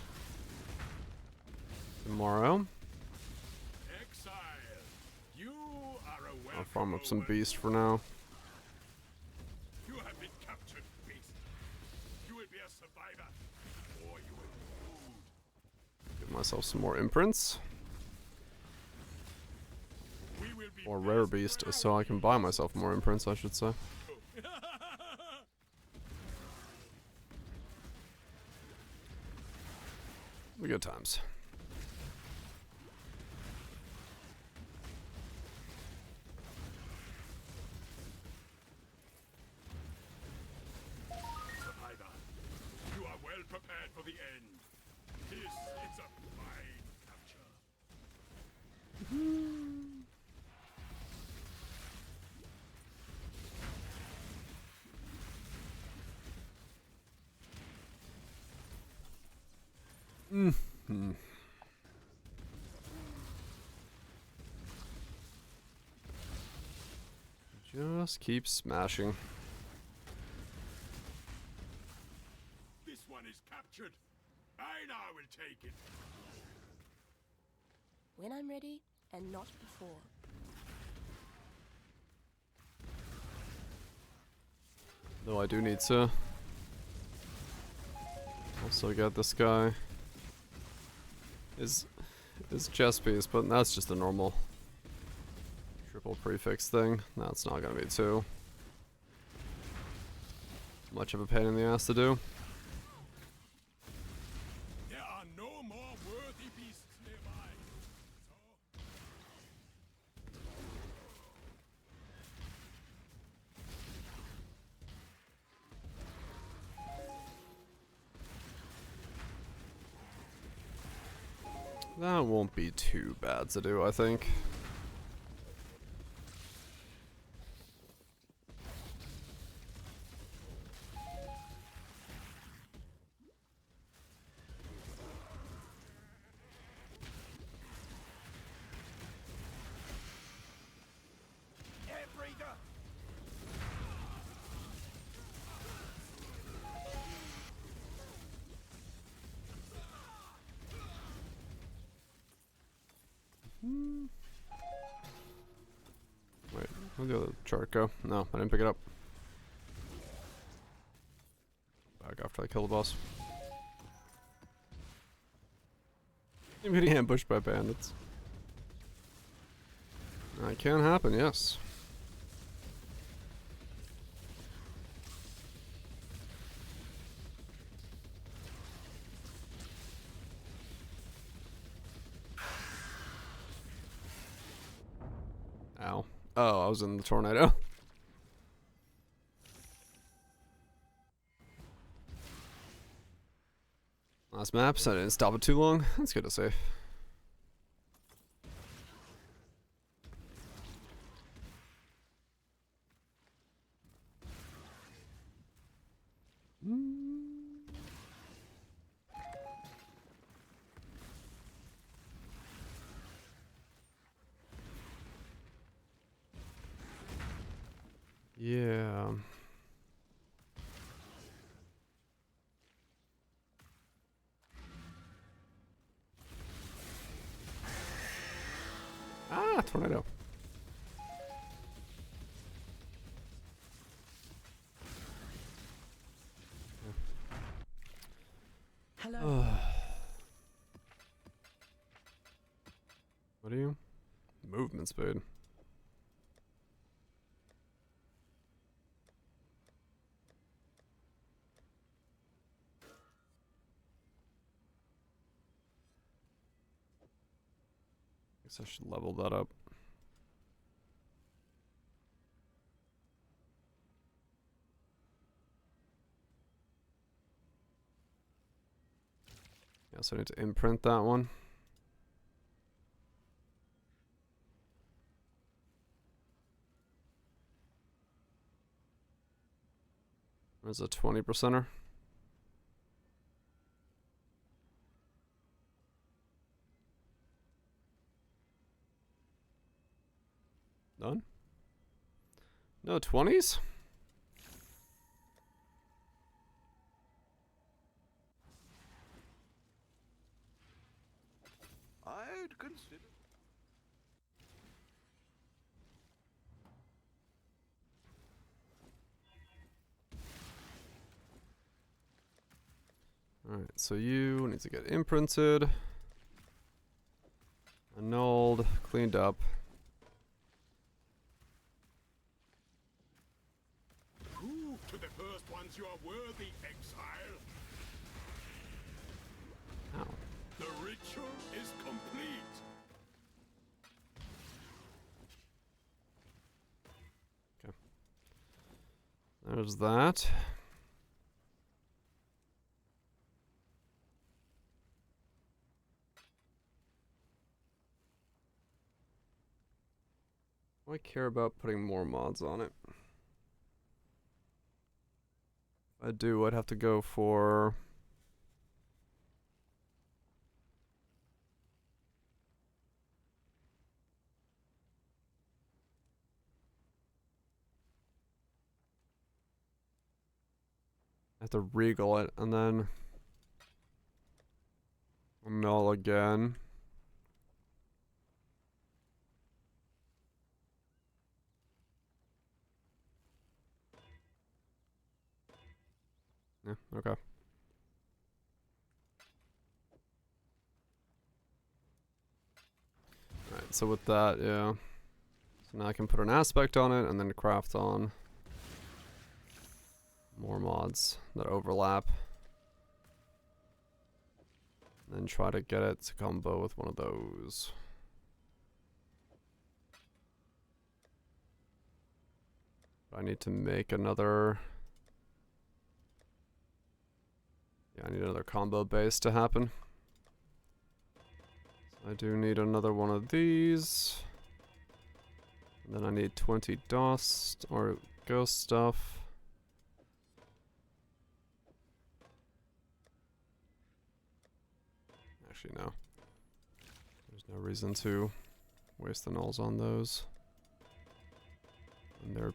tomorrow. Exile, you are a I'll farm up some beast for now. You have been captured, beast. You will be a survivor, or you will be food. Give myself some more imprints. Or rare beast, so I can buy myself more imprints, I should say. Good times. Survivor, you are well prepared for the end. This is a fine capture. Just keep smashing. This one is captured. I now will take it. When I'm ready, and not before. Though I do need to also get this guy. Is chest piece, but that's just a normal triple prefix thing. That's not gonna be too much of a pain in the ass to do. There are no more worthy beasts nearby. That won't be too bad to do, I think. Wait, where'd the other chart go? No, I didn't pick it up. Back after I kill the boss. I'm getting ambushed by bandits. That can happen, yes. Oh, I was in the tornado. Last map, so I didn't stop it too long. That's good to see. Yeah. Ah, tornado. Hello. What are you? Movement speed. Guess I should level that up. Yeah, so I need to imprint that one. There's a 20%er. None? No 20s? I'd consider. Alright, so you need to get imprinted, annulled, cleaned up. Prove to the first ones you are worthy, exile. Ow. The ritual is complete. Okay. There's that. I care about putting more mods on it. If I do, I'd have to go for... I have to regal it and then annul again. Yeah, okay. Alright, so with that, yeah. So now I can put an aspect on it and then craft on more mods that overlap. And then try to get it to combo with one of those. I need to make another... Yeah, I need another combo base to happen. So I do need another one of these. And then I need 20 dust or ghost stuff. Actually, no. There's no reason to waste the nulls on those. And they're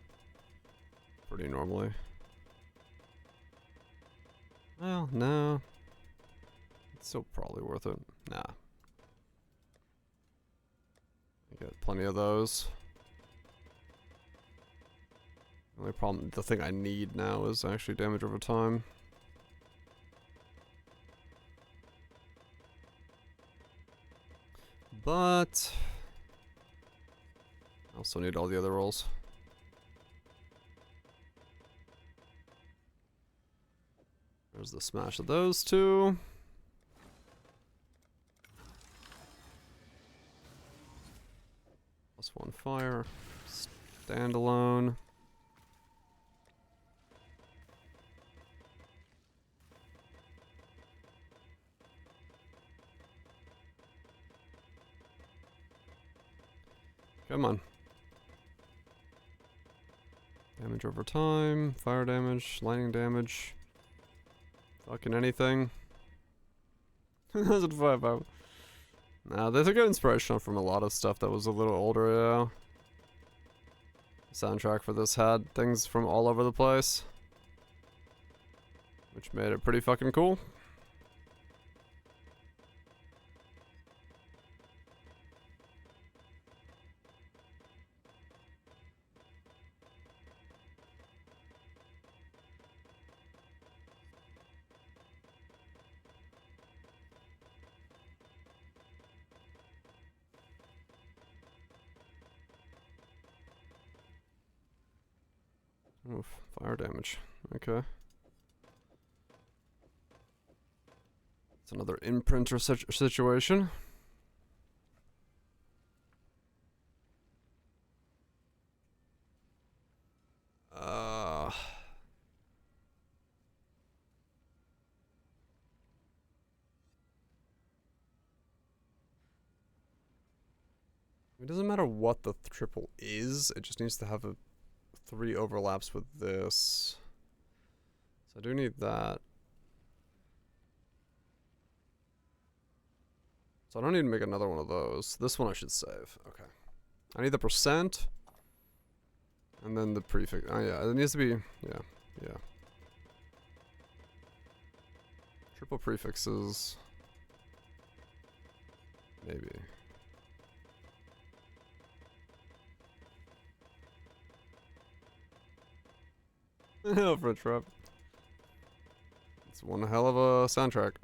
pretty normally. Well, no. It's still probably worth it. Nah. I get plenty of those. The only problem, the thing I need now is actually damage over time. But I also need all the other rolls. There's the smash of those two. +1 fire. Standalone. Come on. Damage over time, fire damage, lightning damage. Fucking anything. 2005. Now, there's a good inspiration from a lot of stuff that was a little older, yeah. Soundtrack for this had things from all over the place, which made it pretty fucking cool. Oof, fire damage. Okay. It's another imprinter situation. It doesn't matter what the triple is, it just needs to have a 3 overlaps with this. So I do need that. So I don't need to make another one of those. This one I should save. Okay. I need the percent. And then the prefix. Oh yeah, it needs to be, yeah. Triple prefixes. Maybe. Hell for a trap. It's one hell of a soundtrack.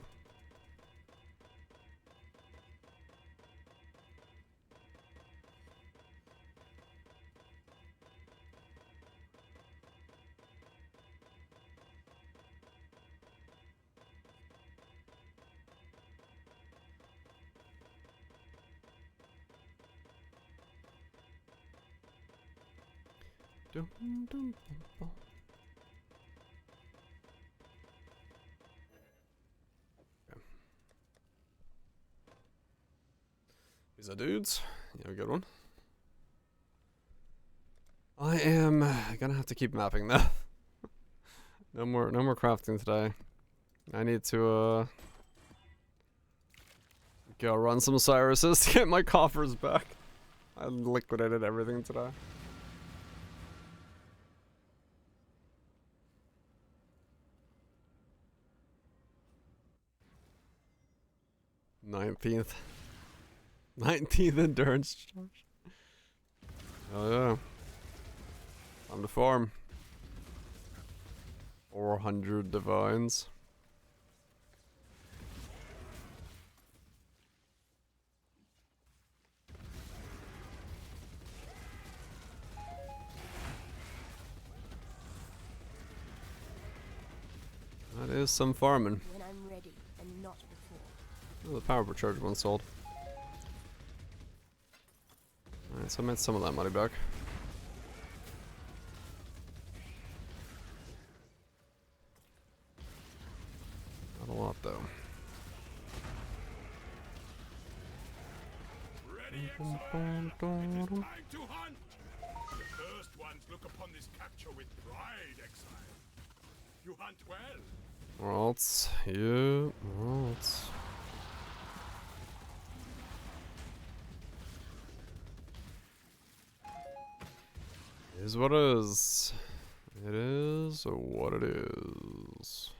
Dum, dum, dum, dum. These are dudes. You have a good one. I am gonna have to keep mapping that. No more crafting today. I need to go run some Cyruses to get my coffers back. I liquidated everything today. Nineteenth endurance charge. Oh yeah. Time to farm. 400 divines. That is some farming. When I'm ready and not before. Oh, the power recharge one sold. Alright, so I made some of that money back. Not a lot though. Ready, exile? It is time to hunt! The first ones look upon this capture with pride, exile. You hunt well. Or else, yeah, or else. It is what it is. It is what it is.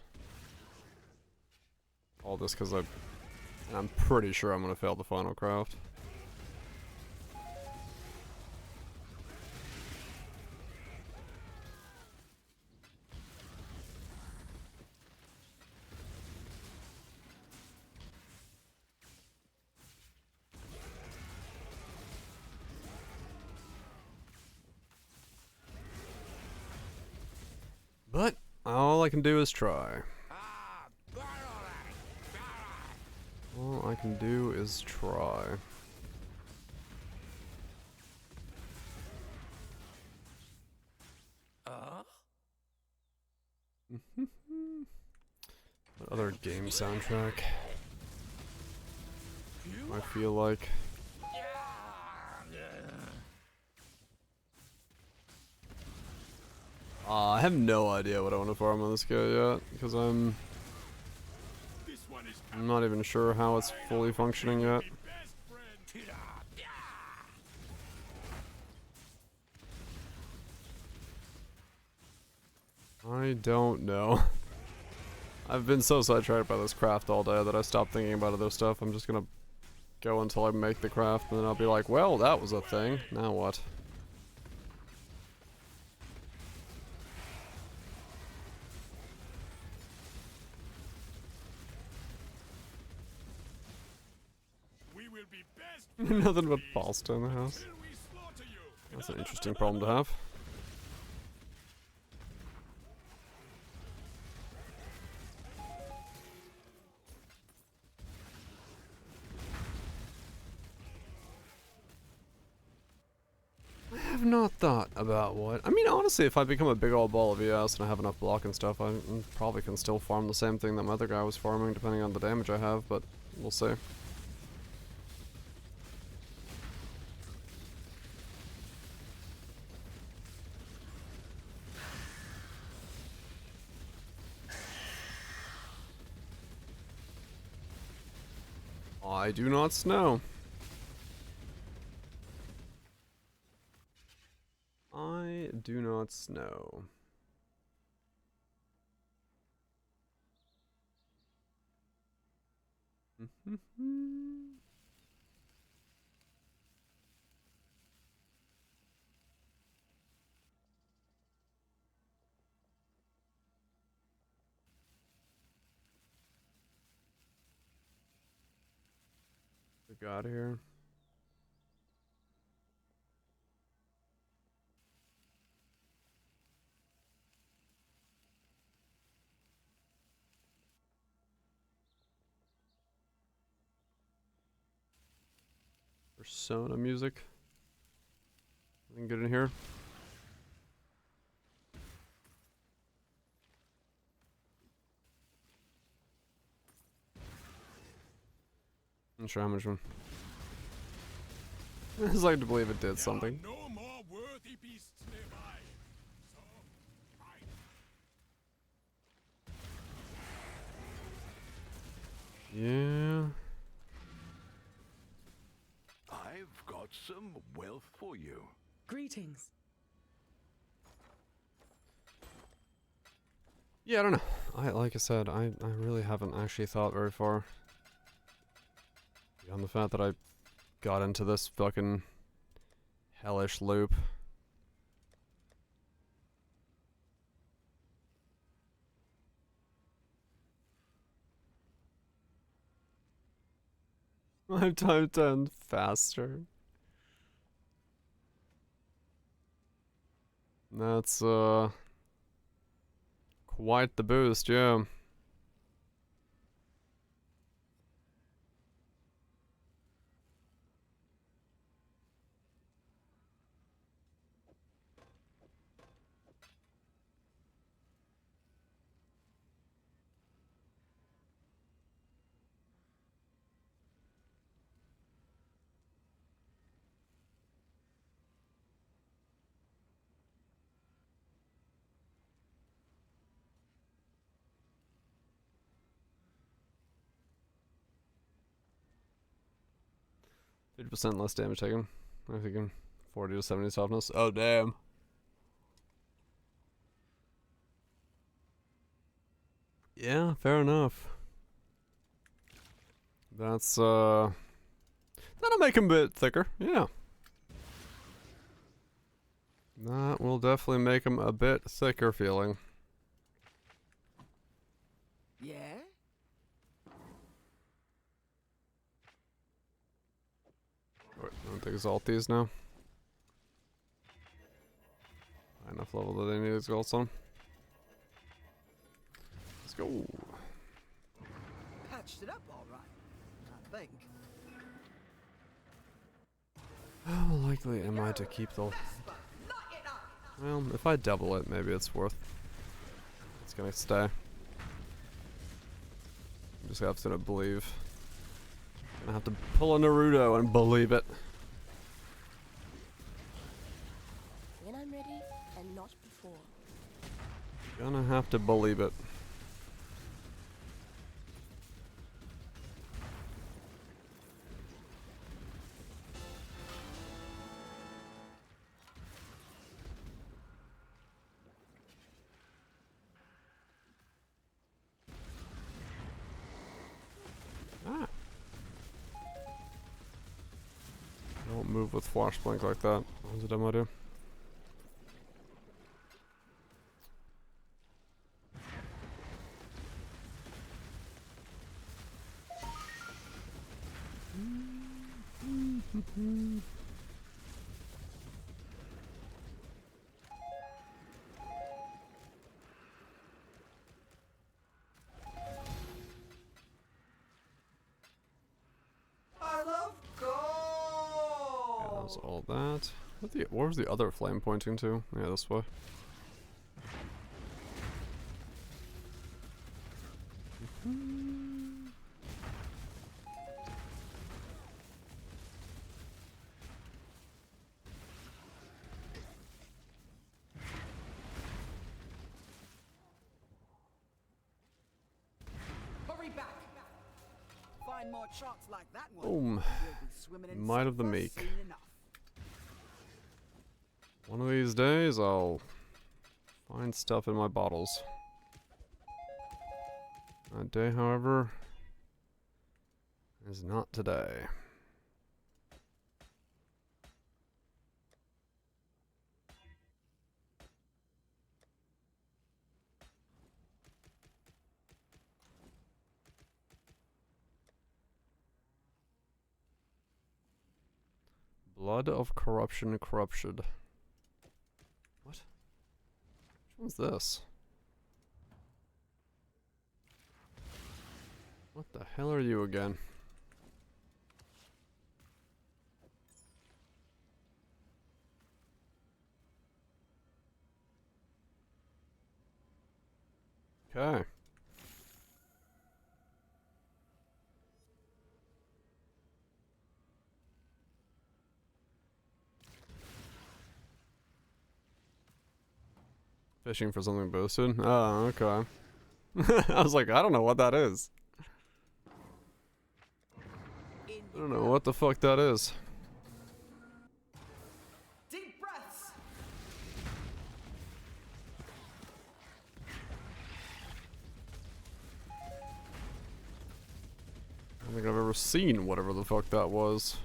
All this because I'm pretty sure I'm gonna fail the final craft. But all I can do is try. All I can do is try. What other game soundtrack? I feel like. I have no idea what I want to farm on this guy yet, because I'm not even sure how it's fully functioning yet. I don't know. I've been so sidetracked by this craft all day that I stopped thinking about other stuff. I'm just gonna go until I make the craft, and then I'll be like, well, that was a thing. Now what? Nothing but pasta in the house. That's an interesting problem to have. I have not thought about what. I mean, honestly, if I become a big old ball of ES and I have enough block and stuff, I probably can still farm the same thing that my other guy was farming, depending on the damage I have, but we'll see. I do not know. I do not know. We got here. Persona music. Anything good in here? I'm not sure how much one. I just like to believe it did something. No more worthy beasts nearby. So, Yeah. I've got some wealth for you. Greetings. Yeah, I don't know. Like I said, I really haven't actually thought very far. Beyond the fact that I got into this fucking hellish loop. My time turned faster. That's quite the boost, yeah. %, less damage taken. I'm thinking 40 to 70 softness. Oh, damn. Yeah, fair enough. That's, that'll make him a bit thicker, yeah. That will definitely make him a bit thicker feeling. Yeah? Wait, I don't exalt these now. High enough level that they need exalts on. Let's go. Patched it up all right, I think. How likely am I to keep the... Well, if I double it, maybe it's worth It's gonna stay. I'm just have to believe. I'm gonna have to pull a Naruto and believe it. When I'm ready and not before. Gonna have to believe it. Ah. Don't move with flash blink like that. That was a dumb idea. I love gold. Yeah, that was all that. What was the other flame pointing to? Yeah, this way. Hurry back. Find more charts like that one. Boom. We'll be swimming in Might of the sulfur meek. soon enough. One of these days, I'll find stuff in my bottles. That day, however, is not today. Blood of corruption, corrupted. What? Which one's this? What the hell are you again? Okay. Fishing for something boosted? Oh, okay. I was like, I don't know what that is. I don't know what the fuck that is. Deep breaths. I don't think I've ever seen whatever the fuck that was.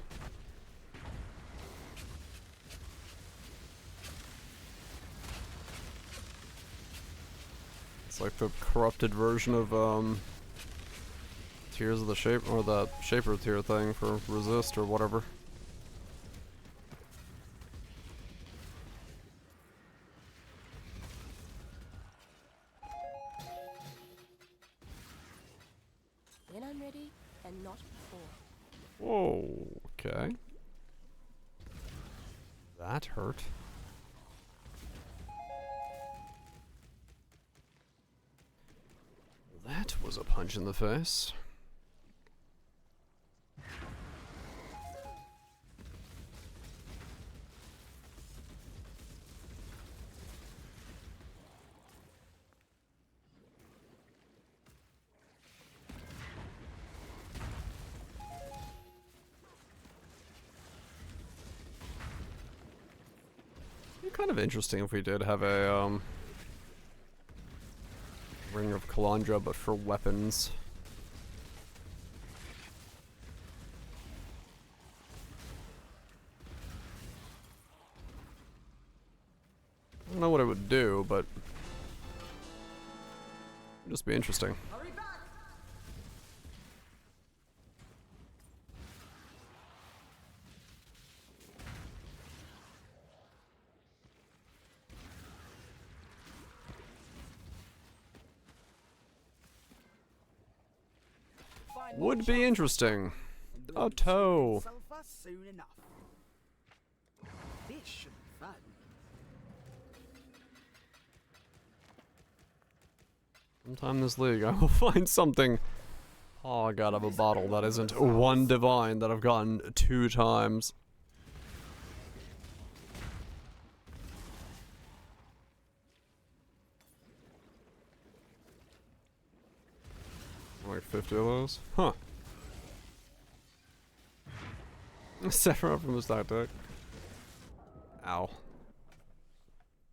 It's like the corrupted version of Tears of the Shape, or the Shaper tier thing for resist or whatever. When I'm ready and not before. Whoa, okay. That hurt. That was a punch in the face. It'd be kind of interesting if we did have a Ring of Kalandra, but for weapons. I don't know what it would do, but it'd just be interesting. Hurry back. Find more Would be charts interesting. and we'll A be swimming in toe. sulfur soon enough. This should be fun. Sometime this league, I will find something hog out of a bottle that isn't one divine that I've gotten 2 times. Like 50 of those? Huh. Sephiroth from the stock deck. Ow.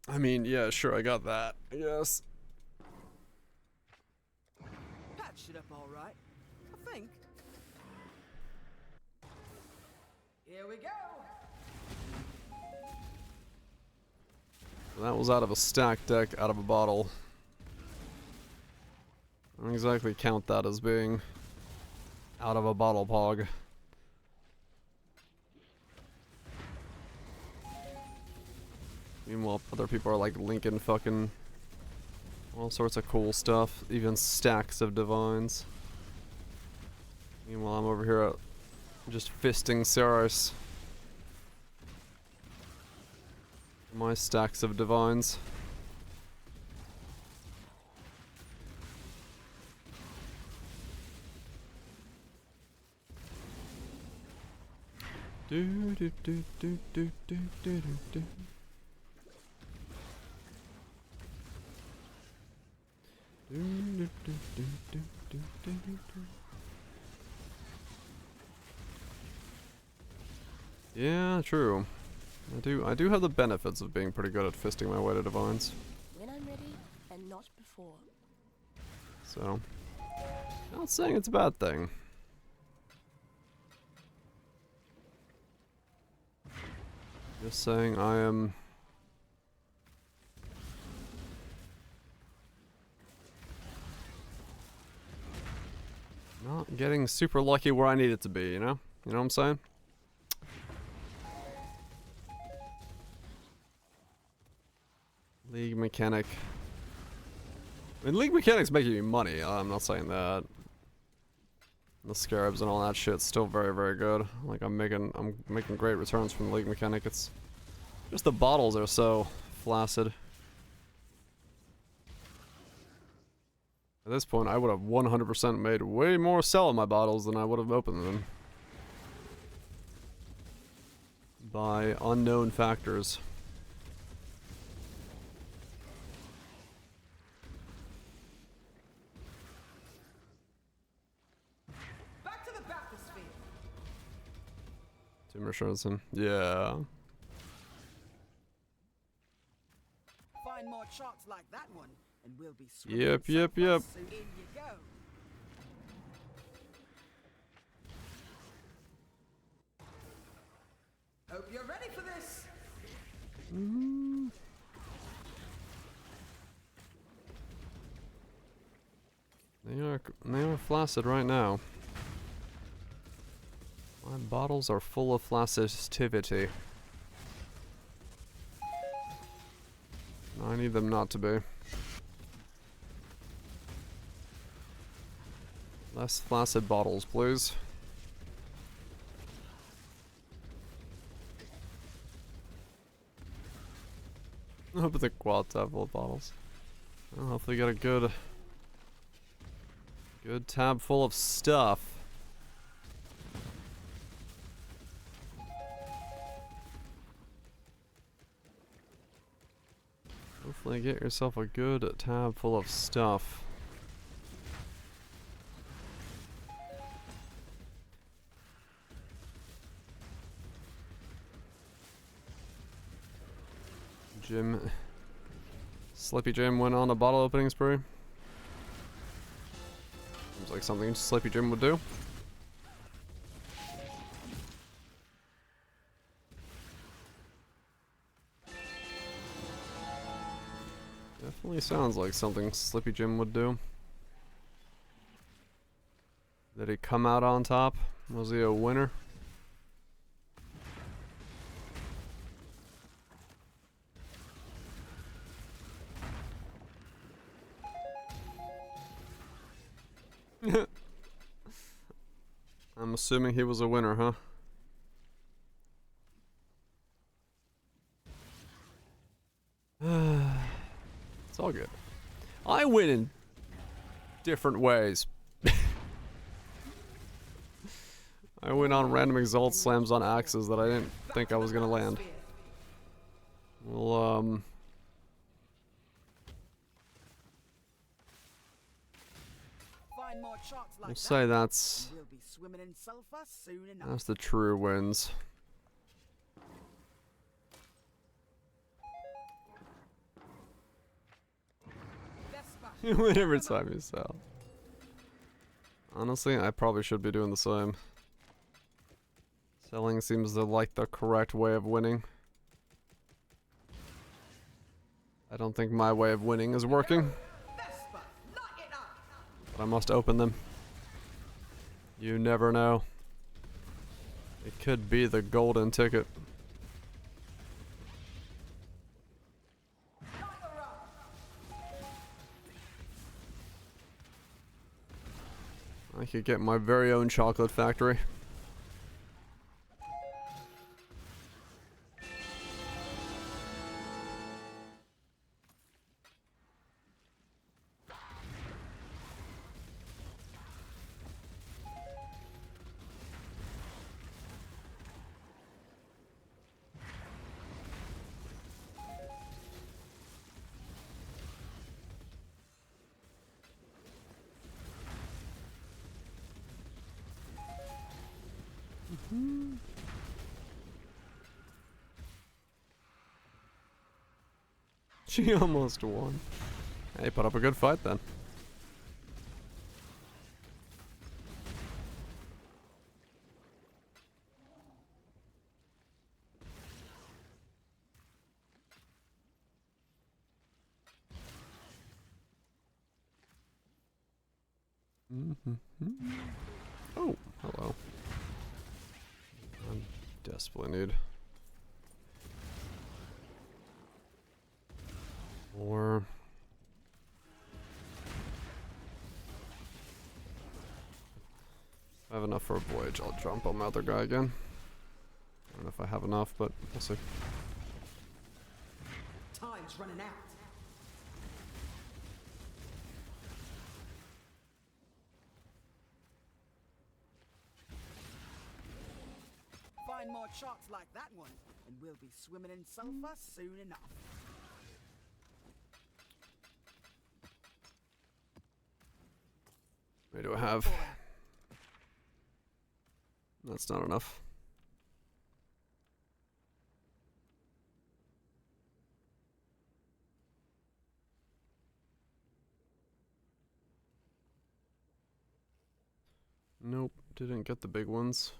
I mean, yeah, sure, I got that. Yes. Patched it up all right, I think. Here we go. That was out of a stack deck, out of a bottle. I don't exactly count that as being out of a bottle pog. Meanwhile, other people are like linking fucking all sorts of cool stuff, even stacks of divines. Meanwhile, I'm over here just fisting Saros. My stacks of divines. Do do do do do do do do. Yeah, true. I do have the benefits of being pretty good at fisting my way to divines. When I'm ready, and not before. So, not saying it's a bad thing. Just saying I am not getting super lucky where I need it to be, you know? You know what I'm saying? League mechanic. I mean, league mechanics making you money. I'm not saying that. The scarabs and all that shit's still very, very good. Like I'm making great returns from the league mechanic. It's just the bottles are so flaccid. At this point, I would have 100% made way more selling my bottles than I would have opened them. By unknown factors. Back to the bathysphere. Timur Sherson. Yeah. Find more charts like that one, and we'll be Yep. in you go. Hope you're ready for this. They are flaccid right now. My bottles are full of flaccidity. I need them not to be. Less flaccid bottles, please. I hope the quad tab full of bottles. I'll hopefully get a good tab full of stuff. Hopefully get yourself a good tab full of stuff. Slippy Jim went on a bottle opening spree. Seems like something Slippy Jim would do. Definitely sounds like something Slippy Jim would do. Did he come out on top? Was he a winner? I'm assuming he was a winner, huh? It's all good. I win in different ways. I went on random exalt slams on axes that I didn't think I was gonna land. Well, we'll say that's the true wins. You win every time you sell. Honestly, I probably should be doing the same. Selling seems like the correct way of winning. I don't think my way of winning is working. But I must open them. You never know. It could be the golden ticket. I could get my very own chocolate factory. She almost won. Hey, put up a good fight then. Oh, hello. I desperately need more. If I have enough for a voyage, I'll jump on my other guy again. I don't know if I have enough, but we'll see. Time's running out. Find more sharks like that one, and we'll be swimming in sulfur soon enough. What do I have? That's not enough. Nope, didn't get the big ones.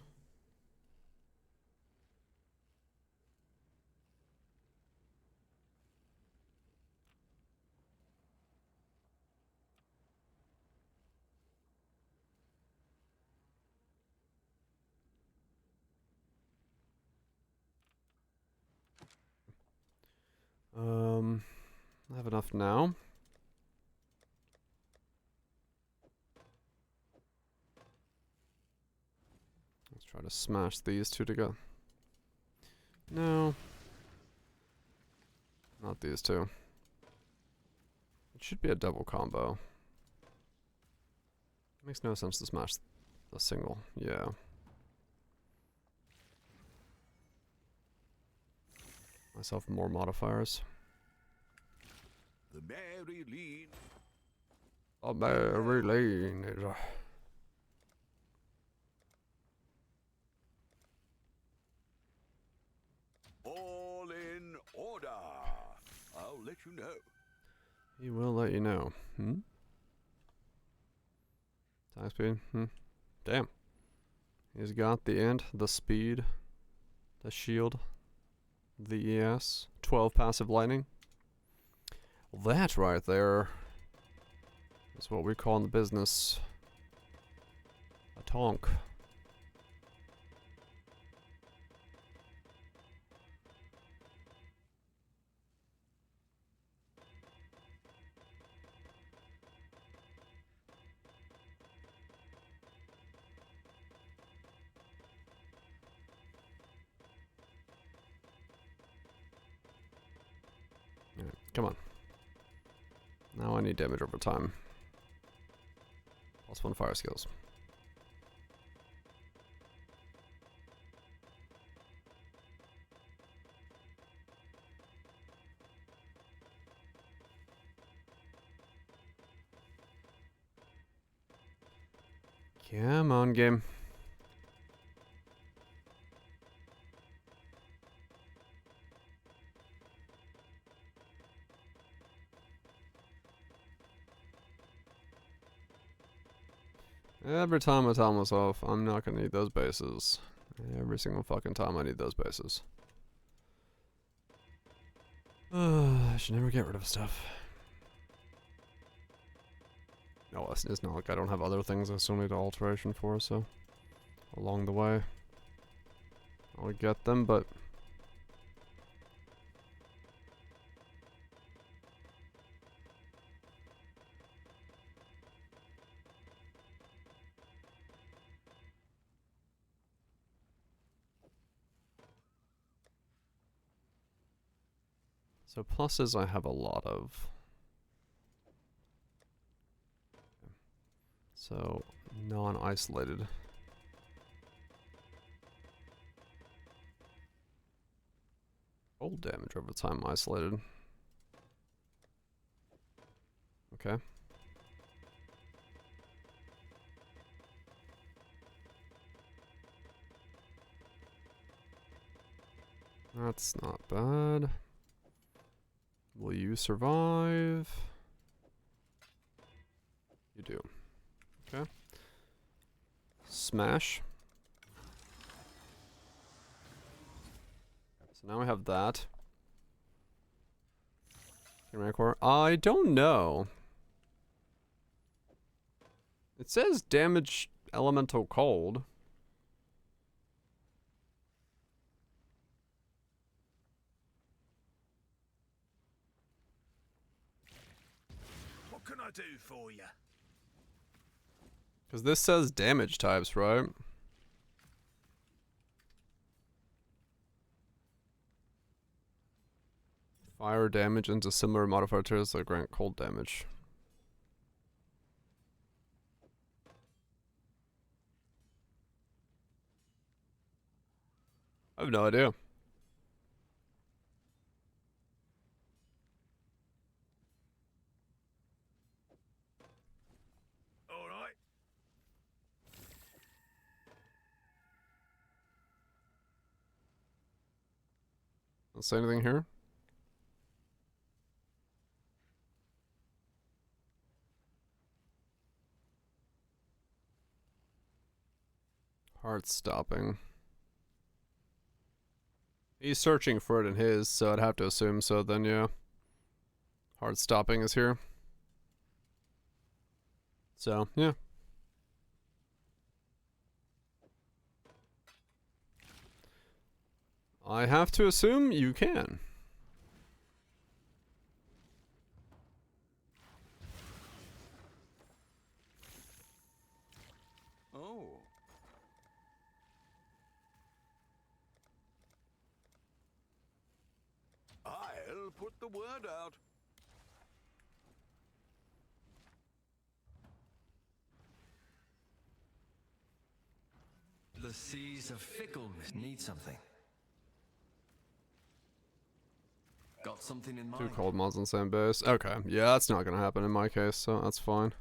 I have enough now. Let's try to smash these two together. No. Not these two. It should be a double combo. Makes no sense to smash a single. Yeah. Myself more modifiers. The Mary Lean. Oh, Mary Lean is all in order. I'll let you know. He will let you know. Attack speed. Damn. He's got the int, the speed, the shield, the ES, 12 passive lightning. That right there is what we call in the business a tonk. Come on. Now I need damage over time. +1 fire skills. Come on, game. Every time I tell myself I'm not gonna need those bases. Every single fucking time I need those bases. I should never get rid of stuff. No, it's not like I don't have other things I still need alteration for, so along the way I'll get them, but so pluses I have a lot of. So non-isolated. Cold damage over time isolated. Okay. That's not bad. Will you survive? You do. Okay. Smash. So now we have that. I don't know. It says damage elemental cold. What can I do for you? Because this says damage types, right? Fire damage into similar modifiers that grant cold damage. I have no idea. Alright. Don't say anything here. Heart stopping. He's searching for it in his, so I'd have to assume so then, yeah. Heart stopping is here. So, yeah. I have to assume you can. Oh. I'll put the word out. The seas of fickleness need something. Got something in mind? 2 cold mods on the same base. Okay, yeah, that's not gonna happen in my case, so that's fine.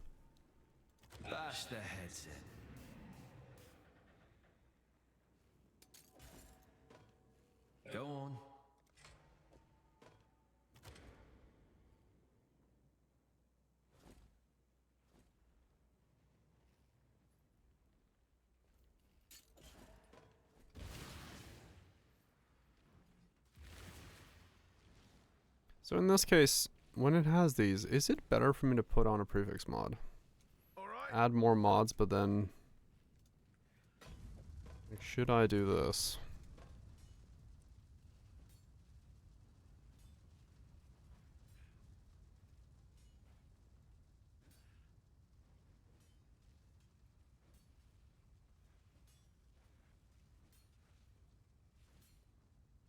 Bash their heads in. Go on. So in this case, when it has these, is it better for me to put on a prefix mod? Add more mods, but then... like, should I do this?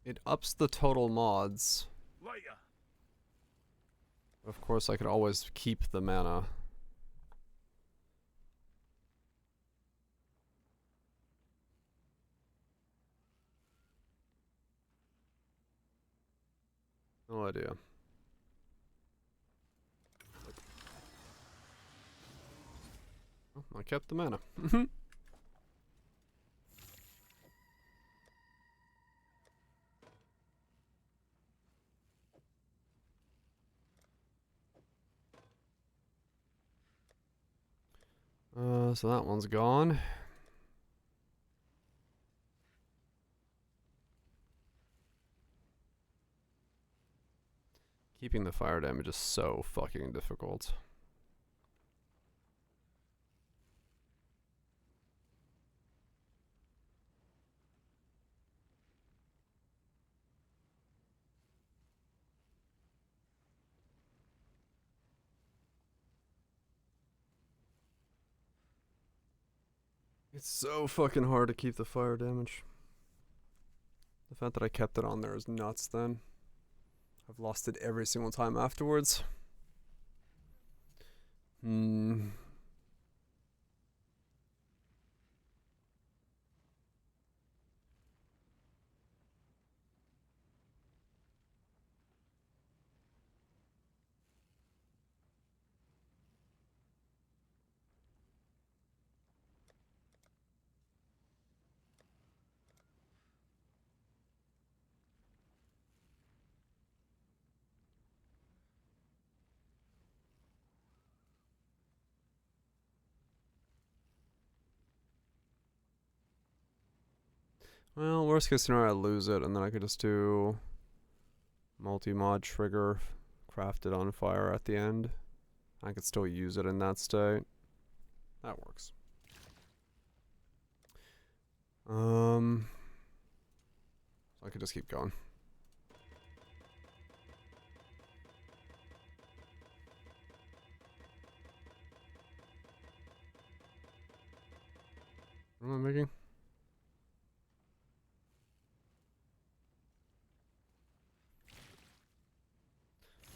It ups the total mods. Later. Of course, I could always keep the mana. No idea. Oh, I kept the mana. So that one's gone. Keeping the fire damage is so fucking difficult. It's so fucking hard to keep the fire damage. The fact that I kept it on there is nuts then. I've lost it every single time afterwards. Well, worst case scenario, I lose it, and then I could just do multi-mod trigger, craft it on fire at the end. I could still use it in that state. That works. I could just keep going. What am I making?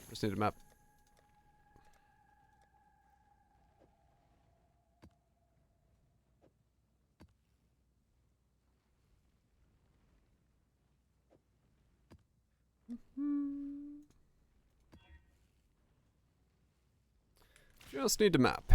Just need a map. Just need a map.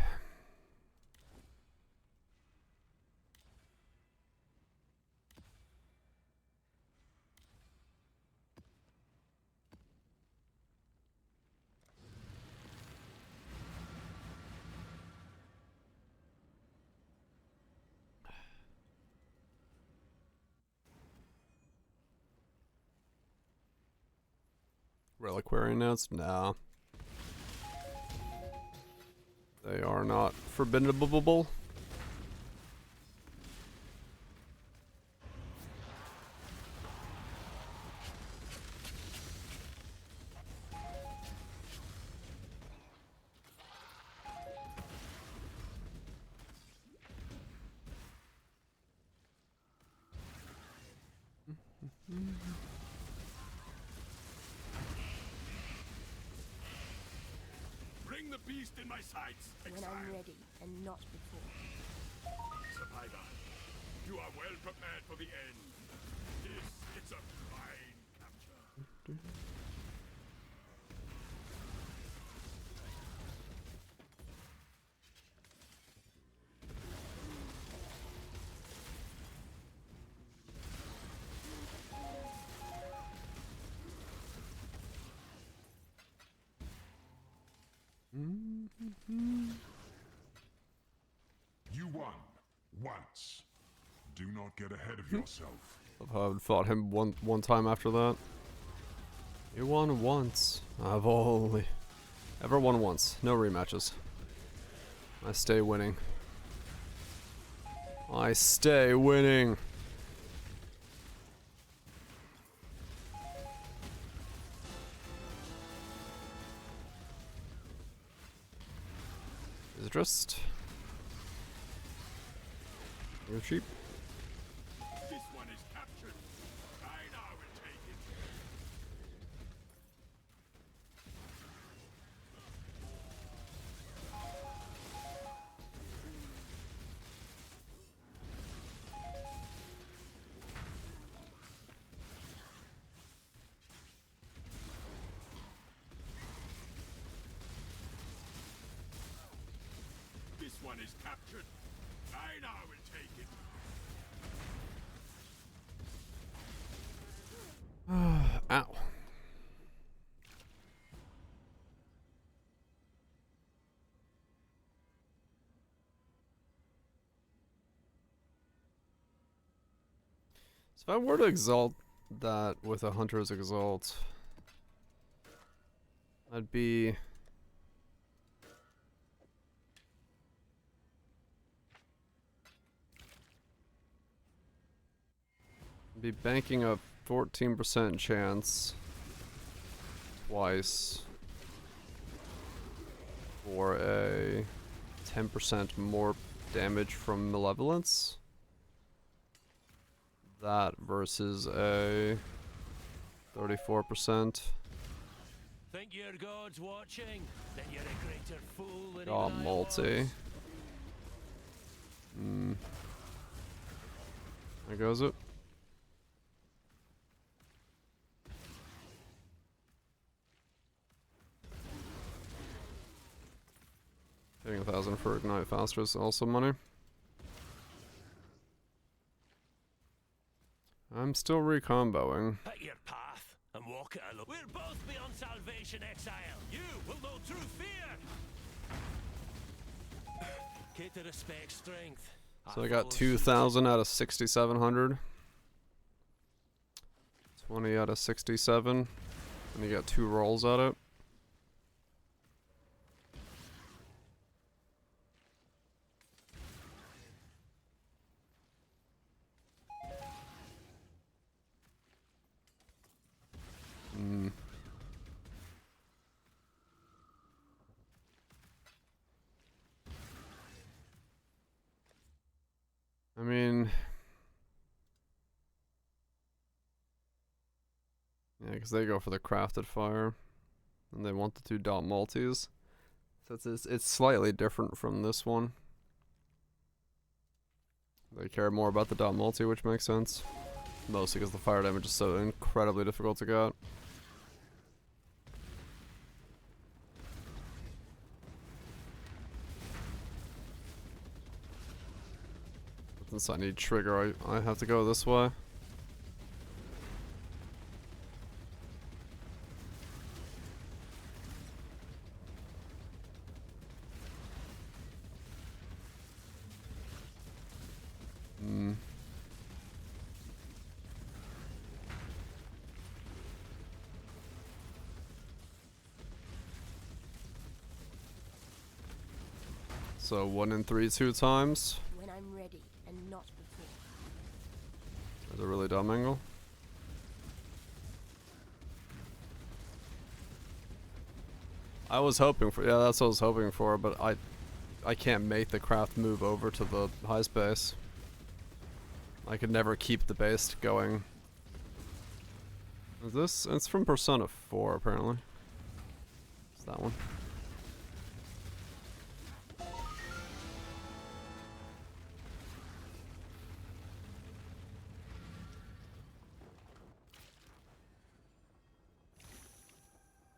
Reliquary notes? No. They are not forbiddable. Bring the beast in my sights, When exile. I'm ready and not before. Survivor, you are well prepared for the end. It's a fine capture. You won once. Do not get ahead of yourself. I've fought him one time after that. You won once. I've only ever won once. No rematches. I stay winning. I stay winning. Is it just? You're cheap. This one is captured. I now will take it. is captured. I now will take it. Ow. So if I were to exalt that with a Hunter's Exalt, I'd be... banking a 14% chance twice for a 10% more damage from Malevolence. That versus a 34%. Think your god's watching? Then you're a greater fool than Oh, even I multi. was. There goes it. Paying 1,000 for Ignite Faster is also money. I'm still recomboing. Pick your path and walk it alone. We'll both be on Salvation Exile. You will know true fear. Cater respect strength. So I got 2,000 out of 6,700. 20 out of 67. And you got 2 rolls at it. I mean, yeah, because they go for the crafted fire, and they want the 2 dot multis, so it's slightly different from this one. They care more about the dot multi, which makes sense, mostly because the fire damage is so incredibly difficult to get. Since I need trigger, I have to go this way. So 1 in 3 2 times. When I'm ready and not before. That's a really dumb angle. I was hoping for, yeah, that's what I was hoping for, but I can't make the craft move over to the high space. I could never keep the base going. Is this? It's from Persona 4 apparently. It's that one.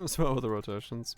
As well with the rotations.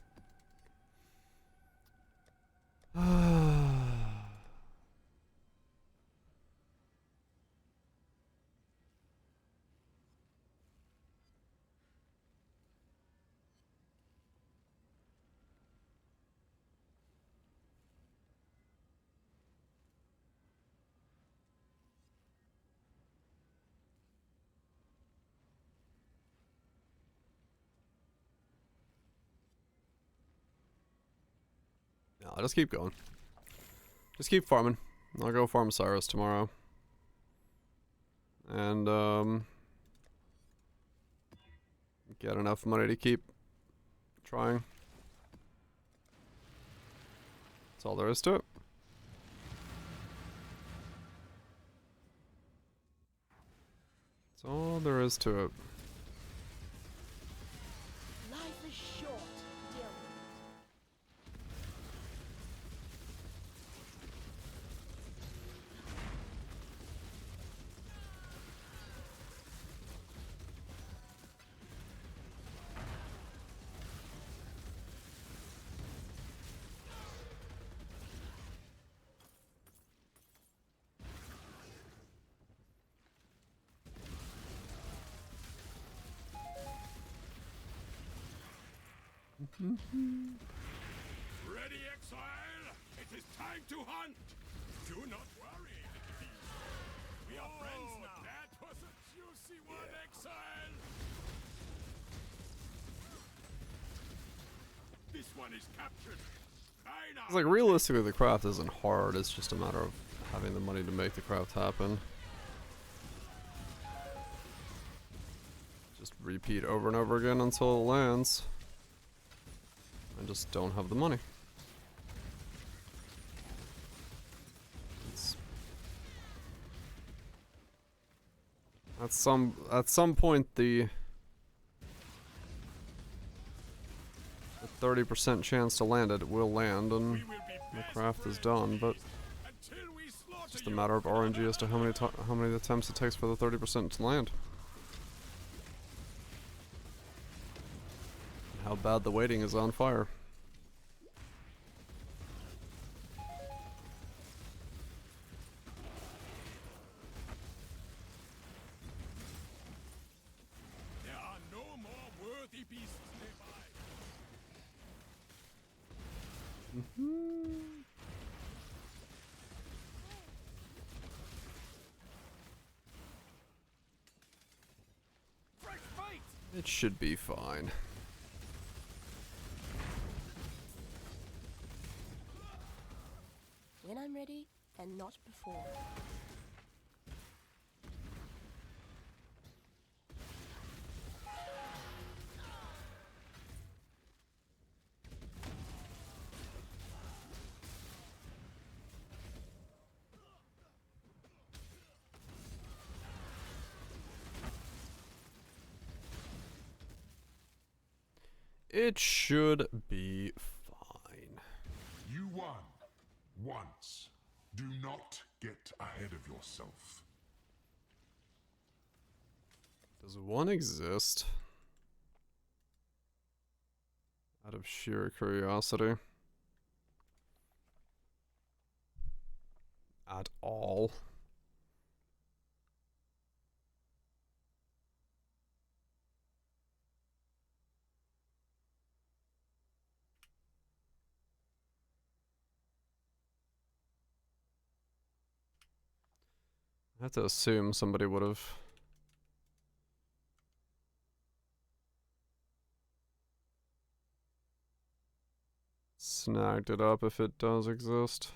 I'll just keep going. Just keep farming. I'll go farm Cyrus tomorrow. And, get enough money to keep trying. That's all there is to it. That's all there is to it. Life is short, deal with Ready, exile? It is time to hunt. Do not worry. We are friends now. That was a juicy one, exile. This one is captured. It's like realistically the craft isn't hard, it's just a matter of having the money to make the craft happen. Just repeat over and over again until it lands. I just don't have the money. At some point the 30% chance to land it will land and the craft is done, but it's just a matter of RNG as to how many attempts it takes for the 30% to land. And how bad the waiting is on fire. There are no more worthy beasts nearby. It should be fine. When I'm ready, and not before. It should be fine. You won. Once. Do not get ahead of yourself. Does one exist? Out of sheer curiosity. At all. I have to assume somebody would have snagged it up if it does exist.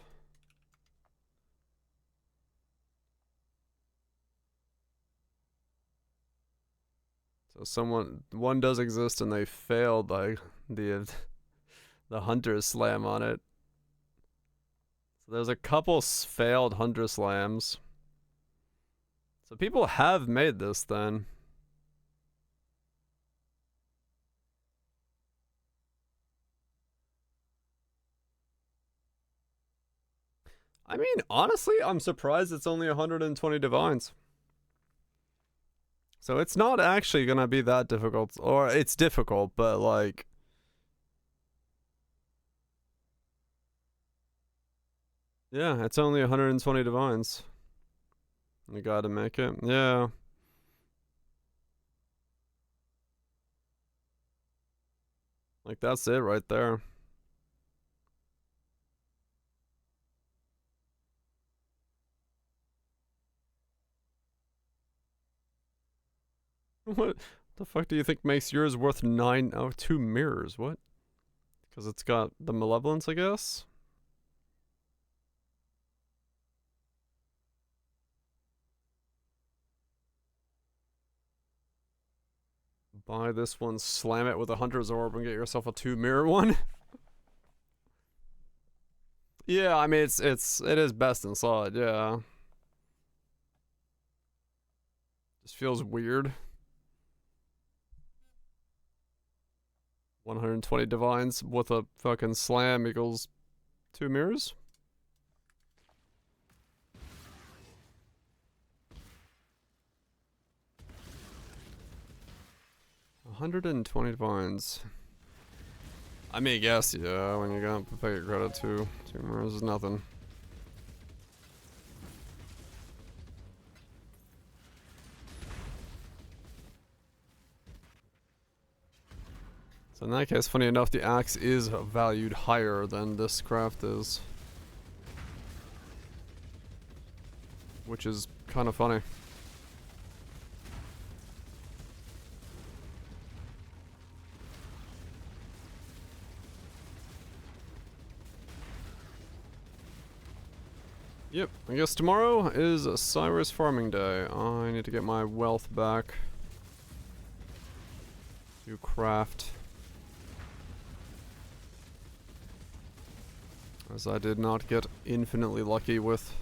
So one does exist and they failed like the hunter slam on it. So there's a couple failed hunter slams. So people have made this then. I mean, honestly, I'm surprised it's only 120 divines. So it's not actually gonna be that difficult, or it's difficult, but like... Yeah, it's only 120 divines. You gotta make it. Yeah. Like, that's it right there. What the fuck do you think makes yours worth 2 mirrors? What? Because it's got the malevolence, I guess? Buy this one, slam it with a hunter's orb, and get yourself a 2 mirror one. Yeah, I mean it is best inside, yeah. Just feels weird. 120 divines with a fucking slam equals 2 mirrors. $120 divines. I mean, I guess, yeah, when you got to pay your credit to 2 mirrors is nothing. So in that case, funny enough, the axe is valued higher than this craft is. Which is kind of funny. Yep, I guess tomorrow is Cyrus farming day. I need to get my wealth back. To craft. As I did not get infinitely lucky with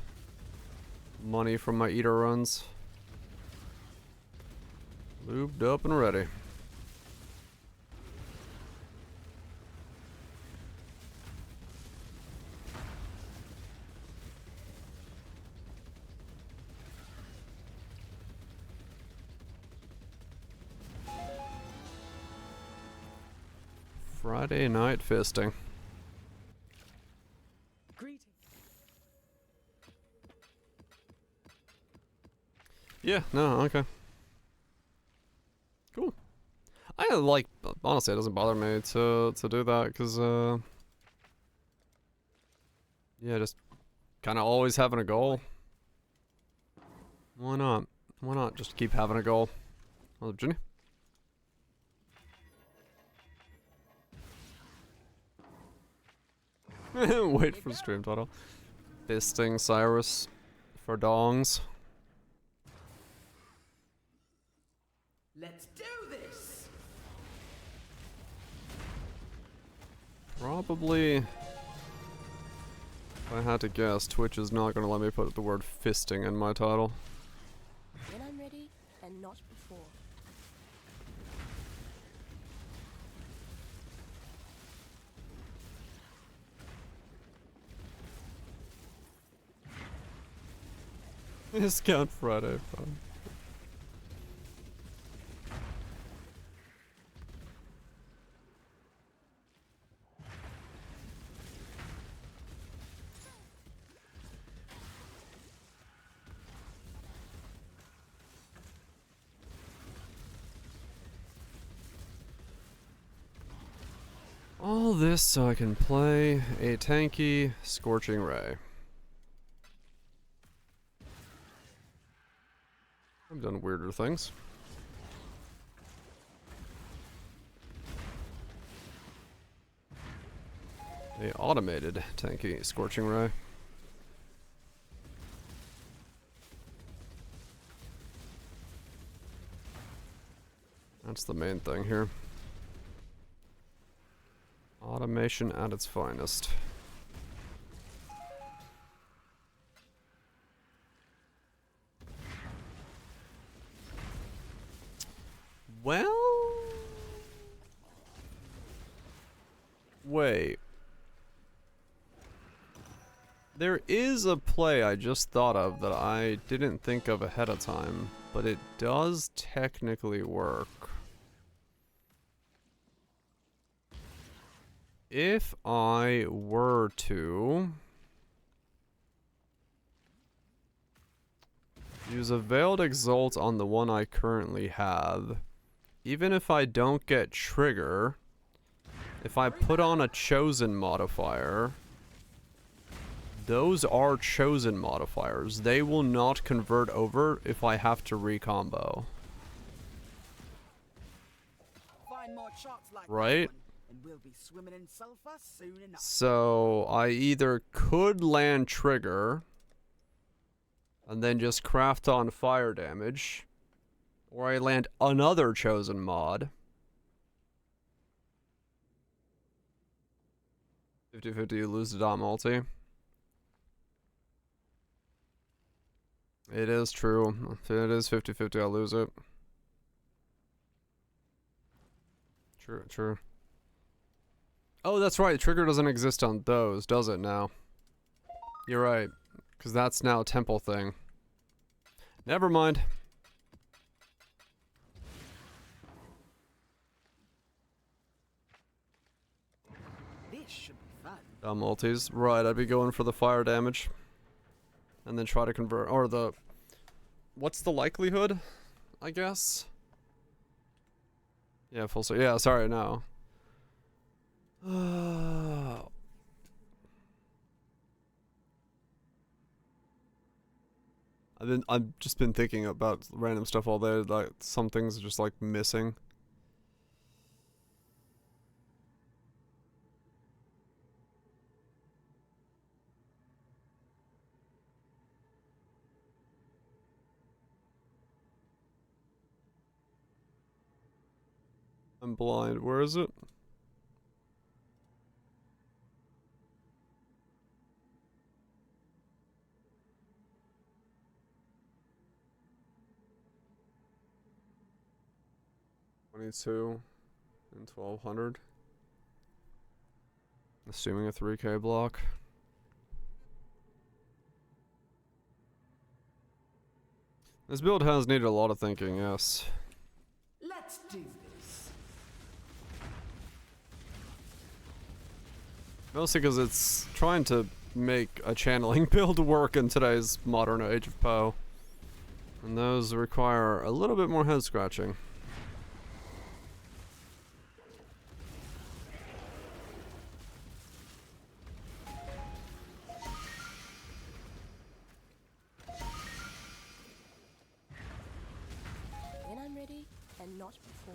money from my eater runs. Lubed up and ready. Friday night fisting. Yeah, no, okay. Cool. I like, honestly, it doesn't bother me to do that, because, yeah, just kind of always having a goal. Why not? Why not just keep having a goal? Hello, Jenny. Wait for stream title. Fisting Cyrus for dongs. Let's do this. Probably, if I had to guess, Twitch is not going to let me put the word fisting in my title. When I'm ready, and not before. Discount Friday fun. All this so I can play a tanky Scorching Ray. I've done weirder things. A automated tanky Scorching Ray. That's the main thing here. Automation at its finest. Well... Wait. There is a play I just thought of that I didn't think of ahead of time, but it does technically work. If I were to use a Veiled Exalt on the one I currently have, even if I don't get Trigger, if I put on a Chosen modifier, those are Chosen modifiers. They will not convert over if I have to recombo. Find more shots like right? And we'll be swimming in sulfur soon enough. So I either could land Trigger and then just craft on fire damage, or I land another Chosen mod. 50-50, you lose the dot multi. It is true. If it is 50-50, I'll lose it. True, true. Oh, that's right. Trigger doesn't exist on those, does it now? You're right. Because that's now a temple thing. Never mind. This should be fun. Multis. Right, I'd be going for the fire damage. And then try to convert, or the... What's the likelihood, I guess? Yeah, full... Yeah, sorry, no. I've just been thinking about random stuff all day. Like some things are just like missing. I'm blind. Where is it? $22 and 1200. Assuming a 3K block. This build has needed a lot of thinking, yes. Let's do this. Mostly because it's trying to make a channeling build work in today's modern age of Poe. And those require a little bit more head scratching.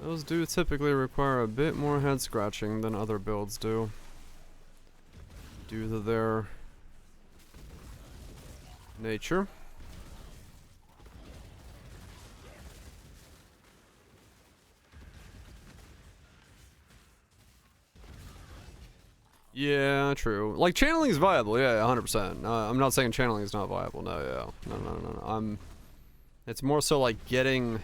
Those do typically require a bit more head scratching than other builds do, due to their nature. Yeah, true. Like, channeling is viable, yeah, 100%. I'm not saying channeling is not viable, no, yeah. No. It's more so like getting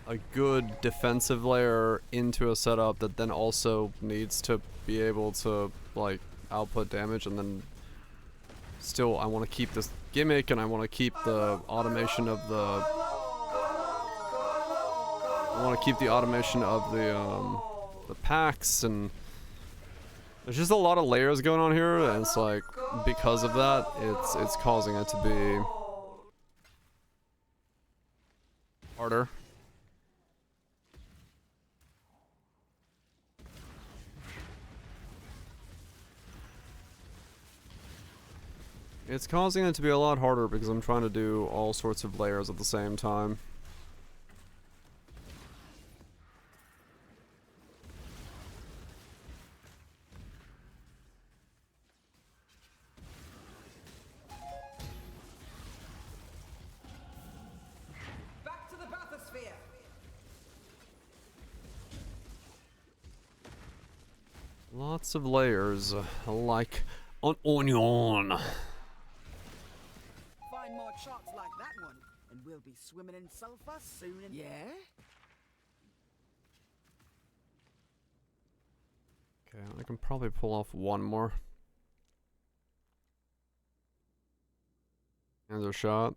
a good defensive layer into a setup that then also needs to be able to, like, output damage, and then still I want to keep this gimmick, and I want to keep the automation of the... I want to keep the automation of the packs, and there's just a lot of layers going on here, and it's like, because of that, it's causing it to be harder. It's causing it to be a lot harder because I'm trying to do all sorts of layers at the same time. Back to the bathysphere. Lots of layers, like an onion. Find more charts like that one, and we'll be swimming in sulfur soon. Yeah? Okay, I can probably pull off one more. Hands are shot.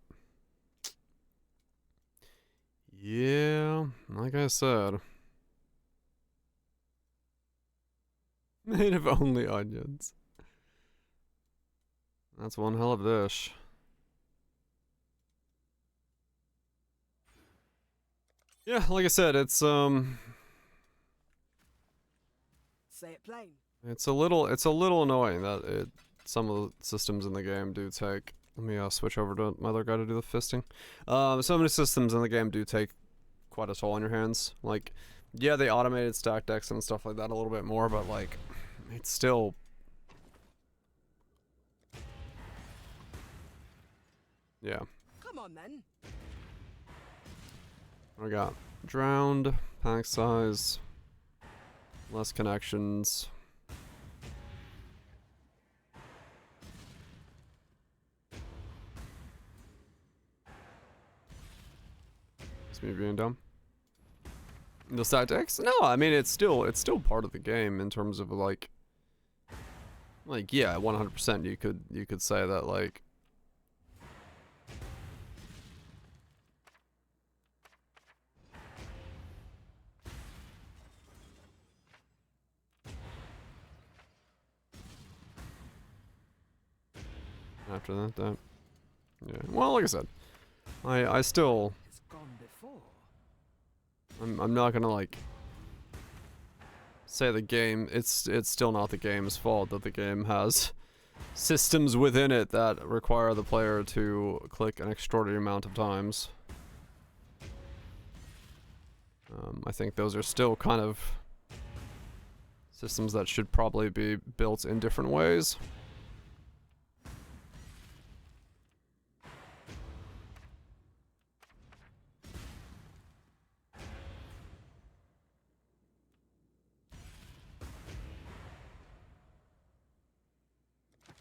Yeah, like I said. Made of only onions. That's one hell of a dish. Yeah, like I said, it's Say it plain. it's a little annoying that some of the systems in the game do take. Let me switch over to my other guy to do the fisting. So many systems in the game do take quite a toll on your hands. Like, yeah, they automated stack decks and stuff like that a little bit more, but like, it's still. Yeah. Come on then. I got drowned, pack size, less connections. It's me being dumb. The stat decks? No, I mean it's still part of the game in terms of like yeah, 100% you could say that like. After that, yeah. Well, like I said, I still. It's gone before. I'm not gonna like say the game, it's still not the game's fault that the game has systems within it that require the player to click an extraordinary amount of times. I think those are still kind of systems that should probably be built in different ways.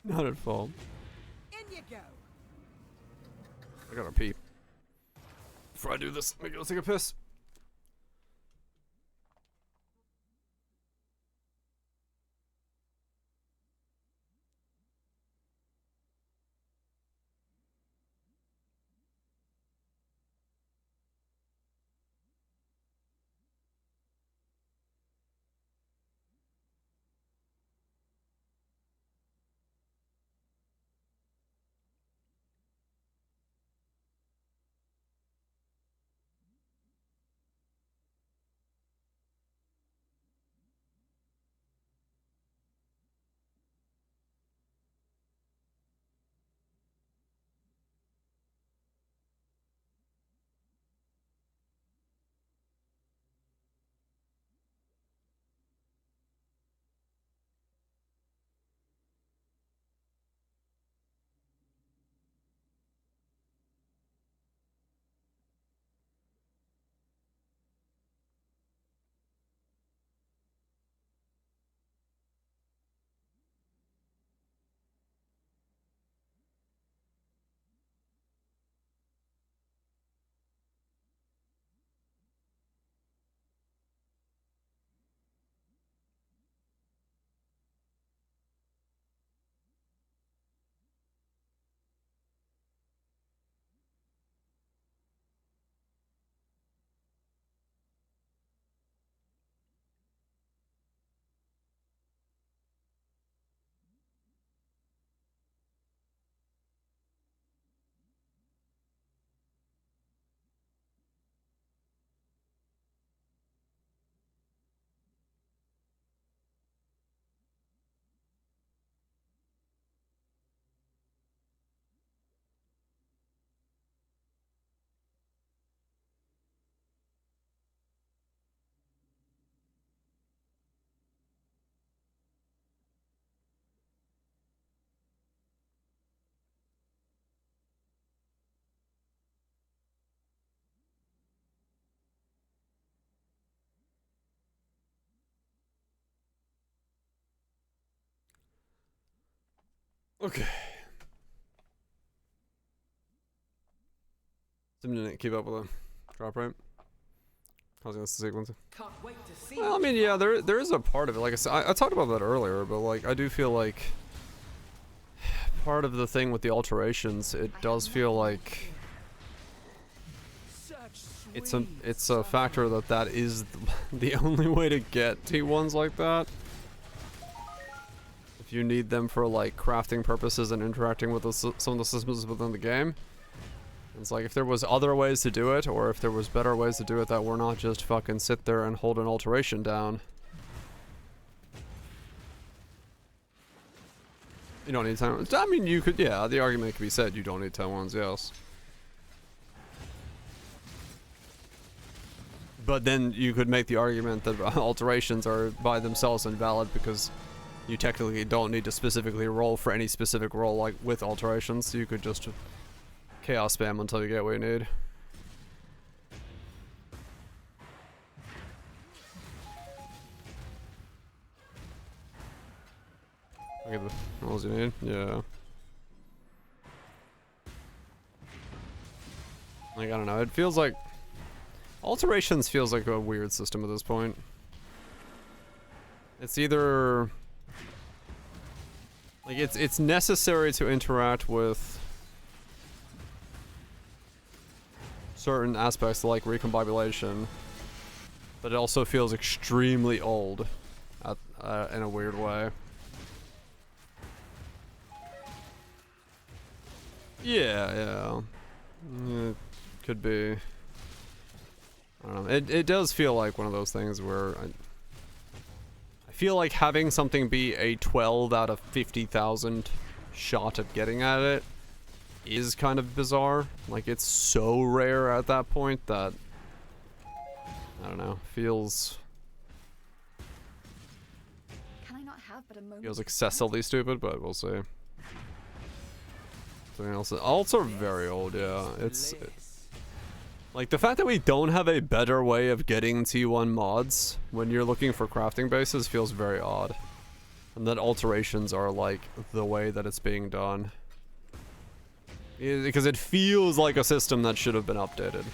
Not at fault. In you go. I gotta pee. Before I do this, let me go take a piss. Okay. Sim didn't keep up with the drop rate. Causing us the sequence. Can't wait to see. Well, I mean, yeah, there is a part of it. Like I said, I talked about that earlier, but like I do feel like part of the thing with the alterations, it does feel like it's a factor that is the only way to get T1s like that. If you need them for like crafting purposes and interacting with some of the systems within the game. It's like if there was other ways to do it, or if there was better ways to do it that were not just fucking sit there and hold an alteration down. You don't need 10 ones. I mean, you could, yeah, the argument could be said you don't need 10 ones, yes. But then you could make the argument that alterations are by themselves invalid because you technically don't need to specifically roll for any specific roll like with alterations. You could just chaos spam until you get what you need. Get the rolls you need. Yeah. Like, I don't know. It feels like alterations feels like a weird system at this point. It's either like it's necessary to interact with certain aspects like recombobulation, but it also feels extremely old in a weird way. Yeah. It could be. I don't know. It does feel like one of those things where feel like having something be a 12 out of 50,000 shot at getting at it is kind of bizarre. Like, it's so rare at that point that, I don't know, feels excessively stupid, but we'll see. Something else. Alts are very old, yeah. It's like the fact that we don't have a better way of getting T1 mods when you're looking for crafting bases feels very odd. And that alterations are like the way that it's being done. Because it feels like a system that should have been updated.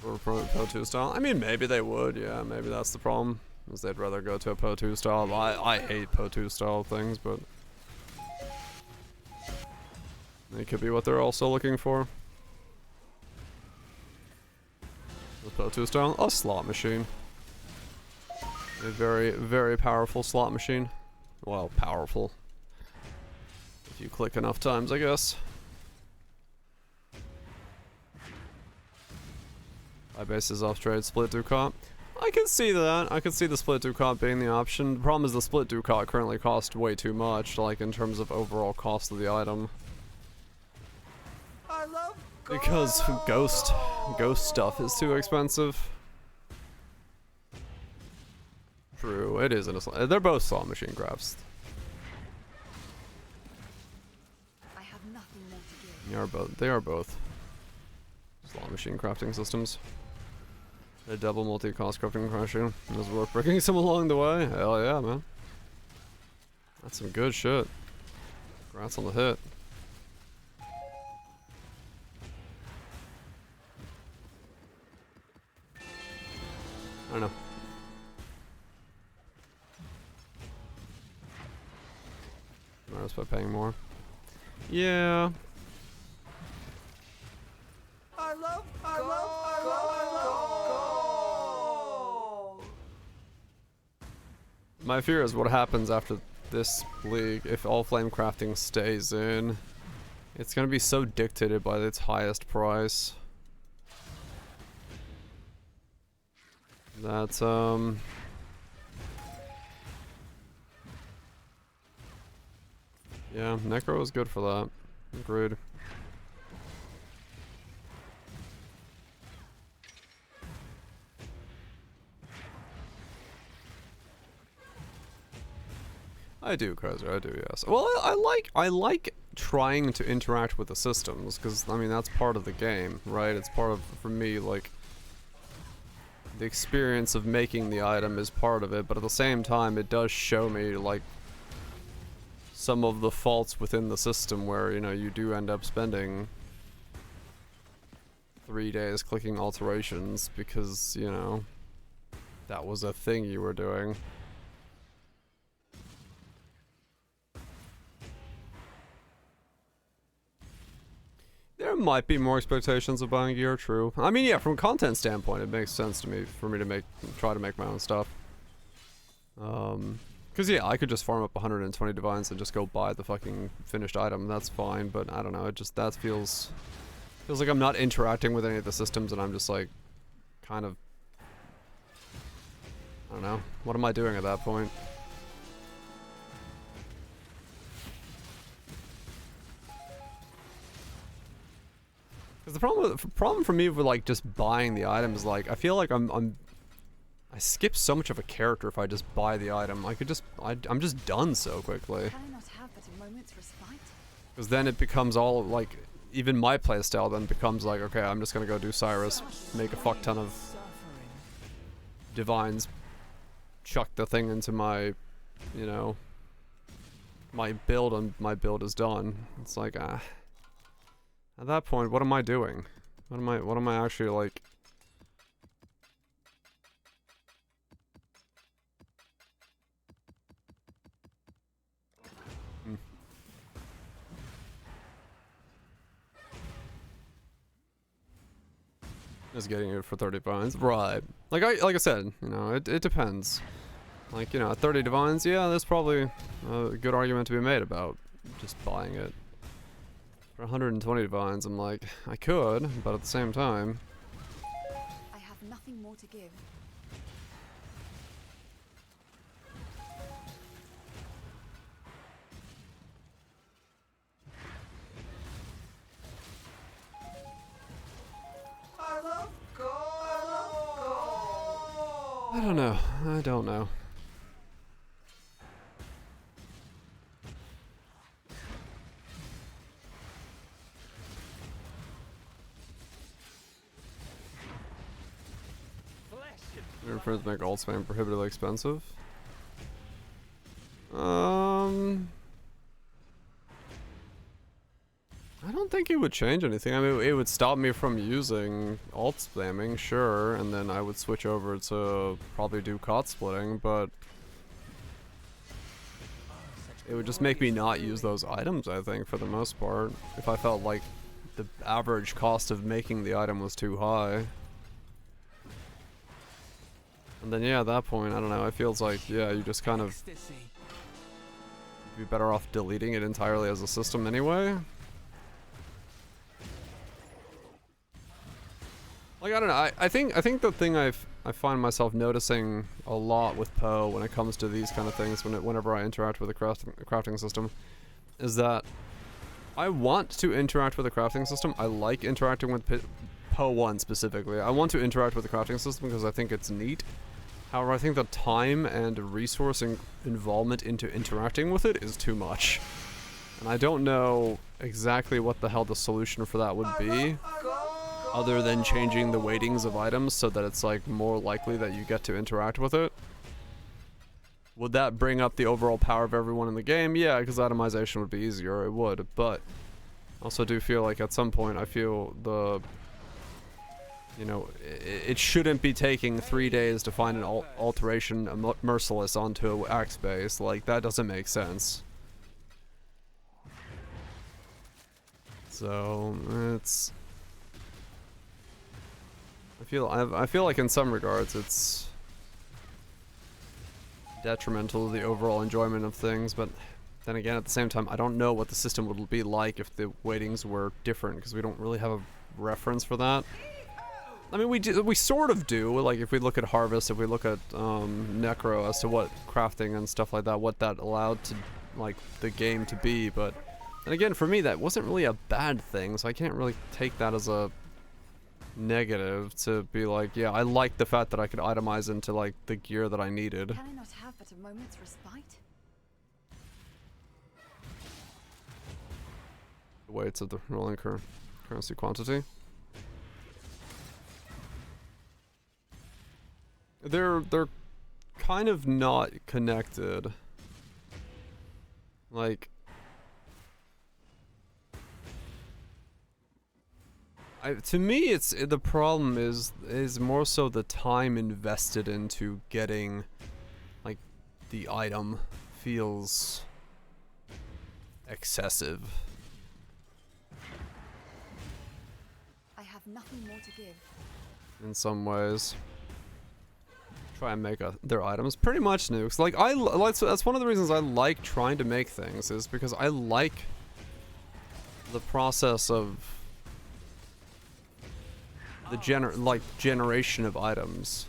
For Pro 2 style. I mean, maybe they would, yeah, maybe that's the problem. Is they'd rather go to a Pro 2 style. I hate Pro 2 style things, but it could be what they're also looking for. The Pro 2 style? A slot machine. A very, very powerful slot machine. Well, powerful. If you click enough times, I guess. Buy bases off trade, split through comp. I can see that. I can see the split through comp being the option. The problem is the split through comp currently costs way too much, like in terms of overall cost of the item. I love because ghost stuff is too expensive. True, it isn't a slot. They're both slot machine crafts. I have nothing more to give. They are both slot machine crafting systems. A double multi-cost crafting crashing. Is worth breaking some along the way. Hell yeah, man. That's some good shit. Congrats on the hit. I don't know. Notice by paying more. Yeah. I love My fear is what happens after this league if all flame crafting stays in. It's gonna be so dictated by its highest price. That's yeah, Necro is good for that. Agreed. I do, Kaiser, I do, yes. Well, I like trying to interact with the systems, because, I mean, that's part of the game, right? It's part of, for me, like, the experience of making the item is part of it, but at the same time, it does show me, like, some of the faults within the system where, you know, you do end up spending 3 days clicking alterations because, you know, that was a thing you were doing. There might be more expectations of buying gear, true. I mean, yeah, from a content standpoint, it makes sense to me for me to try to make my own stuff. Cause yeah, I could just farm up 120 divines and just go buy the fucking finished item. That's fine, but I don't know. It just that feels like I'm not interacting with any of the systems, and I'm just like, kind of, I don't know. What am I doing at that point? Because the problem for me with like just buying the item is like I feel like I skip so much of a character if I just buy the item. I could just I'm just done so quickly. Can I not have but a moment's respite? Because then it becomes all like even my playstyle then becomes like, okay, I'm just gonna go do Cyrus, make a fuck ton of divines, chuck the thing into my, you know, my build, and my build is done. It's like at that point, what am I doing? What am I actually like? Just getting it for 30 divines, right? Like I said, you know, it depends. Like, you know, at 30 divines, yeah, there's probably a good argument to be made about just buying it. For 120 divines, I'm like, I could, but at the same time, I have nothing more to give. I don't know. I don't know. Your friends make alt spam prohibitively expensive. I don't think it would change anything. I mean, it would stop me from using alt spamming, sure, and then I would switch over to probably do cot splitting, but it would just make me not use those items, I think, for the most part, if I felt like the average cost of making the item was too high. And then, yeah, at that point, I don't know, it feels like, yeah, you just kind of be better off deleting it entirely as a system anyway. Like, I don't know, I think the thing I find myself noticing a lot with Poe when it comes to these kind of things, whenever I interact with a crafting system, is that I want to interact with a crafting system. I like interacting with Poe 1 specifically. I want to interact with the crafting system because I think it's neat. However, I think the time and resource involvement into interacting with it is too much. And I don't know exactly what the hell the solution for that would be, other than changing the weightings of items so that it's like more likely that you get to interact with it. Would that bring up the overall power of everyone in the game? Yeah, because itemization would be easier, it would, but I also do feel like at some point I feel you know, it shouldn't be taking 3 days to find an alteration merciless onto axe base. Like, that doesn't make sense. So, it's... I feel like in some regards it's detrimental to the overall enjoyment of things, but then again, at the same time, I don't know what the system would be like if the weightings were different, because we don't really have a reference for that. I mean, we sort of do, like if we look at Harvest, if we look at Necro as to what crafting and stuff like that, what that allowed to, like, the game to be, but then again, for me, that wasn't really a bad thing, so I can't really take that as a negative to be like, yeah, I like the fact that I could itemize into like the gear that I needed. Can I not have but a moment's respite? The weights of the rolling currency quantity. They're kind of not connected. Like, to me, the problem is more so the time invested into getting, like, the item feels excessive. I have nothing more to give. In some ways. Try and make their items pretty much nukes. Like, that's one of the reasons I like trying to make things, is because I like the process of the generation of items.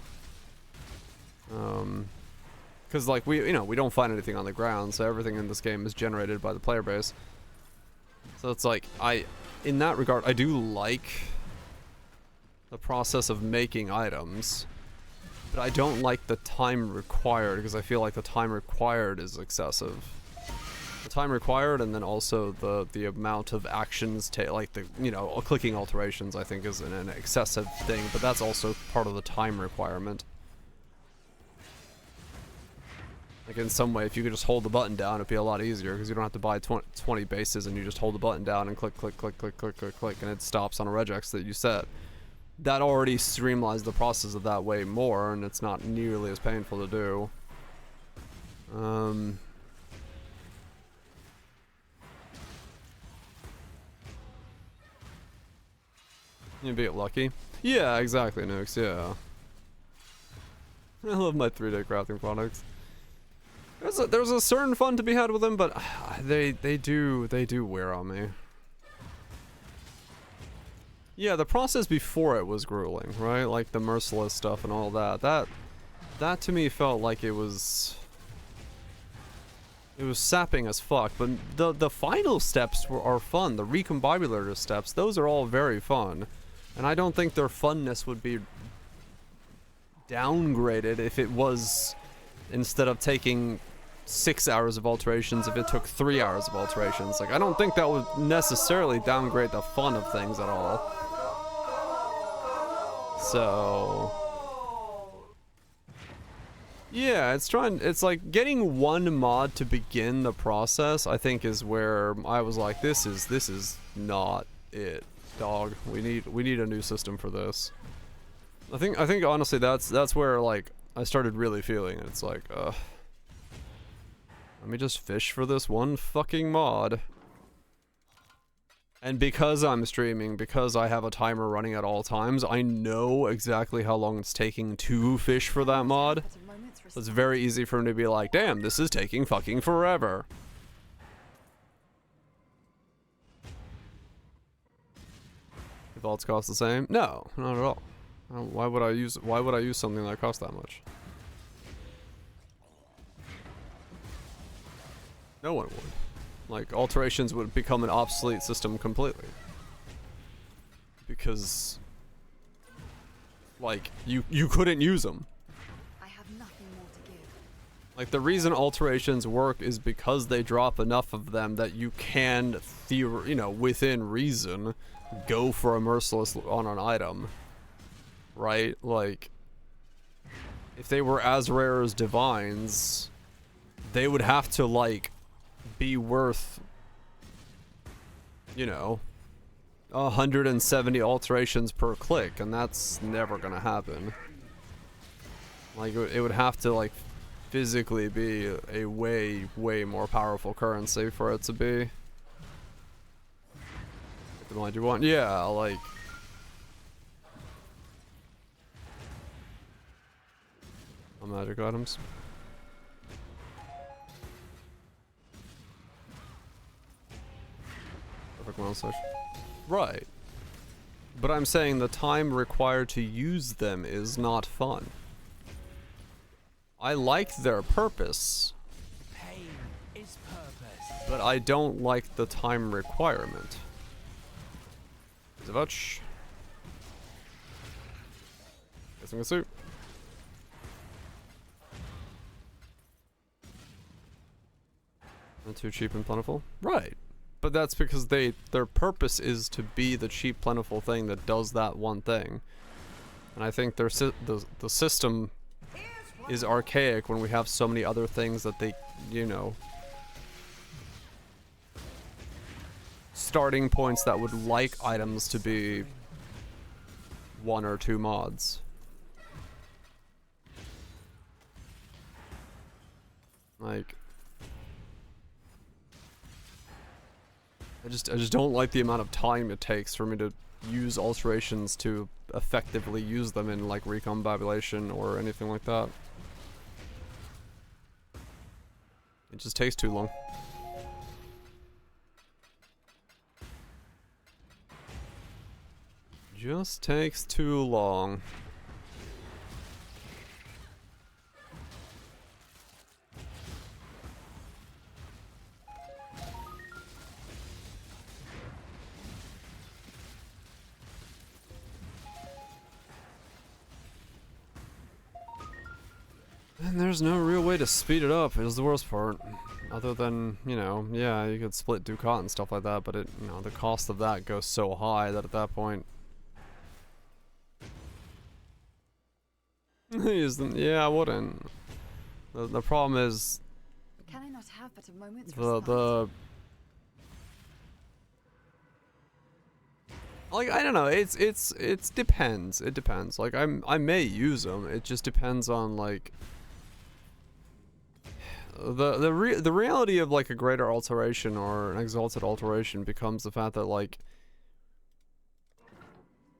Because like we don't find anything on the ground, so everything in this game is generated by the player base. So it's like, in that regard, I do like the process of making items, but I don't like the time required, because I feel like the time required is excessive. The time required, and then also the amount of actions, like the, clicking alterations, I think is an excessive thing, but that's also part of the time requirement. Like, in some way, if you could just hold the button down, it'd be a lot easier, because you don't have to buy 20 bases, and you just hold the button down and click, click, click, click, click, click, click, and it stops on a regex that you set. That already streamlines the process of that way more, and it's not nearly as painful to do. You'd be lucky. Yeah, exactly, Nukes, yeah. I love my 3-day crafting products. There's a certain fun to be had with them, but they do wear on me. Yeah, the process before it was grueling, right? Like the merciless stuff and all that. That to me felt like it was sapping as fuck, but the final steps are fun. The recombobulator steps, those are all very fun. And I don't think their funness would be downgraded if it was, instead of taking 6 hours of alterations, if it took 3 hours of alterations. Like, I don't think that would necessarily downgrade the fun of things at all. So yeah, it's like getting one mod to begin the process, I think, is where I was like, this is not it, dog. We need a new system for this. I think honestly that's where, like, I started really feeling it. It's like, let me just fish for this one fucking mod. And because I'm streaming, because I have a timer running at all times, I know exactly how long it's taking to fish for that mod. So it's very easy for me to be like, damn, this is taking fucking forever. If vaults cost the same? No, not at all. Why would I use something that costs that much? No one would. Like, alterations would become an obsolete system completely. Because, like, you couldn't use them. I have nothing more to give. Like, the reason alterations work is because they drop enough of them that you can, within reason, go for a merciless on an item. Right? Like, if they were as rare as divines, they would have to, like, be worth, 170 alterations per click, and that's never gonna happen. Like, it would have to, like, physically be a way more powerful currency for it to be the mod you want. Yeah, like, magic items. Right. But I'm saying the time required to use them is not fun. I like their purpose. Pain is purpose. But I don't like the time requirement. Zavutch. Guessing a suit. Not too cheap and plentiful. Right. But that's because their purpose is to be the cheap, plentiful thing that does that one thing. And I think the system is archaic when we have so many other things that they, starting points that would like items to be 1 or 2 mods. Like, I just don't like the amount of time it takes for me to use alterations to effectively use them in, like, recombobulation or anything like that. It just takes too long. Just takes too long. And there's no real way to speed it up, is the worst part. Other than, yeah, you could split Ducat and stuff like that, but it, the cost of that goes so high that at that point... yeah, I wouldn't. The problem is... Can I not have but a moment's like, I don't know, it depends. It depends. Like, I may use them. It just depends on, like, the reality of, like, a greater alteration or an exalted alteration becomes the fact that, like,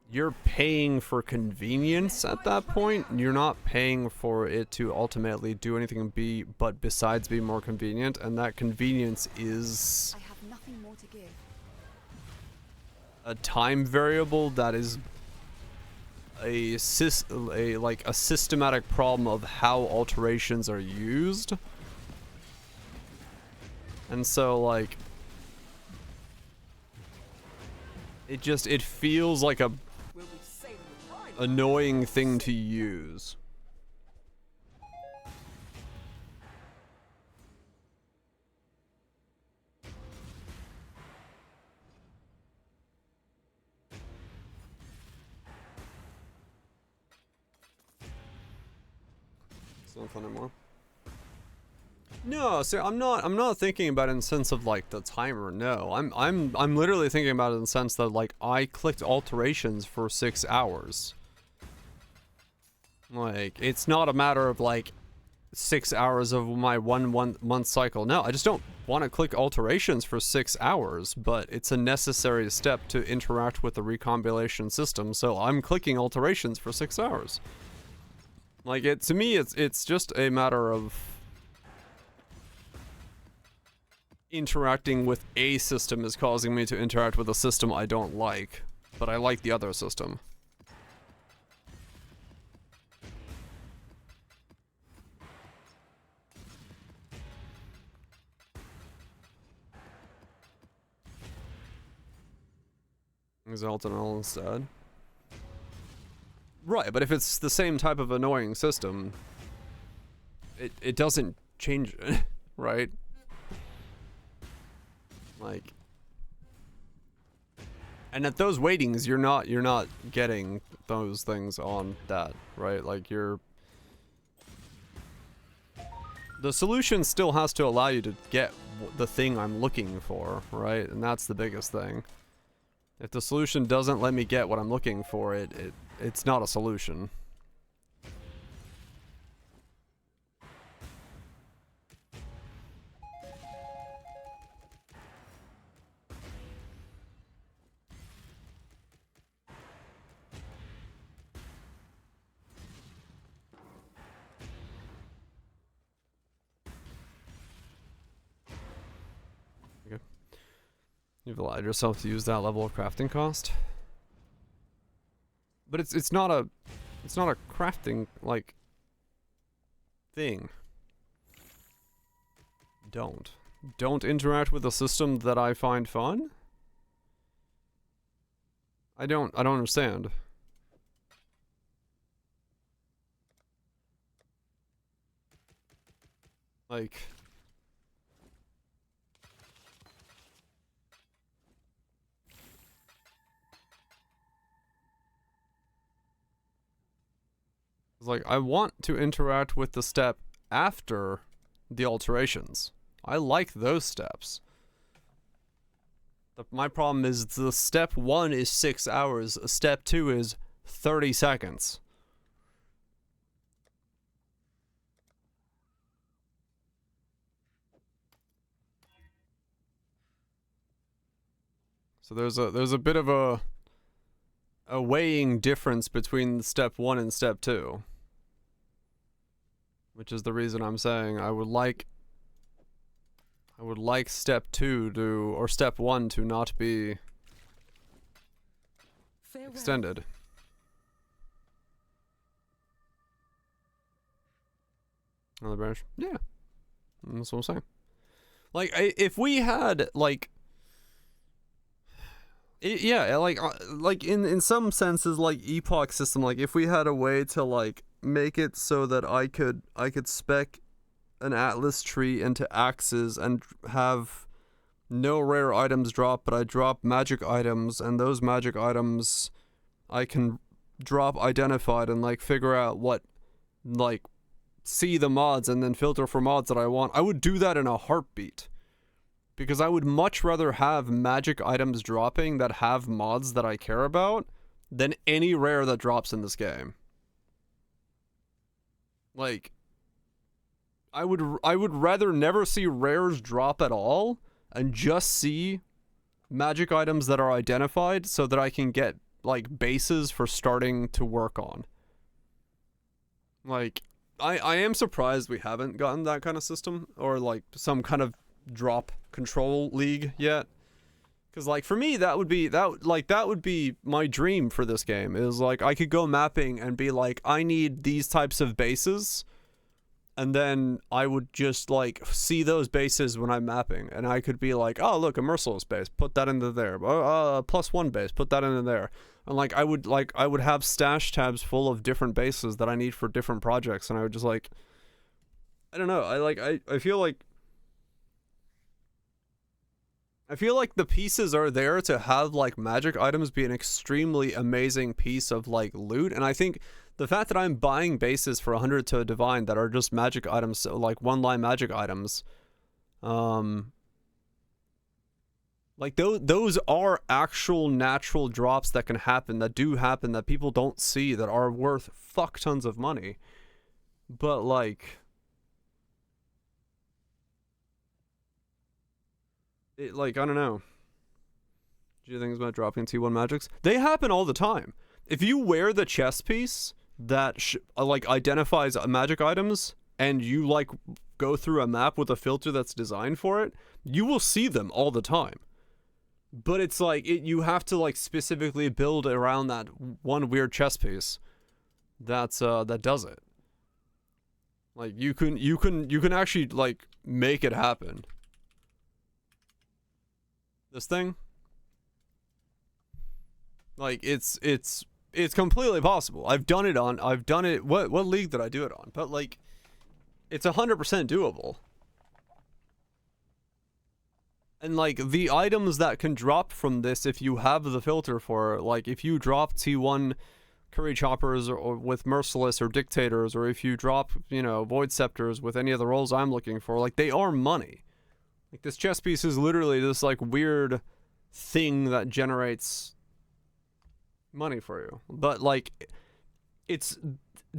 you're paying for convenience at that point. You're not paying for it to ultimately do anything but besides be more convenient, and that convenience is... I have nothing more to give. A time variable that is a systematic problem of how alterations are used. And so, like, it feels like a annoying thing to use. Something anymore. No, see, I'm not thinking about it in the sense of like the timer. No, I'm literally thinking about it in the sense that like I clicked alterations for 6 hours. Like, it's not a matter of like 6 hours of my one month cycle. No, I just don't want to click alterations for 6 hours, but it's a necessary step to interact with the recombination system, so I'm clicking alterations for 6 hours. Like, to me, it's just a matter of interacting with a system is causing me to interact with a system I don't like, but I like the other system. Exalt and all instead. Right, but if it's the same type of annoying system, it doesn't change it, right? Like, and at those weightings, you're not getting those things on that, right? Like, the solution still has to allow you to get the thing I'm looking for, right? And that's the biggest thing. If the solution doesn't let me get what I'm looking for, it's not a solution. Okay. You've allowed yourself to use that level of crafting cost. But it's not a crafting like thing. Don't interact with a system that I find fun? I don't understand. Like, I want to interact with the step after the alterations. I like those steps. My problem is the step 1 is 6 hours, step 2 is 30 seconds. So there's a bit of a weighing difference between step 1 and step 2. Which is the reason I'm saying I would like step 2 to, or step 1 to not be extended. Another branch? Yeah. That's what I'm saying. Like, if we had, like, yeah, like in some senses, like epoch system, like if we had a way to like make it so that I could spec an atlas tree into axes and have no rare items drop, but I drop magic items, and those magic items I can drop identified and like figure out what, like, see the mods and then filter for mods that I want. I would do that in a heartbeat. Because I would much rather have magic items dropping that have mods that I care about than any rare that drops in this game. Like, I would rather never see rares drop at all and just see magic items that are identified so that I can get, like, bases for starting to work on. Like, I am surprised we haven't gotten that kind of system, or like some kind of drop control league yet, because like for me that would be my dream for this game, is like I could go mapping and be like, I need these types of bases, and then I would just like see those bases when I'm mapping, and I could be like, oh look, a merciless base, put that into there, +1 base, put that into there, and like I would have stash tabs full of different bases that I need for different projects, and I would just like, I don't know, I feel like the pieces are there to have like magic items be an extremely amazing piece of like loot, and I think The fact that I'm buying bases for 100 to a divine that are just magic items, so like one-line magic items, like those are actual natural drops that can happen, that do happen, that people don't see, that are worth fuck tons of money. But like, I don't know. Do you think about dropping T1 magics? They happen all the time. If you wear the chest piece that like identifies magic items, and you like go through a map with a filter that's designed for it, you will see them all the time. But it's like you have to like specifically build around that one weird chest piece that's that does it. Like you can actually like make it happen. This thing, like it's completely possible. I've done it. What league did I do it on? But like, it's 100% doable. And like the items that can drop from this, if you have the filter for it, like if you drop T1 curry choppers or with merciless or dictators, or if you drop, you know, void scepters with any of the roles I'm looking for, like they are money. Like this chess piece is literally this like weird thing that generates money for you. But like, it's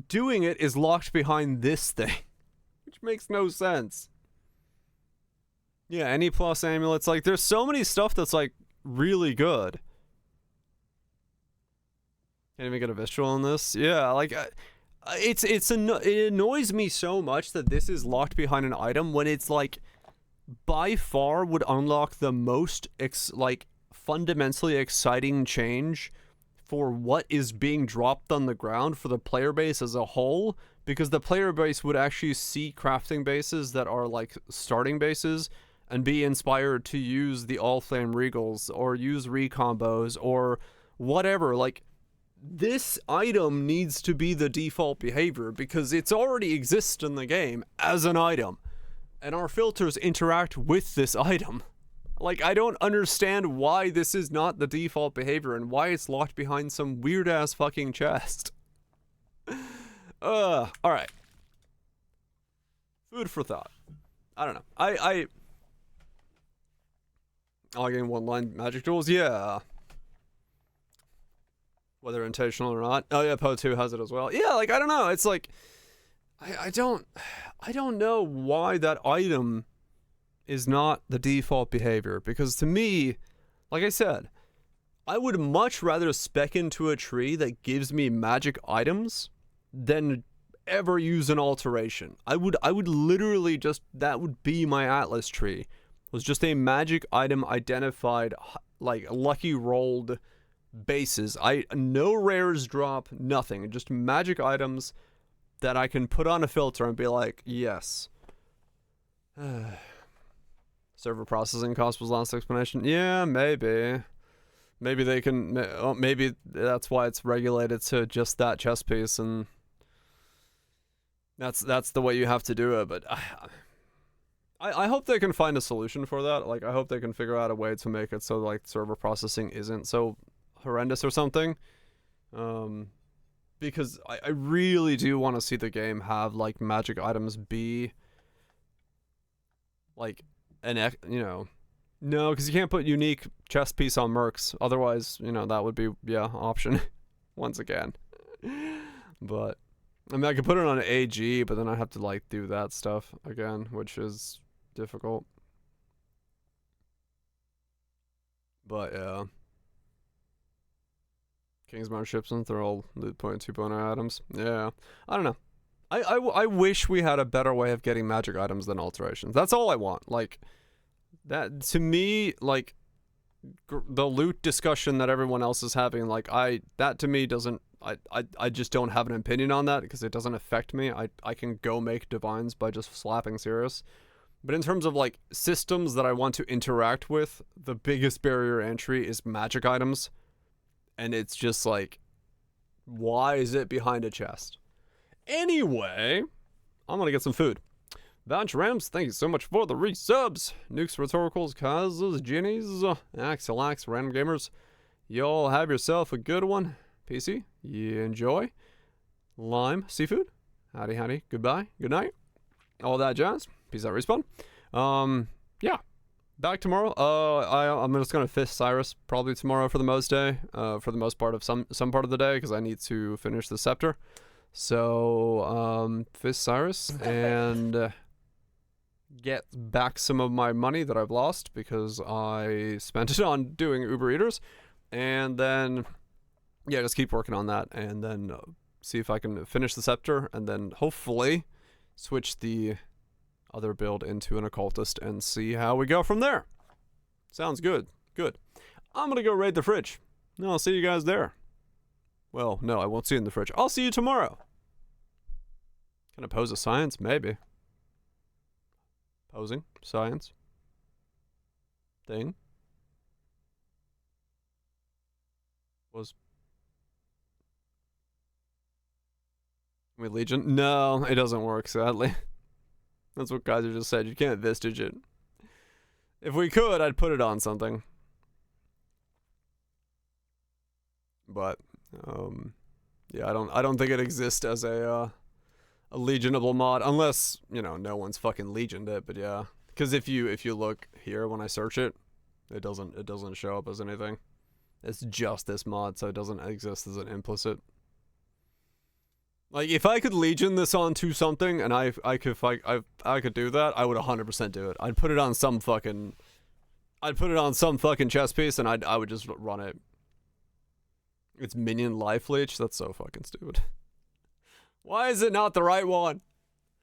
doing it is locked behind this thing, which makes no sense. Yeah, any plus amulets, like there's so many stuff that's like really good. Can't even get a visual on this. Yeah, like it annoys me so much that this is locked behind an item when it's like by far would unlock the most like fundamentally exciting change for what is being dropped on the ground for the player base as a whole, because the player base would actually see crafting bases that are like starting bases and be inspired to use the All Flame Regals or use recombos or whatever. Like, this item needs to be the default behavior because it's already exists in the game as an item, and our filters interact with this item. Like, I don't understand why this is not the default behavior and why it's locked behind some weird ass fucking chest. Alright. Food for thought. I don't know. I'll gain one-line magic duels? Yeah. Whether intentional or not. Oh yeah, Po2 has it as well. Yeah, like, I don't know. It's like, I don't know why that item is not the default behavior. Because to me, like I said, I would much rather spec into a tree that gives me magic items than ever use an alteration. I would literally just, that would be my Atlas tree. Was just a magic item identified, like lucky rolled bases. No rares drop, nothing. Just magic items that I can put on a filter and be like, yes. Server processing cost was last explanation. Yeah, maybe. Maybe they can, maybe that's why it's regulated to just that chess piece, and that's the way you have to do it. But I hope they can find a solution for that. Like, I hope they can figure out a way to make it so like server processing isn't so horrendous or something. Because I really do want to see the game have like magic items be like no, because you can't put unique chest piece on mercs. Otherwise, that would be, option once again. But I mean, I could put it on an AG, but then I have to like do that stuff again, which is difficult. But yeah, Kingsmount ships and they're all loot point 2.0 items. Yeah, I don't know. I wish we had a better way of getting magic items than alterations. That's all I want. Like, that to me, like the loot discussion that everyone else is having, like that to me doesn't. I just don't have an opinion on that because it doesn't affect me. I can go make divines by just slapping Sirius. But in terms of like systems that I want to interact with, the biggest barrier to entry is magic items. And it's just like, why is it behind a chest? Anyway, I'm gonna get some food. Vouch Rams, thank you so much for the resubs. Nukes, Rhetoricals, Kazas, Ginnies, Axelax, Random Gamers. Y'all have yourself a good one. PC, you enjoy. Lime Seafood. Howdy, howdy. Goodbye. Good night. All that jazz. Peace out, Respawn. Yeah. Back tomorrow. I'm just gonna fish Cyrus probably tomorrow for the most part of some part of the day, because I need to finish the scepter. So fish Cyrus and get back some of my money that I've lost because I spent it on doing Uber Eaters, and then yeah, just keep working on that, and then see if I can finish the scepter, and then hopefully switch the other build into an occultist and see how we go from there. Sounds good. Good. I'm gonna go raid the fridge. No, I'll see you guys there. Well, no, I won't see you in the fridge. I'll see you tomorrow. Can I pose a science? Maybe. Posing. Science. Thing. Was... Wait, Legion? No, it doesn't work, sadly. That's what Kaiser just said. You can't Vistage it. If we could, I'd put it on something. But, yeah, I don't think it exists as a legionable mod, unless, you know, no one's fucking legioned it. But yeah, because if you look here when I search it, it doesn't show up as anything. It's just this mod, so it doesn't exist as an implicit. Like, if I could legion this onto something, and I could do that, I would 100% do it. I'd put it on some fucking chess piece, and I would just run it. It's minion life leech. That's so fucking stupid. Why is it not the right one?